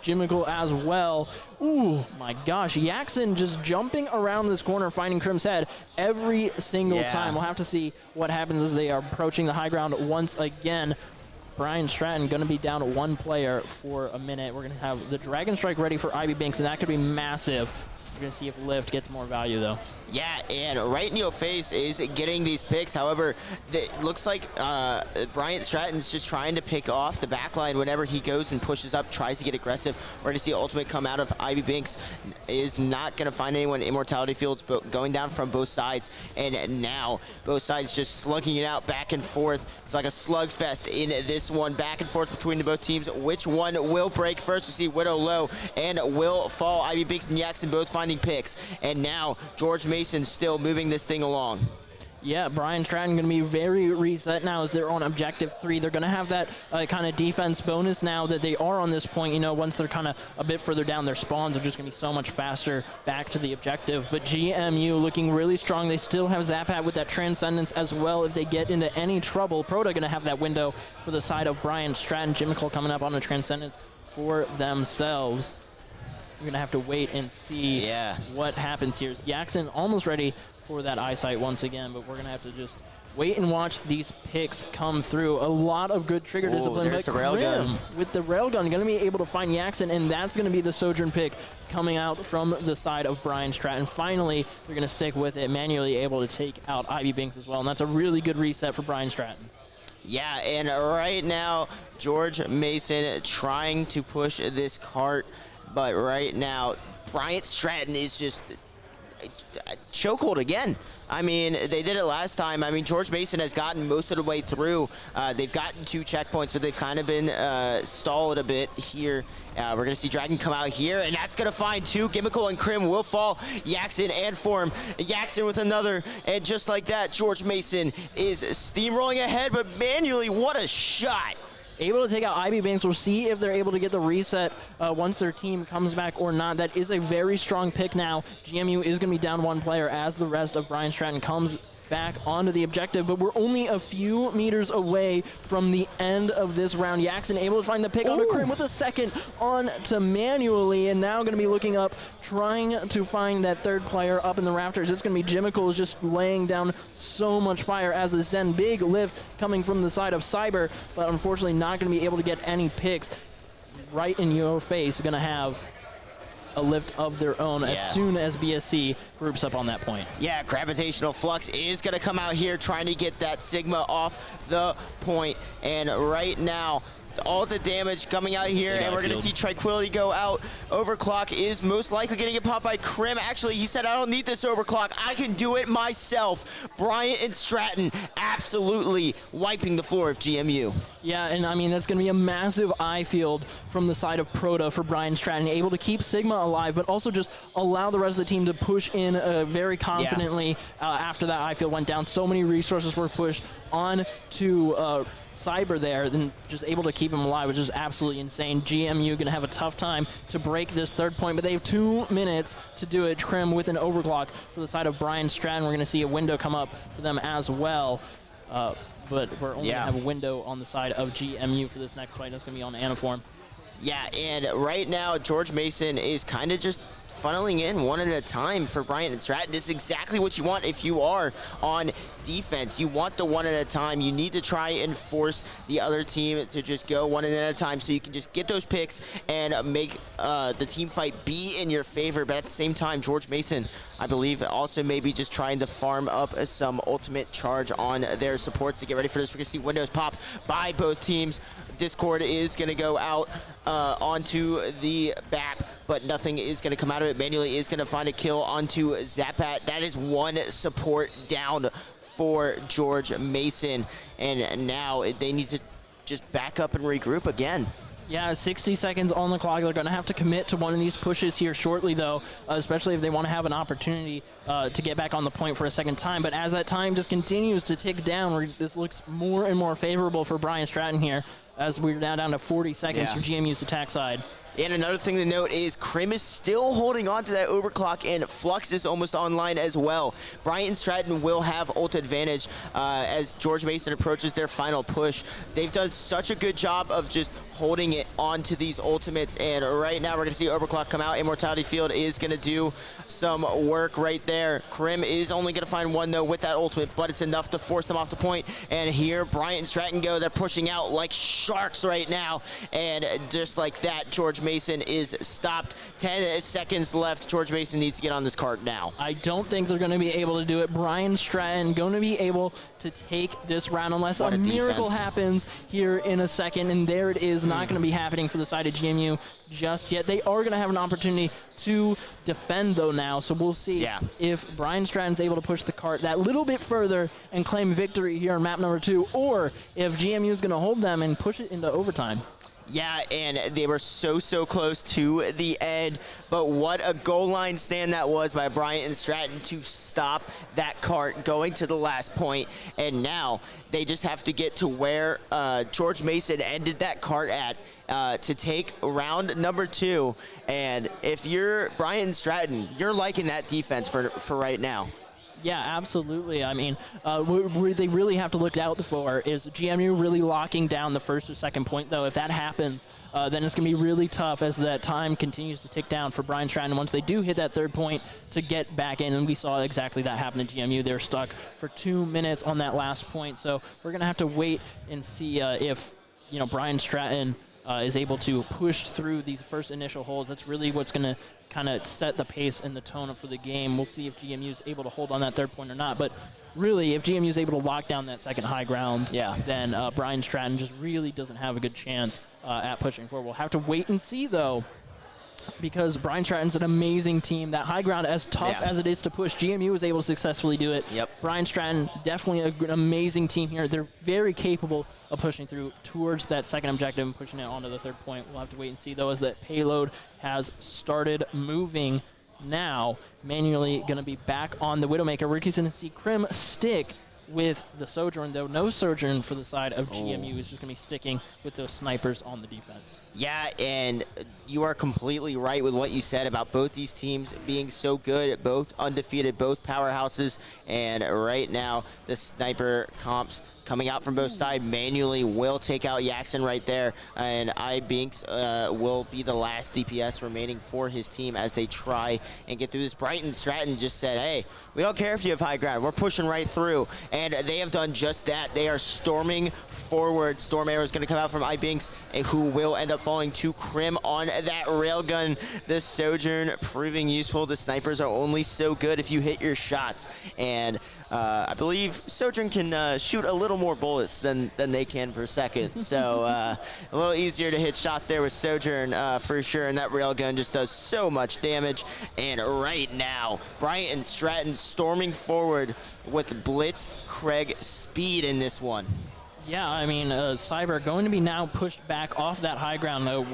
S20: Jimmicle as well. Ooh, my gosh. Yaxon just jumping around this corner, finding Krim's head every single time. We'll have to see what happens as they are approaching the high ground once again. Brian Stratton going to be down 1 player for a minute. We're going to have the Dragon Strike ready for Ivy Binks, and that could be massive. We're going to see if Lift gets more value, though.
S5: Yeah, and right in your face is getting these picks. However, it looks like Bryant Stratton's just trying to pick off the backline whenever he goes and pushes up, tries to get aggressive. We're going to see Ultimate come out of Ivy Binks. Is not going to find anyone in Immortality Fields, but going down from both sides. And now both sides just slugging it out back and forth. It's like a slugfest in this one, back and forth between the both teams. Which one will break first? We see Widow low and will fall. Ivy Binks and Yaxon both finding picks. And now George Mason still moving this thing along.
S20: Yeah, Brian Stratton going to be very reset now as they're on objective 3. They're going to have that kind of defense bonus now that they are on this point. You know, once they're kind of a bit further down, their spawns are just going to be so much faster back to the objective. But GMU looking really strong. They still have Zapat with that Transcendence as well. If they get into any trouble, Proto going to have that window for the side of Brian Stratton. Jimmicle coming up on a Transcendence for themselves. We're going to have to wait and see what happens here. Yaxon almost ready for that eyesight once again, but we're going to have to just wait and watch these picks come through. A lot of good trigger discipline.
S5: There's the railgun.
S20: With the railgun, going to be able to find Yaxon, and that's going to be the Sojourn pick coming out from the side of Brian Stratton. Finally, they're going to stick with it, manually able to take out Ivy Binks as well, and that's a really good reset for Brian Stratton.
S5: Yeah, and right now, George Mason trying to push this cart. But right now, Bryant Stratton is just a chokehold again. I mean, they did it last time. I mean, George Mason has gotten most of the way through. They've gotten 2 checkpoints, but they've kind of been stalled a bit here. We're going to see Dragon come out here, and that's going to find 2. Gimmickle and Krim will fall. Yaxon and Form. Yaxon with another, and just like that, George Mason is steamrolling ahead, but manually, what a shot.
S20: Able to take out Ivy Banks. We'll see if they're able to get the reset once their team comes back or not. That is a very strong pick now. GMU is going to be down 1 player as the rest of Brian Stratton comes back onto the objective, but we're only a few meters away from the end of this round. Yaxon able to find the pick onto Krim with a second on to manually, and now going to be looking up, trying to find that 3rd player up in the rafters. It's going to be Jimmicle is just laying down so much fire as the Zen. Big lift coming from the side of Cyber, but unfortunately not going to be able to get any picks. Right in your face, going to have a lift of their own as soon as BSC groups up on that point.
S5: Yeah, Gravitational Flux is going to come out here trying to get that Sigma off the point. And right now, all the damage coming out here, and we're going to see Tranquility go out. Overclock is most likely going to get popped by Krim. Actually, he said, I don't need this Overclock. I can do it myself. Bryant and Stratton absolutely wiping the floor of GMU.
S20: Yeah, and I mean, that's going to be a massive eye field from the side of Proto for Brian Stratton, able to keep Sigma alive, but also just allow the rest of the team to push in very confidently after that eye field went down. So many resources were pushed on to Cyber there, then just able to keep him alive, which is absolutely insane. GMU going to have a tough time to break this 3rd point, but they have 2 minutes to do it. Krim with an overclock for the side of Brian Stratton. We're going to see a window come up for them as well. but we're only going to have a window on the side of GMU for this next fight. That's going to be on the Anaform.
S5: Yeah, and right now, George Mason is kind of just funneling in one at a time for Bryant and Stratton. This is exactly what you want if you are on defense. You want the one at a time. You need to try and force the other team to just go one at a time so you can just get those picks and make the team fight be in your favor. But at the same time, George Mason, I believe, also maybe just trying to farm up some ultimate charge on their supports to get ready for this. We're going to see windows pop by both teams. Discord is going to go out onto the BAP, but nothing is going to come out of it. Manually is going to find a kill onto Zapat. That is one support down for George Mason, and now they need to just back up and regroup again.
S20: Yeah, 60 seconds on the clock. They're going to have to commit to one of these pushes here shortly, though, especially if they want to have an opportunity to get back on the point for a second time. But as that time just continues to tick down, this looks more and more favorable for Brian Stratton here, as we're now down to 40 seconds for GMU's attack side.
S5: And another thing to note is Krim is still holding on to that overclock, and Flux is almost online as well. Bryant and Stratton will have ult advantage as George Mason approaches their final push. They've done such a good job of just holding it onto these ultimates, and right now we're going to see overclock come out. Immortality Field is going to do some work right there. Krim is only going to find one, though, with that ultimate, but it's enough to force them off the point. And here Bryant and Stratton go. They're pushing out like sharks right now, and just like that, George Mason is stopped. 10 seconds left. George Mason needs to get on this cart now.
S20: I don't think they're going to be able to do it. Brian Stratton going to be able to take this round unless a miracle happens here in a second, and there it is. Not going to be happening for the side of GMU just yet. They are going to have an opportunity to defend, though, now, so we'll see if Brian Stratton's able to push the cart that little bit further and claim victory here on map number 2, or if GMU is going to hold them and push it into overtime.
S5: Yeah, and they were so close to the end, but what a goal line stand that was by Bryant and Stratton to stop that cart going to the last point. And now they just have to get to where George Mason ended that cart at to take round number 2. And if you're Bryant Stratton, you're liking that defense for right now.
S20: Yeah, absolutely. I mean, what they really have to look out for is GMU really locking down the first or second point, though. If that happens, then it's going to be really tough as that time continues to tick down for Brian Stratton once they do hit that third point to get back in. And we saw exactly that happen to GMU. They're stuck for 2 minutes on that last point. So we're going to have to wait and see if, Brian Stratton is able to push through these first initial holds. That's really what's going to kind of set the pace and the tone for the game. We'll see if GMU is able to hold on that third point or not. But really, if GMU is able to lock down that second high ground, then Brian Stratton just really doesn't have a good chance at pushing forward. We'll have to wait and see, though, because Brian Stratton's an amazing team. That high ground, as tough as it is to push, GMU was able to successfully do it. Brian Stratton, definitely an amazing team here. They're very capable of pushing through towards that second objective and pushing it onto the third point. We'll have to wait and see, though, as that payload has started moving now. Manually going to be back on the Widowmaker. We're going to see Krim stick with the Sojourn, though. No Sojourn for the side of GMU. Is just going to be sticking with those snipers on the defense.
S5: Yeah, and you are completely right with what you said about both these teams being so good, both undefeated, both powerhouses. And right now, the sniper comps coming out from both sides. Manually will take out Yaxon right there, and iBinks will be the last DPS remaining for his team as they try and get through this. Brighton Stratton just said, hey, we don't care if you have high ground. We're pushing right through, and they have done just that. They are storming forward. Storm Arrow is going to come out from iBinks, who will end up falling to Krim on that railgun. The Sojourn proving useful. The snipers are only so good if you hit your shots, and I believe Sojourn can shoot a little more bullets than they can per second. So a little easier to hit shots there with Sojourn for sure, and that railgun just does so much damage. And right now, Bryant and Stratton storming forward with Blitz Craig speed in this one.
S20: Yeah, I mean, Cyber going to be now pushed back off that high ground, though,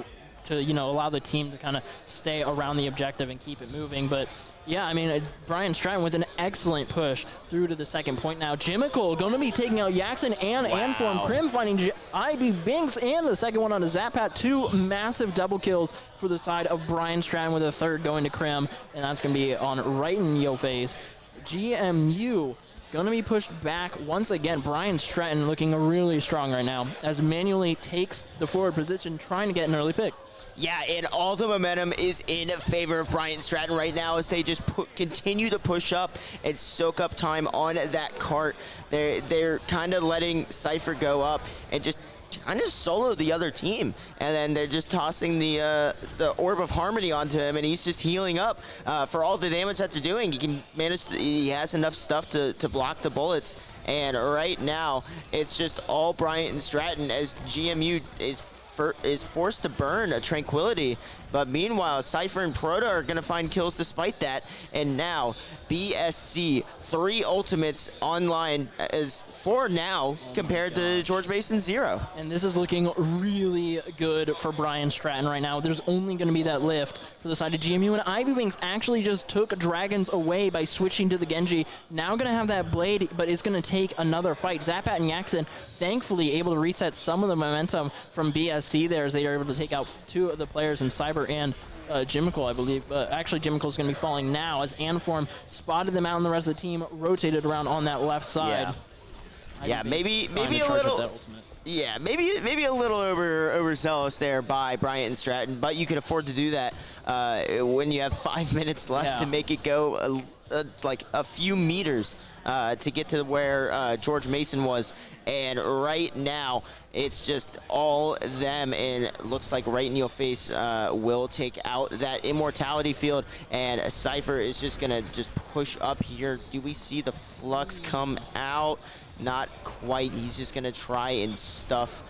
S20: to, allow the team to kind of stay around the objective and keep it moving. But yeah, I mean, Brian Stratton with an excellent push through to the second point now. Jimical going to be taking out Yaxon and Anform. Krim finding IB Binks and the second one on a Zapat. 2 massive double kills for the side of Brian Stratton, with a third going to Krim, and that's going to be on right in your face. GMU going to be pushed back once again. Brian Stratton looking really strong right now as manually takes the forward position, trying to get an early pick.
S5: Yeah, and all the momentum is in favor of Bryant Stratton right now as they just continue to push up and soak up time on that cart. They're kind of letting Cypher go up and just kind of solo the other team, and then they're just tossing the Orb of Harmony onto him, and he's just healing up for all the damage that they're doing. He has enough stuff to block the bullets, and right now it's just all Bryant and Stratton as GMU is forced to burn a Tranquility, but meanwhile Cypher and Proto are going to find kills despite that, and now BSC 3 ultimates online as 4 now compared to George Mason 0.
S20: And this is looking really good for Brian Stratton right now. There's only going to be that lift for the side of GMU, and Ivy Wings actually just took Dragons away by switching to the Genji. Now going to have that Blade, but it's going to take another fight. Zapat and Yaxon thankfully able to reset some of the momentum from BSC there as they are able to take out 2 of the players in Cyber and Jimical, I believe. Actually, Jimical is going to be falling now as Anform spotted them out, and the rest of the team rotated around on that left side.
S5: Yeah, maybe a little. Yeah, maybe a little overzealous there by Bryant and Stratton, but you can afford to do that when you have 5 minutes left to make it go like a few meters to get to where George Mason was. And right now, it's just all them, and it looks like Right in Your Face will take out that Immortality field, and Cypher is just going to just push up here. Do we see the Flux come out? Not quite. He's just going to try and stuff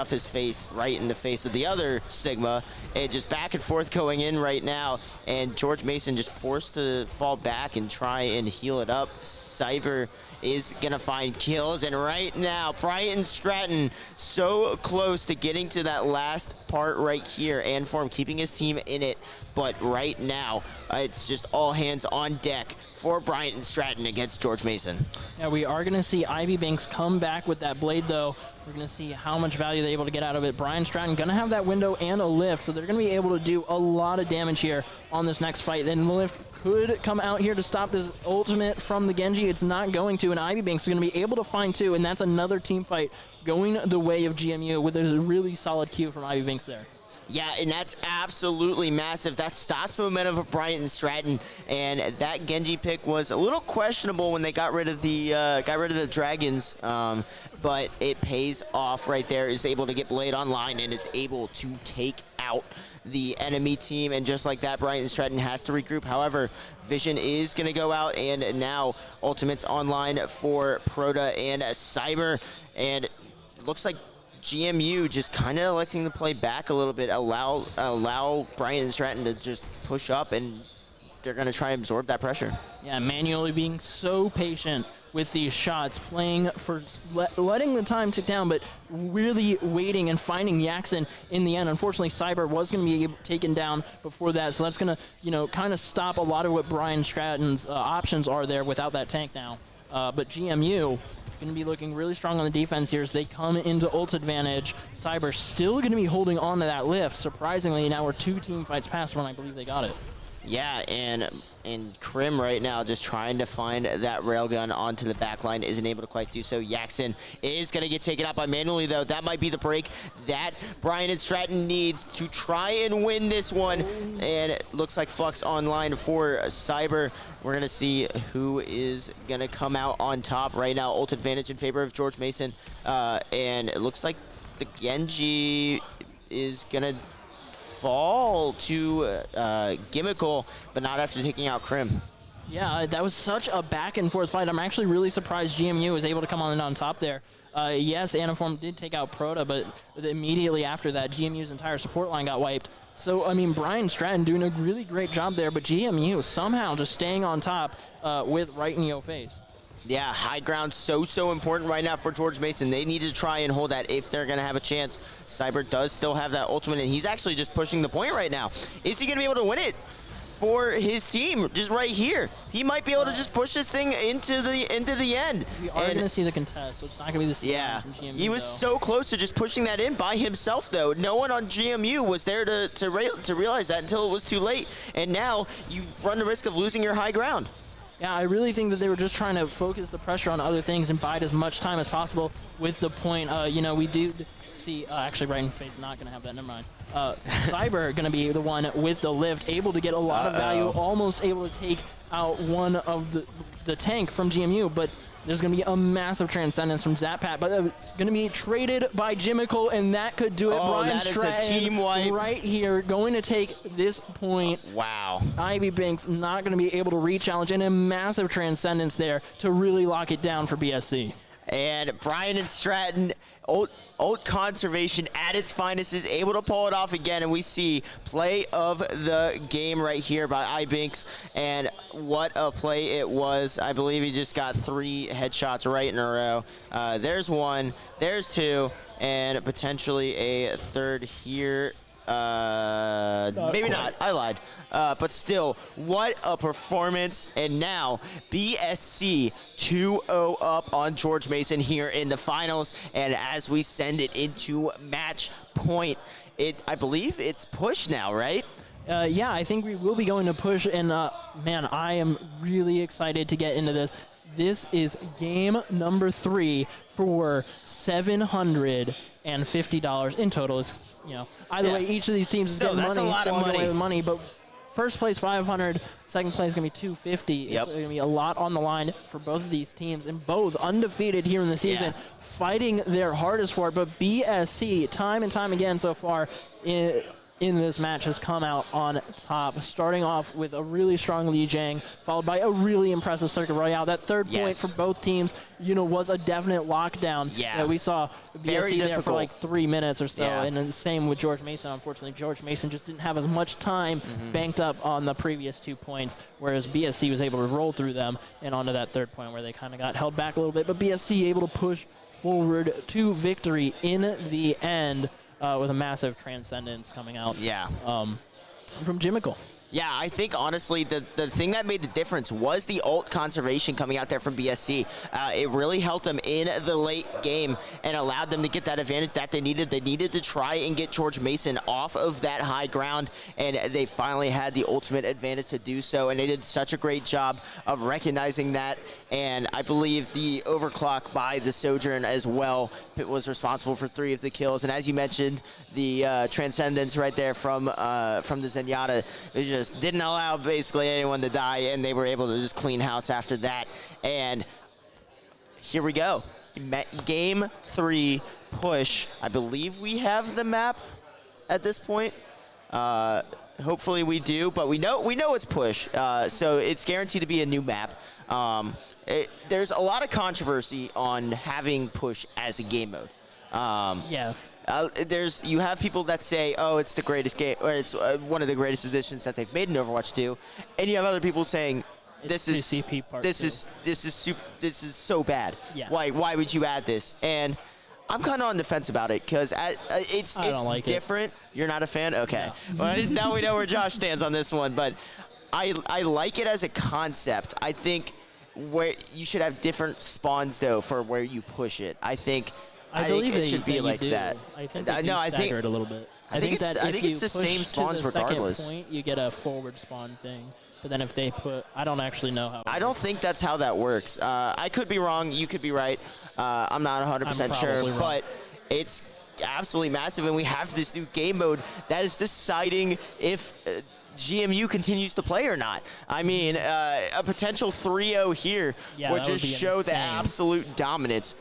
S5: his face right in the face of the other Sigma, and just back and forth going in right now, and George Mason just forced to fall back and try and heal it up. Cyber is gonna find kills, and right now Brian Stratton so close to getting to that last part right here, Anform keeping his team in it, but right now it's just all hands on deck for Bryant Stratton against George Mason.
S20: Yeah, we are going to see Ivy Banks come back with that Blade, though. We're going to see how much value they're able to get out of it. Brian Stratton going to have that window and a lift, so they're going to be able to do a lot of damage here on this next fight. Then the lift could come out here to stop this ultimate from the Genji. It's not going to, and Ivy Banks is going to be able to find 2, and that's another team fight going the way of GMU with a really solid Q from Ivy Banks there.
S5: Yeah, and that's absolutely massive. That stops the momentum of Bryant and Stratton, and that Genji pick was a little questionable when they got rid of the Dragons, but it pays off right there. Is able to get Blade online and is able to take out the enemy team, and just like that, Bryant and Stratton has to regroup. However, Vision is going to go out, and now Ultimate's online for Proto and Cyber, and it looks like GMU just kind of electing to play back a little bit, allow Brian and Stratton to just push up, and they're going to try and absorb that pressure.
S20: Yeah, manually being so patient with these shots, playing for letting the time tick down, but really waiting and finding Yaxon in the end. Unfortunately, Cyber was going to be taken down before that, so that's going to, kind of stop a lot of what Brian Stratton's options are there without that tank now. But GMU going to be looking really strong on the defense here as they come into ult advantage. Cyber still going to be holding on to that lift. Surprisingly, now we're 2 team fights past when I believe they got it.
S5: Yeah, and Krim right now just trying to find that railgun onto the back line, isn't able to quite do so. Yaxon is going to get taken out by Manually, though. That might be the break that Brian and Stratton needs to try and win this one. And it looks like Flux online for Cyber. We're going to see who is going to come out on top right now. Ult advantage in favor of George Mason. And it looks like the Genji is going to fall to Gimmickle, but not after taking out Krim.
S20: Yeah, that was such a back and forth fight. I'm actually really surprised GMU was able to come on top there. Yes, Aniform did take out Proto, but immediately after that, GMU's entire support line got wiped. So, I mean, Brian Stratton doing a really great job there, but GMU somehow just staying on top with Right in Your Face.
S5: Yeah, high ground so important right now for George Mason. They need to try and hold that if they're going to have a chance. Cyber does still have that ultimate, and he's actually just pushing the point right now. Is he going to be able to win it for his team just right here? He might be able to just push this thing into the end.
S20: We are going to see the contest, so it's not going to be the same.
S5: Yeah,
S20: from GMU,
S5: he was so close to just pushing that in by himself, though. No one on GMU was there to realize that until it was too late, and now you run the risk of losing your high ground.
S20: Yeah, I really think that they were just trying to focus the pressure on other things and bide as much time as possible with the point. We do see, actually, right in face, not going to have that, never mind. Cyber going to be the one with the lift, able to get a lot of value, almost able to take out one of the tank from GMU, but there's going to be a massive transcendence from Zappat, but it's going to be traded by Jimical, and that could do it. Brian
S5: that is a team wipe.
S20: right here, going to take this point.
S5: Wow.
S20: Ivy Binks not going to be able to re-challenge, and a massive transcendence there to really lock it down for BSC.
S5: And Brian and Stratton, Ult Conservation at its finest, is able to pull it off again, and we see play of the game right here by iBinks, and what a play it was. I believe he just got 3 headshots right in a row. There's 1, there's 2, and potentially a third here. Maybe not. I lied. But still, what a performance. And now, BSC 2-0 up on George Mason here in the finals. And as we send it into match point, I believe it's push now, right?
S20: Yeah, I think we will be going to push. And, man, I am really excited to get into this. This is game number 3 for $750 in total. It's, either way, each of these teams is getting money. That's a lot of money. But first place $500, second place is going to be $250. It's going to be a lot on the line for both of these teams, and both undefeated here in the season, fighting their hardest for it. But BSC, time and time again so far in this match, has come out on top, starting off with a really strong Li Jiang, followed by a really impressive Circuit Royale. That third point for both teams, was a definite lockdown. Yeah. We saw BSC there for like 3 minutes or so, and then the same with George Mason. Unfortunately, George Mason just didn't have as much time banked up on the previous 2 points, whereas BSC was able to roll through them and onto that third point where they kind of got held back a little bit, but BSC able to push forward to victory in the end. With a massive transcendence coming out from Jimical.
S5: Yeah, I think, honestly, the thing that made the difference was the ult conservation coming out there from BSC. It really helped them in the late game and allowed them to get that advantage that they needed. They needed to try and get George Mason off of that high ground, and they finally had the ultimate advantage to do so, and they did such a great job of recognizing that. And I believe the overclock by the Sojourn as well was responsible for 3 of the kills. And as you mentioned, the transcendence right there from the Zenyatta, it just didn't allow basically anyone to die, and they were able to just clean house after that. And here we go. Game 3 push. I believe we have the map at this point. Hopefully we do, but we know it's push, so it's guaranteed to be a new map. There's a lot of controversy on having push as a game mode. You have people that say, oh, it's the greatest game, or it's one of the greatest additions that they've made in Overwatch 2, and you have other people saying this is so bad. Yeah. Why would you add this? And I'm kind of on the fence about it because it's different. You're not a fan? Okay. No. Well, now we know where Josh stands on this one, but I like it as a concept. I think where you should have different spawns, though, for where you push it. I think it should be like that.
S20: I think they stagger it a little bit. I think
S5: it's the same spawns regardless.
S20: Second point, you get a forward spawn thing. But then if they put, I don't actually know how.
S5: I don't think that's how that works. I could be wrong. You could be right. I'm not 100% sure. Wrong. But it's absolutely massive. And we have this new game mode that is deciding if GMU continues to play or not. I mean, a potential 3-0 here would just show the absolute dominance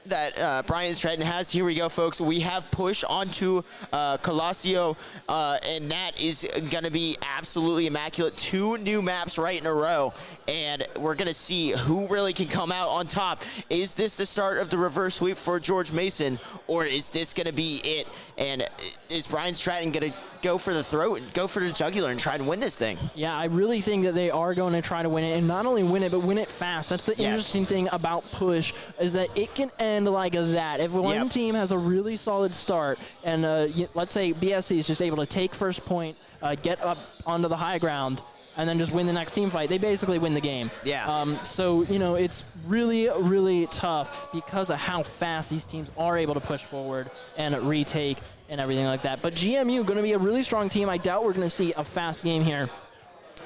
S5: that Brian Stratton has. Here we go, folks. We have push onto Colossio, and that is going to be absolutely immaculate. 2 new maps right in a row, and we're going to see who really can come out on top. Is this the start of the reverse sweep for George Mason, or is this going to be it? And is Brian Stratton going to go for the throat, go for the jugular, and try to win this thing?
S20: Yeah, I really think that they are going to try to win it, and not only win it, but win it fast. That's the interesting thing about push, is that it can end like that. If one team has a really solid start, and let's say BSC is just able to take first point, get up onto the high ground, and then just win the next team fight, they basically win the game. So, it's really, really tough because of how fast these teams are able to push forward and retake and everything like that. But GMU going to be a really strong team. I doubt we're going to see a fast game here.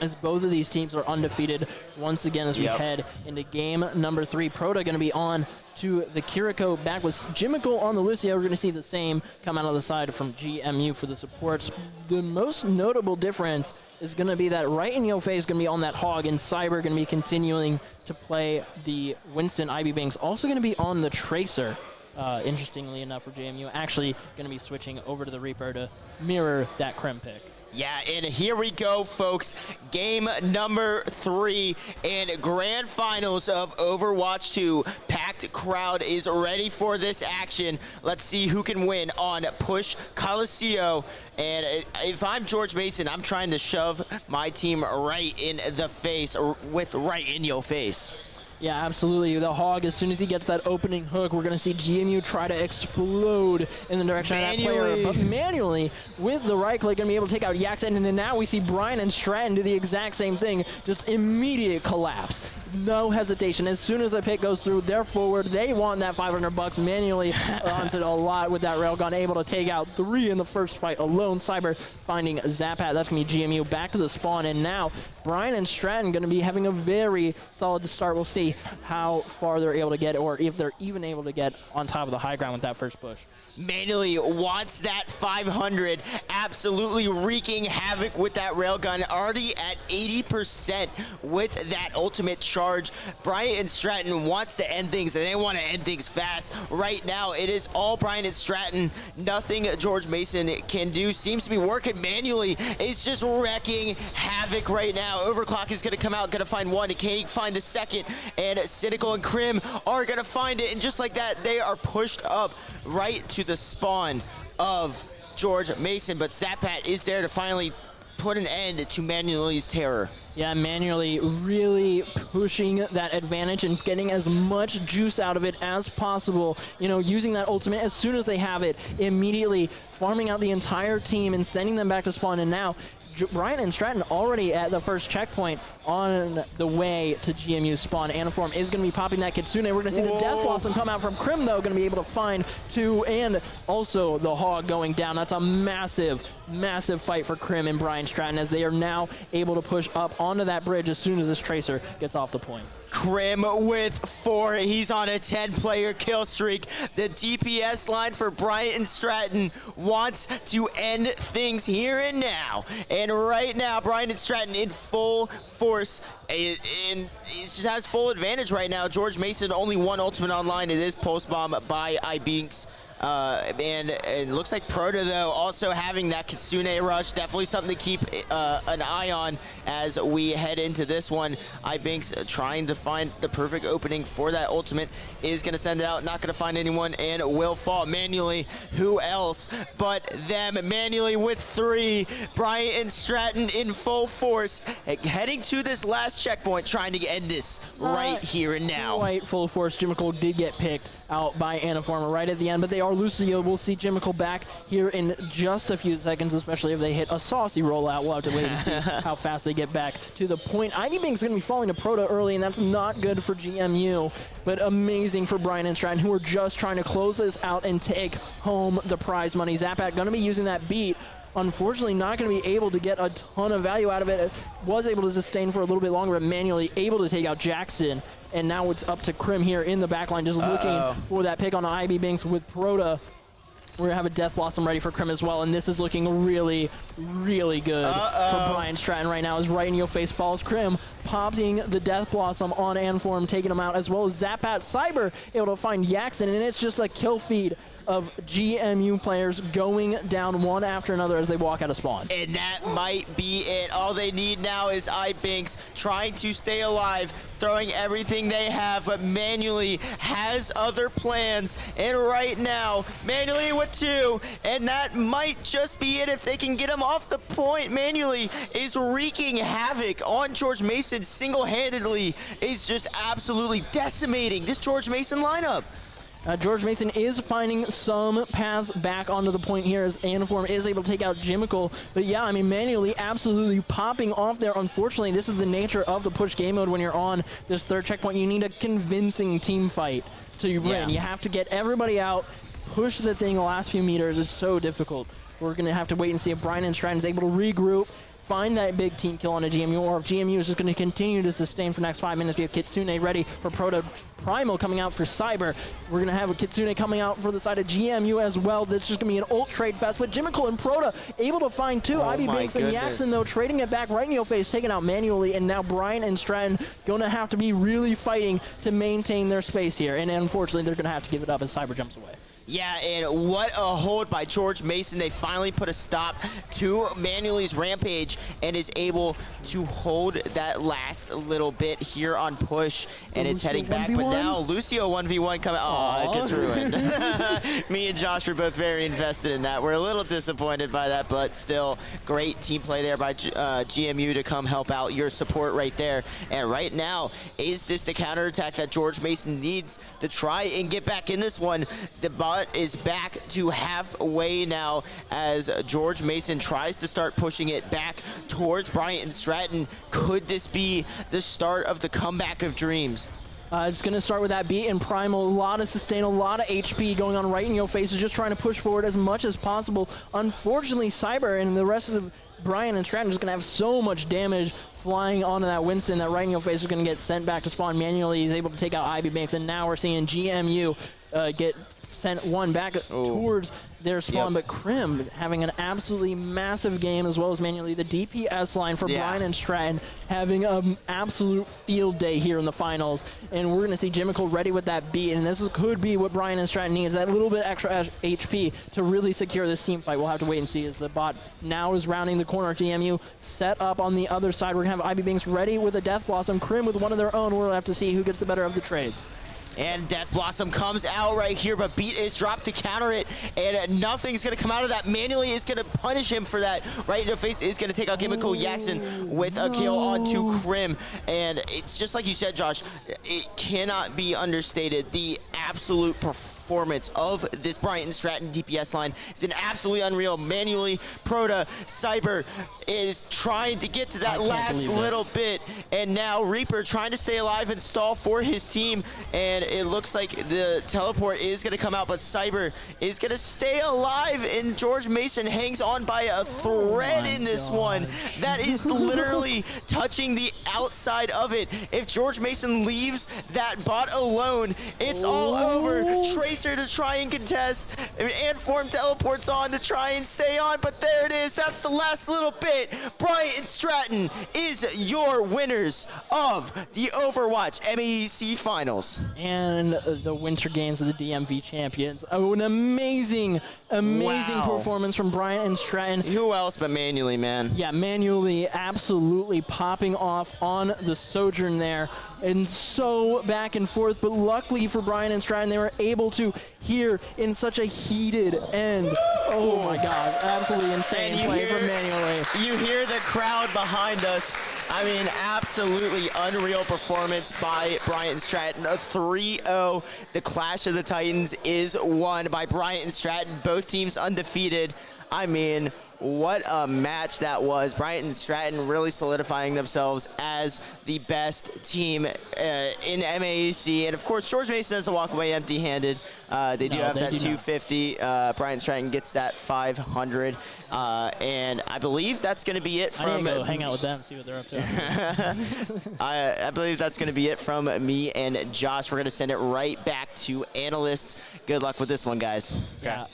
S20: as both of these teams are undefeated once again as we head into game number 3. Proto going to be on to the Kiriko, back with Jimical on the Lucio. We're going to see the same come out of the side from GMU for the supports. The most notable difference is going to be that right in your face is going to be on that Hog, and Cyber going to be continuing to play the Winston. Ivy Banks also going to be on the Tracer. Interestingly enough for JMU, actually going to be switching over to the Reaper to mirror that Crim pick.
S5: Yeah, and here we go, folks. Game number 3 and grand finals of Overwatch 2. Packed crowd is ready for this action. Let's see who can win on Push Coliseum. And if I'm George Mason, I'm trying to shove my team right in the face, or with right in your face.
S20: Yeah, absolutely. The Hog, as soon as he gets that opening hook, we're going to see GMU try to explode in the direction of that player. But manually, with the right click, going to be able to take out Yaxen. And then now we see Brian and Stratton do the exact same thing. Just immediate collapse. No hesitation. As soon as the pick goes through, they're forward. They want that $500 manually. Runs it a lot with that railgun, able to take out 3 in the first fight alone. Cyber finding Zapat. That's going to be GMU back to the spawn. And now Brian and Stratton going to be having a very solid start. We'll see how far they're able to get, or if they're even able to get on top of the high ground with that first push.
S5: Manually wants that 500, absolutely wreaking havoc with that railgun, already at 80% with that ultimate charge. Bryant and Stratton wants to end things, and they want to end things fast. Right now, it is all Bryant and Stratton. Nothing George Mason can do. Seems to be working manually. It's just wrecking havoc right now. Overclock is going to come out, going to find one. He can't find the second, and Cynical and Crim are going to find it, and just like that, they are pushed up right to the spawn of George Mason, but Zapat is there to finally put an end to Manuel's terror.
S20: Yeah, Manually really pushing that advantage and getting as much juice out of it as possible. You know, using that ultimate as soon as they have it, immediately farming out the entire team and sending them back to spawn. And now Brian and Stratton already at the first checkpoint on the way to GMU spawn. Aniform is going to be popping that Kitsune. We're going to see the Death Blossom come out from Crim, though, going to be able to find 2, and also the Hog going down. That's a massive, massive fight for Crim and Brian Stratton, as they are now able to push up onto that bridge as soon as this Tracer gets off the point.
S5: Crim with 4. He's on a 10-player kill streak. The DPS line for Bryant and Stratton wants to end things here and now. And right now, Bryant and Stratton in full force. And he just has full advantage right now. George Mason, only 1 ultimate online. It is post bomb by iBinks. And it looks like Proto, though, also having that Kitsune rush. Definitely something to keep an eye on as we head into this one. iBinks trying to find the perfect opening for that ultimate. Is going to send it out, not going to find anyone, and will fall manually. Who else but them? Manually with 3. Bryant and Stratton in full force, heading to this last checkpoint, trying to end this right here and now.
S20: Quite full force. Jimical did get picked out by Aniform right at the end, but they are Lucio. We'll see Jimical back here in just a few seconds, especially if they hit a saucy rollout. We'll have to wait and see how fast they get back to the point. Ivy Bank's going to be falling to Proto early, and that's not good for GMU, but amazing for Brian and Stratton, who are just trying to close this out and take home the prize money. Zapat going to be using that beat. Unfortunately, not going to be able to get a ton of value out of it. Was able to sustain for a little bit longer, but manually able to take out Jackson. And now it's up to Crim here in the backline, just looking for that pick on IB Banks with Proto. We're going to have a Death Blossom ready for Crim as well, and this is looking really, really good for Brian Stratton right now, as right in your face falls Crim, popping the Death Blossom on Anform, taking him out, as well as Zapat Cyber able to find Yaxen, and it's just a kill feed of GMU players going down one after another as they walk out of spawn.
S5: And that might be it. All they need now is iBinks trying to stay alive, throwing everything they have, but manually has other plans. And right now, manually with 2, and that might just be it if they can get him off the point. Manually is wreaking havoc on George Mason single-handedly, is just absolutely decimating this George Mason lineup.
S20: George Mason is finding some paths back onto the point here as Aniform is able to take out Jimical. But yeah, I mean, manually absolutely popping off there. Unfortunately, this is the nature of the push game mode when you're on this 3rd checkpoint. You need a convincing team fight to win. You have to get everybody out, push the thing the last few meters. Is so difficult. We're going to have to wait and see if Brian and Stratton's able to regroup, find that big team kill on a GMU, or if GMU is just going to continue to sustain for the next 5 minutes. We have Kitsune ready for Proto. Primal coming out for Cyber. We're going to have a Kitsune coming out for the side of GMU as well. That's just going to be an ult trade fest. But Jimical and Proto able to find two. Ivy Banks and Yaxon, though, trading it back right in your face, taken out manually. And now Brian and Stratton going to have to be really fighting to maintain their space here. And unfortunately, they're going to have to give it up as Cyber jumps away.
S5: Yeah, and what a hold by George Mason. They finally put a stop to Manuely's rampage and is able to hold that last little bit here on push. And it's heading back, but now Lucio 1v1 coming. Oh, it gets ruined. Me and Josh were both very invested in that. We're a little disappointed by that, but still great team play there by GMU to come help out your support right there. And right now, is this the counterattack that George Mason needs to try and get back in this one? The bot is back to halfway now as George Mason tries to start pushing it back towards Bryant and Stratton. Could this be the start of the comeback of dreams?
S20: It's going to start with that beat and Primal. A lot of sustain, a lot of HP going on right in your face. Is just trying to push forward as much as possible. Unfortunately, Cyber and the rest of Brian and Stratton just going to have so much damage flying onto that Winston that right in your face is going to get sent back to spawn manually. He's able to take out Ivy Banks, and now we're seeing GMU get sent one back towards their spawn, but Krim having an absolutely massive game, as well as manually the DPS line for Brian and Stratton having an absolute field day here in the finals. And we're going to see Jimical ready with that beat, and this could be what Brian and Stratton needs, that little bit extra HP to really secure this team fight. We'll have to wait and see as the bot now is rounding the corner. GMU set up on the other side. We're going to have Ivy Banks ready with a Death Blossom, Krim with one of their own. We'll have to see who gets the better of the trades.
S5: And Death Blossom comes out right here, but beat is dropped to counter it, and nothing's going to come out of that. Manually is going to punish him for that. Right in the face is going to take out Chemical Yaxon with a kill onto Krim. And it's just like you said, Josh, it cannot be understated. The absolute performance of this Brighton Stratton DPS line is an absolutely unreal. Manually, Proto, Cyber is trying to get to that last little bit, and now Reaper trying to stay alive and stall for his team, and it looks like the teleport is going to come out, but Cyber is going to stay alive, and George Mason hangs on by a thread in this one. That is literally touching the outside of it. If George Mason leaves that bot alone, it's all over. Tracer to try and contest, and Form teleports on to try and stay on, but there it is. That's the last little bit. Bryant and Stratton is your winners of the Overwatch MAEC Finals.
S20: And the Winter Games of the DMV champions. Oh, an amazing performance from Bryant and Stratton.
S5: Who else but Manually, man? Yeah,
S20: Manually absolutely popping off on the Sojourn there. And so back and forth, but luckily for Bryant and Stratton, they were able to here in such a heated end. Oh my God, absolutely insane play from Manually.
S5: You hear the crowd behind us. I mean, absolutely unreal performance by Bryant Stratton. A 3-0. The Clash of the Titans is won by Bryant and Stratton. Both teams undefeated. I mean, what a match that was. Bryant and Stratton really solidifying themselves as the best team in MAEC. And of course, George Mason doesn't walk away empty-handed. They do have that 250. Bryant Stratton gets that 500. And I believe that's going to be it from...
S20: I'm going to go hang out with them, see what they're up to.
S5: I believe that's going to be it from me and Josh. We're going to send it right back to analysts. Good luck with this one, guys.
S20: Yeah.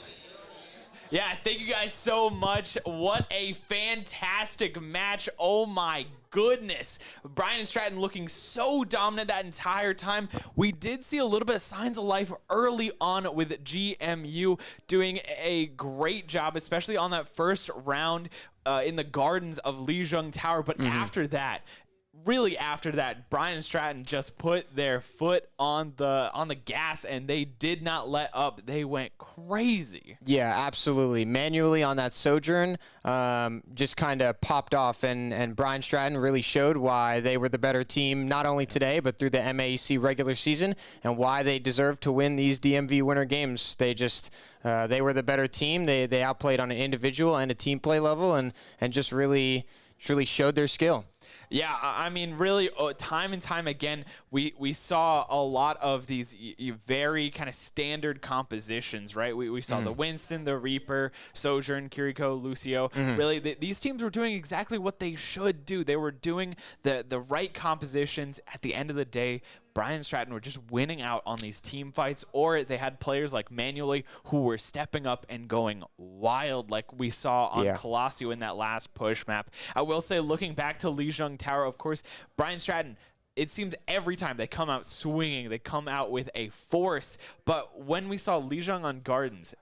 S1: Yeah, thank you guys so much. What a fantastic match. Oh my goodness. Brian and Stratton looking so dominant that entire time. We did see a little bit of signs of life early on with GMU doing a great job, especially on that first round in the gardens of Lijiang Tower. But after that, Brian and Stratton just put their foot on the gas, and they did not let up. They went crazy.
S2: Yeah, absolutely. Manually on that Sojourn, just kind of popped off, and Brian Stratton really showed why they were the better team, not only today, but through the MAEC regular season, and why they deserve to win these DMV Winter Games. They just, they were the better team. They outplayed on an individual and a team play level, and just really showed their skill.
S1: Yeah, I mean, really, time and time again, we saw a lot of these very kind of standard compositions, right? We saw the Winston, the Reaper, Sojourn, Kiriko, Lucio. Really, these teams were doing exactly what they should do. They were doing the right compositions. At the end of the day, Brian and Stratton were just winning out on these team fights, or they had players like Manually who were stepping up and going wild like we saw on Colosio in that last push map. I will say, looking back to Lijiang Tower, of course, Brian Stratton, it seems every time they come out swinging, they come out with a force. But when we saw Lijiang on Gardens,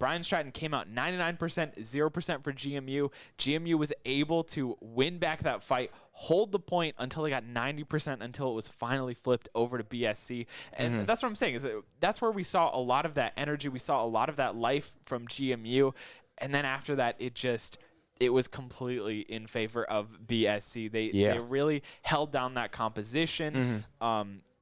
S1: Brian Stratton came out 99%, 0% for GMU. GMU was able to win back that fight, hold the point until they got 90%, until it was finally flipped over to BSC. And that's what I'm saying, is that's where we saw a lot of that energy. We saw a lot of that life from GMU. And then after that, it was completely in favor of BSC. They really held down that composition.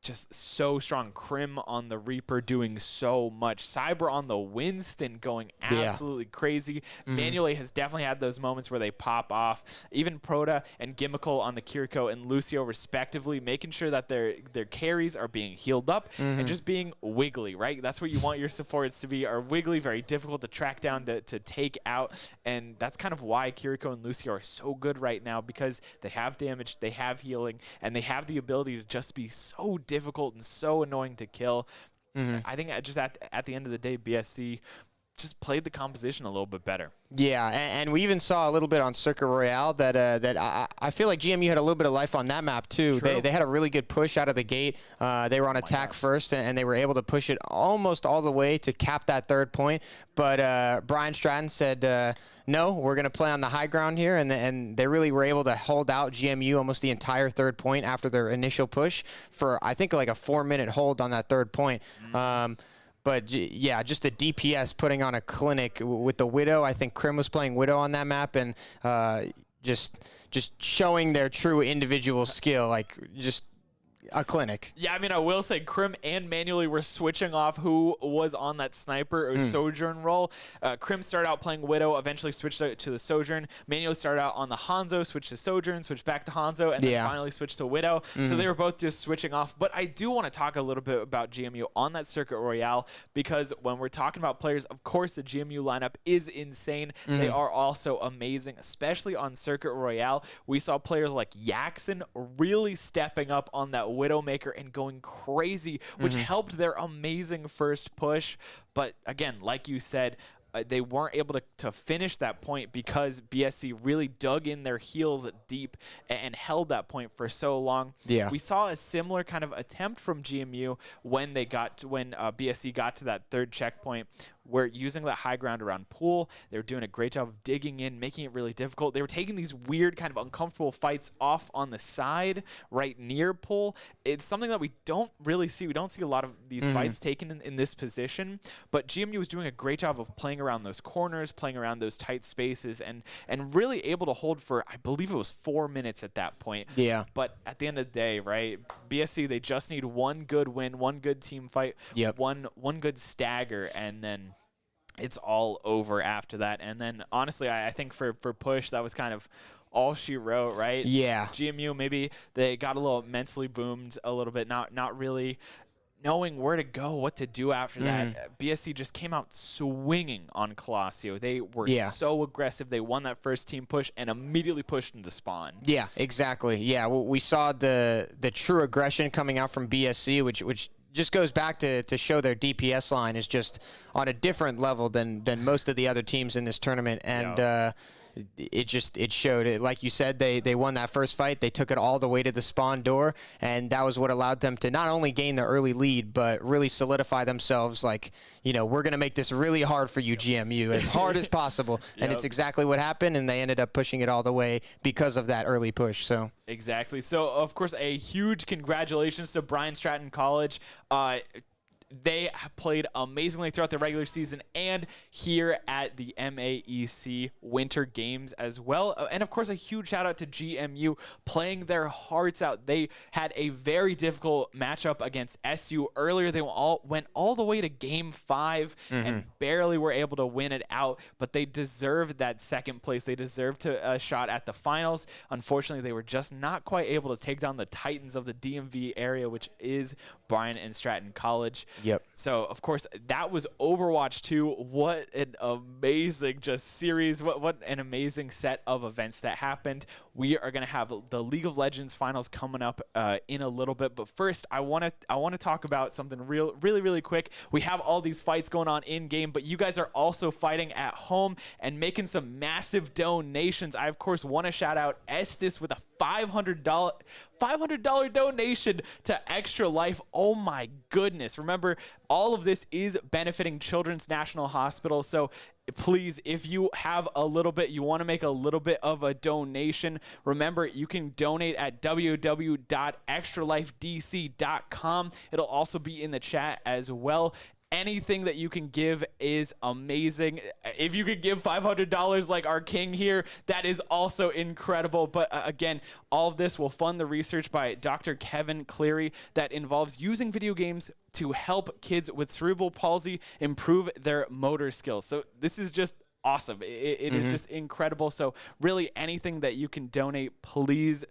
S1: Just so strong. Crim on the Reaper doing so much. Cyber on the Winston going absolutely crazy. Manually has definitely had those moments where they pop off. Even Proda and Gimmickle on the Kiriko and Lucio respectively, making sure that their carries are being healed up and just being wiggly, right? That's what you want your supports to be, are wiggly, very difficult to track down, to take out. And that's kind of why Kiriko and Lucio are so good right now, because they have damage, they have healing, and they have the ability to just be so difficult and so annoying to kill. I think just at the end of the day, BSC just played the composition a little bit better.
S2: Yeah, and we even saw a little bit on Circuit Royale that I feel like GMU had a little bit of life on that map too. They had a really good push out of the gate. They were on attack first, and they were able to push it almost all the way to cap that third point. But Brian Stratton said, no, we're going to play on the high ground here, and they really were able to hold out GMU almost the entire third point after their initial push for, I think, like a 4-minute hold on that third point. But yeah, just the DPS putting on a clinic with the Widow. I think Crim was playing Widow on that map, and just showing their true individual skill, like just a clinic.
S1: Yeah, I mean, I will say Crim and Manually were switching off who was on that sniper or Sojourn role. Crim started out playing Widow, eventually switched to the Sojourn. Manually started out on the Hanzo, switched to Sojourn, switched back to Hanzo, and then finally switched to Widow. So they were both just switching off. But I do want to talk a little bit about GMU on that Circuit Royale, because when we're talking about players, of course, the GMU lineup is insane. They are also amazing, especially on Circuit Royale. We saw players like Yaxon really stepping up on that Widowmaker and going crazy, which helped their amazing first push. But again, like you said, they weren't able to finish that point because BSC really dug in their heels deep and held that point for so long.
S2: Yeah.
S1: We saw a similar kind of attempt from GMU when BSC got to that third checkpoint, where using that high ground around pool, they were doing a great job of digging in, making it really difficult. They were taking these weird kind of uncomfortable fights off on the side right near pool. It's something that we don't really see. We don't see a lot of these fights taken in this position, but GMU was doing a great job of playing around those corners, playing around those tight spaces, and really able to hold for, I believe it was 4 minutes at that point.
S2: Yeah.
S1: But at the end of the day, right, BSC, they just need one good win, one good team fight, one good stagger, and then it's all over after that. And then honestly, I think for Push, that was kind of all she wrote, right?
S2: Yeah.
S1: GMU, maybe they got a little mentally boomed a little bit, not really knowing where to go, what to do after that. BSC just came out swinging on Colosio. They were so aggressive. They won that first team push and immediately pushed into spawn.
S2: Yeah, exactly. Yeah, we saw the true aggression coming out from BSC, which just goes back to show their DPS line is just on a different level than most of the other teams in this tournament. And it showed it. Like you said, they won that first fight. They took it all the way to the spawn door, and that was what allowed them to not only gain the early lead, but really solidify themselves. Like, we're going to make this really hard for you, GMU, as hard as possible. And it's exactly what happened, and they ended up pushing it all the way because of that early push. So
S1: exactly. So, of course, a huge congratulations to Brian Stratton College. they played amazingly throughout the regular season and here at the MAEC Winter Games as well. And of course, a huge shout out to GMU playing their hearts out. They had a very difficult matchup against SU earlier. They went all the way to game 5 and barely were able to win it out, but they deserved that second place. They deserved a shot at the finals. Unfortunately, they were just not quite able to take down the Titans of the DMV area, which is Bryan and Stratton College.
S2: Yep.
S1: So, of course, that was Overwatch 2. What an amazing just series. What an amazing set of events that happened. We are going to have the League of Legends finals coming up in a little bit. But first, I want to talk about something really quick. We have all these fights going on in-game, but you guys are also fighting at home and making some massive donations. I, of course, want to shout out Estes with a $500 donation to Extra Life. Oh my goodness. Remember, all of this is benefiting Children's National Hospital. So please, if you have a little bit, you want to make a little bit of a donation, remember, you can donate at www.extralifedc.com. It'll also be in the chat as well. Anything that you can give is amazing. If you could give $500 like our king here, that is also incredible. But again, all of this will fund the research by Dr. Kevin Cleary that involves using video games to help kids with cerebral palsy improve their motor skills. So this is just awesome. It is just incredible. So really, anything that you can donate, please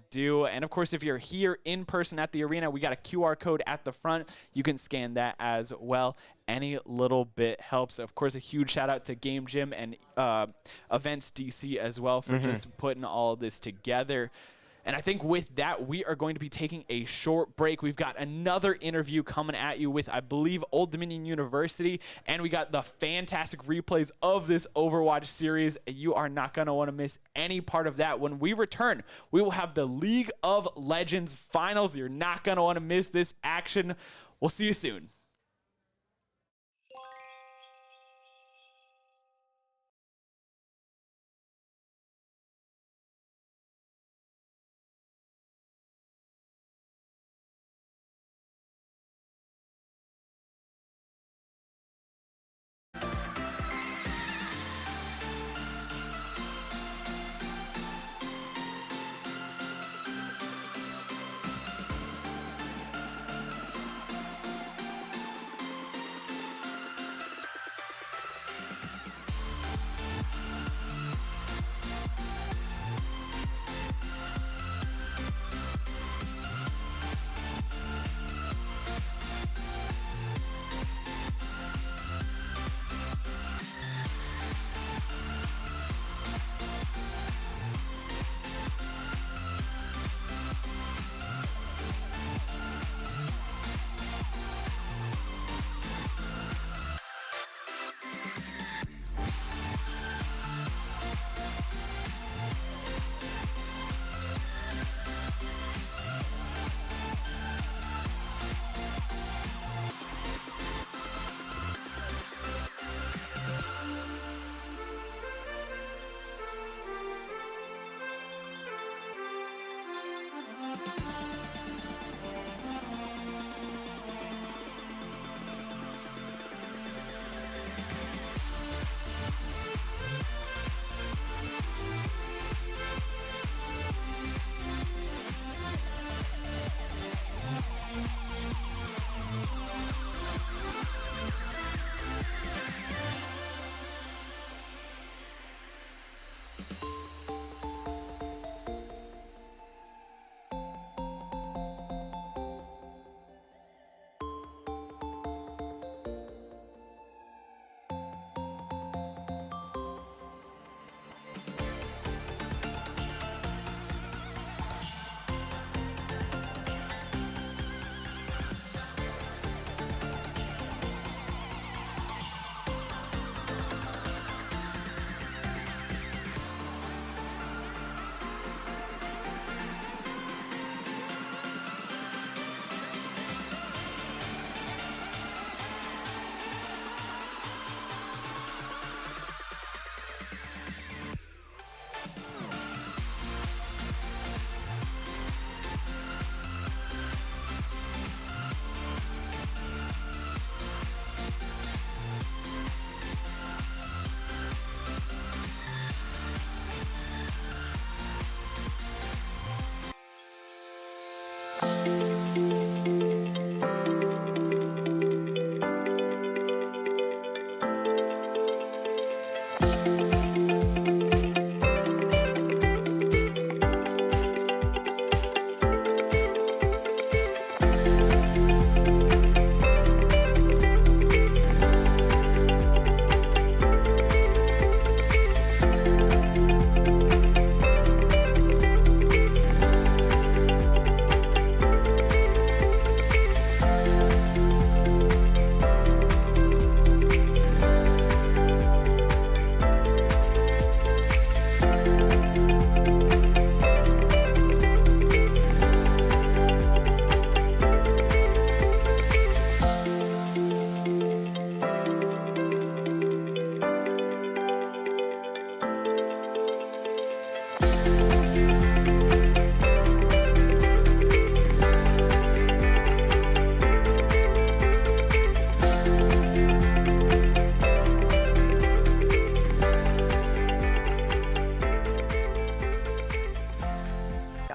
S1: do. And of course, if you're here in person at the arena, we got a QR code at the front. You can scan that as well. Any little bit helps. Of course, a huge shout out to Game Gym and Events DC as well for just putting all of this together. And I think with that, we are going to be taking a short break. We've got another interview coming at you with, I believe, Old Dominion University. And we got the fantastic replays of this Overwatch series. You are not going to want to miss any part of that. When we return, we will have the League of Legends finals. You're not going to want to miss this action. We'll see you soon.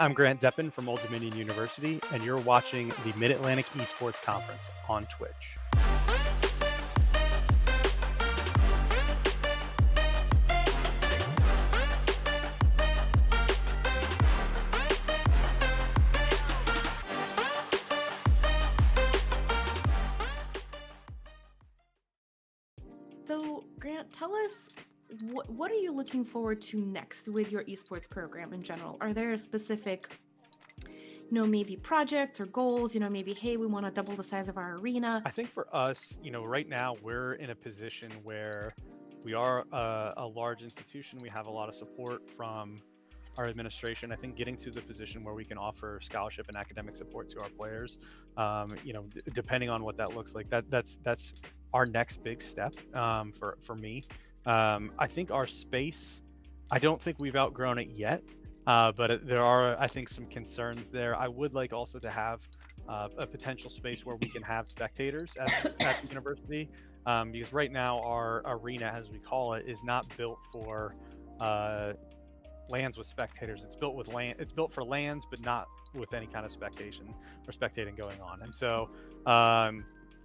S21: I'm Grant Deppen from Old Dominion University, and you're watching the Mid-Atlantic Esports Conference on Twitch.
S4: So, Grant, tell us what are you looking forward to next with your esports program in general? Are there a specific, maybe projects or goals? Maybe, hey, we want to double the size of our arena.
S21: I think for us, right now we're in a position where we are a large institution. We have a lot of support from our administration. I think getting to the position where we can offer scholarship and academic support to our players, depending on what that looks like, that's our next big step for me. I think our space, I don't think we've outgrown it yet, but there are, I think, some concerns there. I would like also to have a potential space where we can have spectators at the university, because right now our arena, as we call it, is not built for lands with spectators. It's built for lands, but not with any kind of spectating going on. And so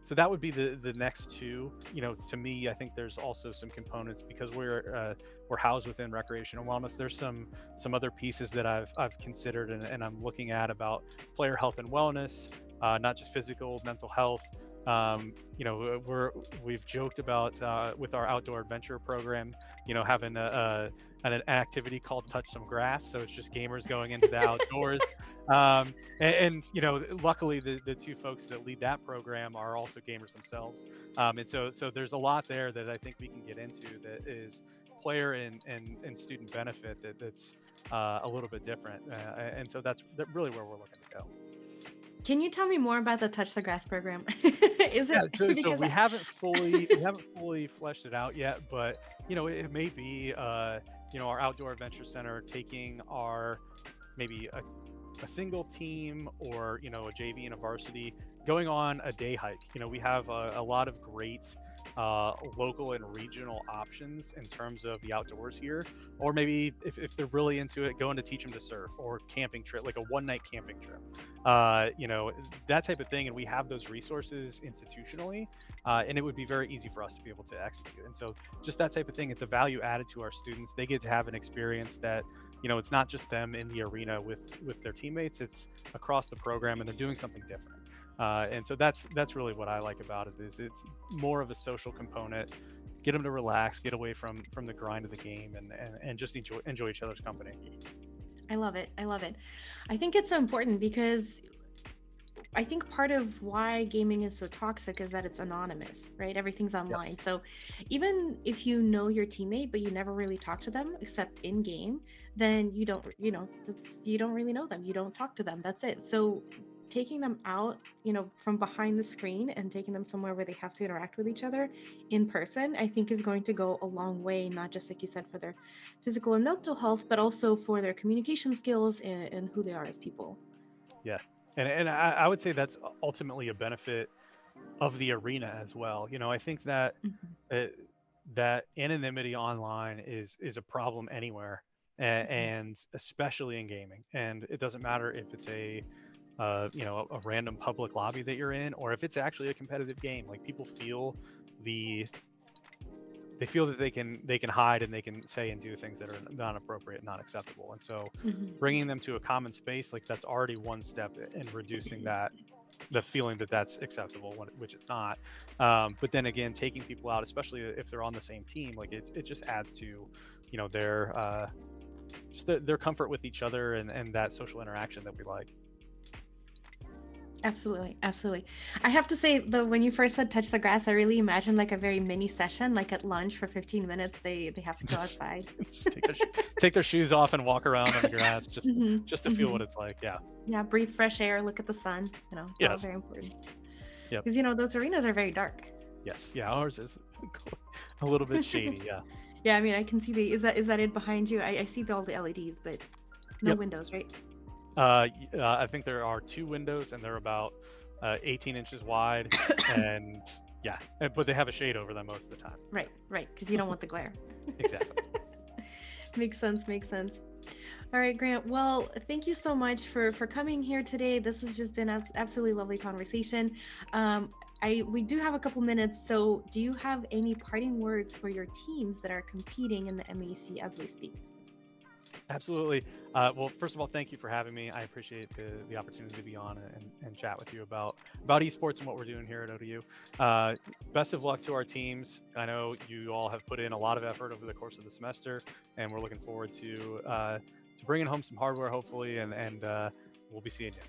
S21: so that would be the next two. To me, I think there's also some components, because we're housed within recreation and wellness. There's some other pieces that I've considered and I'm looking at about player health and wellness, not just physical, mental health. We've joked about with our outdoor adventure program, having an activity called Touch Some Grass. So it's just gamers going into the outdoors. And luckily the two folks that lead that program are also gamers themselves. And so there's a lot there that I think we can get into that is player and student benefit that's a little bit different. And so that's really where we're looking to go.
S4: Can you tell me more about the Touch the Grass program?
S21: So we haven't fully fleshed it out yet, but it may be our outdoor adventure center taking our maybe a single team or a JV and a varsity going on a day hike. We have a lot of great local and regional options in terms of the outdoors here, or maybe if they're really into it, going to teach them to surf, or camping trip, like a one-night camping trip, that type of thing. And we have those resources institutionally, and it would be very easy for us to be able to execute. And so just that type of thing, it's a value added to our students. They get to have an experience that it's not just them in the arena with their teammates, it's across the program, and they're doing something different. And so that's really what I like about it, is it's more of a social component, get them to relax, get away from the grind of the game, and just enjoy each other's company.
S4: I love it. I think it's so important, because I think part of why gaming is so toxic is that it's anonymous, right? Everything's online. Yes. So even if you know your teammate, but you never really talk to them except in game, then you don't really know them. You don't talk to them. That's it. So taking them out, from behind the screen and taking them somewhere where they have to interact with each other in person, I think is going to go a long way, not just like you said, for their physical and mental health, but also for their communication skills and who they are as people.
S21: Yeah. And I would say that's ultimately a benefit of the arena as well. I think that that anonymity online is a problem anywhere, and especially in gaming. And it doesn't matter if it's a random public lobby that you're in, or if it's actually a competitive game. Like, people feel they feel that they can hide and they can say and do things that are not appropriate, not acceptable. And so bringing them to a common space, like, that's already one step in reducing the feeling that that's acceptable, which it's not. But then again, taking people out, especially if they're on the same team, like it just adds to their comfort with each other and that social interaction that we like.
S4: Absolutely. I have to say, though, when you first said touch the grass, I really imagined like a very mini session, like at lunch for 15 minutes, they have to go outside.
S21: Just take their shoes off and walk around on the grass, just to feel what it's like.
S4: Yeah, breathe fresh air, look at the sun. It's all very important.
S21: Yeah.
S4: Because those arenas are very dark.
S21: Yes. Yeah, ours is a little bit shady. Yeah.
S4: Yeah, I mean, I can see is that it behind you? I see all the LEDs, but no windows, right?
S21: I think there are 2 windows, and they're about 18 inches wide, and but they have a shade over them most of the time.
S4: Right, because you don't want the glare.
S21: Exactly.
S4: Makes sense. All right, Grant. Well, thank you so much for coming here today. This has just been absolutely lovely conversation. We do have a couple minutes, so do you have any parting words for your teams that are competing in the MAEC as we speak?
S21: Absolutely. Well, first of all, thank you for having me. I appreciate the opportunity to be on and chat with you about esports and what we're doing here at ODU. Best of luck to our teams. I know you all have put in a lot of effort over the course of the semester, and we're looking forward to bringing home some hardware, hopefully, and we'll be seeing you.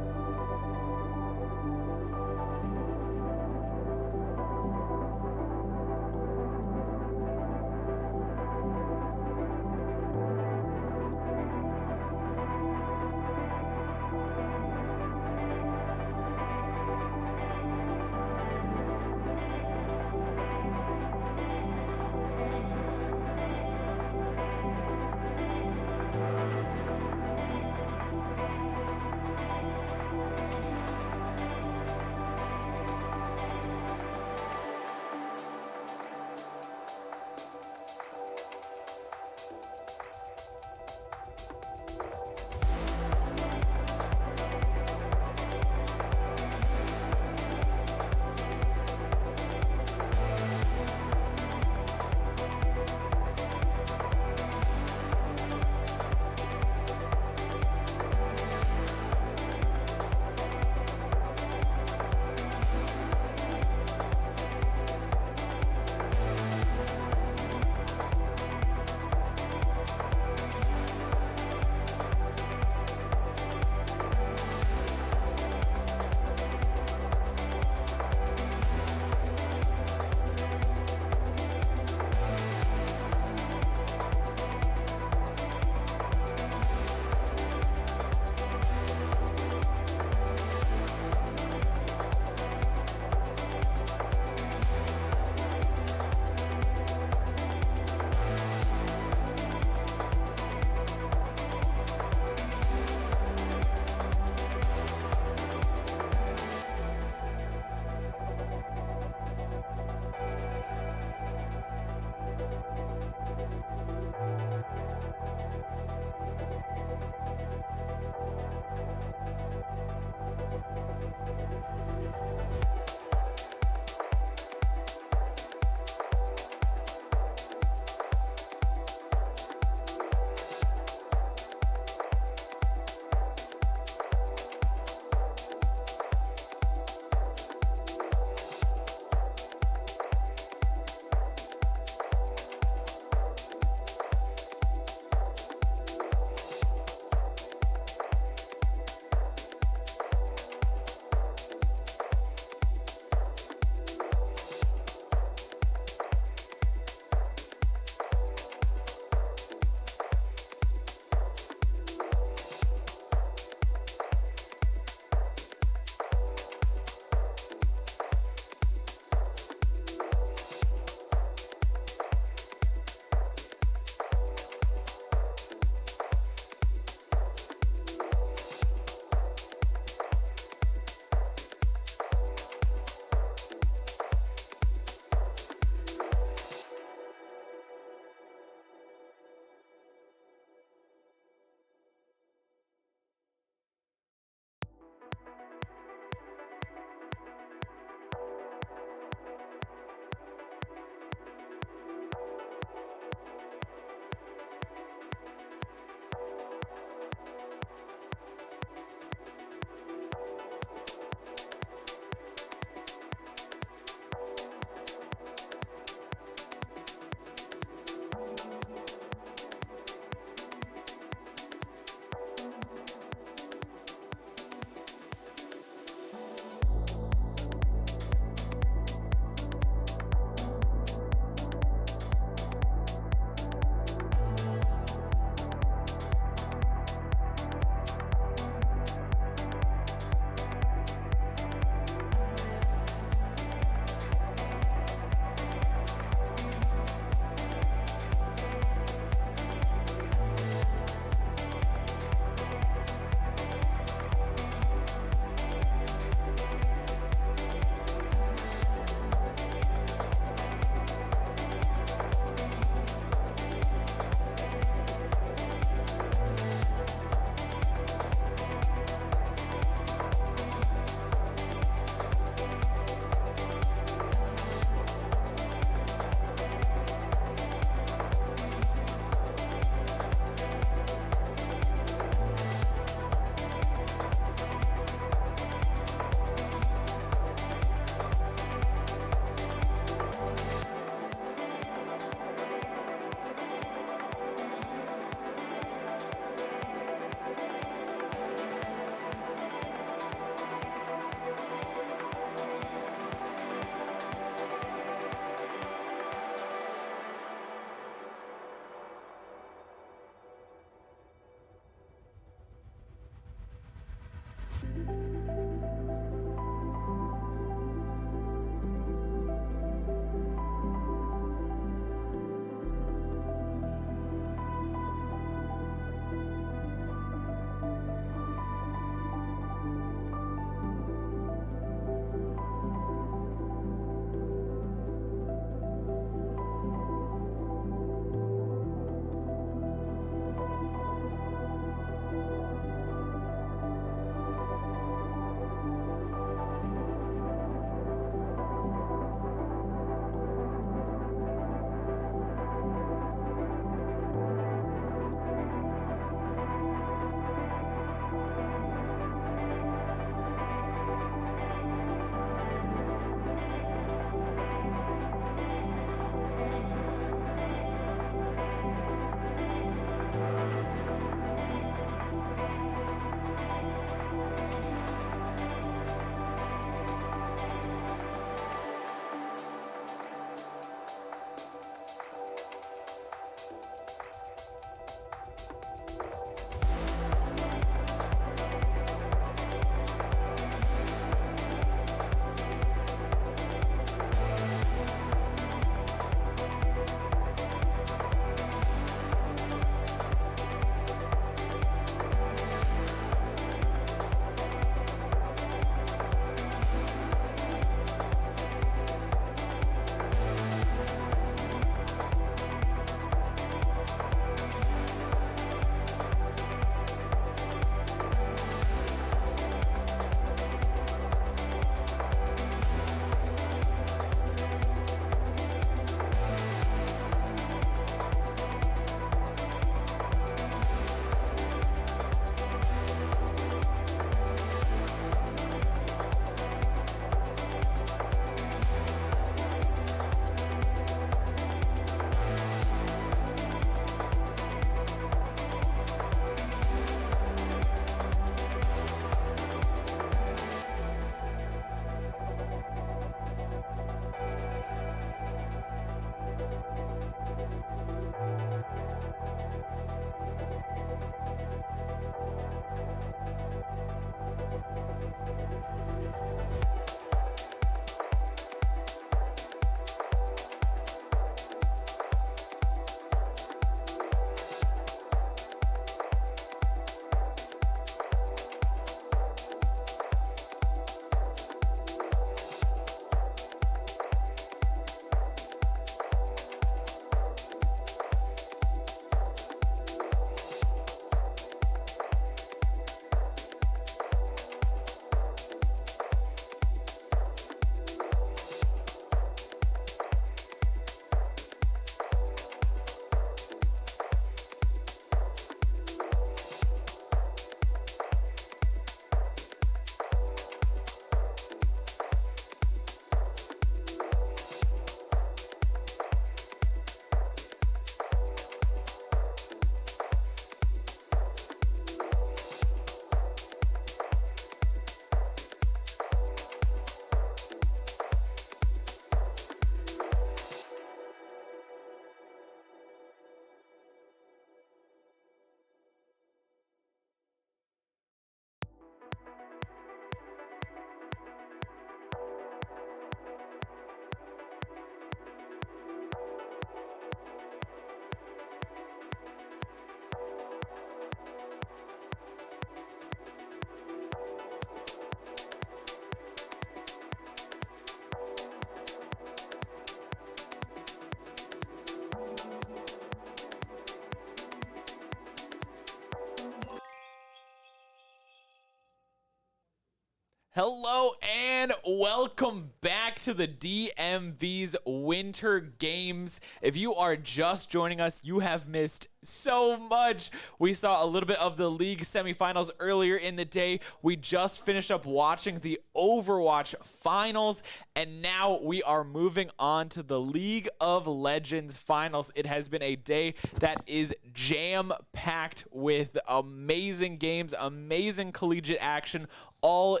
S1: Hello and welcome back to the DMV's Winter Games. If you are just joining us, you have missed so much. We saw a little bit of the league semifinals earlier in the day. We just finished up watching the Overwatch finals, and now we are moving on to the League of Legends finals. It has been a day that is jam-packed with amazing games, amazing collegiate action, all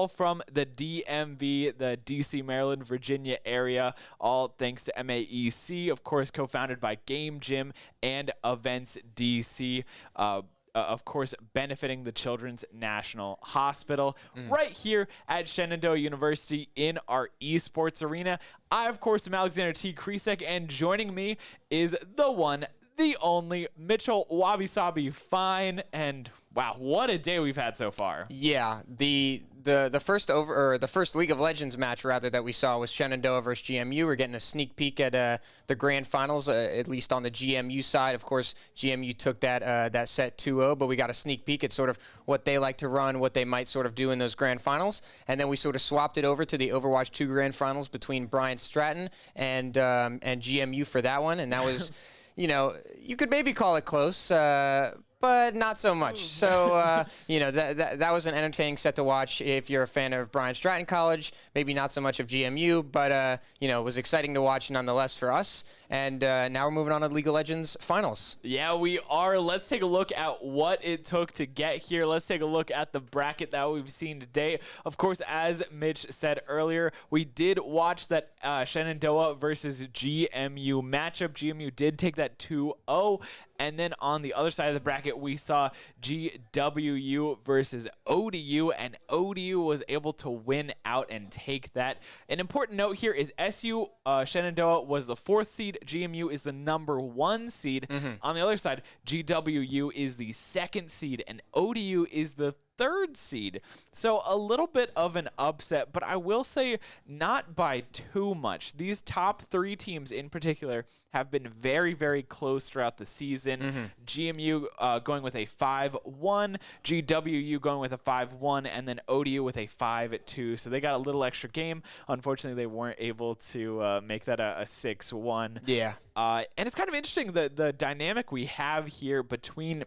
S1: from the DMV, the DC, Maryland, Virginia area, all thanks to MAEC, of course, co-founded by Game Gym and Events DC. of course, benefiting the Children's National Hospital right here at Shenandoah University in our esports arena. I, of course, am Alexander T. Kresek, and joining me is the one, the only Mitchell Wabi Sabi Fine. And wow, what a day we've had so far.
S2: Yeah, the first League of Legends match rather that we saw was Shenandoah versus GMU. We're getting a sneak peek at the grand finals, at least on the GMU side. Of course, GMU took that set 2-0, but we got a sneak peek at sort of what they like to run, what they might sort of do in those grand finals, and then we sort of swapped it over to the Overwatch 2 grand finals between Bryant Stratton and GMU for that one, and that was. You know, you could maybe call it close, but not so much. So, you know, that was an entertaining set to watch if you're a fan of Bryant Stratton College. Maybe not so much of GMU, but, you know, it was exciting to watch nonetheless for us. And now we're moving on to League of Legends finals.
S1: Yeah, we are. Let's take a look at what it took to get here. Let's take a look at the bracket that we've seen today. Of course, as Mitch said earlier, we did watch that Shenandoah versus GMU matchup. GMU did take that 2-0. And then on the other side of the bracket, we saw GWU versus ODU, and ODU was able to win out and take that. An important note here is SU Shenandoah was the 4th seed. GMU is the number 1 seed. On the other side, GWU is the 2nd seed, and ODU is the 3rd seed. So a little bit of an upset, but I will say not by too much. These top 3 teams in particular have been very, very close throughout the season. GMU going with a 5-1, GWU going with a 5-1, and then ODU with a 5-2. So they got a little extra game. Unfortunately, they weren't able to make that a 6-1.
S2: Yeah.
S1: And it's kind of interesting the dynamic we have here between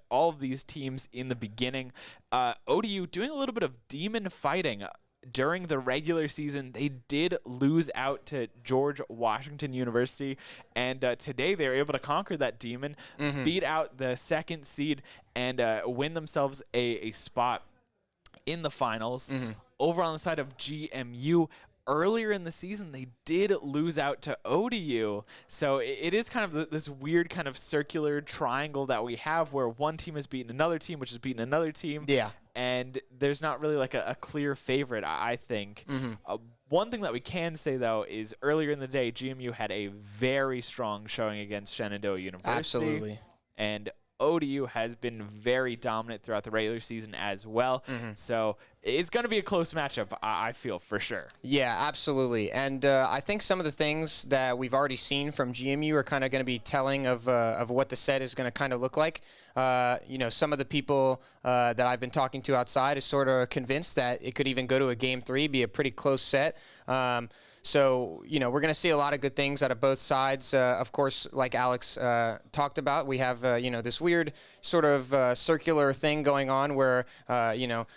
S1: all of these teams in the beginning. ODU doing a little bit of demon fighting. During the regular season, they did lose out to George Washington University, and today they were able to conquer that demon, beat out the 2nd seed, and win themselves a spot in the finals. Over on the side of GMU, earlier in the season, they did lose out to ODU. So it is kind of this weird kind of circular triangle that we have where one team has beaten another team, which has beaten another team.
S2: Yeah.
S1: And there's not really like a clear favorite, I think. One thing that we can say, though, is earlier in the day, GMU had a very strong showing against Shenandoah University.
S2: Absolutely.
S1: And ODU has been very dominant throughout the regular season as well. So it's going to be a close matchup, I feel, for sure.
S2: Yeah, absolutely. And I think some of the things that we've already seen from GMU are kind of going to be telling of what the set is going to kind of look like. You know, some of the people that I've been talking to outside is sort of convinced that it could even go to a Game 3, be a pretty close set. So, you know, we're going to see a lot of good things out of both sides. Of course, like Alex talked about, we have, you know, this weird sort of circular thing going on where, you know,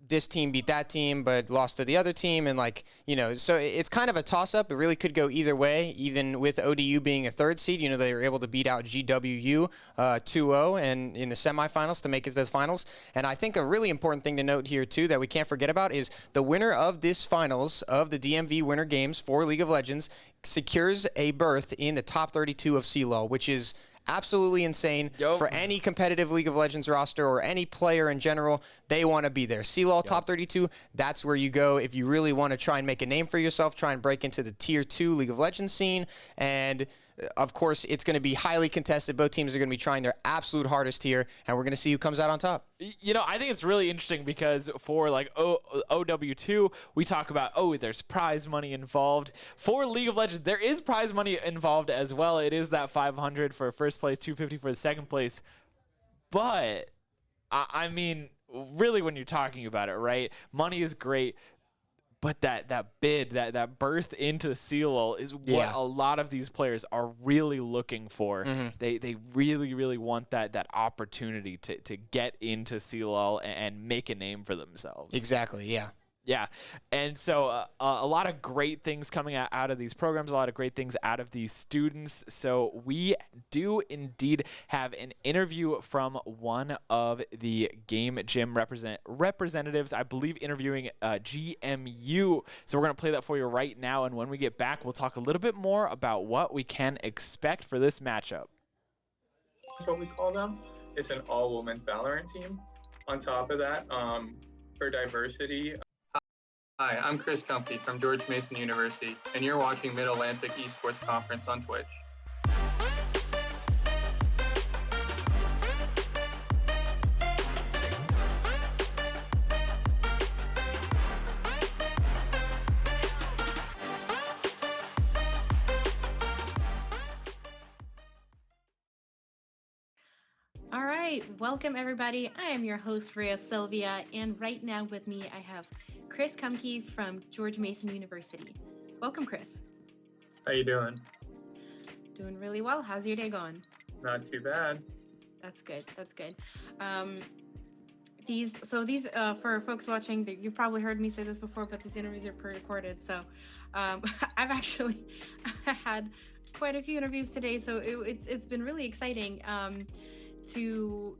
S2: this team beat that team but lost to the other team, and like, you know, so it's kind of a toss-up. It really could go either way. Even with ODU being a 3rd seed, you know, they were able to beat out GWU 2-0 and in the semifinals to make it to the finals. And I think a really important thing to note here too that we can't forget about is the winner of this finals of the DMV Winter Games for League of Legends secures a berth in the top 32 of CLOL, which is absolutely insane for any competitive League of Legends roster or any player in general. They want to be there. CLOL top 32, that's where you go if you really want to try and make a name for yourself, try and break into the tier 2 League of Legends scene. And of course, it's going to be highly contested. Both teams are going to be trying their absolute hardest here, and we're going to see who comes out on top.
S1: You know, I think it's really interesting because for like OW2, we talk about, there's prize money involved. For League of Legends, there is prize money involved as well. It is that 500 for first place, 250 for the second place. But, I mean, really when you're talking about it, right, money is great. But that bid, that berth into CLOL is what a lot of these players are really looking for. They really, really want that opportunity to get into CLOL and make a name for themselves.
S2: Exactly, yeah.
S1: Yeah, and so a lot of great things coming out of these programs, a lot of great things out of these students. So we do indeed have an interview from one of the Game Gym representatives, I believe interviewing GMU. So we're going to play that for you right now, and when we get back, we'll talk a little bit more about what we can expect for this matchup.
S3: What we call them. It's an all-women's Valorant team. On top of that, for diversity. Hi, I'm Chris Comfy from George Mason University, and you're watching Mid-Atlantic Esports Conference on Twitch.
S4: All right, welcome everybody. I am your host, Rhea Sylvia, and right now with me I have Chris Kumke from George Mason University. Welcome, Chris.
S3: How you doing?
S4: Doing really well. How's your day going?
S3: Not too bad.
S4: That's good. That's good. These for folks watching, you've probably heard me say this before, but these interviews are pre-recorded. So I've actually had quite a few interviews today, so it's been really exciting to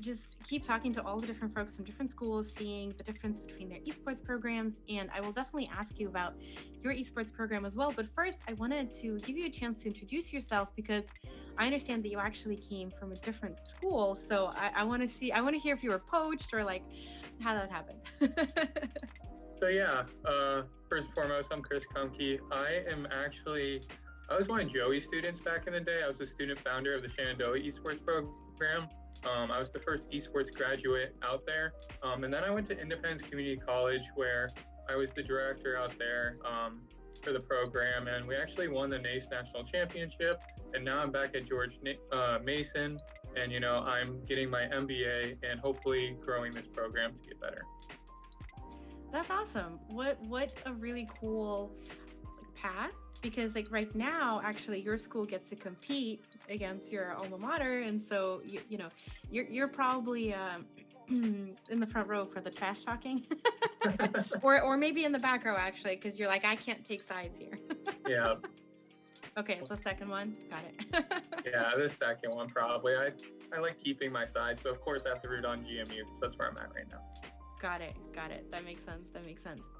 S4: just keep talking to all the different folks from different schools, seeing the difference between their esports programs. And I will definitely ask you about your esports program as well. But first, I wanted to give you a chance to introduce yourself, because I understand that you actually came from a different school. So I want to hear if you were poached or like how that happened.
S3: So yeah, first and foremost, I'm Chris Kumke. I was one of Joey's students back in the day. I was a student founder of the Shenandoah Esports program. I was the first esports graduate out there. And then I went to Independence Community College, where I was the director out there for the program. And we actually won the NACE National Championship. And now I'm back at George Mason. And, I'm getting my MBA and hopefully growing this program to get better.
S4: That's awesome. What a really cool path. Because like right now, actually, your school gets to compete against your alma mater, and so you're probably in the front row for the trash talking, or maybe in the back row actually, because you're like, I can't take sides here.
S3: Yeah.
S4: Okay, the second one, got it.
S3: Yeah, the second one probably. I like keeping my side, so of course I have to root on GMU, because that's where I'm at right now.
S4: Got it. That makes sense.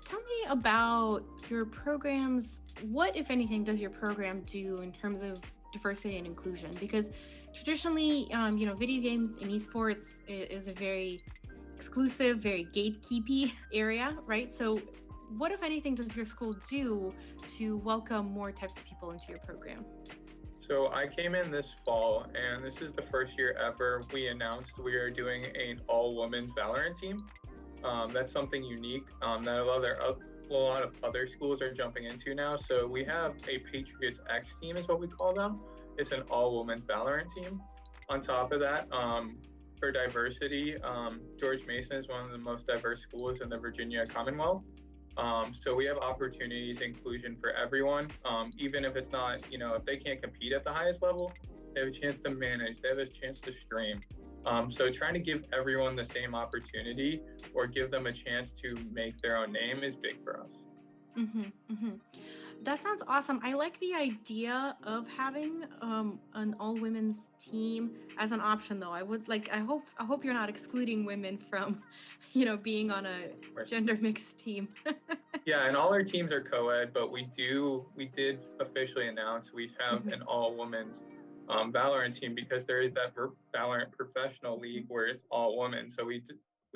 S4: Tell me about your programs. What, if anything, does your program do in terms of diversity and inclusion? Because traditionally, video games and esports is a very exclusive, very gatekeepy area, right? So what, if anything, does your school do to welcome more types of people into your program?
S3: So I came in this fall, and this is the first year ever we announced we are doing an all-women's Valorant team. That's something unique that a lot of other schools are jumping into now. So we have a Patriots X team is what we call them. It's an all-women's Valorant team. On top of that, for diversity, George Mason is one of the most diverse schools in the Virginia Commonwealth. So we have opportunities, inclusion for everyone, even if it's not, if they can't compete at the highest level, they have a chance to manage, they have a chance to stream. So trying to give everyone the same opportunity or give them a chance to make their own name is big for us.
S4: That sounds awesome. I like the idea of having an all-women's team as an option, though. I hope you're not excluding women from, being on a gender mixed team.
S3: Yeah, and all our teams are co-ed, but we did officially announce we have an all-women's Valorant team, because there is that Valorant professional league where it's all women. So we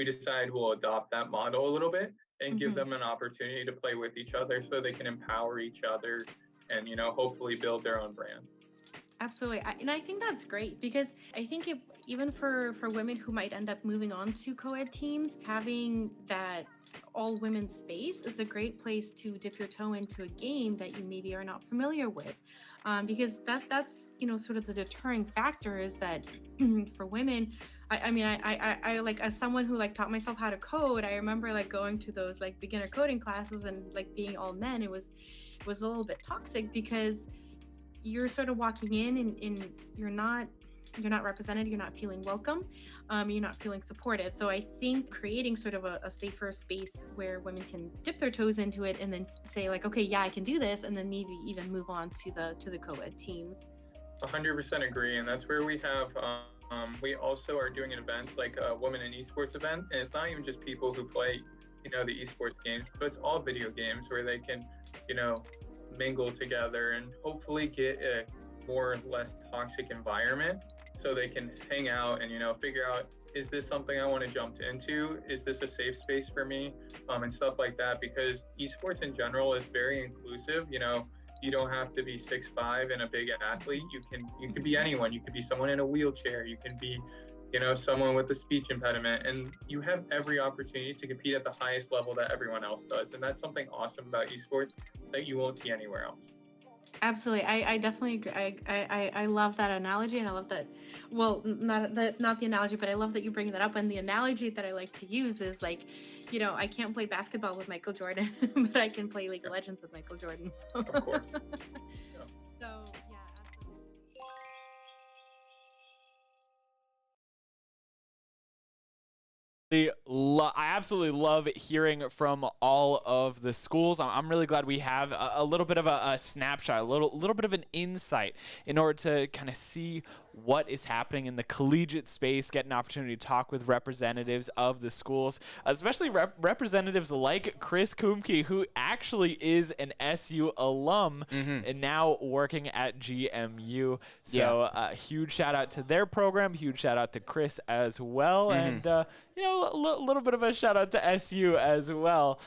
S3: decided we'll adopt that model a little bit and give them an opportunity to play with each other so they can empower each other and, hopefully build their own brands.
S4: Absolutely. And I think that's great, because I think even for women who might end up moving on to co-ed teams, having that all women's space is a great place to dip your toe into a game that you maybe are not familiar with. Because that's sort of the deterring factor is that for women, I like, as someone who like taught myself how to code, I remember like going to those like beginner coding classes and like being all men, it was a little bit toxic, because you're sort of walking in and you're not represented, you're not feeling welcome, you're not feeling supported. So I think creating sort of a safer space where women can dip their toes into it and then say like, okay, yeah, I can do this, and then maybe even move on to the co-ed teams.
S3: 100% agree, and that's where we have we also are doing an event like a Women in Esports event, and it's not even just people who play the esports games, but it's all video games where they can mingle together and hopefully get a more or less toxic environment so they can hang out and, figure out, is this something I want to jump into? Is this a safe space for me? And stuff like that, because esports in general is very inclusive. You don't have to be 6'5" and a big athlete. You can be anyone. You could be someone in a wheelchair. You can be, someone with a speech impediment, and you have every opportunity to compete at the highest level that everyone else does. And that's something awesome about esports that you won't see anywhere else.
S4: Absolutely. I definitely agree. I love that analogy, and I love that. Well, not the analogy, but I love that you bring that up. And the analogy that I like to use is like, I can't play basketball with Michael Jordan, but I can play League of Legends with Michael Jordan.
S3: Of course.
S4: So, yeah.
S1: I absolutely love hearing from all of the schools. I'm really glad we have a little bit of a snapshot, a little bit of an insight in order to kind of see what is happening in the collegiate space, get an opportunity to talk with representatives of the schools, especially representatives like Chris Kumke, who actually is an SU alum and now working at GMU. So huge shout out to their program, huge shout out to Chris as well, and a little bit of a shout out to SU as well.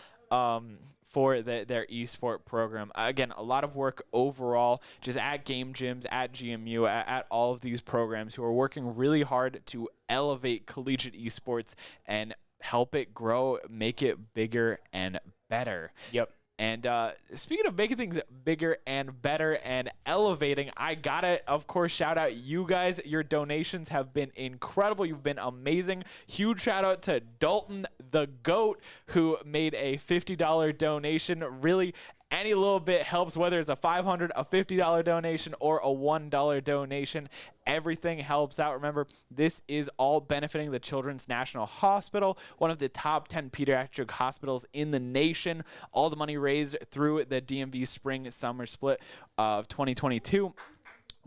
S1: For their esport program. Again, a lot of work overall, just at Game Gyms, at GMU, at all of these programs who are working really hard to elevate collegiate esports and help it grow, make it bigger and better.
S2: Yep.
S1: And speaking of making things bigger and better and elevating, I gotta, of course, shout out you guys. Your donations have been incredible. You've been amazing. Huge shout out to Dalton the GOAT, who made a $50 donation. Really, any little bit helps, whether it's a $500, a $50 donation, or a $1 donation. Everything helps out. Remember, this is all benefiting the Children's National Hospital, one of the top 10 pediatric hospitals in the nation. All the money raised through the DMV Spring-Summer Split of 2022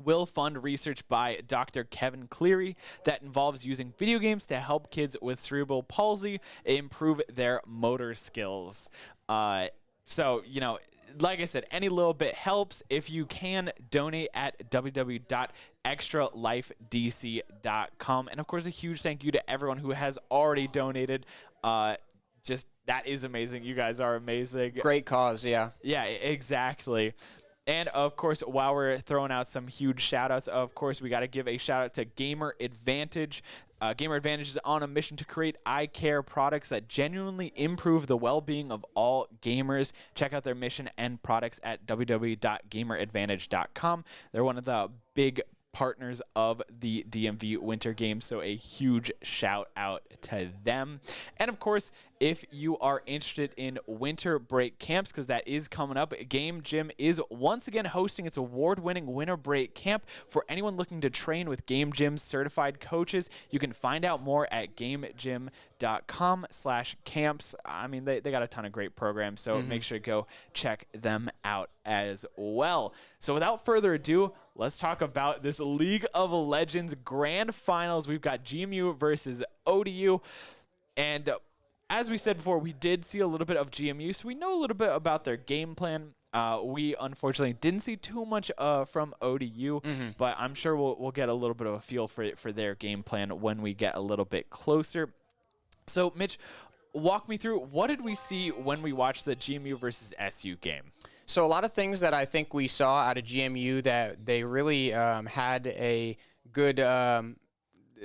S1: will fund research by Dr. Kevin Cleary that involves using video games to help kids with cerebral palsy improve their motor skills. So, like I said, any little bit helps. If you can, donate at www.extralifedc.com. And, of course, a huge thank you to everyone who has already donated. Just that is amazing. You guys are amazing.
S2: Great cause, yeah.
S1: Yeah, exactly. And, of course, while we're throwing out some huge shout-outs, of course, we got to give a shout-out to Gamer Advantage. Gamer Advantage is on a mission to create eye care products that genuinely improve the well-being of all gamers. Check out their mission and products at www.gameradvantage.com. They're one of the big partners of the DMV Winter Games, so a huge shout out to them. And of course, if you are interested in winter break camps, because that is coming up, Game Gym is once again hosting its award-winning winter break camp for anyone looking to train with Game Gym's certified coaches. You can find out more at gamegym.com/camps. I mean, they got a ton of great programs, so make sure to go check them out as well. So without further ado, let's talk about this League of Legends Grand Finals. We've got GMU versus ODU. And as we said before, we did see a little bit of GMU, so we know a little bit about their game plan. We unfortunately didn't see too much from ODU, but I'm sure we'll get a little bit of a feel for their game plan when we get a little bit closer. So, Mitch, walk me through, what did we see when we watched the GMU versus SU game?
S2: So a lot of things that I think we saw out of GMU that they really had a good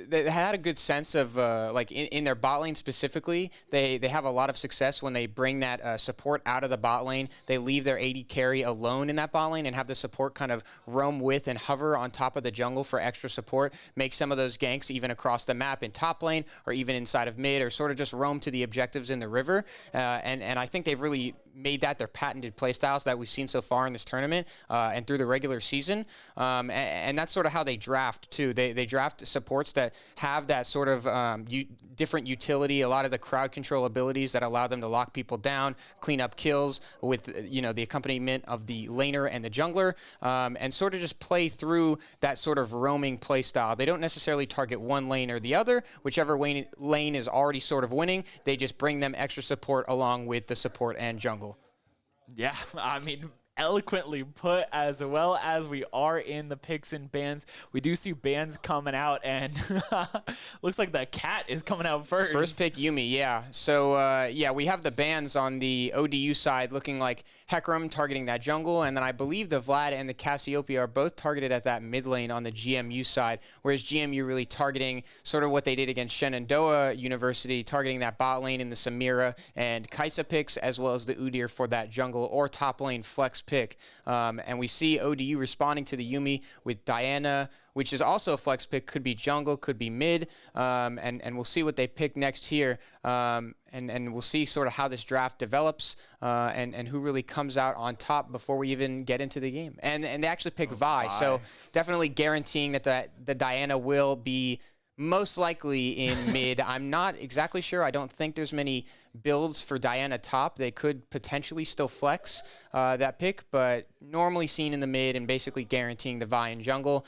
S2: they had a good sense of like in their bot lane specifically. They have a lot of success when they bring that support out of the bot lane. They leave their AD carry alone in that bot lane and have the support kind of roam with and hover on top of the jungle for extra support. Make some of those ganks even across the map in top lane or even inside of mid, or sort of just roam to the objectives in the river. And I think they've really made that their patented playstyles that we've seen so far in this tournament and through the regular season. And that's sort of how they draft too. They draft supports that have that sort of different utility, a lot of the crowd control abilities that allow them to lock people down, clean up kills with the accompaniment of the laner and the jungler, and sort of just play through that sort of roaming play style. They don't necessarily target one lane or the other. Whichever lane is already sort of winning, they just bring them extra support along with the support and jungle.
S1: Yeah, I mean, eloquently put, as well as we are in the picks and bans. We do see bans coming out, and looks like the cat is coming out first.
S2: First pick Yuumi, yeah. So, yeah, we have the bans on the ODU side looking like Hecarim targeting that jungle, and then I believe the Vlad and the Cassiopeia are both targeted at that mid lane on the GMU side, whereas GMU really targeting sort of what they did against Shenandoah University, targeting that bot lane in the Samira and Kaisa picks, as well as the Udyr for that jungle or top lane flex pick. And we see ODU responding to the Yuumi with Diana, which is also a flex pick, could be jungle, could be mid, and we'll see what they pick next here, and we'll see sort of how this draft develops, and who really comes out on top before we even get into the game. And they actually pick Vi, so definitely guaranteeing that the Diana will be most likely in mid. I'm not exactly sure. I don't think there's many builds for Diana top. They could potentially still flex that pick, but normally seen in the mid and basically guaranteeing the Vi in jungle,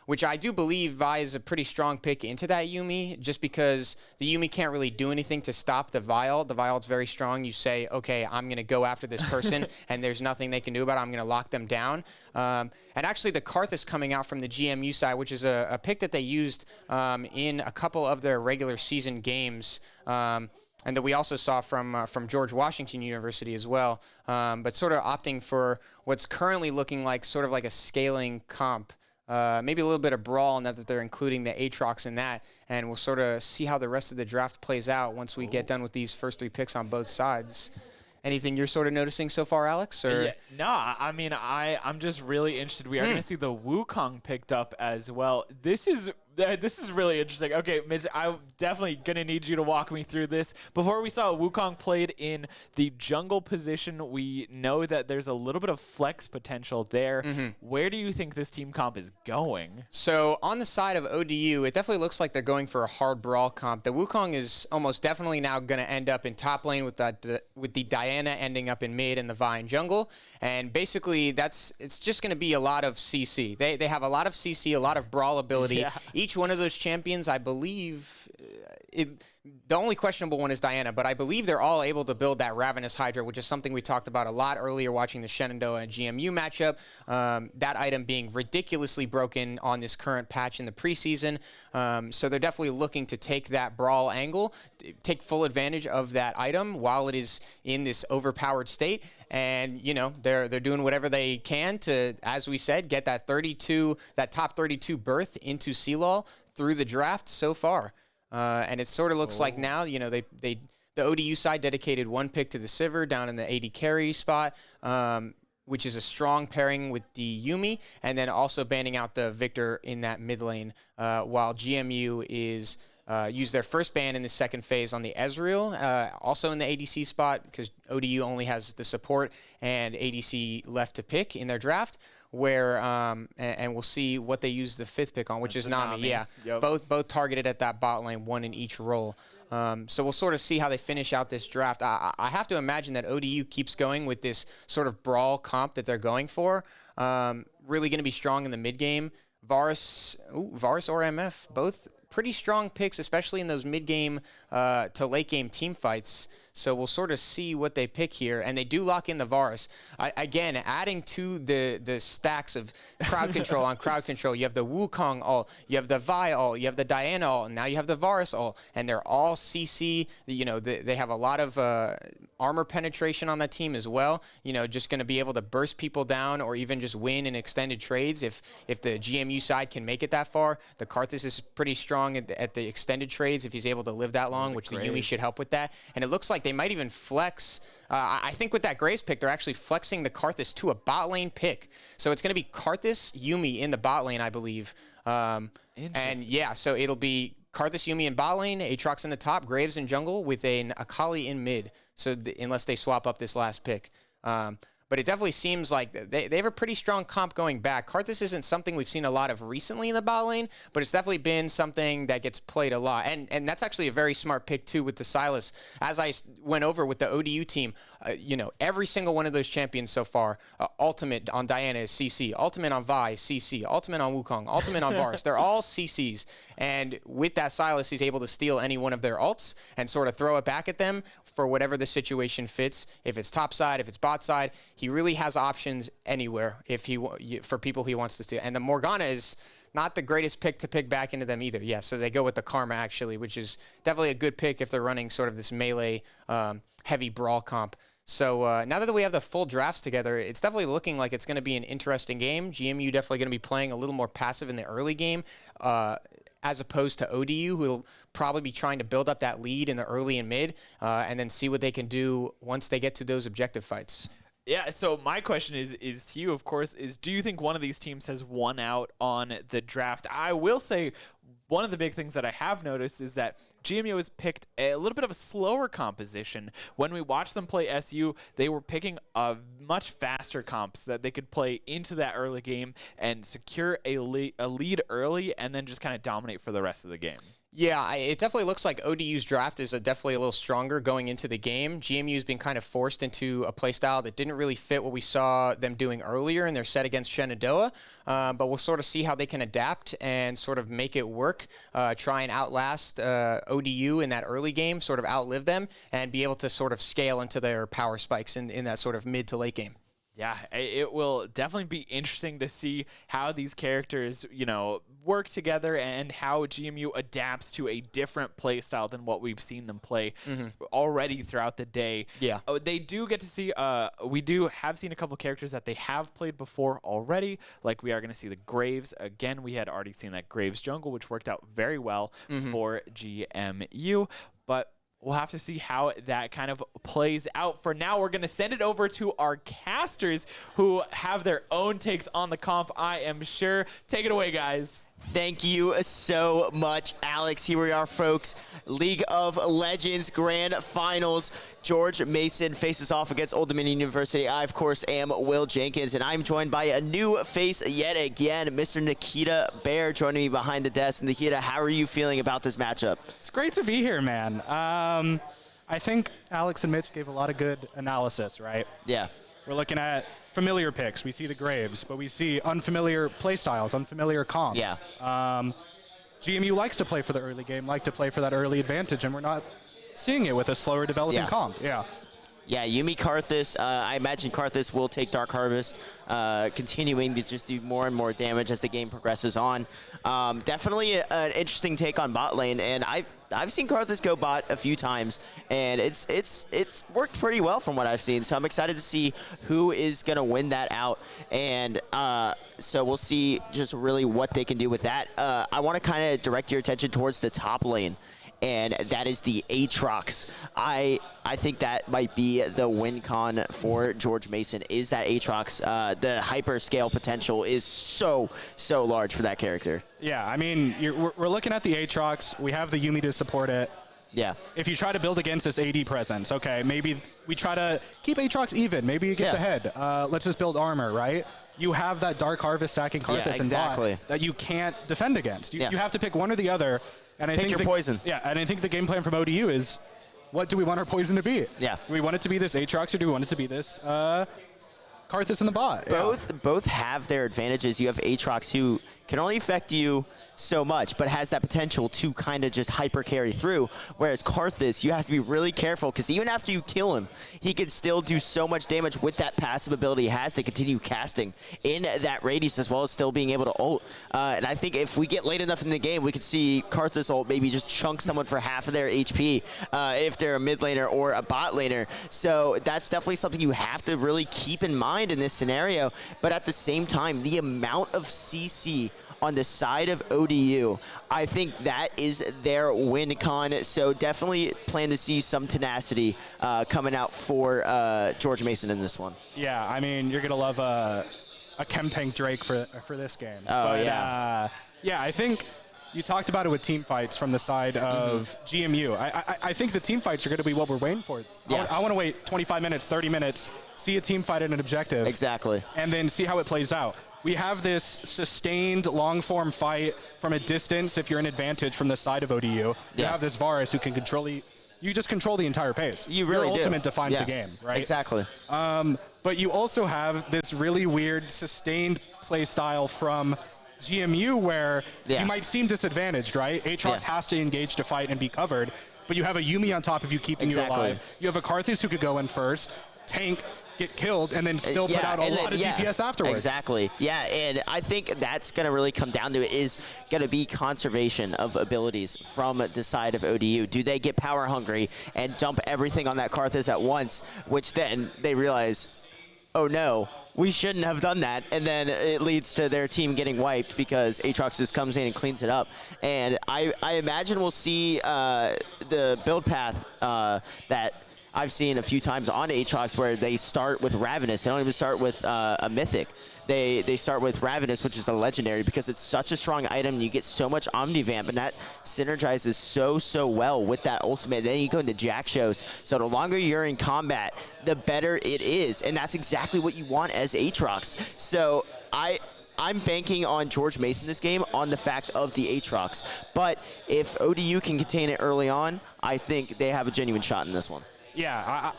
S2: which I do believe Vi is a pretty strong pick into that Yuumi, just because the Yuumi can't really do anything to stop the Vi ult. The Vi ult's very strong. You say, okay, I'm going to go after this person, and there's nothing they can do about it. I'm going to lock them down. And actually, the Karthus coming out from the GMU side, which is a pick that they used in a couple of their regular season games, and that we also saw from George Washington University as well, but sort of opting for what's currently looking like sort of like a scaling comp. Maybe a little bit of brawl, and that they're including the Aatrox in that, and we'll sort of see how the rest of the draft plays out once we get done with these first 3 picks on both sides. Anything you're sort of noticing so far, Alex? Or?
S1: Yeah, no, I mean, I'm just really interested. We are going to see the Wukong picked up as well. This is really interesting. Okay, Mitch, I'm definitely going to need you to walk me through this. Before we saw Wukong played in the jungle position, we know that there's a little bit of flex potential there. Where do you think this team comp is going?
S2: So on the side of ODU, it definitely looks like they're going for a hard brawl comp. The Wukong is almost definitely now going to end up in top lane with the Diana ending up in mid and the Vi in jungle. And basically, it's just going to be a lot of CC. They have a lot of CC, a lot of brawl ability.
S1: Yeah.
S2: Each one of those champions, I believe, the only questionable one is Diana, but I believe they're all able to build that Ravenous Hydra, which is something we talked about a lot earlier watching the Shenandoah and GMU matchup. That item being ridiculously broken on this current patch in the preseason. So they're definitely looking to take that brawl angle, take full advantage of that item while it is in this overpowered state. And, you know, they're doing whatever they can to, as we said, get that top 32 berth into CLOL through the draft so far. And it sort of looks like now, you know, the ODU side dedicated 1 pick to the Sivir down in the AD carry spot, which is a strong pairing with the Yuumi, and then also banning out the Victor in that mid lane, while GMU is use their first ban in the second phase on the Ezreal, also in the ADC spot, because ODU only has the support and ADC left to pick in their draft. Where and we'll see what they use the 5th pick on, which is Nami. Yeah,
S1: yep.
S2: Both targeted at that bot lane, 1 in each role. So we'll sort of see how they finish out this draft. I have to imagine that ODU keeps going with this sort of brawl comp that they're going for. Really going to be strong in the mid game. Varus or MF, both pretty strong picks, especially in those mid game to late game team fights. So we'll sort of see what they pick here, and they do lock in the Varus. Again, adding to the stacks of crowd control on crowd control. You have the Wukong ult, you have the Vi ult, you have the Diana ult, and now you have the Varus ult, and they're all CC. You know, they have a lot of armor penetration on that team as well. You know, just going to be able to burst people down or even just win in extended trades if the GMU side can make it that far. The Karthus is pretty strong at the extended trades if he's able to live that long, which the Yuumi should help with that. And it looks like they might even flex. I think with that Graves pick, they're actually flexing the Karthus to a bot lane pick. So it's going to be Karthus, Yuumi in the bot lane, I believe. And yeah, so it'll be Karthus, Yuumi in bot lane, Aatrox in the top, Graves in jungle with an Akali in mid. So unless they swap up this last pick. But it definitely seems like they have a pretty strong comp going back. Karthus isn't something we've seen a lot of recently in the bot lane, but it's definitely been something that gets played a lot. And that's actually a very smart pick, too, with the Sylas. As I went over with the ODU team, you know, every single one of those champions so far, Ultimate on Diana is CC, Ultimate on Vi, CC, Ultimate on Wukong, Ultimate on Varus. They're all CCs. And with that Sylas, he's able to steal any one of their ults and sort of throw it back at them for whatever the situation fits. If it's top side, if it's bot side, he really has options anywhere if for people he wants to steal. And the Morgana is not the greatest pick to pick back into them either. Yeah, so they go with the Karma, actually, which is definitely a good pick if they're running sort of this melee heavy brawl comp. So now that we have the full drafts together, it's definitely looking like it's going to be an interesting game. GMU definitely going to be playing a little more passive in the early game, as opposed to ODU, who will probably be trying to build up that lead in the early and mid, and then see what they can do once they get to those objective fights.
S1: Yeah, so my question is to you, of course, is do you think one of these teams has won out on the draft? I will say one of the big things that I have noticed is that GMU has picked a little bit of a slower composition. When we watched them play SU, they were picking a much faster comps that they could play into that early game and secure a lead early and then just kind of dominate for the rest of the game.
S2: Yeah, it definitely looks like ODU's draft is definitely a little stronger going into the game. GMU's been kind of forced into a playstyle that didn't really fit what we saw them doing earlier in their set against Shenandoah, but we'll sort of see how they can adapt and sort of make it work, try and outlast ODU in that early game, sort of outlive them, and be able to sort of scale into their power spikes in that sort of mid to late game.
S1: Yeah, it will definitely be interesting to see how these characters, work together and how GMU adapts to a different play style than what we've seen them play already throughout the day.
S2: Yeah.
S1: They do get to see, we have seen a couple characters that they have played before already, like we are going to see the Graves. Again, we had already seen that Graves jungle, which worked out very well for GMU, but we'll have to see how that kind of plays out. For now, we're going to send it over to our casters who have their own takes on the comp, I am sure. Take it away, guys.
S5: Thank you so much, Alex. Here we are, folks. League of Legends Grand Finals. George Mason faces off against Old Dominion University. I, of course, am Will Jenkins, and I'm joined by a new face yet again, Mr. Nikita Bear, joining me behind the desk. Nikita, how are you feeling about this matchup?
S6: It's great to be here, man. I think Alex and Mitch gave a lot of good analysis, right?
S5: Yeah.
S6: We're looking at familiar picks. We see the Graves, but we see unfamiliar playstyles, unfamiliar comps.
S5: Yeah.
S6: GMU likes to play for the early game, like to play for that early advantage, and we're not seeing it with a slower developing comp. Yeah.
S5: Yeah, Yuumi Karthus, I imagine Karthus will take Dark Harvest, continuing to just do more and more damage as the game progresses on. Definitely an interesting take on bot lane, and I've seen Karthus go bot a few times, and it's worked pretty well from what I've seen. So I'm excited to see who is going to win that out, and so we'll see just really what they can do with that. I want to kind of direct your attention towards the top lane, and that is the Aatrox. I think that might be the win con for George Mason, is that Aatrox. The hyper scale potential is so large for that character.
S6: Yeah, I mean, we're looking at the Aatrox. We have the Yuumi to support it.
S5: Yeah.
S6: If you try to build against this AD presence, okay, maybe we try to keep Aatrox even. Maybe it gets ahead. Let's just build armor, right? You have that Dark Harvest stacking Karthus and bot that you can't defend against. You have to pick one or the other. And I
S5: Pick
S6: think
S5: your poison.
S6: Yeah, and I think the game plan from ODU is, what do we want our poison to be?
S5: Yeah.
S6: Do we want it to be this Aatrox, or do we want it to be this Karthus in the bot?
S5: Both have their advantages. You have Aatrox, who can only affect you so much, but has that potential to kind of just hyper carry through. Whereas Karthus, you have to be really careful, because even after you kill him, he can still do so much damage with that passive ability he has to continue casting in that radius, as well as still being able to ult. And I think if we get late enough in the game, we could see Karthus ult maybe just chunk someone for half of their HP if they're a mid laner or a bot laner. So that's definitely something you have to really keep in mind in this scenario. But at the same time, the amount of CC on the side of ODU, I think that is their win con. So definitely plan to see some tenacity coming out for George Mason in this one.
S6: Yeah, I mean, you're going to love a Chem Tank Drake for this game.
S5: Oh,
S6: but,
S5: yeah.
S6: Yeah, I think you talked about it with team fights from the side of GMU. I think the team fights are going to be what we're waiting for.
S5: Yeah.
S6: I want to wait 25 minutes, 30 minutes, see a team fight at an objective.
S5: Exactly.
S6: And then see how it plays out. We have this sustained long-form fight from a distance if you're an advantage from the side of ODU. You have this Varus who can control you just control the entire pace.
S5: You really
S6: Your
S5: do.
S6: ultimate defines the game, right?
S5: Exactly.
S6: But you also have this really weird sustained play style from GMU where you might seem disadvantaged, right? Aatrox has to engage to fight and be covered, but you have a Yuumi on top of you keeping you alive. You have a Karthus who could go in first, tank, get killed and then still put out a lot of DPS afterwards.
S5: Exactly. Yeah, and I think that's going to really come down to it is going to be conservation of abilities from the side of ODU. Do they get power hungry and dump everything on that Karthus at once, which then they realize, oh no, we shouldn't have done that, and then it leads to their team getting wiped because Aatrox just comes in and cleans it up. And I imagine we'll see the build path that I've seen a few times on Aatrox where they start with Ravenous. They don't even start with a Mythic. They start with Ravenous, which is a legendary, because it's such a strong item. You get so much Omnivamp, and that synergizes so well with that ultimate. Then you go into Jack shows. So the longer you're in combat, the better it is, and that's exactly what you want as Aatrox. So I'm banking on George Mason this game on the fact of the Aatrox. But if ODU can contain it early on, I think they have a genuine shot in this one.
S6: Yeah,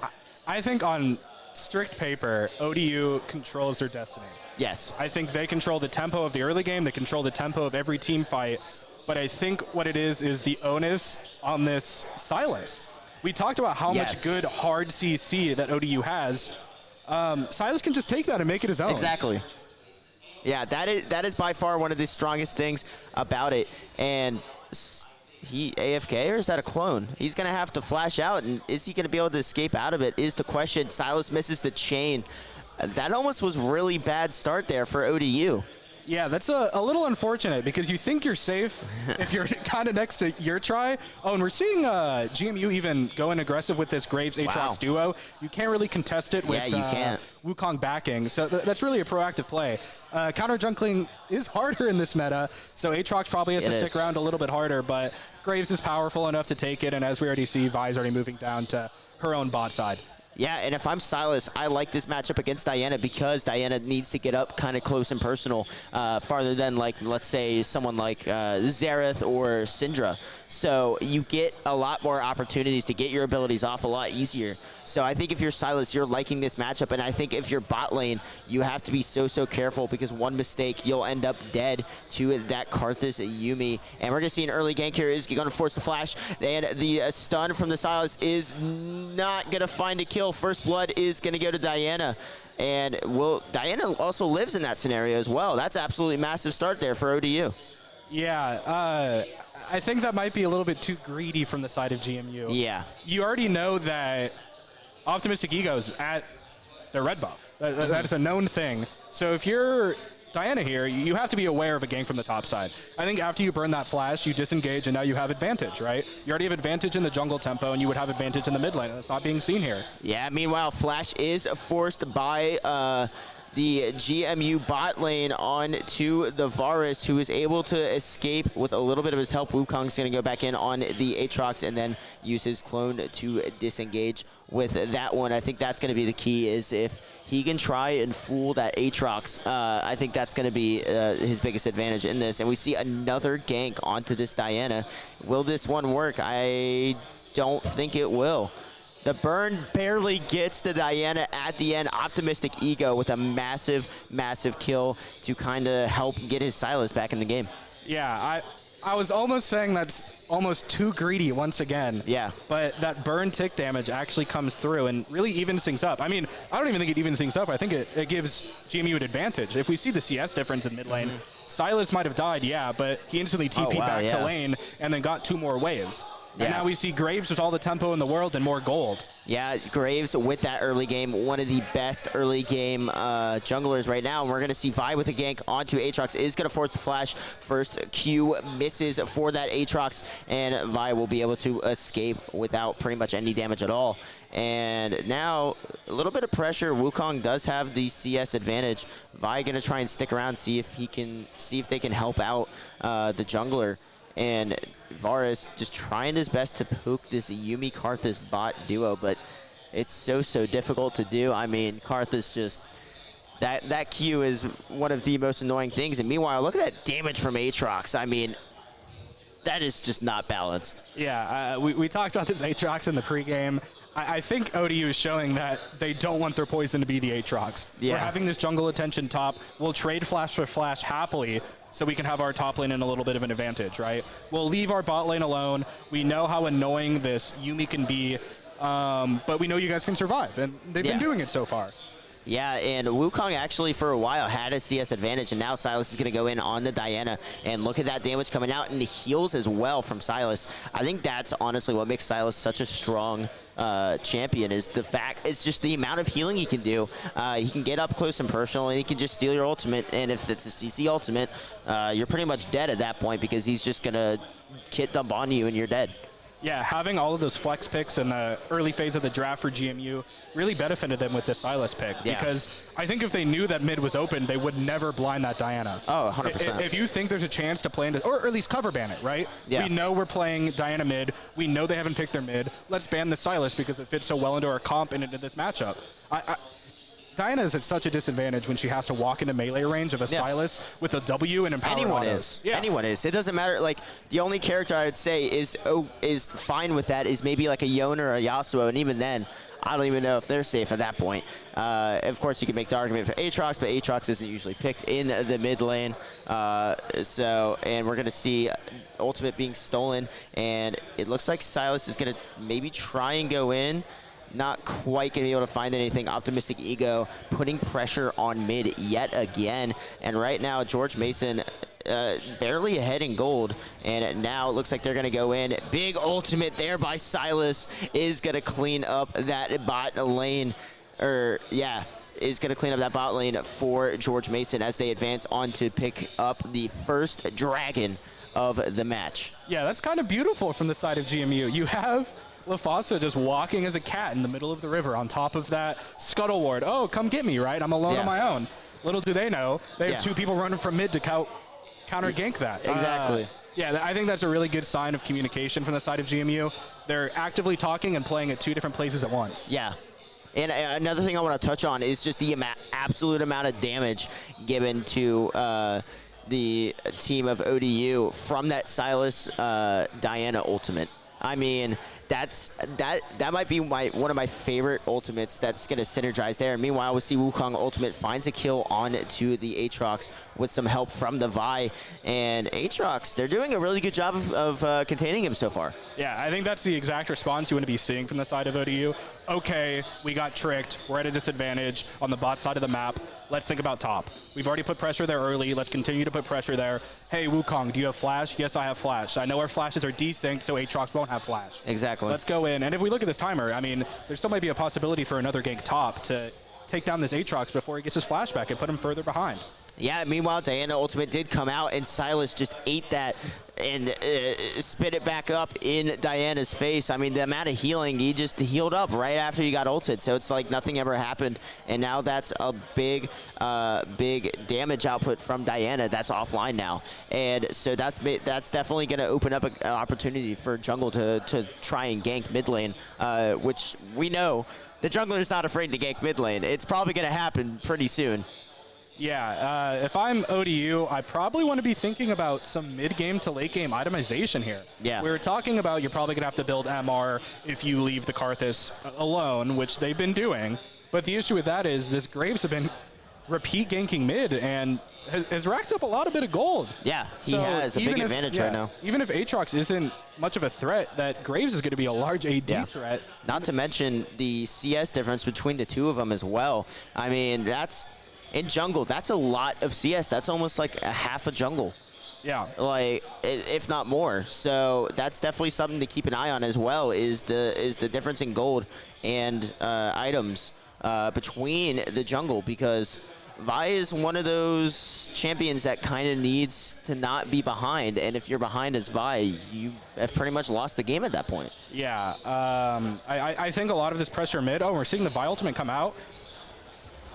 S6: I think on strict paper, ODU controls their destiny.
S5: Yes.
S6: I think they control the tempo of the early game. They control the tempo of every team fight. But I think what it is the onus on this Sylas. We talked about how much good hard CC that ODU has. Sylas can just take that and make it his own.
S5: Exactly. Yeah, that is by far one of the strongest things about it. And he AFK, or is that a clone? He's going to have to flash out, and is he going to be able to escape out of it is the question. Sylas misses the chain. That almost was really bad start there for ODU.
S6: Yeah, that's a little unfortunate because you think you're safe if you're kind of next to your try. Oh, and we're seeing GMU even going aggressive with this Graves Aatrox duo. You can't really contest it with Wukong backing, so that's really a proactive play. Counter jungling is harder in this meta, so Aatrox probably has to stick around a little bit harder, but Graves is powerful enough to take it, and as we already see, Vi's already moving down to her own bot side.
S5: Yeah, and if I'm Sylas, I like this matchup against Diana because Diana needs to get up kind of close and personal, farther than, like, let's say, someone like Xerath or Syndra. So you get a lot more opportunities to get your abilities off a lot easier. So I think if you're Sylas, you're liking this matchup, and I think if you're bot lane, you have to be so careful because one mistake, you'll end up dead to that Karthus Yuumi. And we're going to see an early gank here. Is going to force the flash, and the stun from the Sylas is not going to find a kill. First blood is going to go to Diana. And Diana also lives in that scenario as well. That's absolutely massive start there for ODU.
S6: Yeah, I think that might be a little bit too greedy from the side of GMU.
S5: Yeah.
S6: You already know that Optimistic Ego's at their red buff. That is a known thing. So if you're Diana here, you have to be aware of a gank from the top side. I think after you burn that flash, you disengage, and now you have advantage, right? You already have advantage in the jungle tempo, and you would have advantage in the mid lane. That's not being seen here.
S5: Yeah, meanwhile, flash is forced by the GMU bot lane on to the Varus, who is able to escape with a little bit of his help. Wukong's going to go back in on the Aatrox and then use his clone to disengage with that one. I think that's going to be the key, is if he can try and fool that Aatrox, I think that's going to be his biggest advantage in this. And we see another gank onto this Diana. Will this one work? I don't think it will. The burn barely gets to Diana at the end. Optimistic Ego with a massive kill to kind of help get his Sylas back in the game.
S6: Yeah, I was almost saying that's almost too greedy once again.
S5: Yeah.
S6: But that burn tick damage actually comes through and really evens things up. I mean, I don't even think it evens things up. I think it gives GMU an advantage. If we see the CS difference in mid lane, Sylas might have died, yeah, but he instantly TP'd back to lane and then got 2 more waves. And now we see Graves with all the tempo in the world and more gold.
S5: Yeah, Graves with that early game, one of the best early game junglers right now. And we're going to see Vi with a gank onto Aatrox. Is going to force the flash. First Q misses for that Aatrox, and Vi will be able to escape without pretty much any damage at all. And now a little bit of pressure. Wukong does have the CS advantage. Vi going to try and stick around, see if they can help out the jungler. And Varus just trying his best to poke this Yuumi Karthus bot duo, but it's so difficult to do. I mean, Karthus just that Q is one of the most annoying things. And meanwhile, look at that damage from Aatrox. I mean, that is just not balanced.
S6: Yeah, we talked about this Aatrox in the pregame. I think ODU is showing that they don't want their poison to be the Aatrox.
S5: Yeah.
S6: We're having this jungle attention top. We'll trade flash for flash happily so we can have our top lane in a little bit of an advantage, right? We'll leave our bot lane alone. We know how annoying this Yuumi can be but we know you guys can survive, and they've been doing it so far.
S5: Yeah, and Wukong actually for a while had a CS advantage, and now Silas is going to go in on the Diana, and look at that damage coming out, and the heals as well from Silas. I think that's honestly what makes Silas such a strong champion, is the fact, it's just the amount of healing he can do. He can get up close and personal, and he can just steal your ultimate, and if it's a CC ultimate, you're pretty much dead at that point, because he's just going to kit dump on you and you're dead.
S6: Yeah, having all of those flex picks in the early phase of the draft for GMU really benefited them with the Silas pick, because I think if they knew that mid was open, they would never blind that Diana.
S5: Oh, 100%.
S6: If you think there's a chance to play into, or at least cover ban it, right?
S5: Yeah.
S6: We know we're playing Diana mid. We know they haven't picked their mid. Let's ban the Silas because it fits so well into our comp and into this matchup. Diana is at such a disadvantage when she has to walk into melee range of a Silas with a W and empower
S5: Anyone
S6: autos.
S5: is. Anyone is. It doesn't matter. Like, the only character I would say is fine with that is maybe like a Yone or a Yasuo, and even then, I don't even know if they're safe at that point. Of course, you can make the argument for Aatrox, but Aatrox isn't usually picked in the mid lane. And we're going to see ultimate being stolen, and it looks like Silas is going to maybe try and go in. Not quite going to be able to find anything. Optimistic Ego putting pressure on mid yet again. And right now, George Mason barely ahead in gold. And now it looks like they're going to go in. Big ultimate there by Silas is going to clean up that bot lane. Is going to clean up that bot lane for George Mason as they advance on to pick up the first dragon of the match.
S6: Yeah, that's kind of beautiful from the side of GMU. You have LaFossa just walking as a cat in the middle of the river on top of that scuttle ward. Oh, come get me, right? I'm alone on my own. Little do they know, they have two people running from mid to counter gank that.
S5: Exactly.
S6: I think that's a really good sign of communication from the side of GMU. They're actively talking and playing at two different places at once.
S5: Yeah. And another thing I want to touch on is just the absolute amount of damage given to the team of ODU from that Silas Diana ultimate. I mean, that might be one of my favorite ultimates that's going to synergize there. Meanwhile, we see Wukong ultimate finds a kill on to the Aatrox with some help from the Vi. And Aatrox, they're doing a really good job of containing him so far.
S6: Yeah, I think that's the exact response you want to be seeing from the side of ODU. Okay, we got tricked. We're at a disadvantage on the bot side of the map. Let's think about top. We've already put pressure there early. Let's continue to put pressure there. Hey, Wukong, do you have flash? Yes, I have flash. I know our flashes are desynced, so Aatrox won't have flash.
S5: Exactly.
S6: Let's go in. And if we look at this timer, I mean, there still might be a possibility for another gank top to take down this Aatrox before he gets his flashback and put him further behind.
S5: Yeah, meanwhile, Diana ultimate did come out, and Silas just ate that and spit it back up in Diana's face. I mean, the amount of healing, he just healed up right after he got ulted, so it's like nothing ever happened. And now that's a big damage output from Diana that's offline now. And so that's definitely going to open up an opportunity for jungle to try and gank mid lane, which we know the jungler's not afraid to gank mid lane. It's probably going to happen pretty soon.
S6: Yeah, if I'm ODU, I probably want to be thinking about some mid-game to late-game itemization here.
S5: Yeah.
S6: We were talking about you're probably going to have to build MR if you leave the Karthus alone, which they've been doing. But the issue with that is this Graves have been repeat ganking mid and has racked up a lot of bit of gold.
S5: Yeah, he has a big advantage right now.
S6: Even if Aatrox isn't much of a threat, that Graves is going to be a large AD threat.
S5: Not to mention the CS difference between the two of them as well. I mean, that's... in jungle, that's a lot of CS. That's almost like a half a jungle.
S6: Yeah.
S5: Like, if not more. So that's definitely something to keep an eye on as well, is the difference in gold and items between the jungle, because Vi is one of those champions that kind of needs to not be behind. And if you're behind as Vi, you have pretty much lost the game at that point.
S6: Yeah. I think a lot of this pressure mid. Oh, we're seeing the Vi ultimate come out.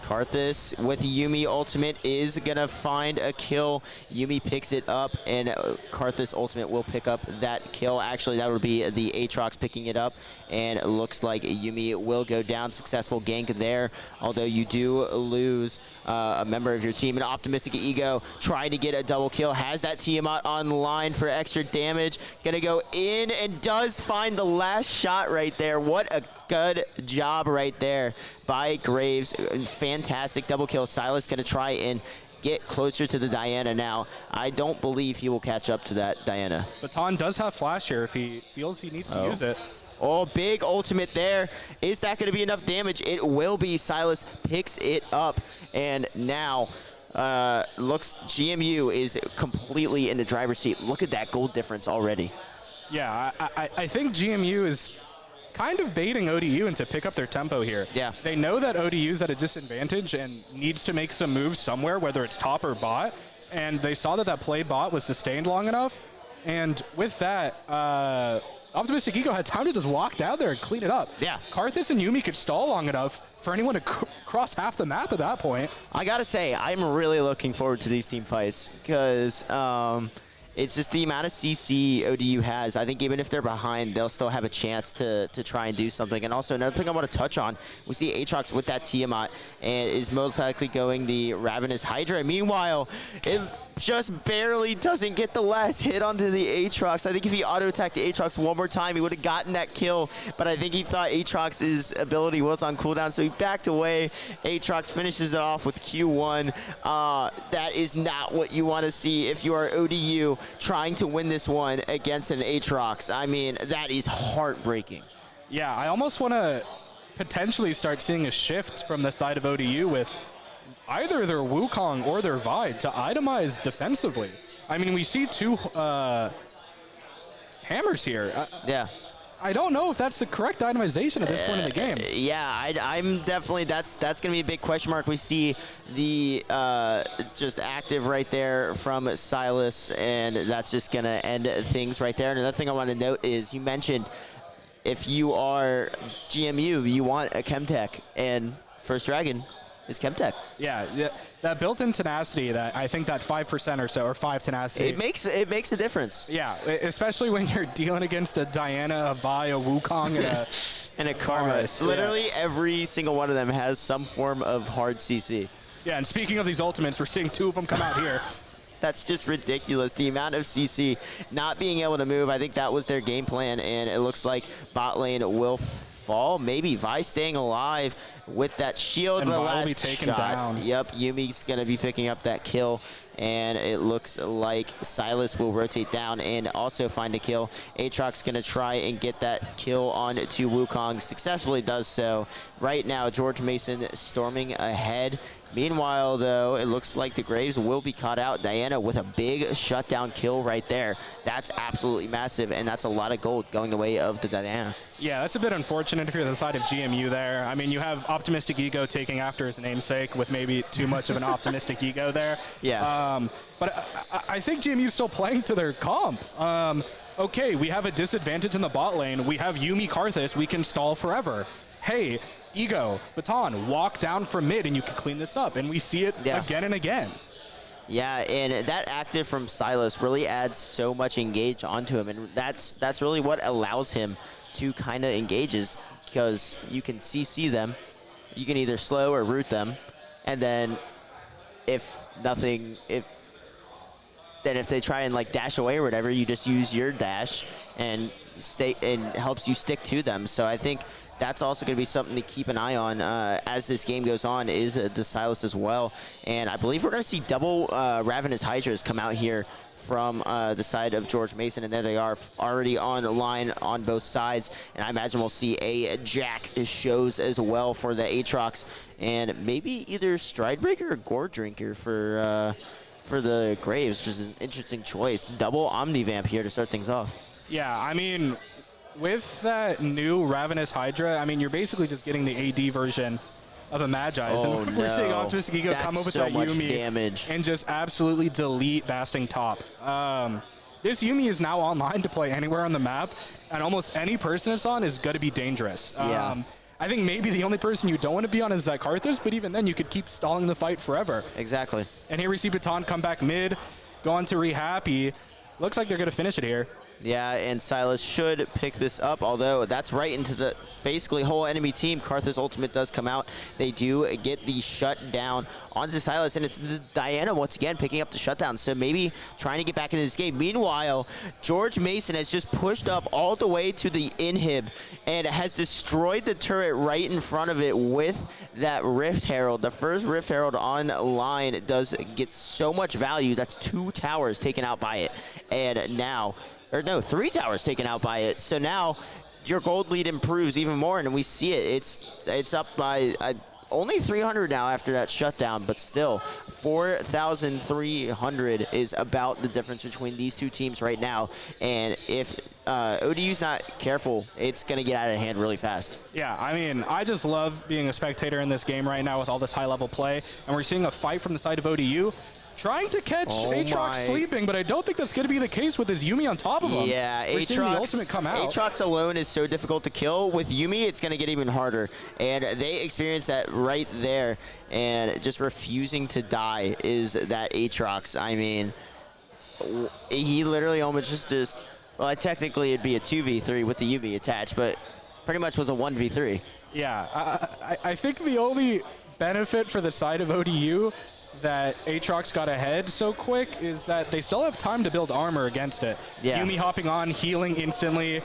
S5: Karthus with Yuumi ultimate is going to find a kill. Yuumi picks it up, and Karthus ultimate will pick up that kill. Actually, that would be the Aatrox picking it up, and it looks like Yuumi will go down. Successful gank there, although you do lose a member of your team. An Optimistic Ego trying to get a double kill. Has that Tiamat online for extra damage. Gonna go in and does find the last shot right there. What a good job right there by Graves. Fantastic double kill. Silas gonna try and get closer to the Diana now. I don't believe he will catch up to that Diana.
S6: Baton does have flash here if he feels he needs to use it.
S5: Oh, big ultimate there. Is that going to be enough damage? It will be. Silas picks it up, and now looks GMU is completely in the driver's seat. Look at that gold difference already.
S6: Yeah, I think GMU is kind of baiting ODU into pick up their tempo here.
S5: Yeah.
S6: They know that ODU's at a disadvantage and needs to make some moves somewhere, whether it's top or bot, and they saw that that play bot was sustained long enough, and with that, Optimistic Ego had time to just walk down there and clean it up.
S5: Yeah.
S6: Karthus and Yuumi could stall long enough for anyone to cross half the map at that point.
S5: I gotta say, I'm really looking forward to these team fights because it's just the amount of CC ODU has. I think even if they're behind, they'll still have a chance to try and do something. And also another thing I want to touch on, we see Aatrox with that Tiamat and is most likely going the Ravenous Hydra. Meanwhile, it just barely doesn't get the last hit onto the Aatrox. I think if he auto-attacked Aatrox one more time, he would have gotten that kill, but I think he thought Aatrox's ability was on cooldown, so he backed away. Aatrox finishes it off with Q1. That is not what you want to see if you are ODU trying to win this one against an Aatrox. I mean, that is heartbreaking.
S6: Yeah, I almost want to potentially start seeing a shift from the side of ODU with either their Wukong or their Vi to itemize defensively. I mean, we see two hammers here.
S5: Yeah.
S6: I don't know if that's the correct itemization at this point in the game.
S5: Yeah, I'm definitely, that's going to be a big question mark. We see the just active right there from Silas, and that's just going to end things right there. And another thing I want to note is you mentioned if you are GMU, you want a Chemtech, and First Dragon is Chemtech.
S6: Yeah, that built-in tenacity, that I think that 5% or so, or 5 tenacity.
S5: It makes a difference.
S6: Yeah, especially when you're dealing against a Diana, a Vi, a Wukong,
S5: and a Karma. Literally every single one of them has some form of hard CC.
S6: Yeah, and speaking of these ultimates, we're seeing 2 of them come out here.
S5: That's just ridiculous. The amount of CC not being able to move, I think that was their game plan, and it looks like bot lane will fall. Maybe Vi staying alive with that shield.
S6: And
S5: the
S6: Vi
S5: last
S6: will be taken
S5: shot.
S6: down.
S5: Yep, Yumi's going to be picking up that kill, and it looks like Silas will rotate down and also find a kill. Aatrox going to try and get that kill on to Wukong. Successfully does so. Right now, George Mason storming ahead. Meanwhile, though, it looks like the Graves will be caught out. Diana with a big shutdown kill right there. That's absolutely massive, and that's a lot of gold going the way of the Diana.
S6: Yeah, that's a bit unfortunate if you're the side of GMU there. I mean, you have Optimistic Ego taking after his namesake with maybe too much of an optimistic ego there.
S5: Yeah.
S6: But I think GMU's still playing to their comp. Okay, we have a disadvantage in the bot lane. We have Yuumi Karthus. We can stall forever. Hey, Ego, Baton, walk down from mid and you can clean this up. And we see it again and again.
S5: Yeah, and that active from Silas really adds so much engage onto him, and that's really what allows him to kind of engage, is because you can CC them, you can either slow or root them, and then if they try and like dash away or whatever, you just use your dash and helps you stick to them. So I think that's also going to be something to keep an eye on as this game goes on, is the Silas as well. And I believe we're going to see double Ravenous Hydras come out here from the side of George Mason, and there they are already on the line on both sides. And I imagine we'll see a Jack shows as well for the Aatrox, and maybe either Stridebreaker or Gore Drinker for the Graves, which is an interesting choice. Double Omnivamp here to start things off.
S6: Yeah, I mean, with that new Ravenous Hydra, I mean, you're basically just getting the AD version of a Magi's.
S5: Oh,
S6: and we're seeing Optimistic Ego
S5: That's
S6: come over with
S5: so
S6: that
S5: much
S6: Yuumi
S5: damage.
S6: and just absolutely delete Basting top. This Yuumi is now online to play anywhere on the map, and almost any person it's on is going to be dangerous.
S5: Yeah.
S6: I think maybe the only person you don't want to be on is Zach Karthus, but even then you could keep stalling the fight forever.
S5: Exactly.
S6: And here we see Baton come back mid, go on to Rehappy. Looks like they're going to finish it here.
S5: Yeah, and Silas should pick this up, although that's right into the basically whole enemy team. Karthus' ultimate does come out. They do get the shutdown onto Silas, and it's the Diana once again picking up the shutdown, so maybe trying to get back into this game. Meanwhile, George Mason has just pushed up all the way to the inhib and has destroyed the turret right in front of it with that Rift Herald. The first Rift Herald online does get so much value. That's 2 towers taken out by it, and now... or no, 3 towers taken out by it. So now your gold lead improves even more, and we see it. It's up by only 300 now after that shutdown, but still 4,300 is about the difference between these two teams right now. And if ODU's not careful, it's going to get out of hand really fast.
S6: Yeah, I mean, I just love being a spectator in this game right now with all this high-level play, and we're seeing a fight from the side of ODU. Trying to catch Aatrox sleeping, but I don't think that's going to be the case with his Yuumi on top of him.
S5: Yeah,
S6: Aatrox
S5: alone is so difficult to kill. With Yuumi, it's going to get even harder. And they experience that right there. And just refusing to die is that Aatrox. I mean, he literally almost just well, technically it'd be a 2v3 with the Yuumi attached, but pretty much was a 1v3.
S6: Yeah, I think the only benefit for the side of ODU that Aatrox got ahead so quick is that they still have time to build armor against it.
S5: Yeah.
S6: Yuumi hopping on, healing instantly,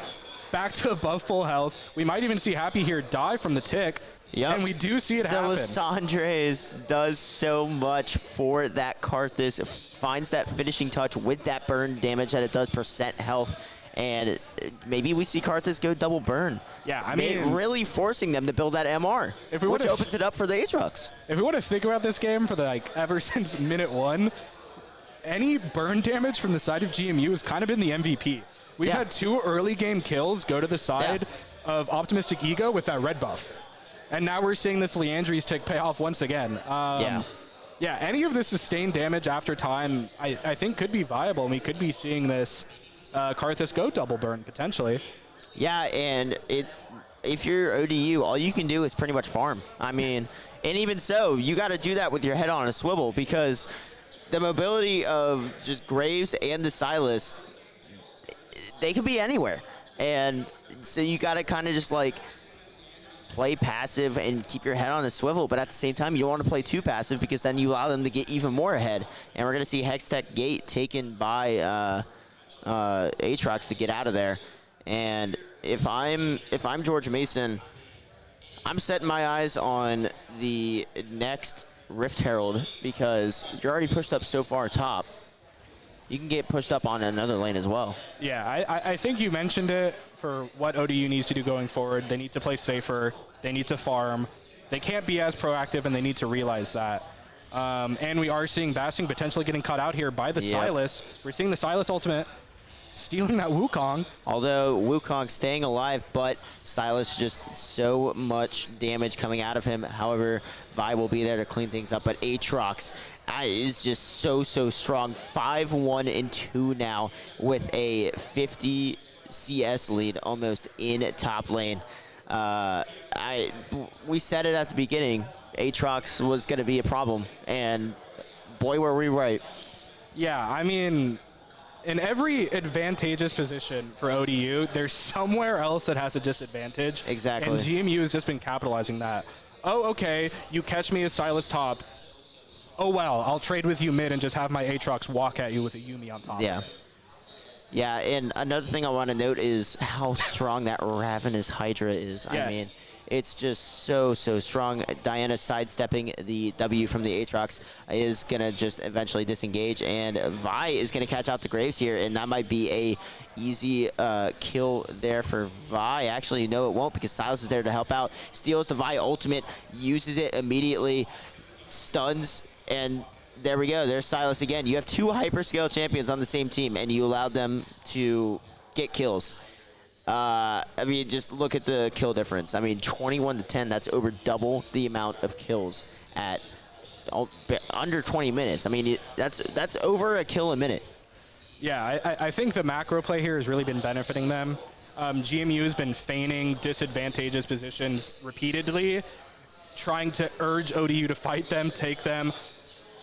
S6: back to above full health. We might even see Happy here die from the tick.
S5: Yep.
S6: And we do see it happen.
S5: Delisandres does so much for that Karthus. Finds that finishing touch with that burn damage that it does percent health. And maybe we see Karthus go double burn.
S6: Yeah, I mean,
S5: really forcing them to build that MR, which opens it up for the Aatrox.
S6: If we want to think about this game for ever since minute 1, any burn damage from the side of GMU has kind of been the MVP. We've had 2 early game kills go to the side of Optimistic Ego with that red buff. And now we're seeing this Leandri's tick pay off once again. Yeah, any of the sustained damage after time, I think could be viable, and we could be seeing this Karthus go double burn, potentially.
S5: Yeah, and if you're ODU, all you can do is pretty much farm. I mean, and even so, you got to do that with your head on a swivel, because the mobility of just Graves and the Silas, they could be anywhere. And so you got to kind of just play passive and keep your head on a swivel, but at the same time, you don't want to play too passive, because then you allow them to get even more ahead. And we're going to see Hextech Gate taken by Aatrox to get out of there. And if I'm George Mason, I'm setting my eyes on the next Rift Herald, because you're already pushed up so far top. You can get pushed up on another lane as well.
S6: Yeah, I think you mentioned it for what ODU needs to do going forward. They need to play safer. They need to farm. They can't be as proactive, and they need to realize that. And we are seeing Basting potentially getting cut out here by the Silas. We're seeing the Silas ultimate stealing that Wukong.
S5: Although Wukong staying alive, but Silas just so much damage coming out of him. However, Vi will be there to clean things up, but Aatrox is just so strong. 5-1-2 now with a 50 CS lead almost in top lane. We said it at the beginning, Aatrox was going to be a problem, and boy were we right.
S6: Yeah, I mean, in every advantageous position for ODU, there's somewhere else that has a disadvantage.
S5: Exactly.
S6: And GMU has just been capitalizing that. Oh, okay, you catch me as Silas top. Oh, well, I'll trade with you mid and just have my Aatrox walk at you with a Yuumi on top.
S5: Yeah. Yeah, and another thing I want to note is how strong that Ravenous Hydra is.
S6: Yeah.
S5: I mean, it's just so strong. Diana sidestepping the W from the Aatrox is going to just eventually disengage, and Vi is going to catch out the Graves here, and that might be a easy kill there for Vi. Actually, no, it won't, because Silas is there to help out. Steals the Vi ultimate, uses it immediately, stuns, and there we go. There's Silas again. You have 2 hyperscale champions on the same team, and you allowed them to get kills. I mean, just look at the kill difference. I mean, 21-10, that's over double the amount of kills at under 20 minutes. I mean, that's over a kill a minute.
S6: Yeah, I think the macro play here has really been benefiting them. GMU has been feigning disadvantageous positions repeatedly, trying to urge ODU to fight them, take them,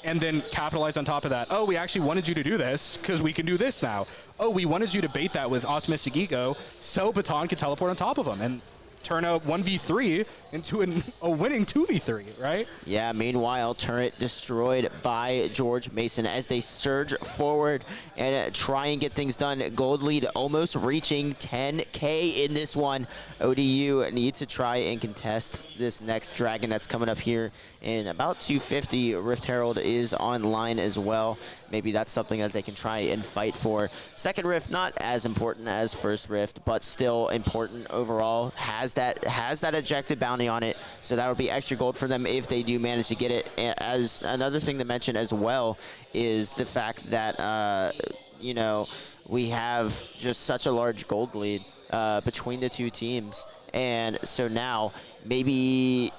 S6: and then capitalize on top of that. Oh, we actually wanted you to do this because we can do this now. Oh, we wanted you to bait that with Optimistic Ego so Baton can teleport on top of them. And turn a 1v3 into a winning 2v3, right?
S5: Yeah, meanwhile, turret destroyed by George Mason as they surge forward and try and get things done. Gold lead almost reaching 10K in this one. ODU need to try and contest this next dragon that's coming up here in about 250. Rift Herald is online as well. Maybe that's something that they can try and fight for. Second Rift, not as important as first Rift, but still important overall. Has that ejected bounty on it, so that would be extra gold for them if they do manage to get it. As another thing to mention as well is the fact that you know, we have just such a large gold lead between the two teams, and so now maybe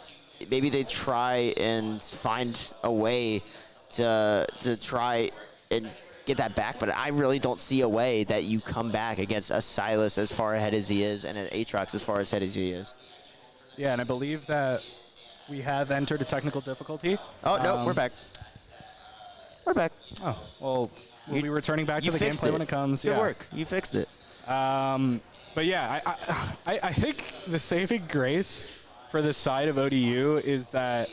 S5: they try and find a way to try and get that back, but I really don't see a way that you come back against a Silas as far ahead as he is and an Aatrox as far ahead as he is.
S6: Yeah, and I believe that we have entered a technical difficulty.
S5: Oh, no, we're back. We're back.
S6: Oh, well, we'll be returning back to the gameplay when it comes.
S5: Good work. You fixed it.
S6: But yeah, I think the saving grace for this side of ODU is that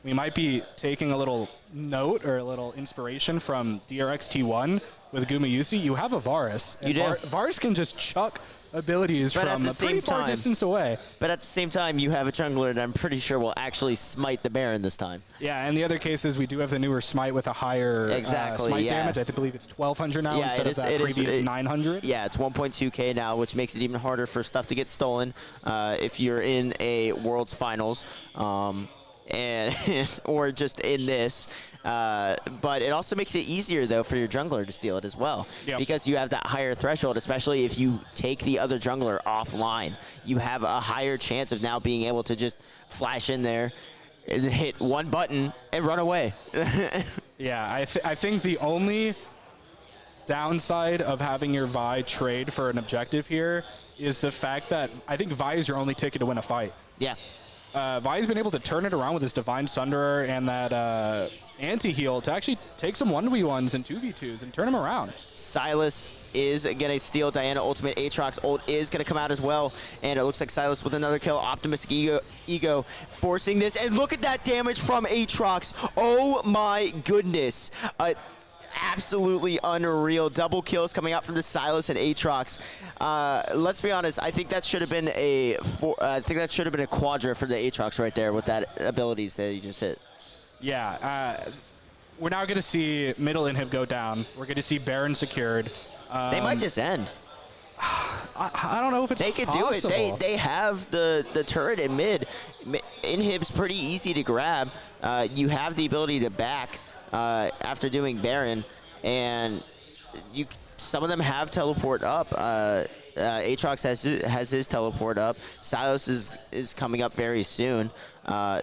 S6: we might be taking a little note or a little inspiration from DRX T1 with Gumayusi. You have a Varus.
S5: You do.
S6: Varus can just chuck abilities from a pretty far distance away.
S5: But at the same time, you have a jungler that I'm pretty sure will actually smite the Baron this time.
S6: Yeah, and the other cases, we do have the newer smite with a higher smite damage. I believe it's 1,200 now instead of that previous 900.
S5: Yeah, it's 1.2K now, which makes it even harder for stuff to get stolen if you're in a Worlds Finals. And or just in this, but it also makes it easier though for your jungler to steal it as well, because you have that higher threshold. Especially if you take the other jungler offline, you have a higher chance of now being able to just flash in there and hit one button and run away.
S6: Yeah, I think the only downside of having your Vi trade for an objective here is the fact that I think Vi is your only ticket to win a fight.
S5: Yeah.
S6: Vi's been able to turn it around with his Divine Sunderer and that anti-heal to actually take some 1v1s and 2v2s and turn him around.
S5: Silas is going to steal Diana ultimate. Aatrox ult is going to come out as well. And it looks like Silas with another kill. Optimistic Ego forcing this. And look at that damage from Aatrox. Oh my goodness. Absolutely unreal. Double kills coming out from the Silas and Aatrox. Let's be honest. I think that should have been a quadra for the Aatrox right there with that abilities that you just hit.
S6: Yeah. We're now going to see middle inhib go down. We're going to see Baron secured.
S5: They might just end.
S6: I don't know if it's
S5: they could
S6: possible.
S5: do it. They have the turret in mid. Inhib's pretty easy to grab. You have the ability to back after doing Baron, and some of them have teleport up. Aatrox has his teleport up. Silas is coming up very soon,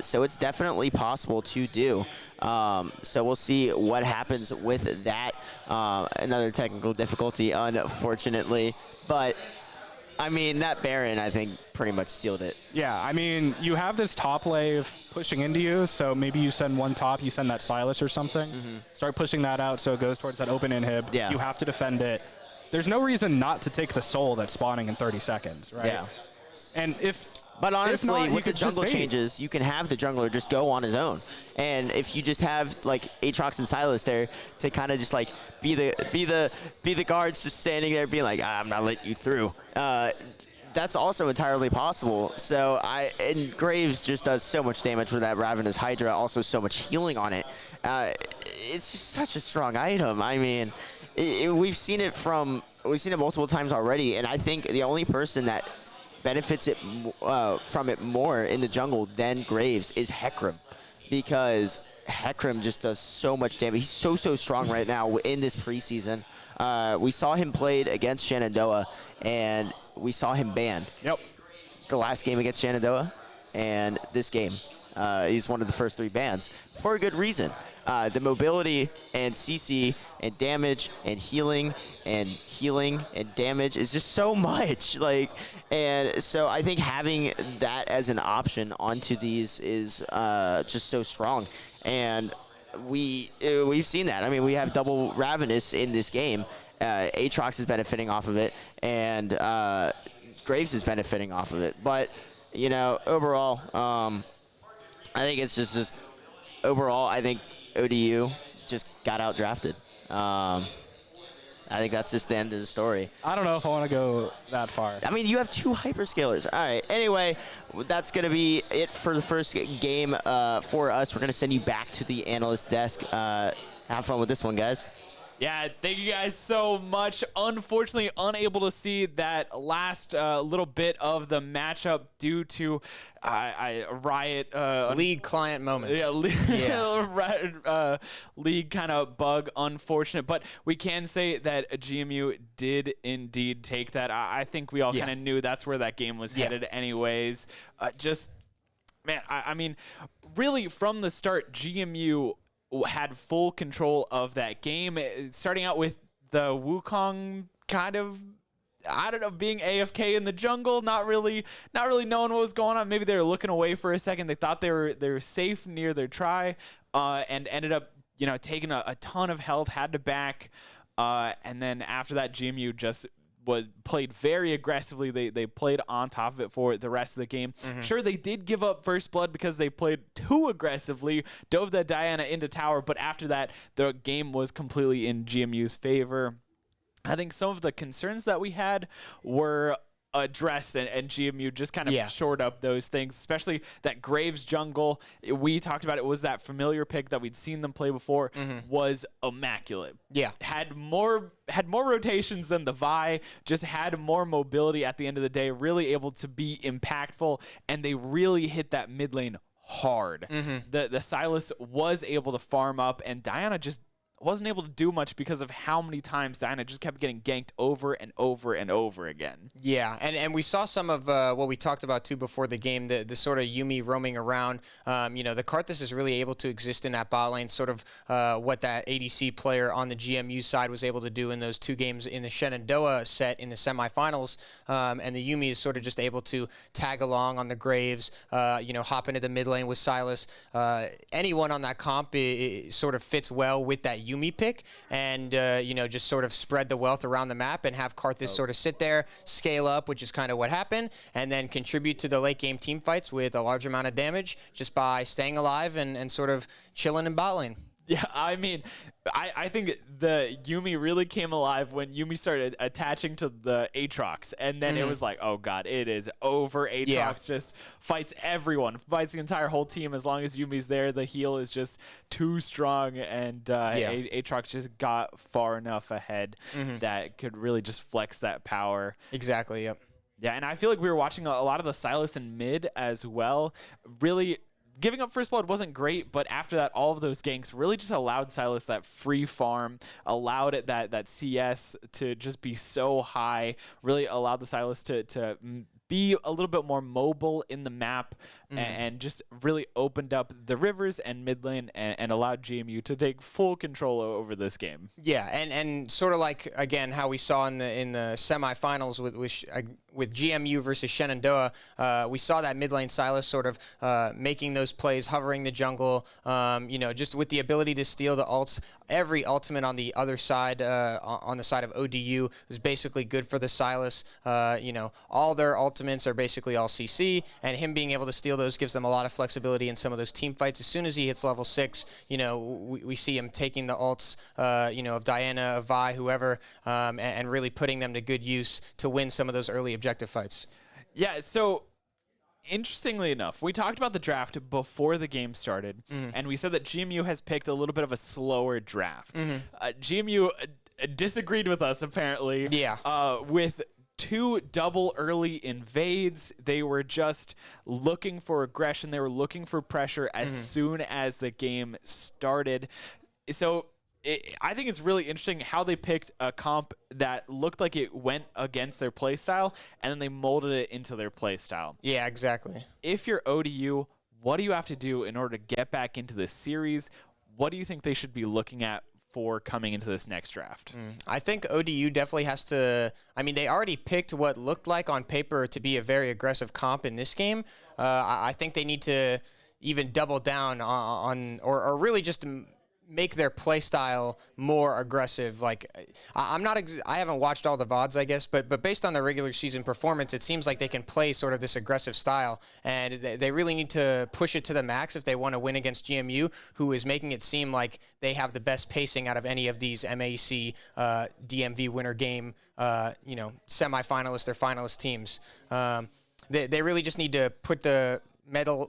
S5: so it's definitely possible to do. So we'll see what happens with that. Another technical difficulty, unfortunately, but I mean, that Baron, I think, pretty much sealed it.
S6: Yeah, I mean, you have this top wave pushing into you, so maybe you send one top, you send that Silas or something. Start pushing that out so it goes towards that open inhib.
S5: Yeah.
S6: You have to defend it. There's no reason not to take the soul that's spawning in 30 seconds, right?
S5: Yeah.
S6: And
S5: But honestly,
S6: not,
S5: with the jungle changes, you can have the jungler just go on his own. And if you just have like Aatrox and Silas there to kind of just like be the guards just standing there being like, I'm not letting you through. That's also entirely possible. So and Graves just does so much damage with that Ravenous Hydra, also so much healing on it. It's just such a strong item. I mean, we've seen it multiple times already, and I think the only person that benefits it from it more in the jungle than Graves is Hecarim, because Hecarim just does so much damage. He's so strong right now in this preseason. We saw him played against Shenandoah, and we saw him banned.
S6: Yep.
S5: The last game against Shenandoah, and this game. He's one of the first 3 bans for a good reason. The mobility and CC and damage and healing and damage is just so much. And so I think having that as an option onto these is just so strong. And we've seen that. I mean, we have double Ravenous in this game. Aatrox is benefiting off of it, and Graves is benefiting off of it. But you know, overall, I think it's just overall, I think ODU just got out drafted. I think that's just the end of the story.
S6: I don't know if I want to go that far.
S5: I mean, you have 2 hyperscalers. All right. Anyway, that's going to be it for the first game for us. We're going to send you back to the analyst desk. Have fun with this one, guys.
S1: Yeah, thank you guys so much. Unfortunately, unable to see that last little bit of the matchup due to Riot.
S2: League client moment.
S1: Yeah, league kind of bug, unfortunate. But we can say that GMU did indeed take that. I think we all kind of knew that's where that game was headed anyways. I mean, really from the start, GMU had full control of that game, starting out with the Wukong kind of, I don't know, being AFK in the jungle, not really knowing what was going on. Maybe they were looking away for a second. They thought they were safe near their try, and ended up, you know, taking a ton of health, had to back, and then after that, GMU just played very aggressively. They played on top of it for the rest of the game. Sure, they did give up first blood because they played too aggressively, dove that Diana into tower, but after that, the game was completely in GMU's favor. I think some of the concerns that we had were addressed, and GMU just kind of shored up those things, especially that Graves jungle. We talked about it was that familiar pick that we'd seen them play before, was immaculate.
S2: Yeah.
S1: Had more rotations than the Vi, just had more mobility at the end of the day, really able to be impactful, and they really hit that mid lane hard. The Sylas was able to farm up, and Diana just wasn't able to do much because of how many times Diana just kept getting ganked over and over and over again.
S2: Yeah, and we saw some of what we talked about too before the game, the sort of Yuumi roaming around. You know, the Karthus is really able to exist in that bot lane, sort of what that ADC player on the GMU side was able to do in those 2 games in the Shenandoah set in the semifinals. And the Yuumi is sort of just able to tag along on the Graves, you know, hop into the mid lane with Sylas. Anyone on that comp it sort of fits well with that Yuumi pick, and you know, just sort of spread the wealth around the map and have Karthus sort of sit there, scale up, which is kind of what happened, and then contribute to the late game team fights with a large amount of damage just by staying alive and sort of chilling in bot lane.
S1: Yeah, I mean, I think the Yuumi really came alive when Yuumi started attaching to the Aatrox, and then it was like, oh god, it is over. Aatrox just fights everyone, fights the entire whole team. As long as Yumi's there, the heal is just too strong, and Aatrox just got far enough ahead that could really just flex that power.
S2: Exactly, yep.
S1: Yeah, and I feel like we were watching a lot of the Sylas in mid as well. Really, giving up first blood wasn't great, but after that, all of those ganks really just allowed Sylas that free farm, allowed it that CS to just be so high, really allowed the Sylas to be a little bit more mobile in the map, and just really opened up the rivers and mid lane, and allowed GMU to take full control over this game.
S2: Yeah, and sort of like, again, how we saw in the semifinals with GMU versus Shenandoah, we saw that mid lane Sylas sort of making those plays, hovering the jungle, you know, just with the ability to steal the ults. Every ultimate on the other side, on the side of ODU, was basically good for the Sylas. You know, all their ultimates are basically all CC, and him being able to steal those gives them a lot of flexibility in some of those team fights. As soon as he hits level 6, you know, we see him taking the ults, you know, of Diana, of Vi, whoever, and really putting them to good use to win some of those early objective fights.
S1: Yeah, so interestingly enough, we talked about the draft before the game started, and we said that GMU has picked a little bit of a slower draft. GMU disagreed with us, apparently.
S2: Yeah.
S1: With 2 double early invades. They were just looking for aggression. They were looking for pressure as soon as the game started. So I think it's really interesting how they picked a comp that looked like it went against their playstyle, and then they molded it into their playstyle.
S2: Yeah, exactly.
S1: If you're ODU, what do you have to do in order to get back into this series? What do you think they should be looking at for coming into this next draft?
S2: I think ODU definitely has to, I mean, they already picked what looked like on paper to be a very aggressive comp in this game. I think they need to even double down on or really just make their play style more aggressive. Like, I haven't watched all the VODs, I guess, but based on their regular season performance, it seems like they can play sort of this aggressive style, and they really need to push it to the max if they want to win against GMU, who is making it seem like they have the best pacing out of any of these MAEC DMV winner game, semifinalists or finalist teams. They really just need to put the pedal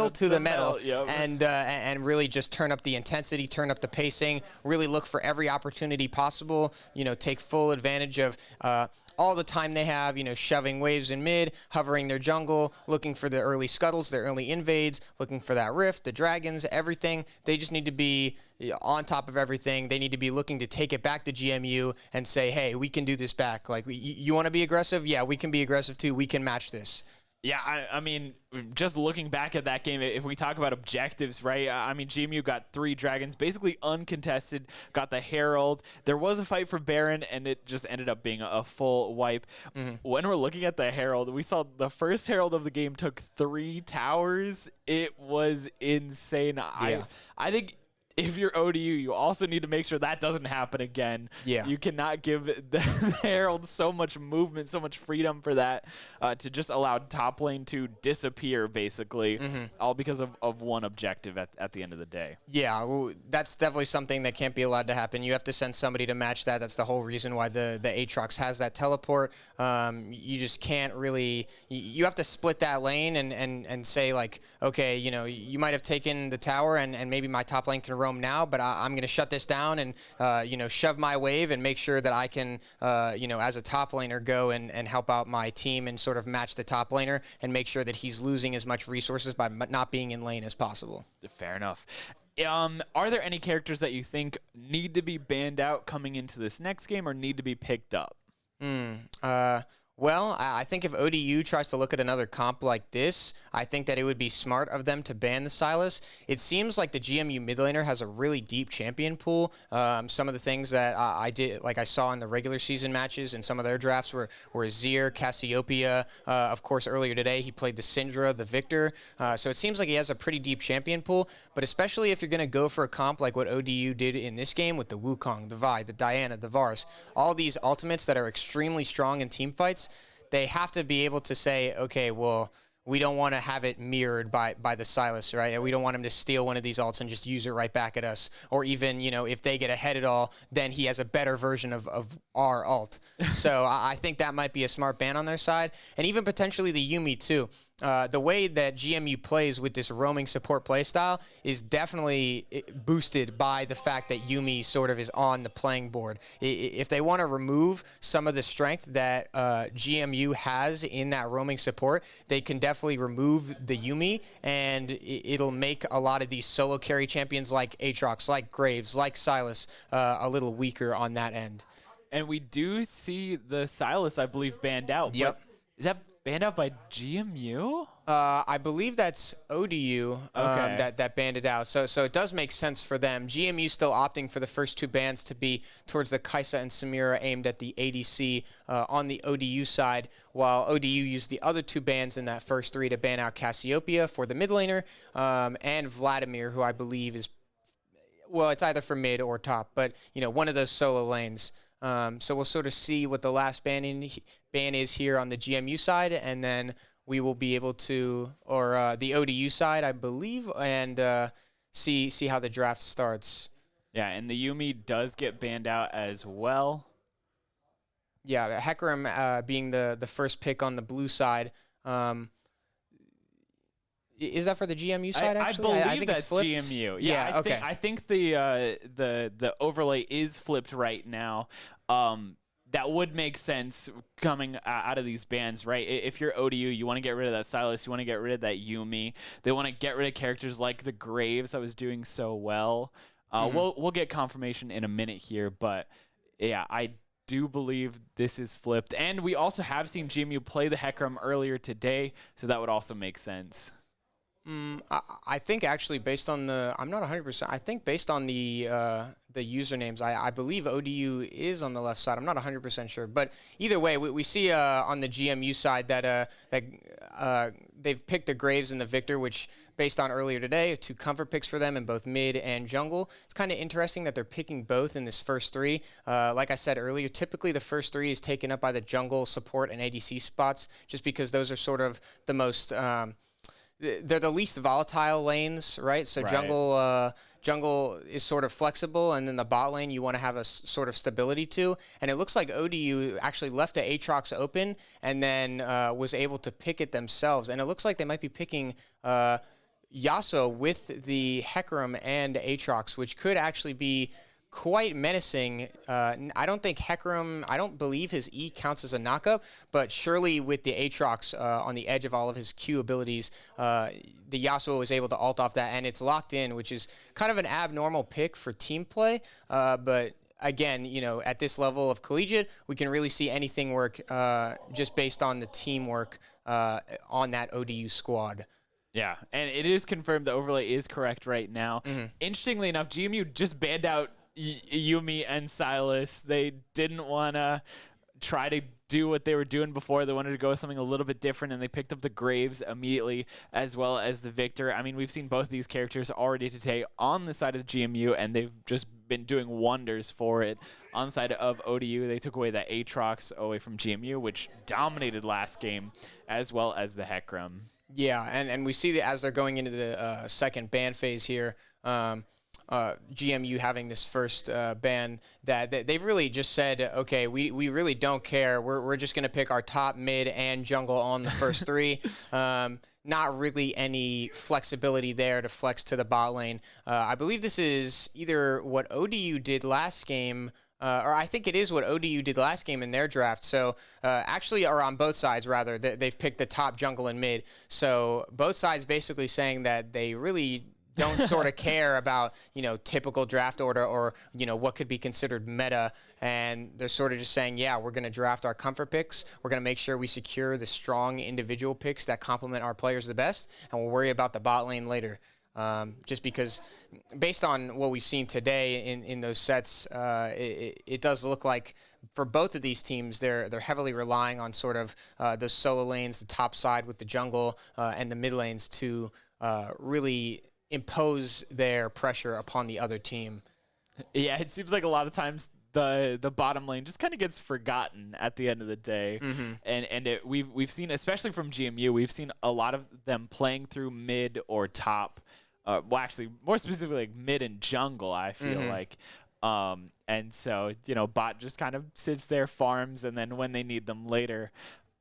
S2: to the metal, and really just turn up the intensity, turn up the pacing, really look for every opportunity possible, take full advantage of all the time they have, shoving waves in mid, hovering their jungle, looking for the early scuttles, their early invades, looking for that rift, the dragons, everything. They just need to be on top of everything. They need to be looking to take it back to GMU and say, hey, we can do this back. Like, you want to be aggressive? Yeah, we can be aggressive too. We can match this.
S1: Yeah, I mean, just looking back at that game, if we talk about objectives, right? I mean, GMU got 3 dragons, basically uncontested, got the Herald. There was a fight for Baron, and it just ended up being a full wipe. When we're looking at the Herald, we saw the first Herald of the game took 3 towers. It was insane.
S2: Yeah.
S1: I think if you're ODU, you also need to make sure that doesn't happen again.
S2: Yeah.
S1: You cannot give the Herald so much movement, so much freedom for that to just allow top lane to disappear, basically, all because of one objective at the end of the day.
S2: Yeah, well, that's definitely something that can't be allowed to happen. You have to send somebody to match that. That's the whole reason why the Aatrox has that teleport. You just can't really – you have to split that lane and say, like, okay, you might have taken the tower and maybe my top lane can roam now, but I'm going to shut this down and, shove my wave and make sure that I can, as a top laner go and help out my team and sort of match the top laner and make sure that he's losing as much resources by not being in lane as possible.
S1: Fair enough. Are there any characters that you think need to be banned out coming into this next game or need to be picked up?
S2: Well, I think if ODU tries to look at another comp like this, I think that it would be smart of them to ban the Sylas. It seems like the GMU mid laner has a really deep champion pool. Some of the things that I saw in the regular season matches and some of their drafts were Azir, Cassiopeia. Of course, earlier today, he played the Syndra, the Victor. So it seems like he has a pretty deep champion pool, but especially if you're going to go for a comp like what ODU did in this game with the Wukong, the Vi, the Diana, the Varus, all these ultimates that are extremely strong in team fights, they have to be able to say, okay, well, we don't want to have it mirrored by the Sylas, right? We don't want him to steal one of these ults and just use it right back at us. Or even, if they get ahead at all, then he has a better version of our ult. So I think that might be a smart ban on their side. And even potentially the Yuumi too. The way that GMU plays with this roaming support playstyle is definitely boosted by the fact that Yuumi sort of is on the playing board. If they want to remove some of the strength that GMU has in that roaming support, they can definitely remove the Yuumi, and it'll make a lot of these solo carry champions like Aatrox, like Graves, like Sylas a little weaker on that end.
S1: And we do see the Sylas, I believe, banned out.
S2: Yep.
S1: Is that banned out by GMU?
S2: I believe that's ODU that banned it out. So it does make sense for them. GMU still opting for the first 2 bans to be towards the Kai'Sa and Samira aimed at the ADC on the ODU side, while ODU used the other 2 bans in that first 3 to ban out Cassiopeia for the mid laner and Vladimir, who I believe is, well, it's either for mid or top, but one of those solo lanes. So we'll sort of see what the last ban is here on the GMU side, and then we will be able to, or the ODU side, I believe, and see how the draft starts.
S1: Yeah, and the Yuumi does get banned out as well.
S2: Yeah, Hecarim being the first pick on the blue side. Is that for the GMU side? Actually,
S1: I believe that's GMU. Yeah,
S2: okay.
S1: I think the overlay is flipped right now. That would make sense coming out of these bans, right? If you're ODU, you want to get rid of that Sylas, you want to get rid of that Yuumi. They want to get rid of characters like the Graves that was doing so well. We'll get confirmation in a minute here, but yeah, I do believe this is flipped. And we also have seen GMU play the Hecarim earlier today, so that would also make sense.
S2: I think actually based on I'm not 100%. I think based on the usernames, I believe ODU is on the left side. I'm not 100% sure, but either way, we see on the GMU side that they've picked the Graves and the Victor, which based on earlier today, 2 comfort picks for them in both mid and jungle. It's kind of interesting that they're picking both in this first 3. Like I said earlier, typically the first 3 is taken up by the jungle, support, and ADC spots, just because those are sort of the most they're the least volatile lanes, right? So jungle is sort of flexible, and then the bot lane you want to have a sort of stability to. And it looks like ODU actually left the Aatrox open and then was able to pick it themselves. And it looks like they might be picking Yasuo with the Hecarim and Aatrox, which could actually be quite menacing. I don't think Hecarim, I don't believe his E counts as a knockup, but surely with the Aatrox on the edge of all of his Q abilities, the Yasuo is able to ult off that, and it's locked in, which is kind of an abnormal pick for team play. But again, at this level of collegiate, we can really see anything work just based on the teamwork on that ODU squad.
S1: Yeah, and it is confirmed the overlay is correct right now. Interestingly enough, GMU just banned out Yumi and Silas. They didn't want to try to do what they were doing before. They wanted to go with something a little bit different, and they picked up the Graves immediately as well as the Victor. I mean, we've seen both of these characters already today on the side of the GMU, and they've just been doing wonders for it. On the side of ODU, they took away that Aatrox away from GMU, which dominated last game, as well as the Hecarim.
S2: Yeah, and we see that as they're going into the second ban phase here, GMU having this first ban, that they've really just said, okay, we really don't care. We're just going to pick our top, mid, and jungle on the first 3. Not really any flexibility there to flex to the bot lane. I believe this is either what ODU did last game, or I think it is what ODU did last game in their draft. So actually, or on both sides, rather, they've picked the top jungle and mid. So both sides basically saying that they really don't sort of care about, typical draft order or, what could be considered meta. And they're sort of just saying, yeah, we're going to draft our comfort picks. We're going to make sure we secure the strong individual picks that complement our players the best. And we'll worry about the bot lane later. Just because based on what we've seen today in those sets, it does look like for both of these teams, they're heavily relying on sort of those solo lanes, the top side with the jungle and the mid lanes to really impose their pressure upon the other team.
S1: Yeah, it seems like a lot of times the bottom lane just kind of gets forgotten at the end of the day. And we've seen, especially from GMU, we've seen a lot of them playing through mid or top. Well, actually, more specifically, like mid and jungle, I feel like. And so, bot just kind of sits there, farms, and then when they need them later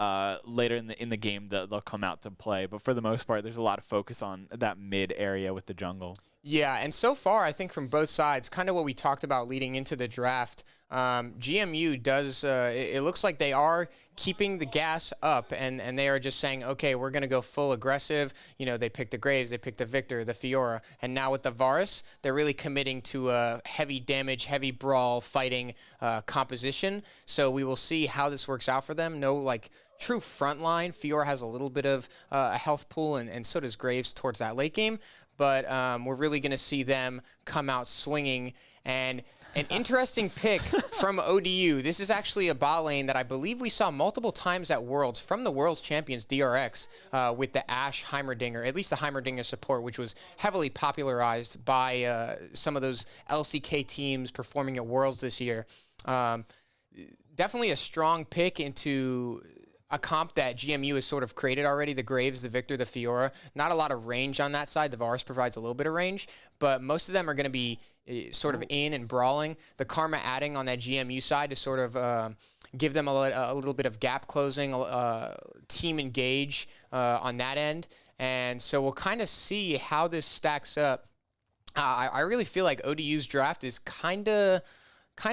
S1: in the game, they'll come out to play. But for the most part, there's a lot of focus on that mid area with the jungle.
S2: Yeah, and so far, I think from both sides, kind of what we talked about leading into the draft, GMU does, it looks like they are keeping the gas up, and they are just saying, okay, we're going to go full aggressive. They picked the Graves, they picked the Victor, the Fiora, and now with the Varus, they're really committing to a heavy damage, heavy brawl fighting composition. So we will see how this works out for them. No, true frontline. Fiora has a little bit of a health pool, and so does Graves towards that late game. But we're really going to see them come out swinging. And an interesting pick from ODU. This is actually a bot lane that I believe we saw multiple times at Worlds from the Worlds champions, DRX, with the Ashe Heimerdinger, at least the Heimerdinger support, which was heavily popularized by some of those LCK teams performing at Worlds this year. Definitely a strong pick into a comp that GMU has sort of created already, the Graves, the Victor, the Fiora. Not a lot of range on that side. The Varus provides a little bit of range, but most of them are going to be sort of in and brawling. The Karma adding on that GMU side to sort of give them a little bit of gap closing, team engage on that end. And so we'll kind of see how this stacks up. I really feel like ODU's draft is kind of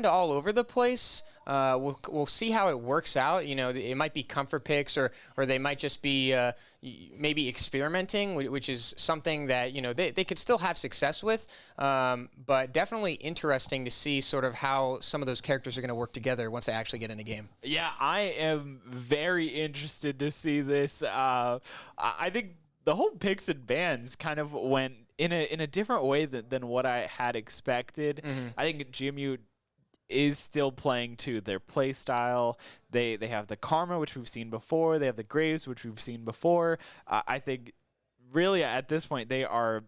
S2: all over the place. We'll see how it works out. It might be comfort picks, or they might just be maybe experimenting, which is something that they could still have success with. But definitely interesting to see sort of how some of those characters are going to work together once they actually get in a game.
S1: Yeah, I am very interested to see this. I think the whole picks and bans kind of went in a different way than what I had expected. I think GMU is still playing to their play style. They have the Karma, which we've seen before. They have the Graves, which we've seen before. I think really at this point they are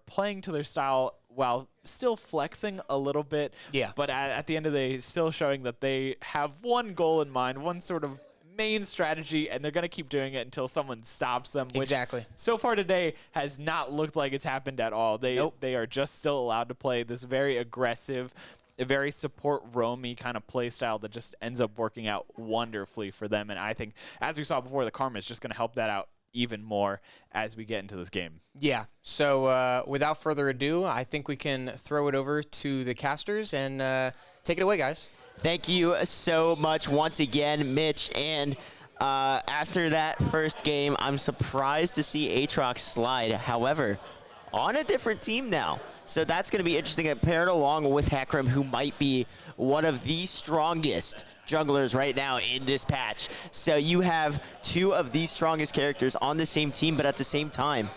S1: playing to their style while still flexing a little bit.
S2: Yeah.
S1: But at the end of the day, still showing that they have one goal in mind, one sort of main strategy, and they're going to keep doing it until someone stops them, which
S2: Exactly.
S1: so far today has not looked like it's happened at all. They are just still allowed to play this very aggressive, a very support roamy kind of play style that just ends up working out wonderfully for them. And I think, as we saw before, the Karma is just going to help that out even more as we get into this game.
S2: Yeah. So without further ado, I think we can throw it over to the casters and take it away, guys.
S5: Thank you so much once again, Mitch. And after that first game, I'm surprised to see Aatrox slide. However, on a different team now. So that's going to be interesting, paired along with Hecarim, who might be one of the strongest junglers right now in this patch. So you have two of the strongest characters on the same team, but at the same time,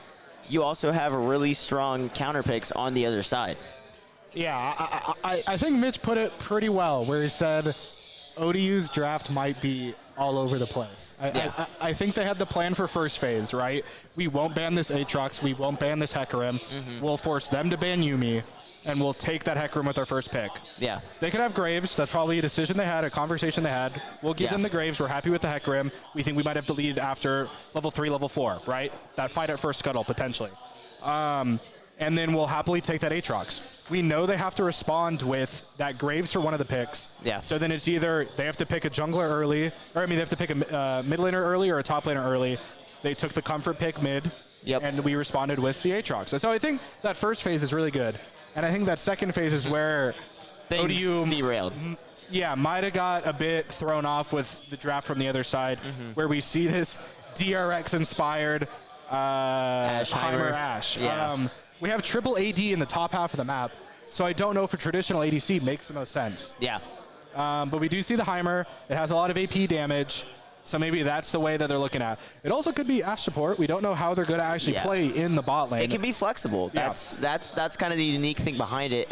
S5: you also have really strong counter picks on the other side.
S6: Yeah, I think Mitch put it pretty well, where he said ODU's draft might be all over the place. I think they had the plan for first phase, right? We won't ban this Aatrox, we won't ban this Hecarim. We'll force them to ban Yuumi, and we'll take that Hecarim with our first pick.
S5: Yeah.
S6: They could have Graves. That's probably a decision they had, a conversation they had. We'll give them the Graves. We're happy with the Hecarim. We think we might have to lead after level 3, level 4, right? That fight at first scuttle, potentially. And then we'll happily take that Aatrox. We know they have to respond with that Graves for one of the picks.
S5: Yeah.
S6: So then it's either they have to pick a jungler early, or they have to pick a mid laner early or a top laner early. They took the comfort pick mid, and we responded with the Aatrox. So I think that first phase is really good. And I think that second phase is where ODU
S5: derailed.
S6: Yeah, might have got a bit thrown off with the draft from the other side, where we see this DRX-inspired Heimer Ashe.
S5: Yeah.
S6: We have triple AD in the top half of the map, so I don't know if a traditional ADC makes the most sense.
S5: Yeah.
S6: But we do see the Heimer. It has a lot of AP damage, so maybe that's the way that they're looking at. It also could be Ashe support. We don't know how they're going to actually play in the bot lane.
S5: It can be flexible. That's kind of the unique thing behind it.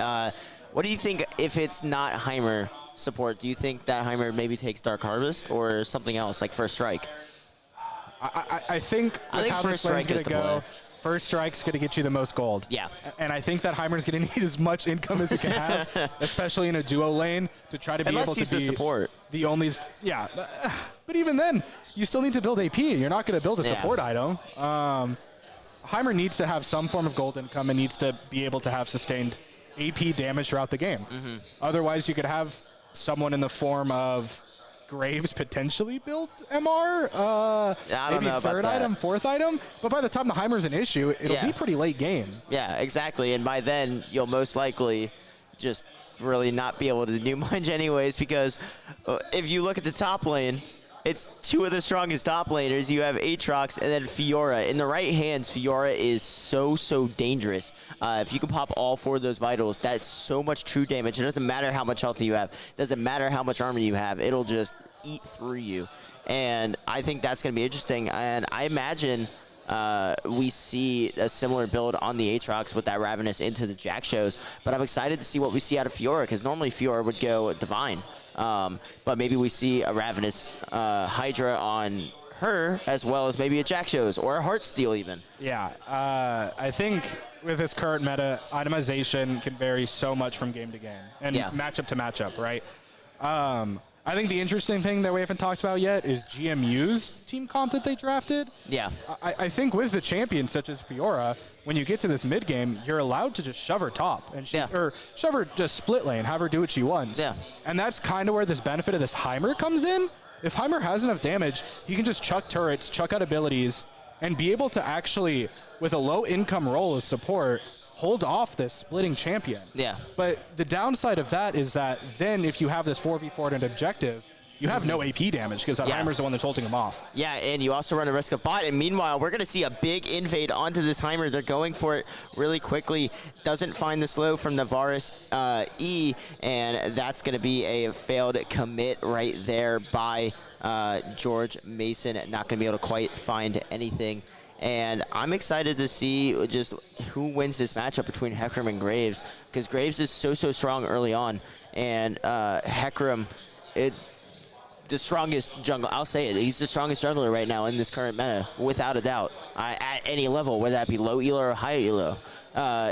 S5: What do you think if it's not Heimer support? Do you think that Heimer maybe takes Dark Harvest or something else, like First Strike?
S6: I think how
S5: First Strike is the play.
S6: First Strike's going to get you the most gold.
S5: Yeah.
S6: And I think that Heimer's going to need as much income as it can have, especially in a duo lane, to try to be able to be
S5: support.
S6: The only. Yeah. But even then, you still need to build AP. You're not going to build a support item. Heimer needs to have some form of gold income and needs to be able to have sustained AP damage throughout the game. Otherwise, you could have someone in the form of Graves potentially built MR, maybe third item, fourth item, but by the time the Heimer's an issue, it'll be pretty late game.
S5: Yeah, exactly, and by then you'll most likely just really not be able to do much anyways, because if you look at the top lane, it's two of the strongest top laners. You have Aatrox and then Fiora. In the right hands, Fiora is so dangerous. If you can pop all 4 of those vitals, that's so much true damage. It doesn't matter how much health you have. It doesn't matter how much armor you have. It'll just eat through you. And I think that's going to be interesting. And I imagine we see a similar build on the Aatrox with that Ravenous into the Jack shows. But I'm excited to see what we see out of Fiora, because normally Fiora would go Divine. But maybe we see a Ravenous Hydra on her, as well as maybe a Jack shows or a Heartsteel even.
S6: Yeah, I think with this current meta, itemization can vary so much from game to game and matchup to matchup, right? I think the interesting thing that we haven't talked about yet is GMU's team comp that they drafted.
S5: Yeah.
S6: I think with the champions such as Fiora, when you get to this mid game, you're allowed to just shove her top and or shove her just split lane, have her do what she wants.
S5: Yeah.
S6: And that's kind of where this benefit of this Heimer comes in. If Heimer has enough damage, he can just chuck turrets, chuck out abilities, and be able to actually, with a low income role as support, hold off this splitting champion.
S5: Yeah.
S6: But the downside of that is that then if you have this 4v4 and an objective, you have no AP damage because Heimer's the one that's holding him off.
S5: Yeah, and you also run a risk of bot. And meanwhile, we're going to see a big invade onto this Heimer. They're going for it really quickly. Doesn't find the slow from the Varus E, and that's going to be a failed commit right there by George Mason. Not going to be able to quite find anything And I'm excited to see just who wins this matchup between Hecarim and Graves, because Graves is so strong early on, and Hecarim, the strongest jungle. I'll say it. He's the strongest jungler right now in this current meta, without a doubt. At any level, whether that be low elo or high elo,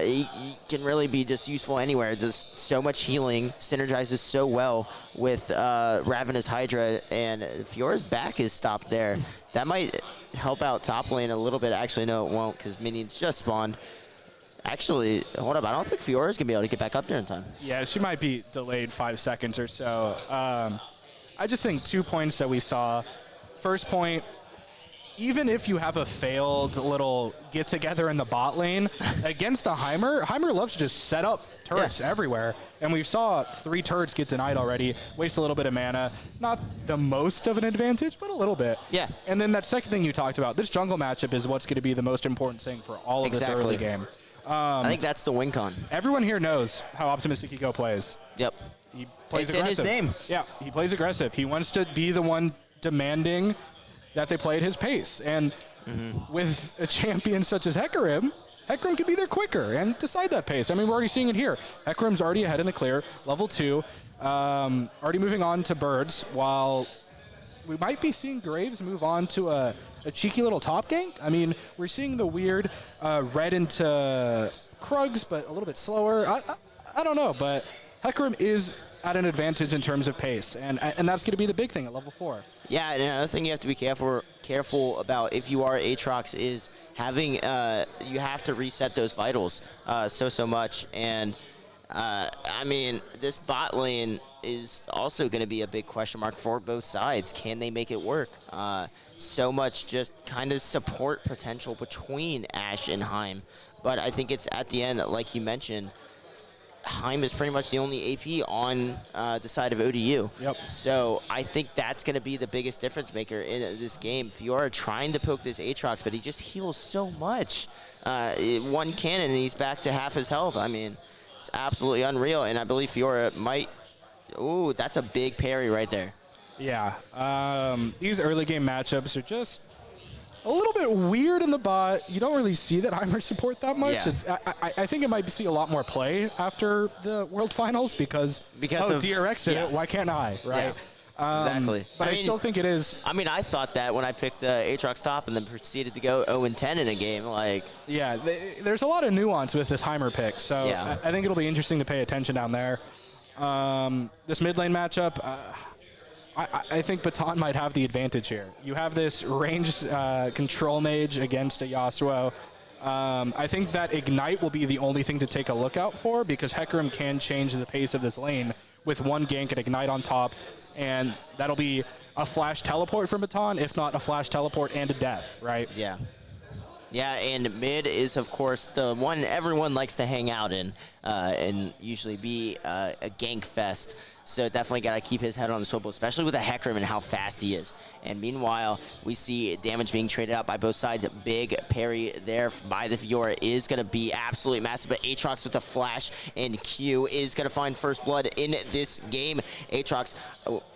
S5: he can really be just useful anywhere. Does so much healing, synergizes so well with Ravenous Hydra, and Fiora's back is stopped there. That might help out top lane a little bit. Actually, no, it won't, because minions just spawned. Actually, hold up. I don't think Fiora's going to be able to get back up there in time.
S6: Yeah, she might be delayed 5 seconds or so. I just think 2 points that we saw. First point, even if you have a failed little get-together in the bot lane, against a Heimer loves to just set up turrets everywhere. And we saw 3 turrets get denied already, waste a little bit of mana. Not the most of an advantage, but a little bit.
S5: Yeah.
S6: And then that second thing you talked about, this jungle matchup is what's going to be the most important thing for all of this early game.
S5: I think that's the win con.
S6: Everyone here knows how optimistic Ego plays.
S5: Yep.
S6: He plays
S5: it's
S6: aggressive.
S5: in his name.
S6: Yeah, he plays aggressive. He wants to be the one demanding that they play at his pace. And with a champion such as Hecarim can be there quicker and decide that pace. I mean, we're already seeing it here. Hecarim's already ahead in the clear, level 2, already moving on to Birds, while we might be seeing Graves move on to a cheeky little top gank. I mean, we're seeing the weird red into Krugs, but a little bit slower. I don't know, but Hecarim is at an advantage in terms of pace, and that's going to be the big thing at level 4.
S5: Yeah, and another thing you have to be careful about if you are Aatrox is having you have to reset those vitals so much, and I mean, this bot lane is also going to be a big question mark for both sides. Can they make it work? So much just kind of support potential between Ashe and Heim, but I think it's at the end, like you mentioned, Heim is pretty much the only AP on the side of ODU.
S6: Yep.
S5: So I think that's going to be the biggest difference maker in this game. Fiora trying to poke this Aatrox, but he just heals so much. One cannon and he's back to half his health. I mean, it's absolutely unreal, and I believe Fiora might... Ooh, that's a big parry right there.
S6: Yeah. These early game matchups are just a little bit weird in the bot. You don't really see that Heimer support that much.
S5: Yeah.
S6: I think it might see a lot more play after the World Finals because of DRX did it. Why can't I? Right.
S5: Yeah. Exactly.
S6: But I still think it is.
S5: I mean, I thought that when I picked Aatrox top and then proceeded to go 0-10 in a game. Like,
S6: yeah, there's a lot of nuance with this Heimer pick, so I think it'll be interesting to pay attention down there. This mid lane matchup, I think Baton might have the advantage here. You have this ranged control mage against a Yasuo. I think that Ignite will be the only thing to take a look out for, because Hecarim can change the pace of this lane with one gank and Ignite on top, and that'll be a flash teleport from Baton, if not a flash teleport and a death, right?
S5: Yeah. Yeah, and mid is, of course, the one everyone likes to hang out in and usually be a gank fest. So definitely got to keep his head on the swivel, especially with a Hecarim and how fast he is. And meanwhile, we see damage being traded out by both sides. A big parry there by the Fiora is going to be absolutely massive, but Aatrox with the flash and Q is going to find first blood in this game. Aatrox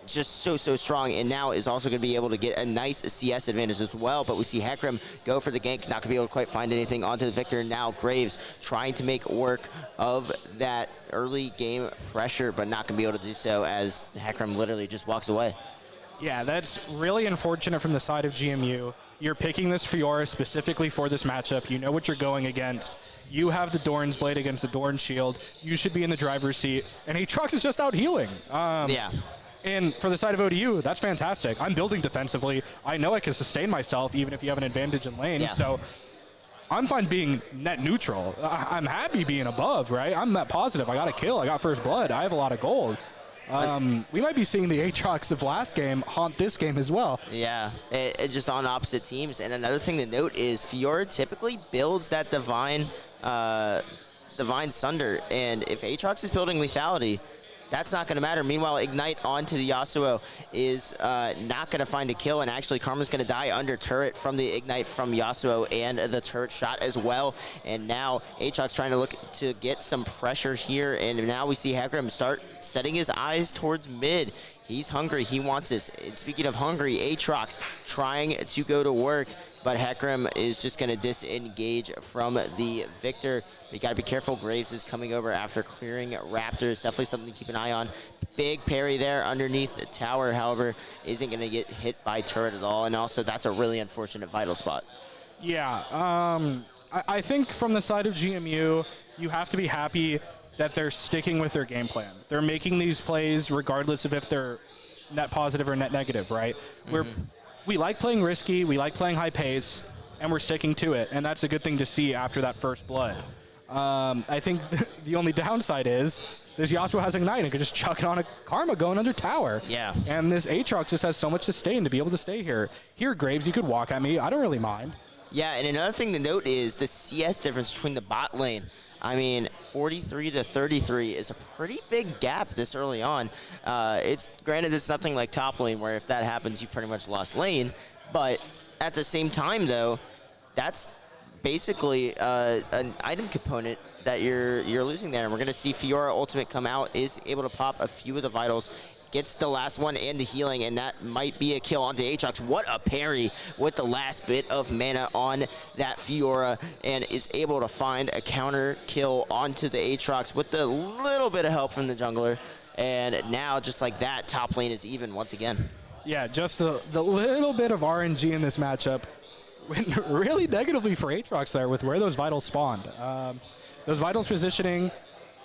S5: just so strong, and now is also going to be able to get a nice CS advantage as well. But we see Hecarim go for the gank, not going to be able to quite find anything onto the Victor. Now Graves trying to make work of that early game pressure, but not going to be able to do so as Hecarim literally just walks away.
S6: Yeah, that's really unfortunate from the side of GMU. You're picking this Fiora specifically for this matchup. You know what you're going against. You have the Doran's Blade against the Doran's Shield. You should be in the driver's seat. And Aatrox is just out healing.
S5: Yeah.
S6: And for the side of ODU, that's fantastic. I'm building defensively. I know I can sustain myself even if you have an advantage in lane.
S5: Yeah.
S6: So I'm fine being net neutral. I'm happy being above, right? I'm that positive. I got a kill. I got first blood. I have a lot of gold. We might be seeing the Aatrox of last game haunt this game as well.
S5: Yeah, it's just on opposite teams. And another thing to note is Fiora typically builds that Divine Sunder. And if Aatrox is building lethality, that's not going to matter. Meanwhile, Ignite onto the Yasuo is not going to find a kill, and actually Karma's going to die under turret from the Ignite from Yasuo and the turret shot as well. And now Aatrox trying to look to get some pressure here, and now we see Hecarim start setting his eyes towards mid. He's hungry. He wants this. And speaking of hungry, Aatrox trying to go to work. but Hecarim is just going to disengage from the Victor. You got to be careful. Graves is coming over after clearing Raptors. Definitely something to keep an eye on. Big parry there underneath the tower, however, isn't going to get hit by turret at all, and also that's a really unfortunate vital spot.
S6: Yeah, I think from the side of GMU, you have to be happy that they're sticking with their game plan. They're making these plays regardless of if they're net positive or net negative, right? We like playing risky, we like playing high pace, and we're sticking to it, and that's a good thing to see after that first blood. I think the only downside is this Yasuo has Ignite and could just chuck it on a Karma going under tower.
S5: Yeah.
S6: And this Aatrox just has so much sustain to be able to stay here. Here, Graves, you could walk at me. I don't really mind.
S5: Yeah, and another thing to note is the CS difference between the bot lane. I mean, 43 to 33 is a pretty big gap this early on. It's granted, it's nothing like top lane where if that happens, you pretty much lost lane. But at the same time, though, that's basically an item component that you're losing there. And we're going to see Fiora Ultimate come out, is able to pop a few of the vitals, gets the last one and the healing, and that might be a kill onto Aatrox. What a parry with the last bit of mana on that Fiora, and is able to find a counter kill onto the Aatrox with a little bit of help from the jungler. And now, just like that, top lane is even once again.
S6: Yeah, just the little bit of RNG in this matchup went really negatively for Aatrox there with where those vitals spawned. Those vitals positioning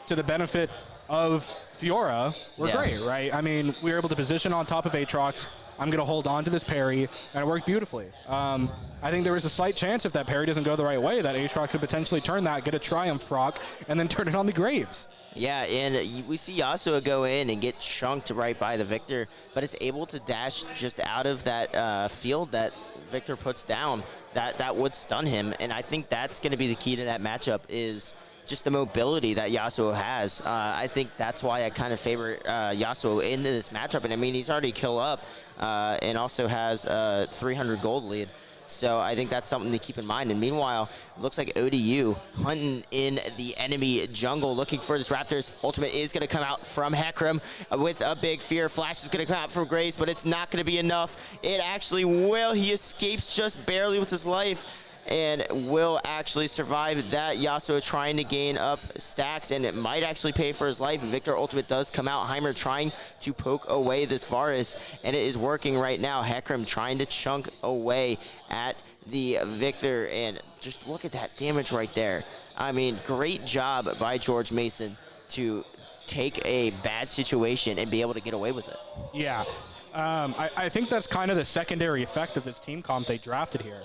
S6: to the benefit of Fiora were great, right? I mean, we were able to position on top of Aatrox. I'm going to hold on to this parry, and it worked beautifully. I think there was a slight chance if that parry doesn't go the right way that Aatrox could potentially turn that, get a Triumph proc, and then turn it on the Graves.
S5: Yeah, and we see Yasuo go in and get chunked right by the Victor, but is able to dash just out of that field that Victor puts down. That would stun him, and I think that's going to be the key to that matchup is just the mobility that Yasuo has. I think that's why I kind of favor Yasuo into this matchup. And I mean, he's already kill up and also has a 300 gold lead. So I think that's something to keep in mind. And meanwhile, it looks like ODU hunting in the enemy jungle, looking for this Raptors. Ultimate is going to come out from Hecarim with a big fear. Flash is going to come out from Graves, but it's not going to be enough. It actually will. He escapes just barely with his life and will actually survive that. Yasuo trying to gain up stacks, and it might actually pay for his life. Victor Ultimate does come out. Heimer trying to poke away this Varus, and it is working right now. Hecarim trying to chunk away at the Victor, and just look at that damage right there. I mean, great job by George Mason to take a bad situation and be able to get away with it.
S6: Yeah, I think that's kind of the secondary effect of this team comp they drafted here.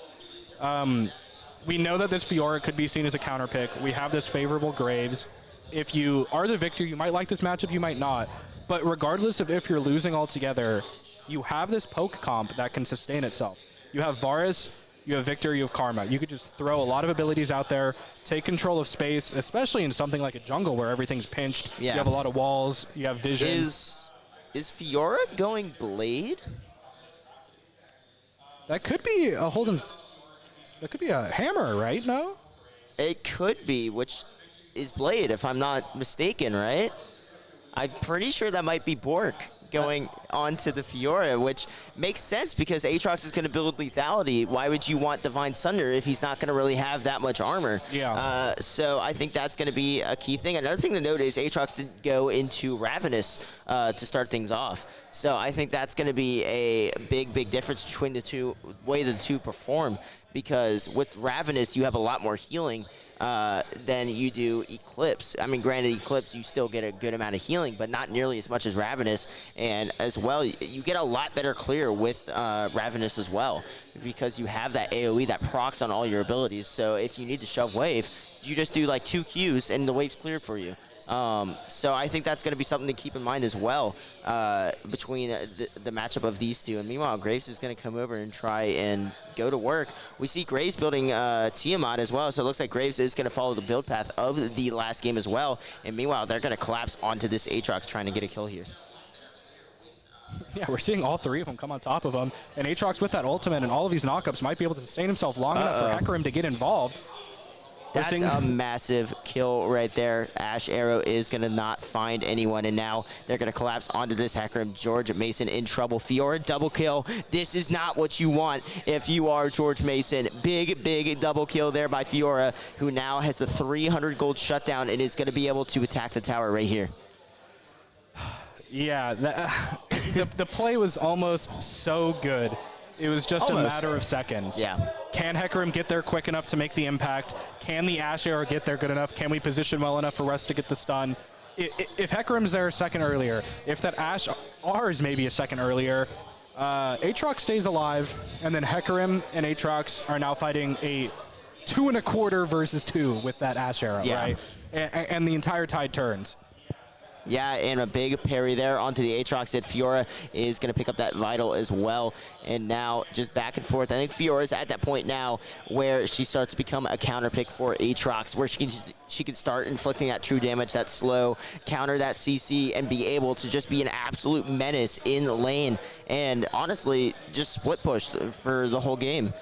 S6: We know that this Fiora could be seen as a counter pick. We have this favorable Graves. If you are the Victor, you might like this matchup, you might not. But regardless of if you're losing altogether, you have this poke comp that can sustain itself. You have Varus, you have Victor, you have Karma. You could just throw a lot of abilities out there, take control of space, especially in something like a jungle where everything's pinched.
S5: Yeah.
S6: You have a lot of walls, you have vision.
S5: Is Fiora going Blade?
S6: That could be a Holden... That could be a hammer, right? No?
S5: It could be, which is Blade, if I'm not mistaken, right? I'm pretty sure that might be Bork going onto the Fiora, which makes sense because Aatrox is going to build lethality. Why would you want Divine Sunder if he's not going to really have that much armor?
S6: Yeah.
S5: So I think that's going to be a key thing. Another thing to note is Aatrox did go into Ravenous to start things off. So I think that's going to be a big, big difference between the two, way the two perform, because with Ravenous, you have a lot more healing than you do Eclipse. I mean, granted, Eclipse, you still get a good amount of healing, but not nearly as much as Ravenous. And as well, you get a lot better clear with Ravenous as well, because you have that AoE that procs on all your abilities. So if you need to shove wave, you just do like 2 Qs and the wave's cleared for you. So I think that's going to be something to keep in mind as well between the matchup of these two. And meanwhile, Graves is going to come over and try and go to work. We see Graves building Tiamat as well, so it looks like Graves is going to follow the build path of the last game as well. And meanwhile, they're going to collapse onto this Aatrox trying to get a kill here.
S6: Yeah, we're seeing all three of them come on top of him. And Aatrox with that ultimate and all of these knockups might be able to sustain himself long enough for Hecarim to get involved.
S5: That's a massive kill right there. Ash Arrow is going to not find anyone, and now they're going to collapse onto this Hecarim. George Mason in trouble. Fiora double kill. This is not what you want if you are George Mason. Big double kill there by Fiora, who now has the 300 gold shutdown and is going to be able to attack the tower right here.
S6: Yeah, the play was almost so good. It was just a matter of seconds.
S5: Yeah.
S6: Can Hecarim get there quick enough to make the impact? Can the Ash Arrow get there good enough? Can we position well enough for Russ to get the stun? If Hecarim's there a second earlier, if that Ash R is maybe a second earlier, Aatrox stays alive, and then Hecarim and Aatrox are now fighting a 2 1/4 versus 2 with that Ash Arrow, right? And the entire tide turns.
S5: Yeah, and a big parry there onto the Aatrox. And Fiora is going to pick up that Vital as well. And now just back and forth. I think Fiora's at that point now where she starts to become a counter pick for Aatrox, where she can start inflicting that true damage, that slow, counter that CC, and be able to just be an absolute menace in the lane. And honestly, just split push for the whole game.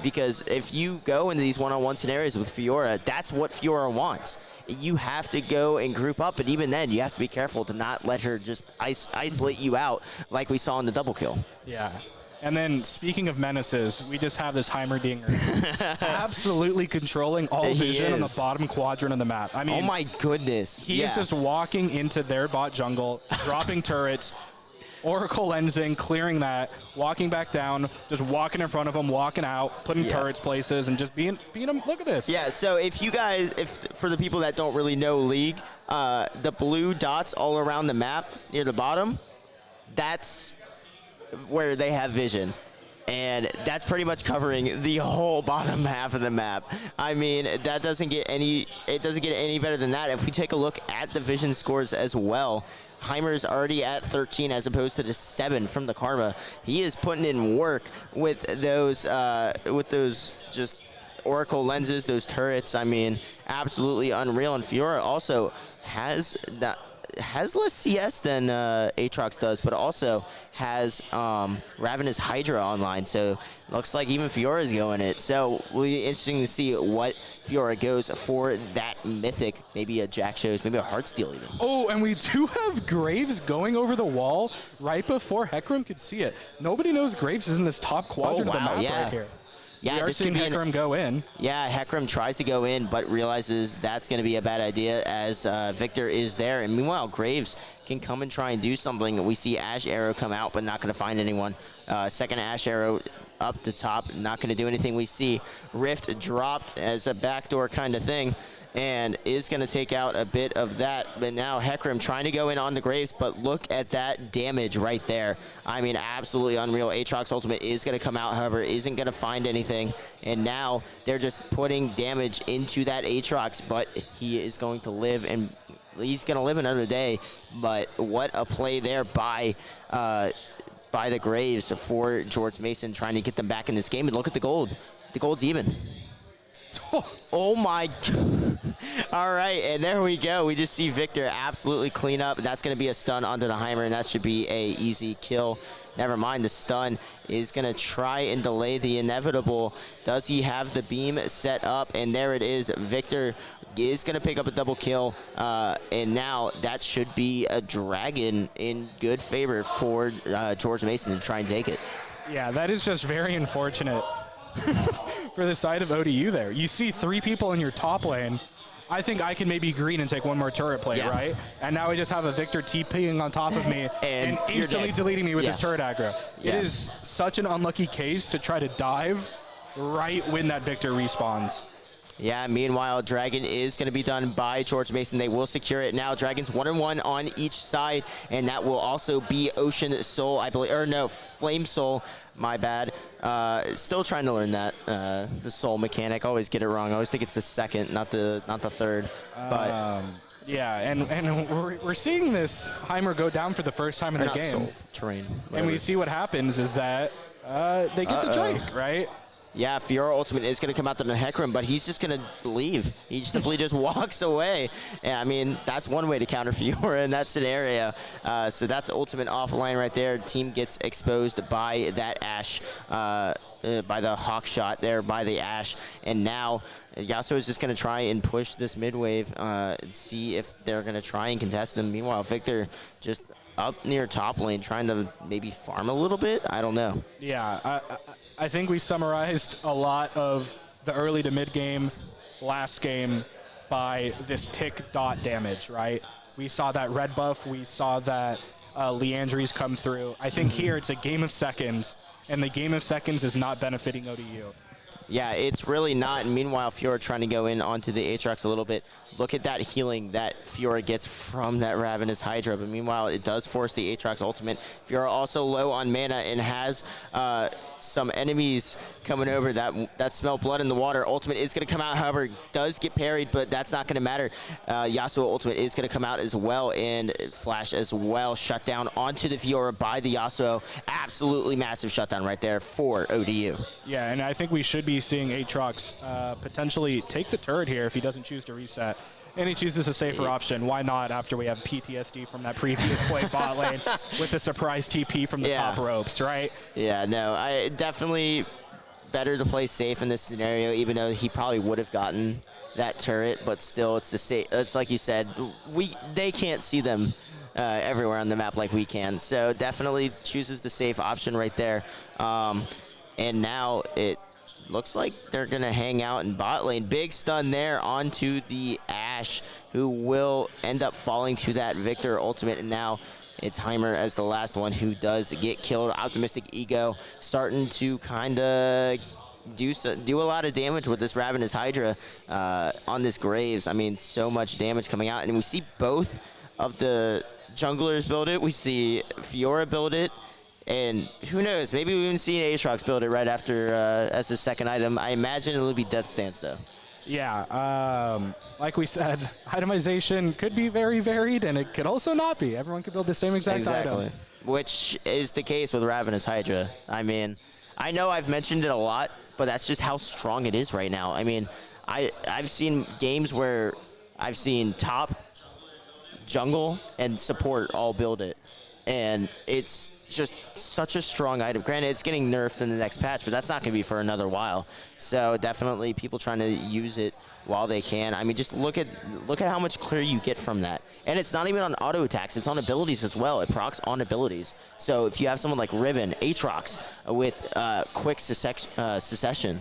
S5: Because if you go into these one-on-one scenarios with Fiora, that's what Fiora wants. You have to go and group up, and even then, you have to be careful to not let her just isolate you out like we saw in the double kill.
S6: Yeah. And then, speaking of menaces, we just have this Heimerdinger absolutely controlling all vision on the bottom quadrant of the map. I mean,
S5: oh my goodness.
S6: He is just walking into their bot jungle, dropping turrets, Oracle lensing, clearing that, walking back down, just walking in front of them, walking out, putting turrets places, and just being them. Look at this.
S5: Yeah, so if you guys, for the people that don't really know League, the blue dots all around the map near the bottom, that's where they have vision. And that's pretty much covering the whole bottom half of the map. I mean, that doesn't get any better than that. If we take a look at the vision scores as well, Heimer's already at 13 as opposed to the 7 from the Karma. He is putting in work with those just Oracle lenses, those turrets. I mean, absolutely unreal. And Fiora also has less CS than Aatrox does, but also has Ravenous Hydra online. So looks like even Fiora is going it. So will be interesting to see what Fiora goes for that mythic. Maybe a Jack shows, maybe a Heartsteel even.
S6: Oh, and we do have Graves going over the wall right before Hecarim could see it. Nobody knows Graves is in this top quadrant of the map right here.
S5: Yeah,
S6: we are seeing Hecarim go in.
S5: Yeah, Hecarim tries to go in, but realizes that's going to be a bad idea as Victor is there. And meanwhile, Graves can come and try and do something. We see Ash Arrow come out, but not going to find anyone. Second Ash Arrow up the top, not going to do anything. We see Rift dropped as a backdoor kind of thing, and is going to take out a bit of that. But now Hecarim trying to go in on the Graves, but look at that damage right there. I mean, absolutely unreal. Aatrox ultimate is going to come out, however, isn't going to find anything. And now they're just putting damage into that Aatrox, but he is going to live, and he's going to live another day. But what a play there by the Graves for George Mason, trying to get them back in this game. And look at the gold. The gold's even. Oh my God. All right, and there we go. We just see Victor absolutely clean up. That's going to be a stun onto the Heimer, and that should be a easy kill. Never mind, the stun is going to try and delay the inevitable. Does he have the beam set up? And there it is. Victor is going to pick up a double kill, and now that should be a dragon in good favor for George Mason to try and take it.
S6: Yeah, that is just very unfortunate for the side of ODU there. You see 3 people in your top lane. I think I can maybe green and take one more turret play, right? And now I just have a Victor TPing on top of me and instantly deleting me with his turret aggro. It is such an unlucky case to try to dive right when that Victor respawns.
S5: Yeah, meanwhile, Dragon is going to be done by George Mason. They will secure it now. Dragon's 1-1 on each side, and that will also be Ocean Soul, I believe. Or no, Flame Soul, my bad. Still trying to learn that, the Soul mechanic. I always get it wrong. I always think it's the second, not the third. But
S6: yeah, and we're seeing this Heimer go down for the first time in the game.
S5: Soul, terrain,
S6: and we see what happens is that they get the Drake, right?
S5: Yeah, Fiora ultimate is going to come out to the Hecarim, but he's just going to leave. He simply just walks away. And I mean, that's one way to counter Fiora in that scenario. So that's ultimate offline right there. Team gets exposed by that Ashe, by the Hawk shot there by the Ashe. And now Yasuo is just going to try and push this mid wave and see if they're going to try and contest them. Meanwhile, Victor just up near top lane trying to maybe farm a little bit. I don't know.
S6: Yeah, I think we summarized a lot of the early to mid game last game by this tick dot damage, right? We saw that red buff. We saw that Leandry's come through. I think here it's a game of seconds, and the game of seconds is not benefiting ODU.
S5: Yeah, it's really not. And meanwhile, Fiora trying to go in onto the Aatrox a little bit. Look at that healing that Fiora gets from that Ravenous Hydra. But meanwhile, it does force the Aatrox ultimate. Fiora also low on mana and has some enemies coming over that smell blood in the water. Ultimate is going to come out, however, does get parried, but that's not going to matter. Yasuo ultimate is going to come out as well, and Flash as well. Shut down onto the Fiora by the Yasuo. Absolutely massive shutdown right there for ODU.
S6: Yeah, and I think we should be seeing Aatrox potentially take the turret here if he doesn't choose to reset. And he chooses a safer option. Why not after we have PTSD from that previous play bot lane with a surprise TP from the top ropes, right?
S5: Yeah, no, I definitely better to play safe in this scenario, even though he probably would have gotten that turret, but still it's the safe. It's like you said, they can't see them everywhere on the map like we can. So definitely chooses the safe option right there. And now it looks like they're going to hang out in bot lane. Big stun there onto the Ashe, who will end up falling to that Victor ultimate. And now it's Heimer as the last one who does get killed. Optimistic Ego starting to kind of do a lot of damage with this Ravenous Hydra on this Graves. I mean, so much damage coming out. And we see both of the junglers build it. We see Fiora build it. And who knows, maybe we even see Aatrox build it right after as his second item. I imagine it'll be Death Stance, though.
S6: Yeah, like we said, itemization could be very varied, and it could also not be. Everyone could build the same exact item.
S5: Which is the case with Ravenous Hydra. I mean, I know I've mentioned it a lot, but that's just how strong it is right now. I mean, I've seen games where I've seen top, jungle, and support all build it. And it's just such a strong item. Granted, it's getting nerfed in the next patch, but that's not going to be for another while. So definitely people trying to use it while they can. I mean, just look at how much clear you get from that. And it's not even on auto attacks. It's on abilities as well. It procs on abilities. So if you have someone like Riven, Aatrox, with quick succession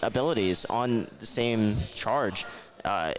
S5: abilities on the same charge,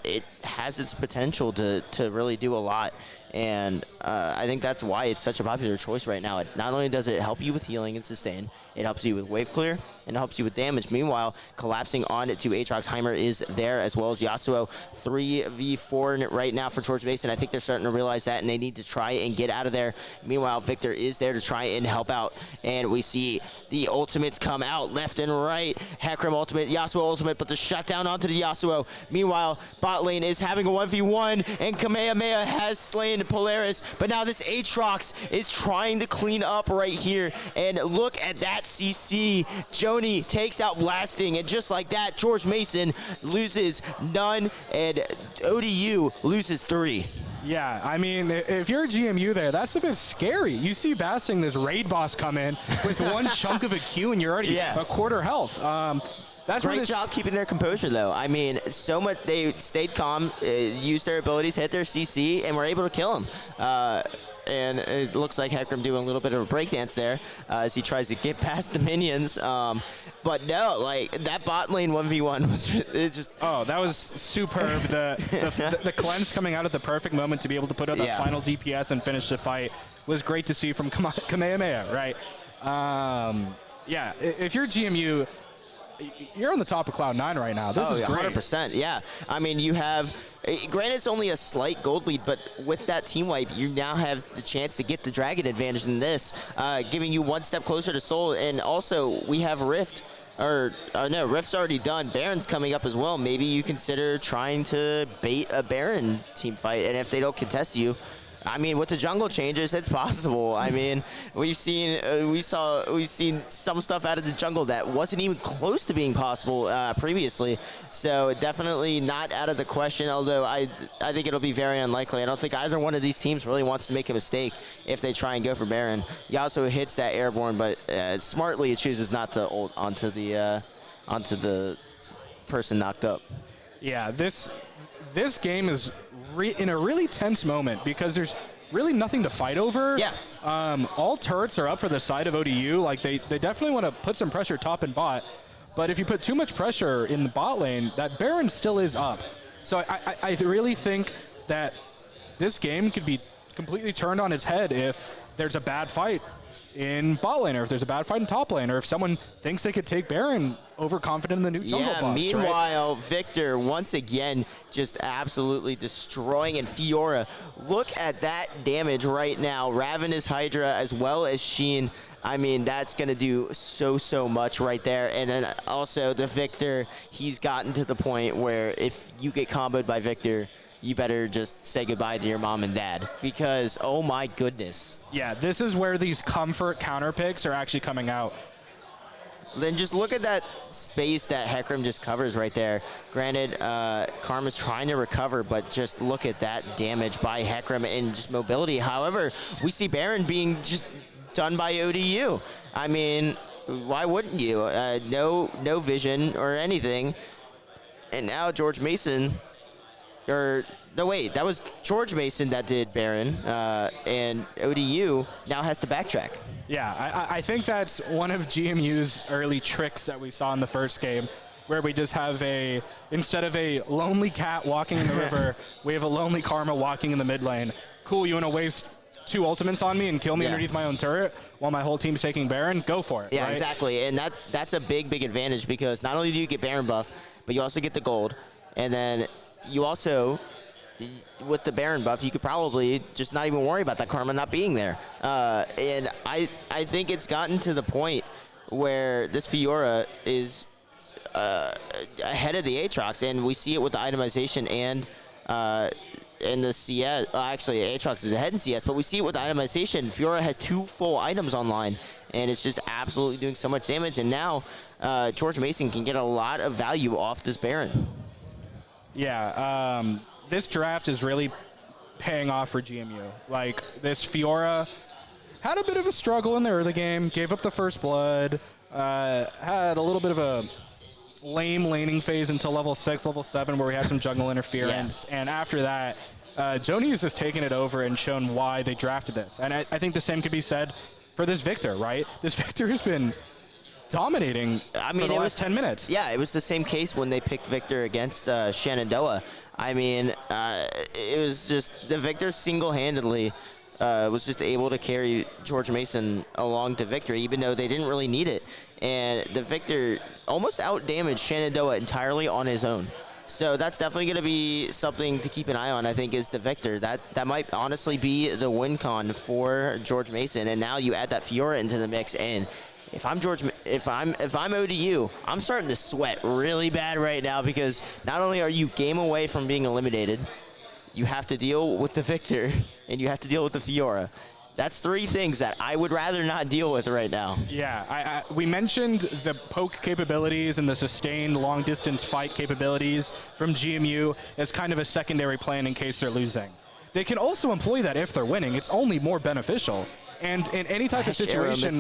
S5: it has its potential to really do a lot. And I think that's why it's such a popular choice right now. Not only does it help you with healing and sustain, it helps you with wave clear, and it helps you with damage. Meanwhile, collapsing on to Aatrox, Heimer is there, as well as Yasuo. 3v4 right now for George Mason. I think they're starting to realize that, and they need to try and get out of there. Meanwhile, Victor is there to try and help out. And we see the ultimates come out left and right. Hecarim ultimate, Yasuo ultimate, but the shutdown onto the Yasuo. Meanwhile, bot lane is having a 1v1, and Kamehameha has slain Polaris. But now this Aatrox is trying to clean up right here. And look at that CC. Joni takes out Blasting, and just like that, George Mason loses none, and ODU loses 3.
S6: Yeah, I mean, if you're a GMU there, that's a bit scary. You see Basting, this raid boss, come in with one chunk of a Q, and you're already a quarter health. That's
S5: great job keeping their composure, though. I mean, so much they stayed calm, used their abilities, hit their CC, and were able to kill him. And it looks like Hecarim doing a little bit of a breakdance there as he tries to get past the minions. But no, like, that bot lane 1v1 was just...
S6: Oh, that was superb. The cleanse coming out at the perfect moment to be able to put out that final DPS and finish the fight was great to see from Kamehameha, right? Yeah, if you're GMU... You're on the top of Cloud9 right now. This is great.
S5: 100%, yeah. I mean, you have, granted it's only a slight gold lead, but with that team wipe, you now have the chance to get the Dragon advantage in this, giving you one step closer to Soul. And also, we have Rift, no, Rift's already done. Baron's coming up as well. Maybe you consider trying to bait a Baron team fight, and if they don't contest you, I mean, with the jungle changes, it's possible. I mean, we've seen some stuff out of the jungle that wasn't even close to being possible previously. So definitely not out of the question. Although I think it'll be very unlikely. I don't think either one of these teams really wants to make a mistake if they try and go for Baron. Yasuo hits that airborne, but smartly it chooses not to ult onto the person knocked up.
S6: Yeah, this game is in a really tense moment because there's really nothing to fight over.
S5: Yes.
S6: All turrets are up for the side of ODU. Like they definitely want to put some pressure top and bot. But if you put too much pressure in the bot lane, that Baron still is up. So I really think that this game could be completely turned on its head if there's a bad fight in bot lane, or if there's a bad fight in top lane, or if someone thinks they could take Baron overconfident in the new jungle buff.
S5: Meanwhile, right? Victor once again just absolutely destroying, and Fiora, look at that damage right now. Ravenous Hydra as well as Sheen. I mean, that's going to do so much right there. And then also the Victor, he's gotten to the point where if you get comboed by Victor, you better just say goodbye to your mom and dad, because oh my goodness.
S6: Yeah, this is where these comfort counter picks are actually coming out.
S5: Then just look at that space that Hecarim just covers right there. Granted, Karma's trying to recover, but just look at that damage by Hecarim and just mobility. However, we see Baron being just done by ODU. I mean, why wouldn't you? No vision or anything. And now George Mason... no, wait, that was George Mason that did Baron, and ODU now has to backtrack.
S6: Yeah, I think that's one of GMU's early tricks that we saw in the first game, where we just have instead of a lonely cat walking in the river, we have a lonely Karma walking in the mid lane. Cool, you want to waste 2 ultimates on me and kill me underneath my own turret while my whole team's taking Baron? Go for it.
S5: Yeah,
S6: right?
S5: Exactly, and that's a big advantage, because not only do you get Baron buff, but you also get the gold, and then you also, with the Baron buff, you could probably just not even worry about that Karma not being there. And I think it's gotten to the point where this Fiora is ahead of the Aatrox, and we see it with the itemization and in the CS. Actually, Aatrox is ahead in CS, but we see it with the itemization. Fiora has 2 full items online, and it's just absolutely doing so much damage. And now George Mason can get a lot of value off this Baron.
S6: Yeah, this draft is really paying off for GMU. Like, this Fiora had a bit of a struggle in the early game, gave up the first blood, had a little bit of a lame laning phase until level 6, level 7, where we had some jungle interference. Yeah. And after that, Joni has just taken it over and shown why they drafted this. And I think the same could be said for this Victor, right? This Victor has been dominating for the last 10 minutes.
S5: Yeah, it was the same case when they picked Victor against Shenandoah. I mean, it was just the Victor single-handedly was just able to carry George Mason along to victory, even though they didn't really need it. And the Victor almost out-damaged Shenandoah entirely on his own. So that's definitely going to be something to keep an eye on, I think, is the Victor. That might honestly be the win con for George Mason. And now you add that Fiora into the mix, and if I'm ODU, I'm starting to sweat really bad right now, because not only are you game away from being eliminated, you have to deal with the Victor and you have to deal with the Fiora. That's 3 things that I would rather not deal with right now.
S6: Yeah, we mentioned the poke capabilities and the sustained long-distance fight capabilities from GMU as kind of a secondary plan in case they're losing. They can also employ that if they're winning. It's only more beneficial. And in any type of situation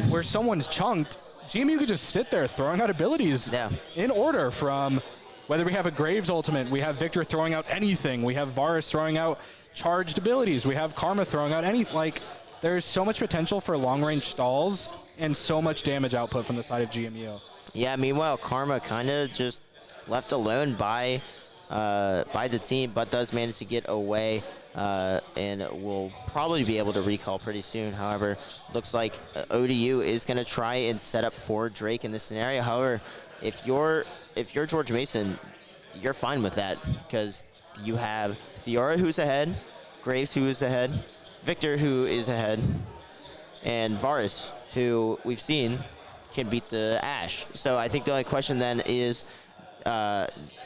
S6: where someone's chunked, GMU could just sit there throwing out abilities in order, from whether we have a Graves ultimate, we have Victor throwing out anything, we have Varus throwing out charged abilities, we have Karma throwing out anything. Like, there's so much potential for long-range stalls and so much damage output from the side of GMU.
S5: Yeah, meanwhile, Karma kind of just left alone by the team, but does manage to get away and will probably be able to recall pretty soon. However, looks like ODU is going to try and set up for Drake in this scenario. However, if you're George Mason, you're fine with that, because you have Fiora, who's ahead, Graves, who is ahead, Victor, who is ahead, and Varus, who we've seen can beat the Ashe. So I think the only question then is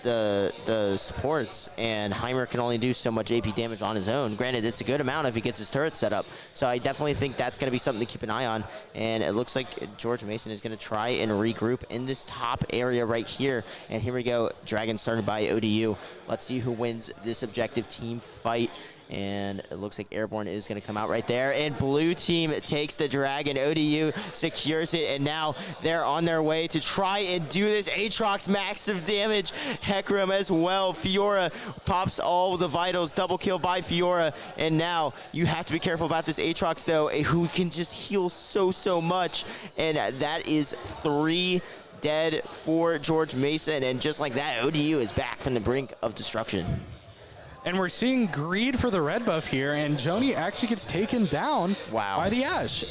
S5: the supports, and Heimer can only do so much AP damage on his own. Granted, it's a good amount if he gets his turret set up. So I definitely think that's going to be something to keep an eye on. And it looks like George Mason is going to try and regroup in this top area right here. And here we go. Dragon started by ODU. Let's see who wins this objective team fight. And it looks like Airborne is going to come out right there. And blue team takes the Dragon. ODU secures it. And now they're on their way to try and do this. Aatrox massive damage. Hecarim as well. Fiora pops all the vitals. Double kill by Fiora. And now you have to be careful about this Aatrox, though, who can just heal so much. And that is 3 dead for George Mason. And just like that, ODU is back from the brink of destruction.
S6: And we're seeing greed for the red buff here, and Joni actually gets taken down by the Ashe.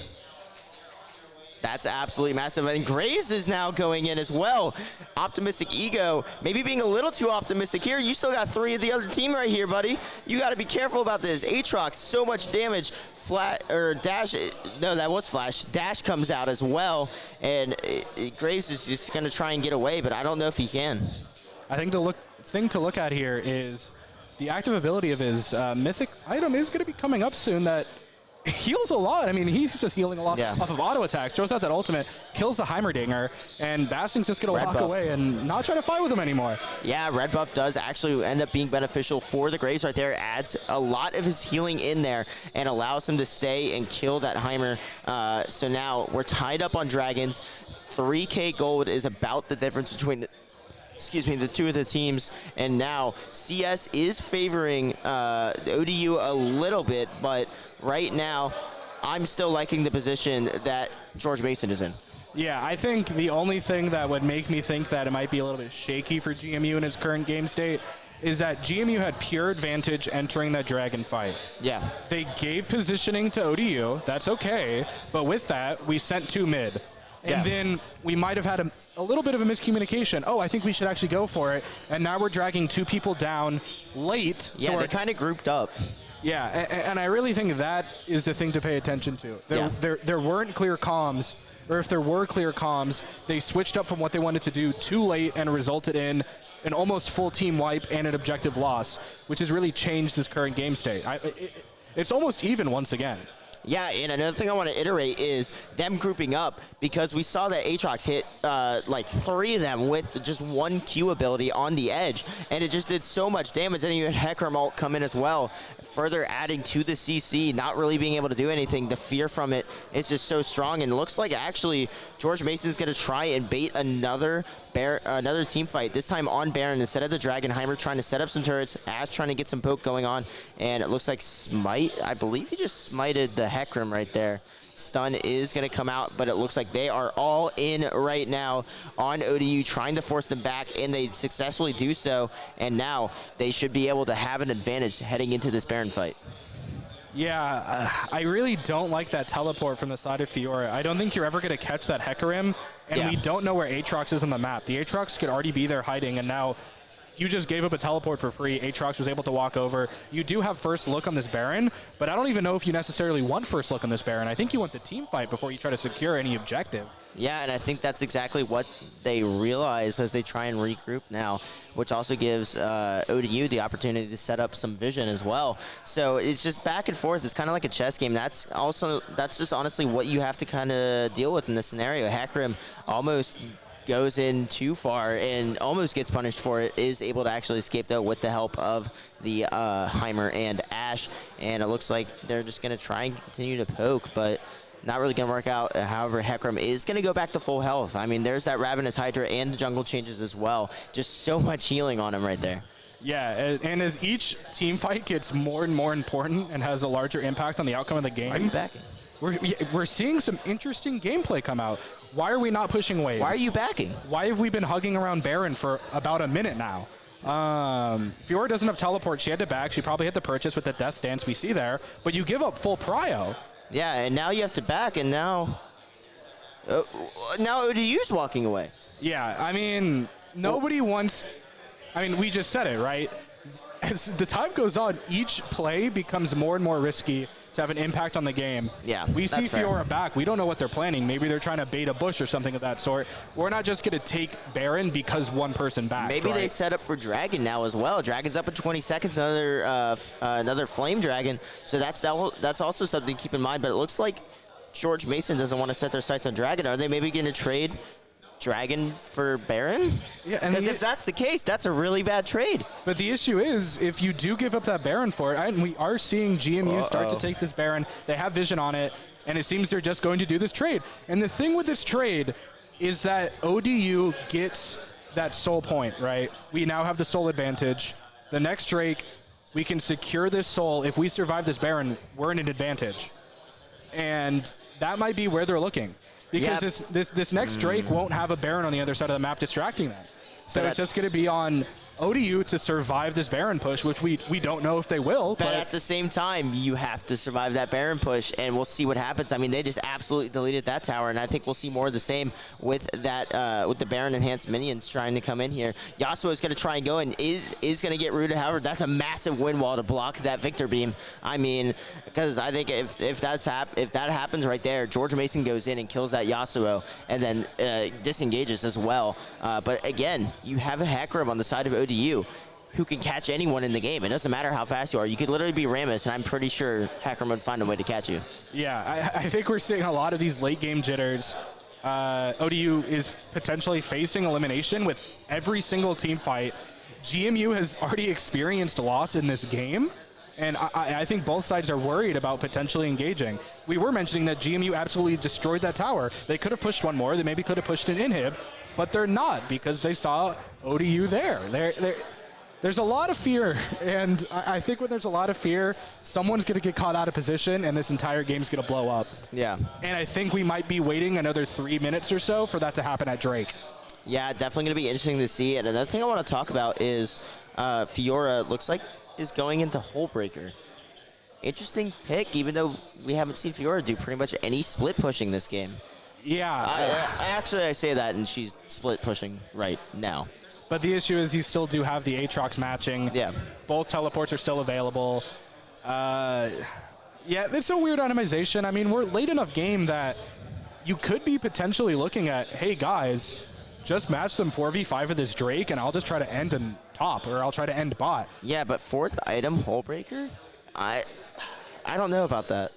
S5: That's absolutely massive. And Graves is now going in as well. Optimistic Ego, maybe being a little too optimistic here. You still got 3 of the other team right here, buddy. You got to be careful about this. Aatrox, so much damage. Dash, no, that was Flash. Dash comes out as well, and Graves is just going to try and get away, but I don't know if he can.
S6: I think the thing to look at here is the active ability of his mythic item is going to be coming up soon that heals a lot. I mean, he's just healing a lot off of auto attacks, throws out that ultimate, kills the Heimerdinger, and Basting's just going to walk away and not try to fight with him anymore.
S5: Yeah, red buff does actually end up being beneficial for the Graves right there. Adds a lot of his healing in there and allows him to stay and kill that Heimer. So now we're tied up on Dragons. 3K gold is about the difference between the two of the teams, and now CS is favoring ODU a little bit, but right now I'm still liking the position that George Mason is in.
S6: Yeah, I think the only thing that would make me think that it might be a little bit shaky for GMU in its current game state is that GMU had pure advantage entering that Dragon fight.
S5: Yeah.
S6: They gave positioning to ODU, that's okay, but with that, we sent 2 mid. And then we might have had a little bit of a miscommunication. Oh, I think we should actually go for it. And now we're dragging 2 people down late.
S5: Yeah,
S6: so
S5: they kind of grouped up.
S6: Yeah, and I really think that is the thing to pay attention to. There weren't clear comms, or if there were clear comms, they switched up from what they wanted to do too late and resulted in an almost full team wipe and an objective loss, which has really changed this current game state. It's almost even once again.
S5: Yeah, and another thing I want to iterate is them grouping up, because we saw that Aatrox hit like 3 of them with just 1 Q ability on the edge, and it just did so much damage. And then you had Hecarim ult come in as well, further adding to the CC, not really being able to do anything. The fear from it is just so strong, and it looks like actually George Mason's going to try and bait another team fight, this time on Baron instead of the Dragonheimer, trying to set up some turrets, Ash trying to get some poke going on, and it looks like Smite, I believe he just smited the Hecarim right there. Stun is going to come out, but it looks like they are all in right now on ODU, trying to force them back, and they successfully do so, and now they should be able to have an advantage heading into this Baron fight.
S6: Yeah, I really don't like that teleport from the side of Fiora. I don't think you're ever going to catch that Hecarim, and we don't know where Aatrox is on the map. The Aatrox could already be there hiding, and now you just gave up a teleport for free. Aatrox was able to walk over. You do have first look on this Baron, but I don't even know if you necessarily want first look on this Baron. I think you want the team fight before you try to secure any objective.
S5: Yeah, and I think that's exactly what they realize as they try and regroup now, which also gives ODU the opportunity to set up some vision as well. So it's just back and forth. It's kind of like a chess game. That's just honestly what you have to kind of deal with in this scenario. Hecarim almost goes in too far and almost gets punished for it, is able to actually escape though with the help of the Heimer and Ashe, and it looks like they're just going to try and continue to poke, but not really going to work out. However, Hecarim is going to go back to full health. I mean, there's that Ravenous Hydra and the jungle changes as well. Just so much healing on him right there.
S6: Yeah, and as each team fight gets more and more important and has a larger impact on the outcome of the game.
S5: Are you backing?
S6: We're seeing some interesting gameplay come out. Why are we not pushing waves?
S5: Why are you backing?
S6: Why have we been hugging around Baron for about a minute now? Fiora doesn't have teleport. She had to back. She probably hit the purchase with the Death Dance we see there. But you give up full prio.
S5: Yeah, and now you have to back, and now ODU's walking away.
S6: Yeah, I mean, nobody wants... I mean, we just said it, right? As the time goes on, each play becomes more and more risky to have an impact on the game.
S5: Yeah,
S6: we see
S5: fair.
S6: Fiora back. We don't know what they're planning. Maybe they're trying to bait a bush or something of that sort. We're not just going to take Baron because one person backed.
S5: Maybe they set up for Dragon now as well. Dragon's up in 20 seconds, another Flame Dragon. So that's also something to keep in mind. But it looks like George Mason doesn't want to set their sights on Dragon. Are they maybe going to trade Dragon for Baron?
S6: Yeah, and
S5: because if that's the case, that's a really bad trade.
S6: But the issue is, if you do give up that Baron for it, and we are seeing GMU start to take this Baron, they have vision on it, and it seems they're just going to do this trade. And the thing with this trade is that ODU gets that soul point, right? We now have the soul advantage. The next Drake, we can secure this soul. If we survive this Baron, we're in an advantage. And that might be where they're looking. Because this next Drake won't have a Baron on the other side of the map distracting them. So it's just going to be on ODU to survive this Baron push, which we don't know if they will.
S5: But at the same time, you have to survive that Baron push, and we'll see what happens. I mean, they just absolutely deleted that tower, and I think we'll see more of the same with that with the Baron enhanced minions trying to come in here. Yasuo is going to try and go and is going to get rooted. However, that's a massive wind wall to block that Victor beam. I mean, because I think if that happens right there, George Mason goes in and kills that Yasuo, and then disengages as well. But again, you have a Hecarim on the side of ODU who can catch anyone in the game. It doesn't matter how fast you are. You could literally be Rammus, and I'm pretty sure Hecarim would find a way to catch you.
S6: Yeah, I think we're seeing a lot of these late game jitters. ODU is potentially facing elimination with every single team fight. GMU has already experienced a loss in this game, and I think both sides are worried about potentially engaging. We were mentioning that GMU absolutely destroyed that tower. They could have pushed one more. They maybe could have pushed an inhib, but they're not because they saw ODU there. There's a lot of fear, and I think when there's a lot of fear, someone's going to get caught out of position, and this entire game's going to blow up.
S5: Yeah.
S6: And I think we might be waiting another 3 minutes or so for that to happen at Drake.
S5: Yeah, definitely going to be interesting to see. And another thing I want to talk about is Fiora looks like is going into Hullbreaker. Interesting pick, even though we haven't seen Fiora do pretty much any split pushing this game.
S6: Yeah.
S5: Actually, I say that, and she's split pushing right now.
S6: But the issue is you still do have the Aatrox matching.
S5: Yeah.
S6: Both teleports are still available. Yeah, it's a weird itemization. I mean, we're late enough game that you could be potentially looking at, hey, guys, just match them 4v5 with this Drake, and I'll just try to end in top, or I'll try to end bot.
S5: Yeah, but fourth item, Hullbreaker? I don't know about that.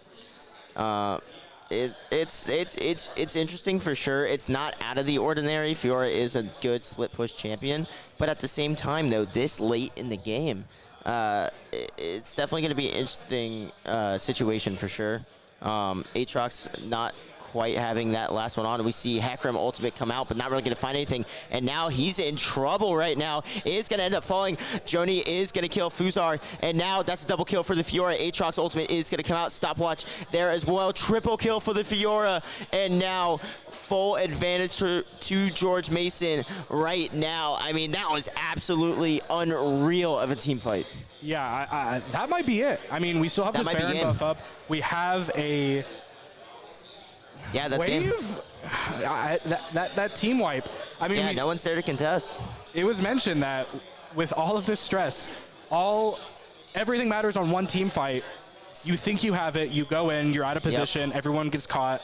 S5: It's interesting for sure. It's not out of the ordinary. Fiora is a good split push champion, but at the same time, though, this late in the game, it's definitely going to be an interesting situation for sure. Aatrox not quite having that last one on. We see Hecarim ultimate come out, but not really going to find anything. And now he's in trouble right now. Is going to end up falling. Joni is going to kill Fuzar. And now that's a double kill for the Fiora. Aatrox ultimate is going to come out. Stopwatch there as well. Triple kill for the Fiora. And now full advantage to George Mason right now. I mean, that was absolutely unreal of a team fight.
S6: Yeah, that might be it. I mean, we still have this Baron buff up. We have a
S5: that's
S6: wave. That team wipe. I mean,
S5: yeah, no one's there to contest.
S6: It was mentioned that with all of this stress, everything matters on one team fight. You think you have it, you go in, you're out of position, everyone gets caught.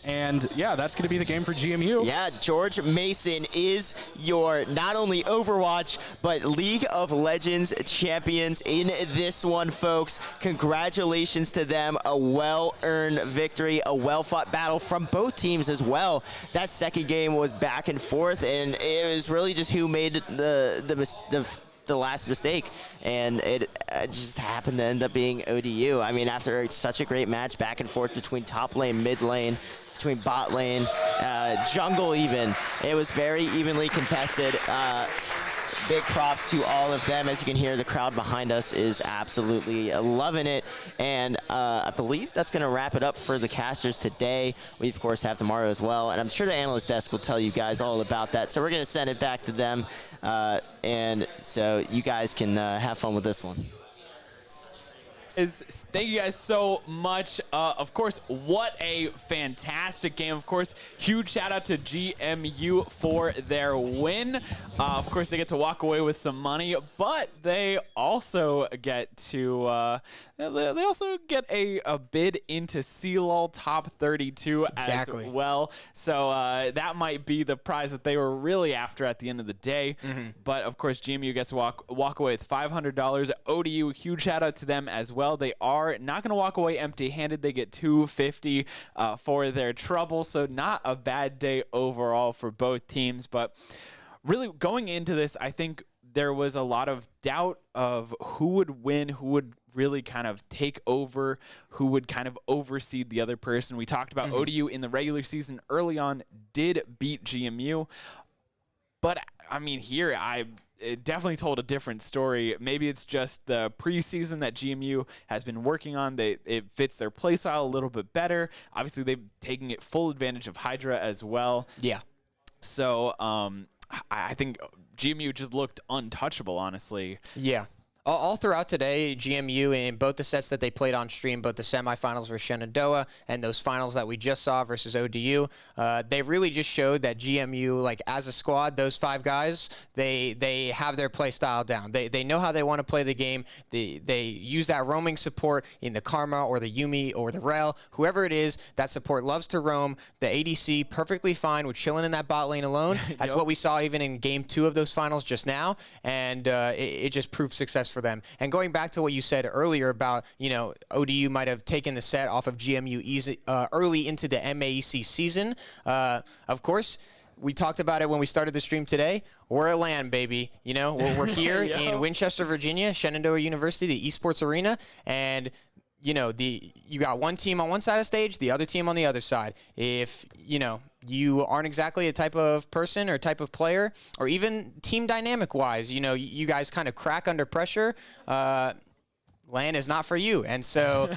S6: And yeah, that's going to be the game for GMU.
S5: Yeah, George Mason is your not only Overwatch, but League of Legends champions in this one, folks. Congratulations to them. A well-earned victory, a well-fought battle from both teams as well. That second game was back and forth, and it was really just who made the last mistake, and it just happened to end up being ODU. I mean, after such a great match back and forth between top lane, mid lane, between bot lane, jungle even, it was very evenly contested. Big props to all of them. As you can hear, the crowd behind us is absolutely loving it. And I believe that's going to wrap it up for the casters today. We, of course, have tomorrow as well. And I'm sure the analyst desk will tell you guys all about that. So we're going to send it back to them. And so you guys can have fun with this one.
S1: Thank you guys so much. Of course, what a fantastic game. Of course, huge shout out to GMU for their win. Of course, they get to walk away with some money, but they also get to a bid into CLOL top 32 as well. So that might be the prize that they were really after at the end of the day. But of course, GMU gets to walk away with $500. ODU, huge shout out to them as well. well. They are not going to walk away empty-handed. They get 250 for their trouble, so not a bad day overall for both teams. But really going into this, I think there was a lot of doubt of who would win, who would really kind of take over, who would kind of oversee the other person. We talked about ODU in the regular season early on did beat GMU, but I mean here it definitely told a different story. Maybe it's just the preseason that GMU has been working on. It fits their play style a little bit better. Obviously they've taken it full advantage of Hydra as well.
S2: Yeah.
S1: So I think GMU just looked untouchable, honestly.
S2: Yeah. All throughout today, GMU, in both the sets that they played on stream, both the semifinals versus Shenandoah and those finals that we just saw versus ODU, they really just showed that GMU, like as a squad, those 5 guys, they have their play style down. They know how they want to play the game. They use that roaming support in the Karma or the Yumi or the Rel, whoever it is, that support loves to roam. The ADC perfectly fine with chilling in that bot lane alone. That's what we saw even in game 2 of those finals just now, and it just proved success for them. And going back to what you said earlier about, ODU might have taken the set off of GMU early into the MAEC season. Of course, we talked about it when we started the stream today. We're a LAN, baby. We're here in Winchester, Virginia, Shenandoah University, the Esports Arena, and you got one team on one side of the stage, the other team on the other side. If, you aren't exactly a type of person or type of player, or even team dynamic wise, you guys kind of crack under pressure, LAN is not for you. And so,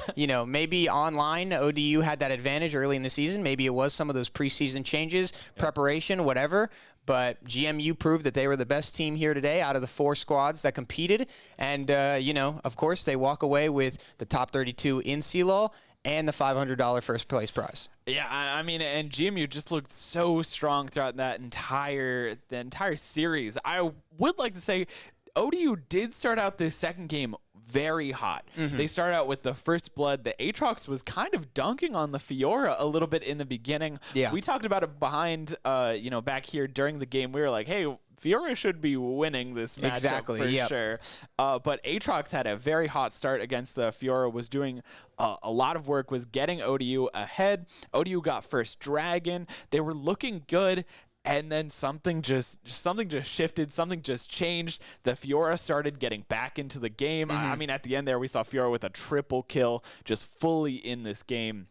S2: maybe online ODU had that advantage early in the season. Maybe it was some of those preseason changes, preparation, whatever. But GMU proved that they were the best team here today out of the 4 squads that competed. And, of course, they walk away with the top 32 in CLOL and the $500 first place prize.
S1: Yeah, I mean, and GMU just looked so strong throughout the entire series. I would like to say ODU did start out this second game very hot. They started out with the first blood. The Aatrox was kind of dunking on the Fiora a little bit in the beginning.
S2: Yeah.
S1: We talked about it behind, back here during the game. We were like, hey, Fiora should be winning this matchup for sure. But Aatrox had a very hot start against the Fiora, was doing a lot of work, was getting ODU ahead. ODU got first Dragon. They were looking good. And then something just shifted, something just changed. The Fiora started getting back into the game. I mean, at the end there, we saw Fiora with a triple kill, just fully in this game.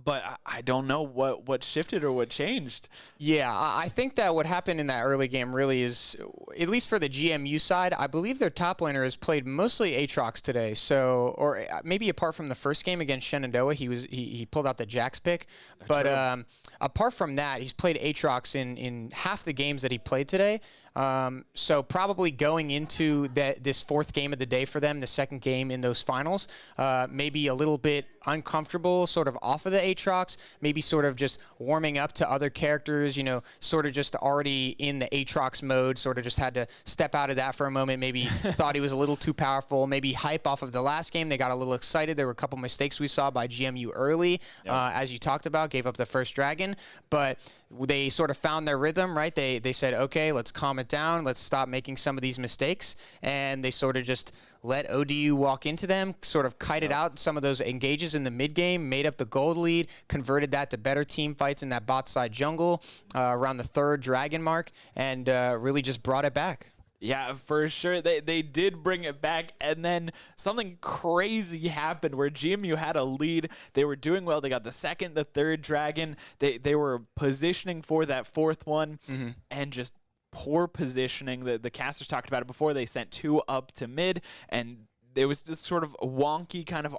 S1: But I don't know what shifted or what changed.
S2: Yeah, I think that what happened in that early game really is, at least for the GMU side, I believe their top laner has played mostly Aatrox today. So, or maybe apart from the first game against Shenandoah, he pulled out the Jax pick. But apart from that, he's played Aatrox in half the games that he played today. So probably going into this 4th game of the day for them, the second game in those finals, maybe a little bit uncomfortable, sort of off of the Aatrox, maybe sort of just warming up to other characters, sort of just already in the Aatrox mode, sort of just had to step out of that for a moment, maybe thought he was a little too powerful, maybe hype off of the last game. They got a little excited. There were a couple mistakes we saw by GMU early, as you talked about, gave up the first Dragon, but they sort of found their rhythm, right? They said, okay, let's calm it down. Let's stop making some of these mistakes. And they sort of just let ODU walk into them, sort of kited out some of those engages in the mid game, made up the gold lead, converted that to better team fights in that bot side jungle around the 3rd Dragon mark, and really just brought it back.
S1: Yeah, for sure. They did bring it back, and then something crazy happened where GMU had a lead. They were doing well. They got the 2nd, the 3rd Dragon. They were positioning for that 4th one, and just poor positioning. The casters talked about it before. They sent 2 up to mid, and it was just sort of a wonky kind of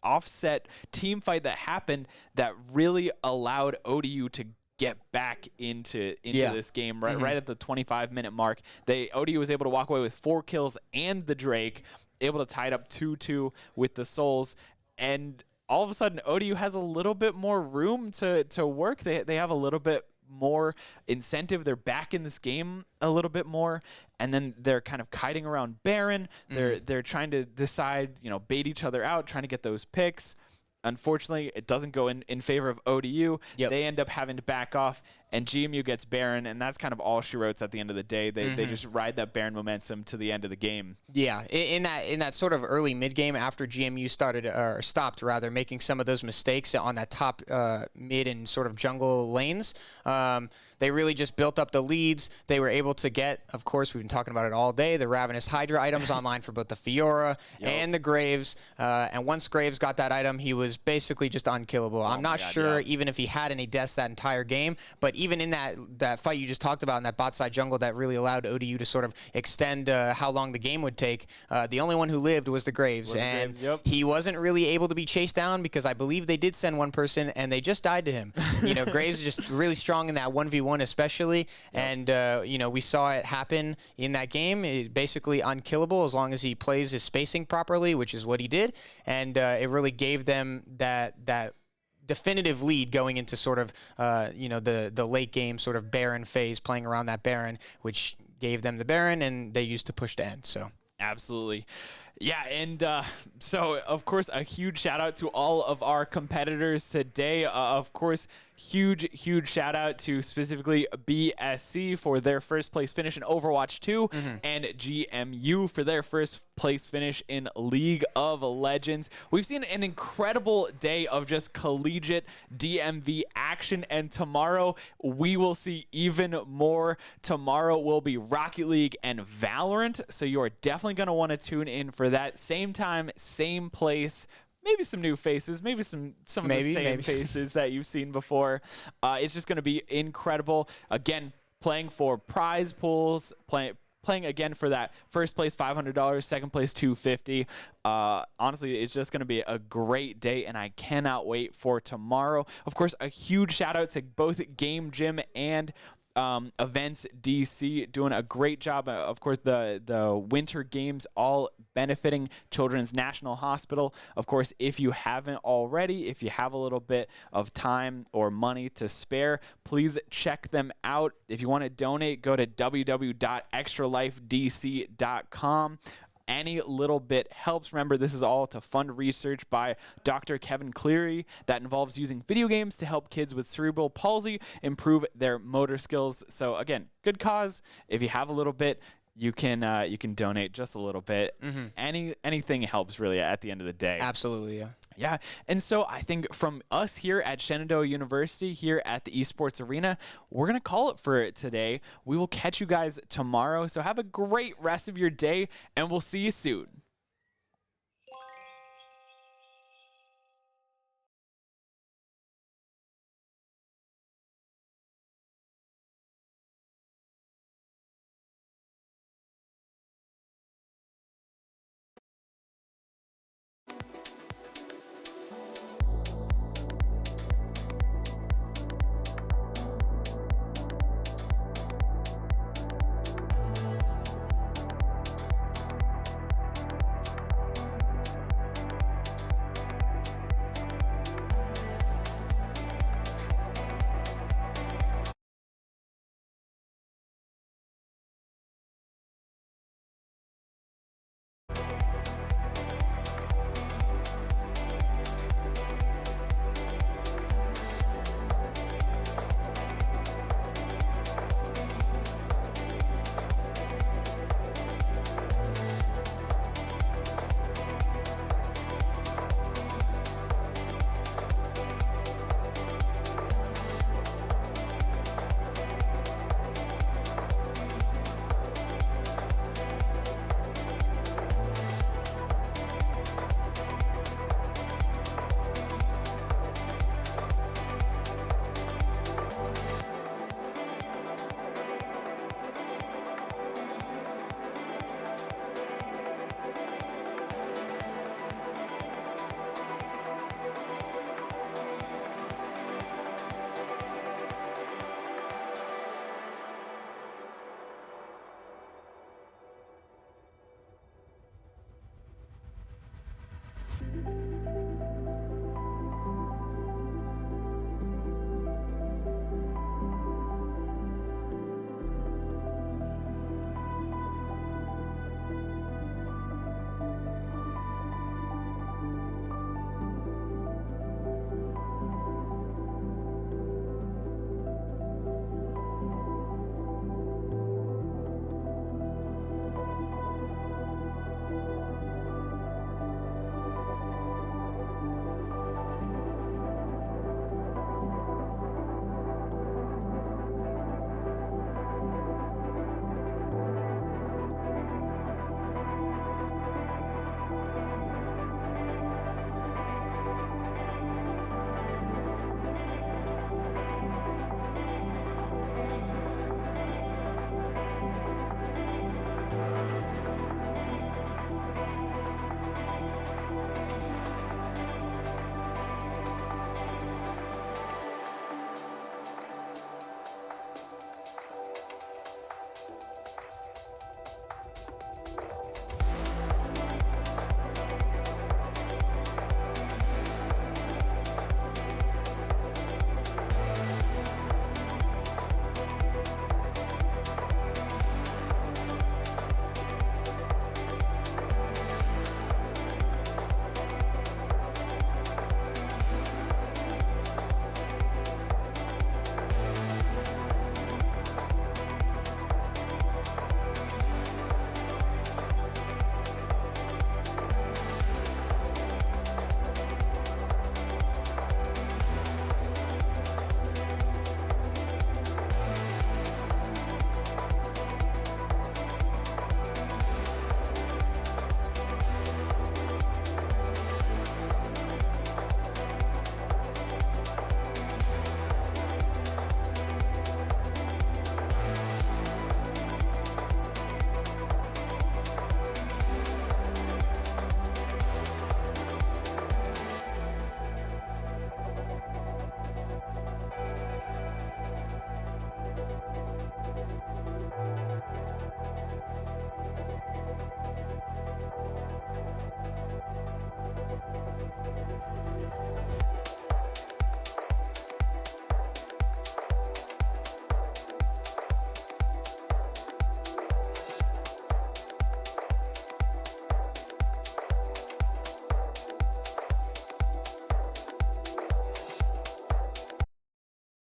S1: offset team fight that happened that really allowed ODU to get back into this game right at the 25-minute mark. ODU was able to walk away with 4 kills and the Drake, able to tie it up 2-2 with the Souls, and all of a sudden ODU has a little bit more room to work. They have a little bit more incentive. They're back in this game a little bit more, and then they're kind of kiting around Baron. They're trying to decide, bait each other out, trying to get those picks. Unfortunately, it doesn't go in favor of ODU. They end up having to back off, and GMU gets Baron, and that's kind of all she wrote at the end of the day. They just ride that Baron momentum to the end of the game.
S2: Yeah, in that sort of early mid game after GMU stopped making some of those mistakes on that top mid and sort of jungle lanes. They really just built up the leads. They were able to get, of course, we've been talking about it all day, the Ravenous Hydra items online for both the Fiora and the Graves. And once Graves got that item, he was basically just unkillable. I'm not sure even if he had any deaths that entire game, but even in that fight you just talked about in that bot side jungle that really allowed ODU to sort of extend how long the game would take, the only one who lived was the Graves. He wasn't really able to be chased down because I believe they did send one person and they just died to him. Graves is just really strong in that 1v1 especially, and we saw it happen in that game. It's basically unkillable as long as he plays his spacing properly, which is what he did, and it really gave them that definitive lead going into sort of the late game sort of Baron phase, playing around that Baron, which gave them the Baron, and they used to push to end. So
S1: absolutely. Yeah, and so, of course, a huge shout-out to all of our competitors today. Of course, huge shout-out to specifically BSC for their first-place finish in Overwatch 2 and GMU for their first-place finish in League of Legends. We've seen an incredible day of just collegiate DMV action, and tomorrow we will see even more. Tomorrow will be Rocket League and Valorant, so you are definitely going to want to tune in for that. Same time, same place. Maybe some new faces, maybe some of the same faces that you've seen before. It's just going to be incredible. Again, playing for prize pools, playing again for that first place $500, second place $250. Honestly, it's just going to be a great day, and I cannot wait for tomorrow. Of course, a huge shout out to both Game Gym and Events DC, doing a great job. Of course, the winter games all benefiting Children's National Hospital. Of course, if you haven't already, if you have a little bit of time or money to spare, please check them out. If you want to donate, go to www.extralifedc.com. Any little bit helps. Remember, this is all to fund research by Dr. Kevin Cleary that involves using video games to help kids with cerebral palsy improve their motor skills. So again, good cause. If you have a little bit, you can donate just a little bit. Anything helps really at the end of the day.
S2: Absolutely, yeah.
S1: Yeah, and so I think from us here at Shenandoah University, here at the Esports Arena, we're going to call it for today. We will catch you guys tomorrow, so have a great rest of your day, and we'll see you soon.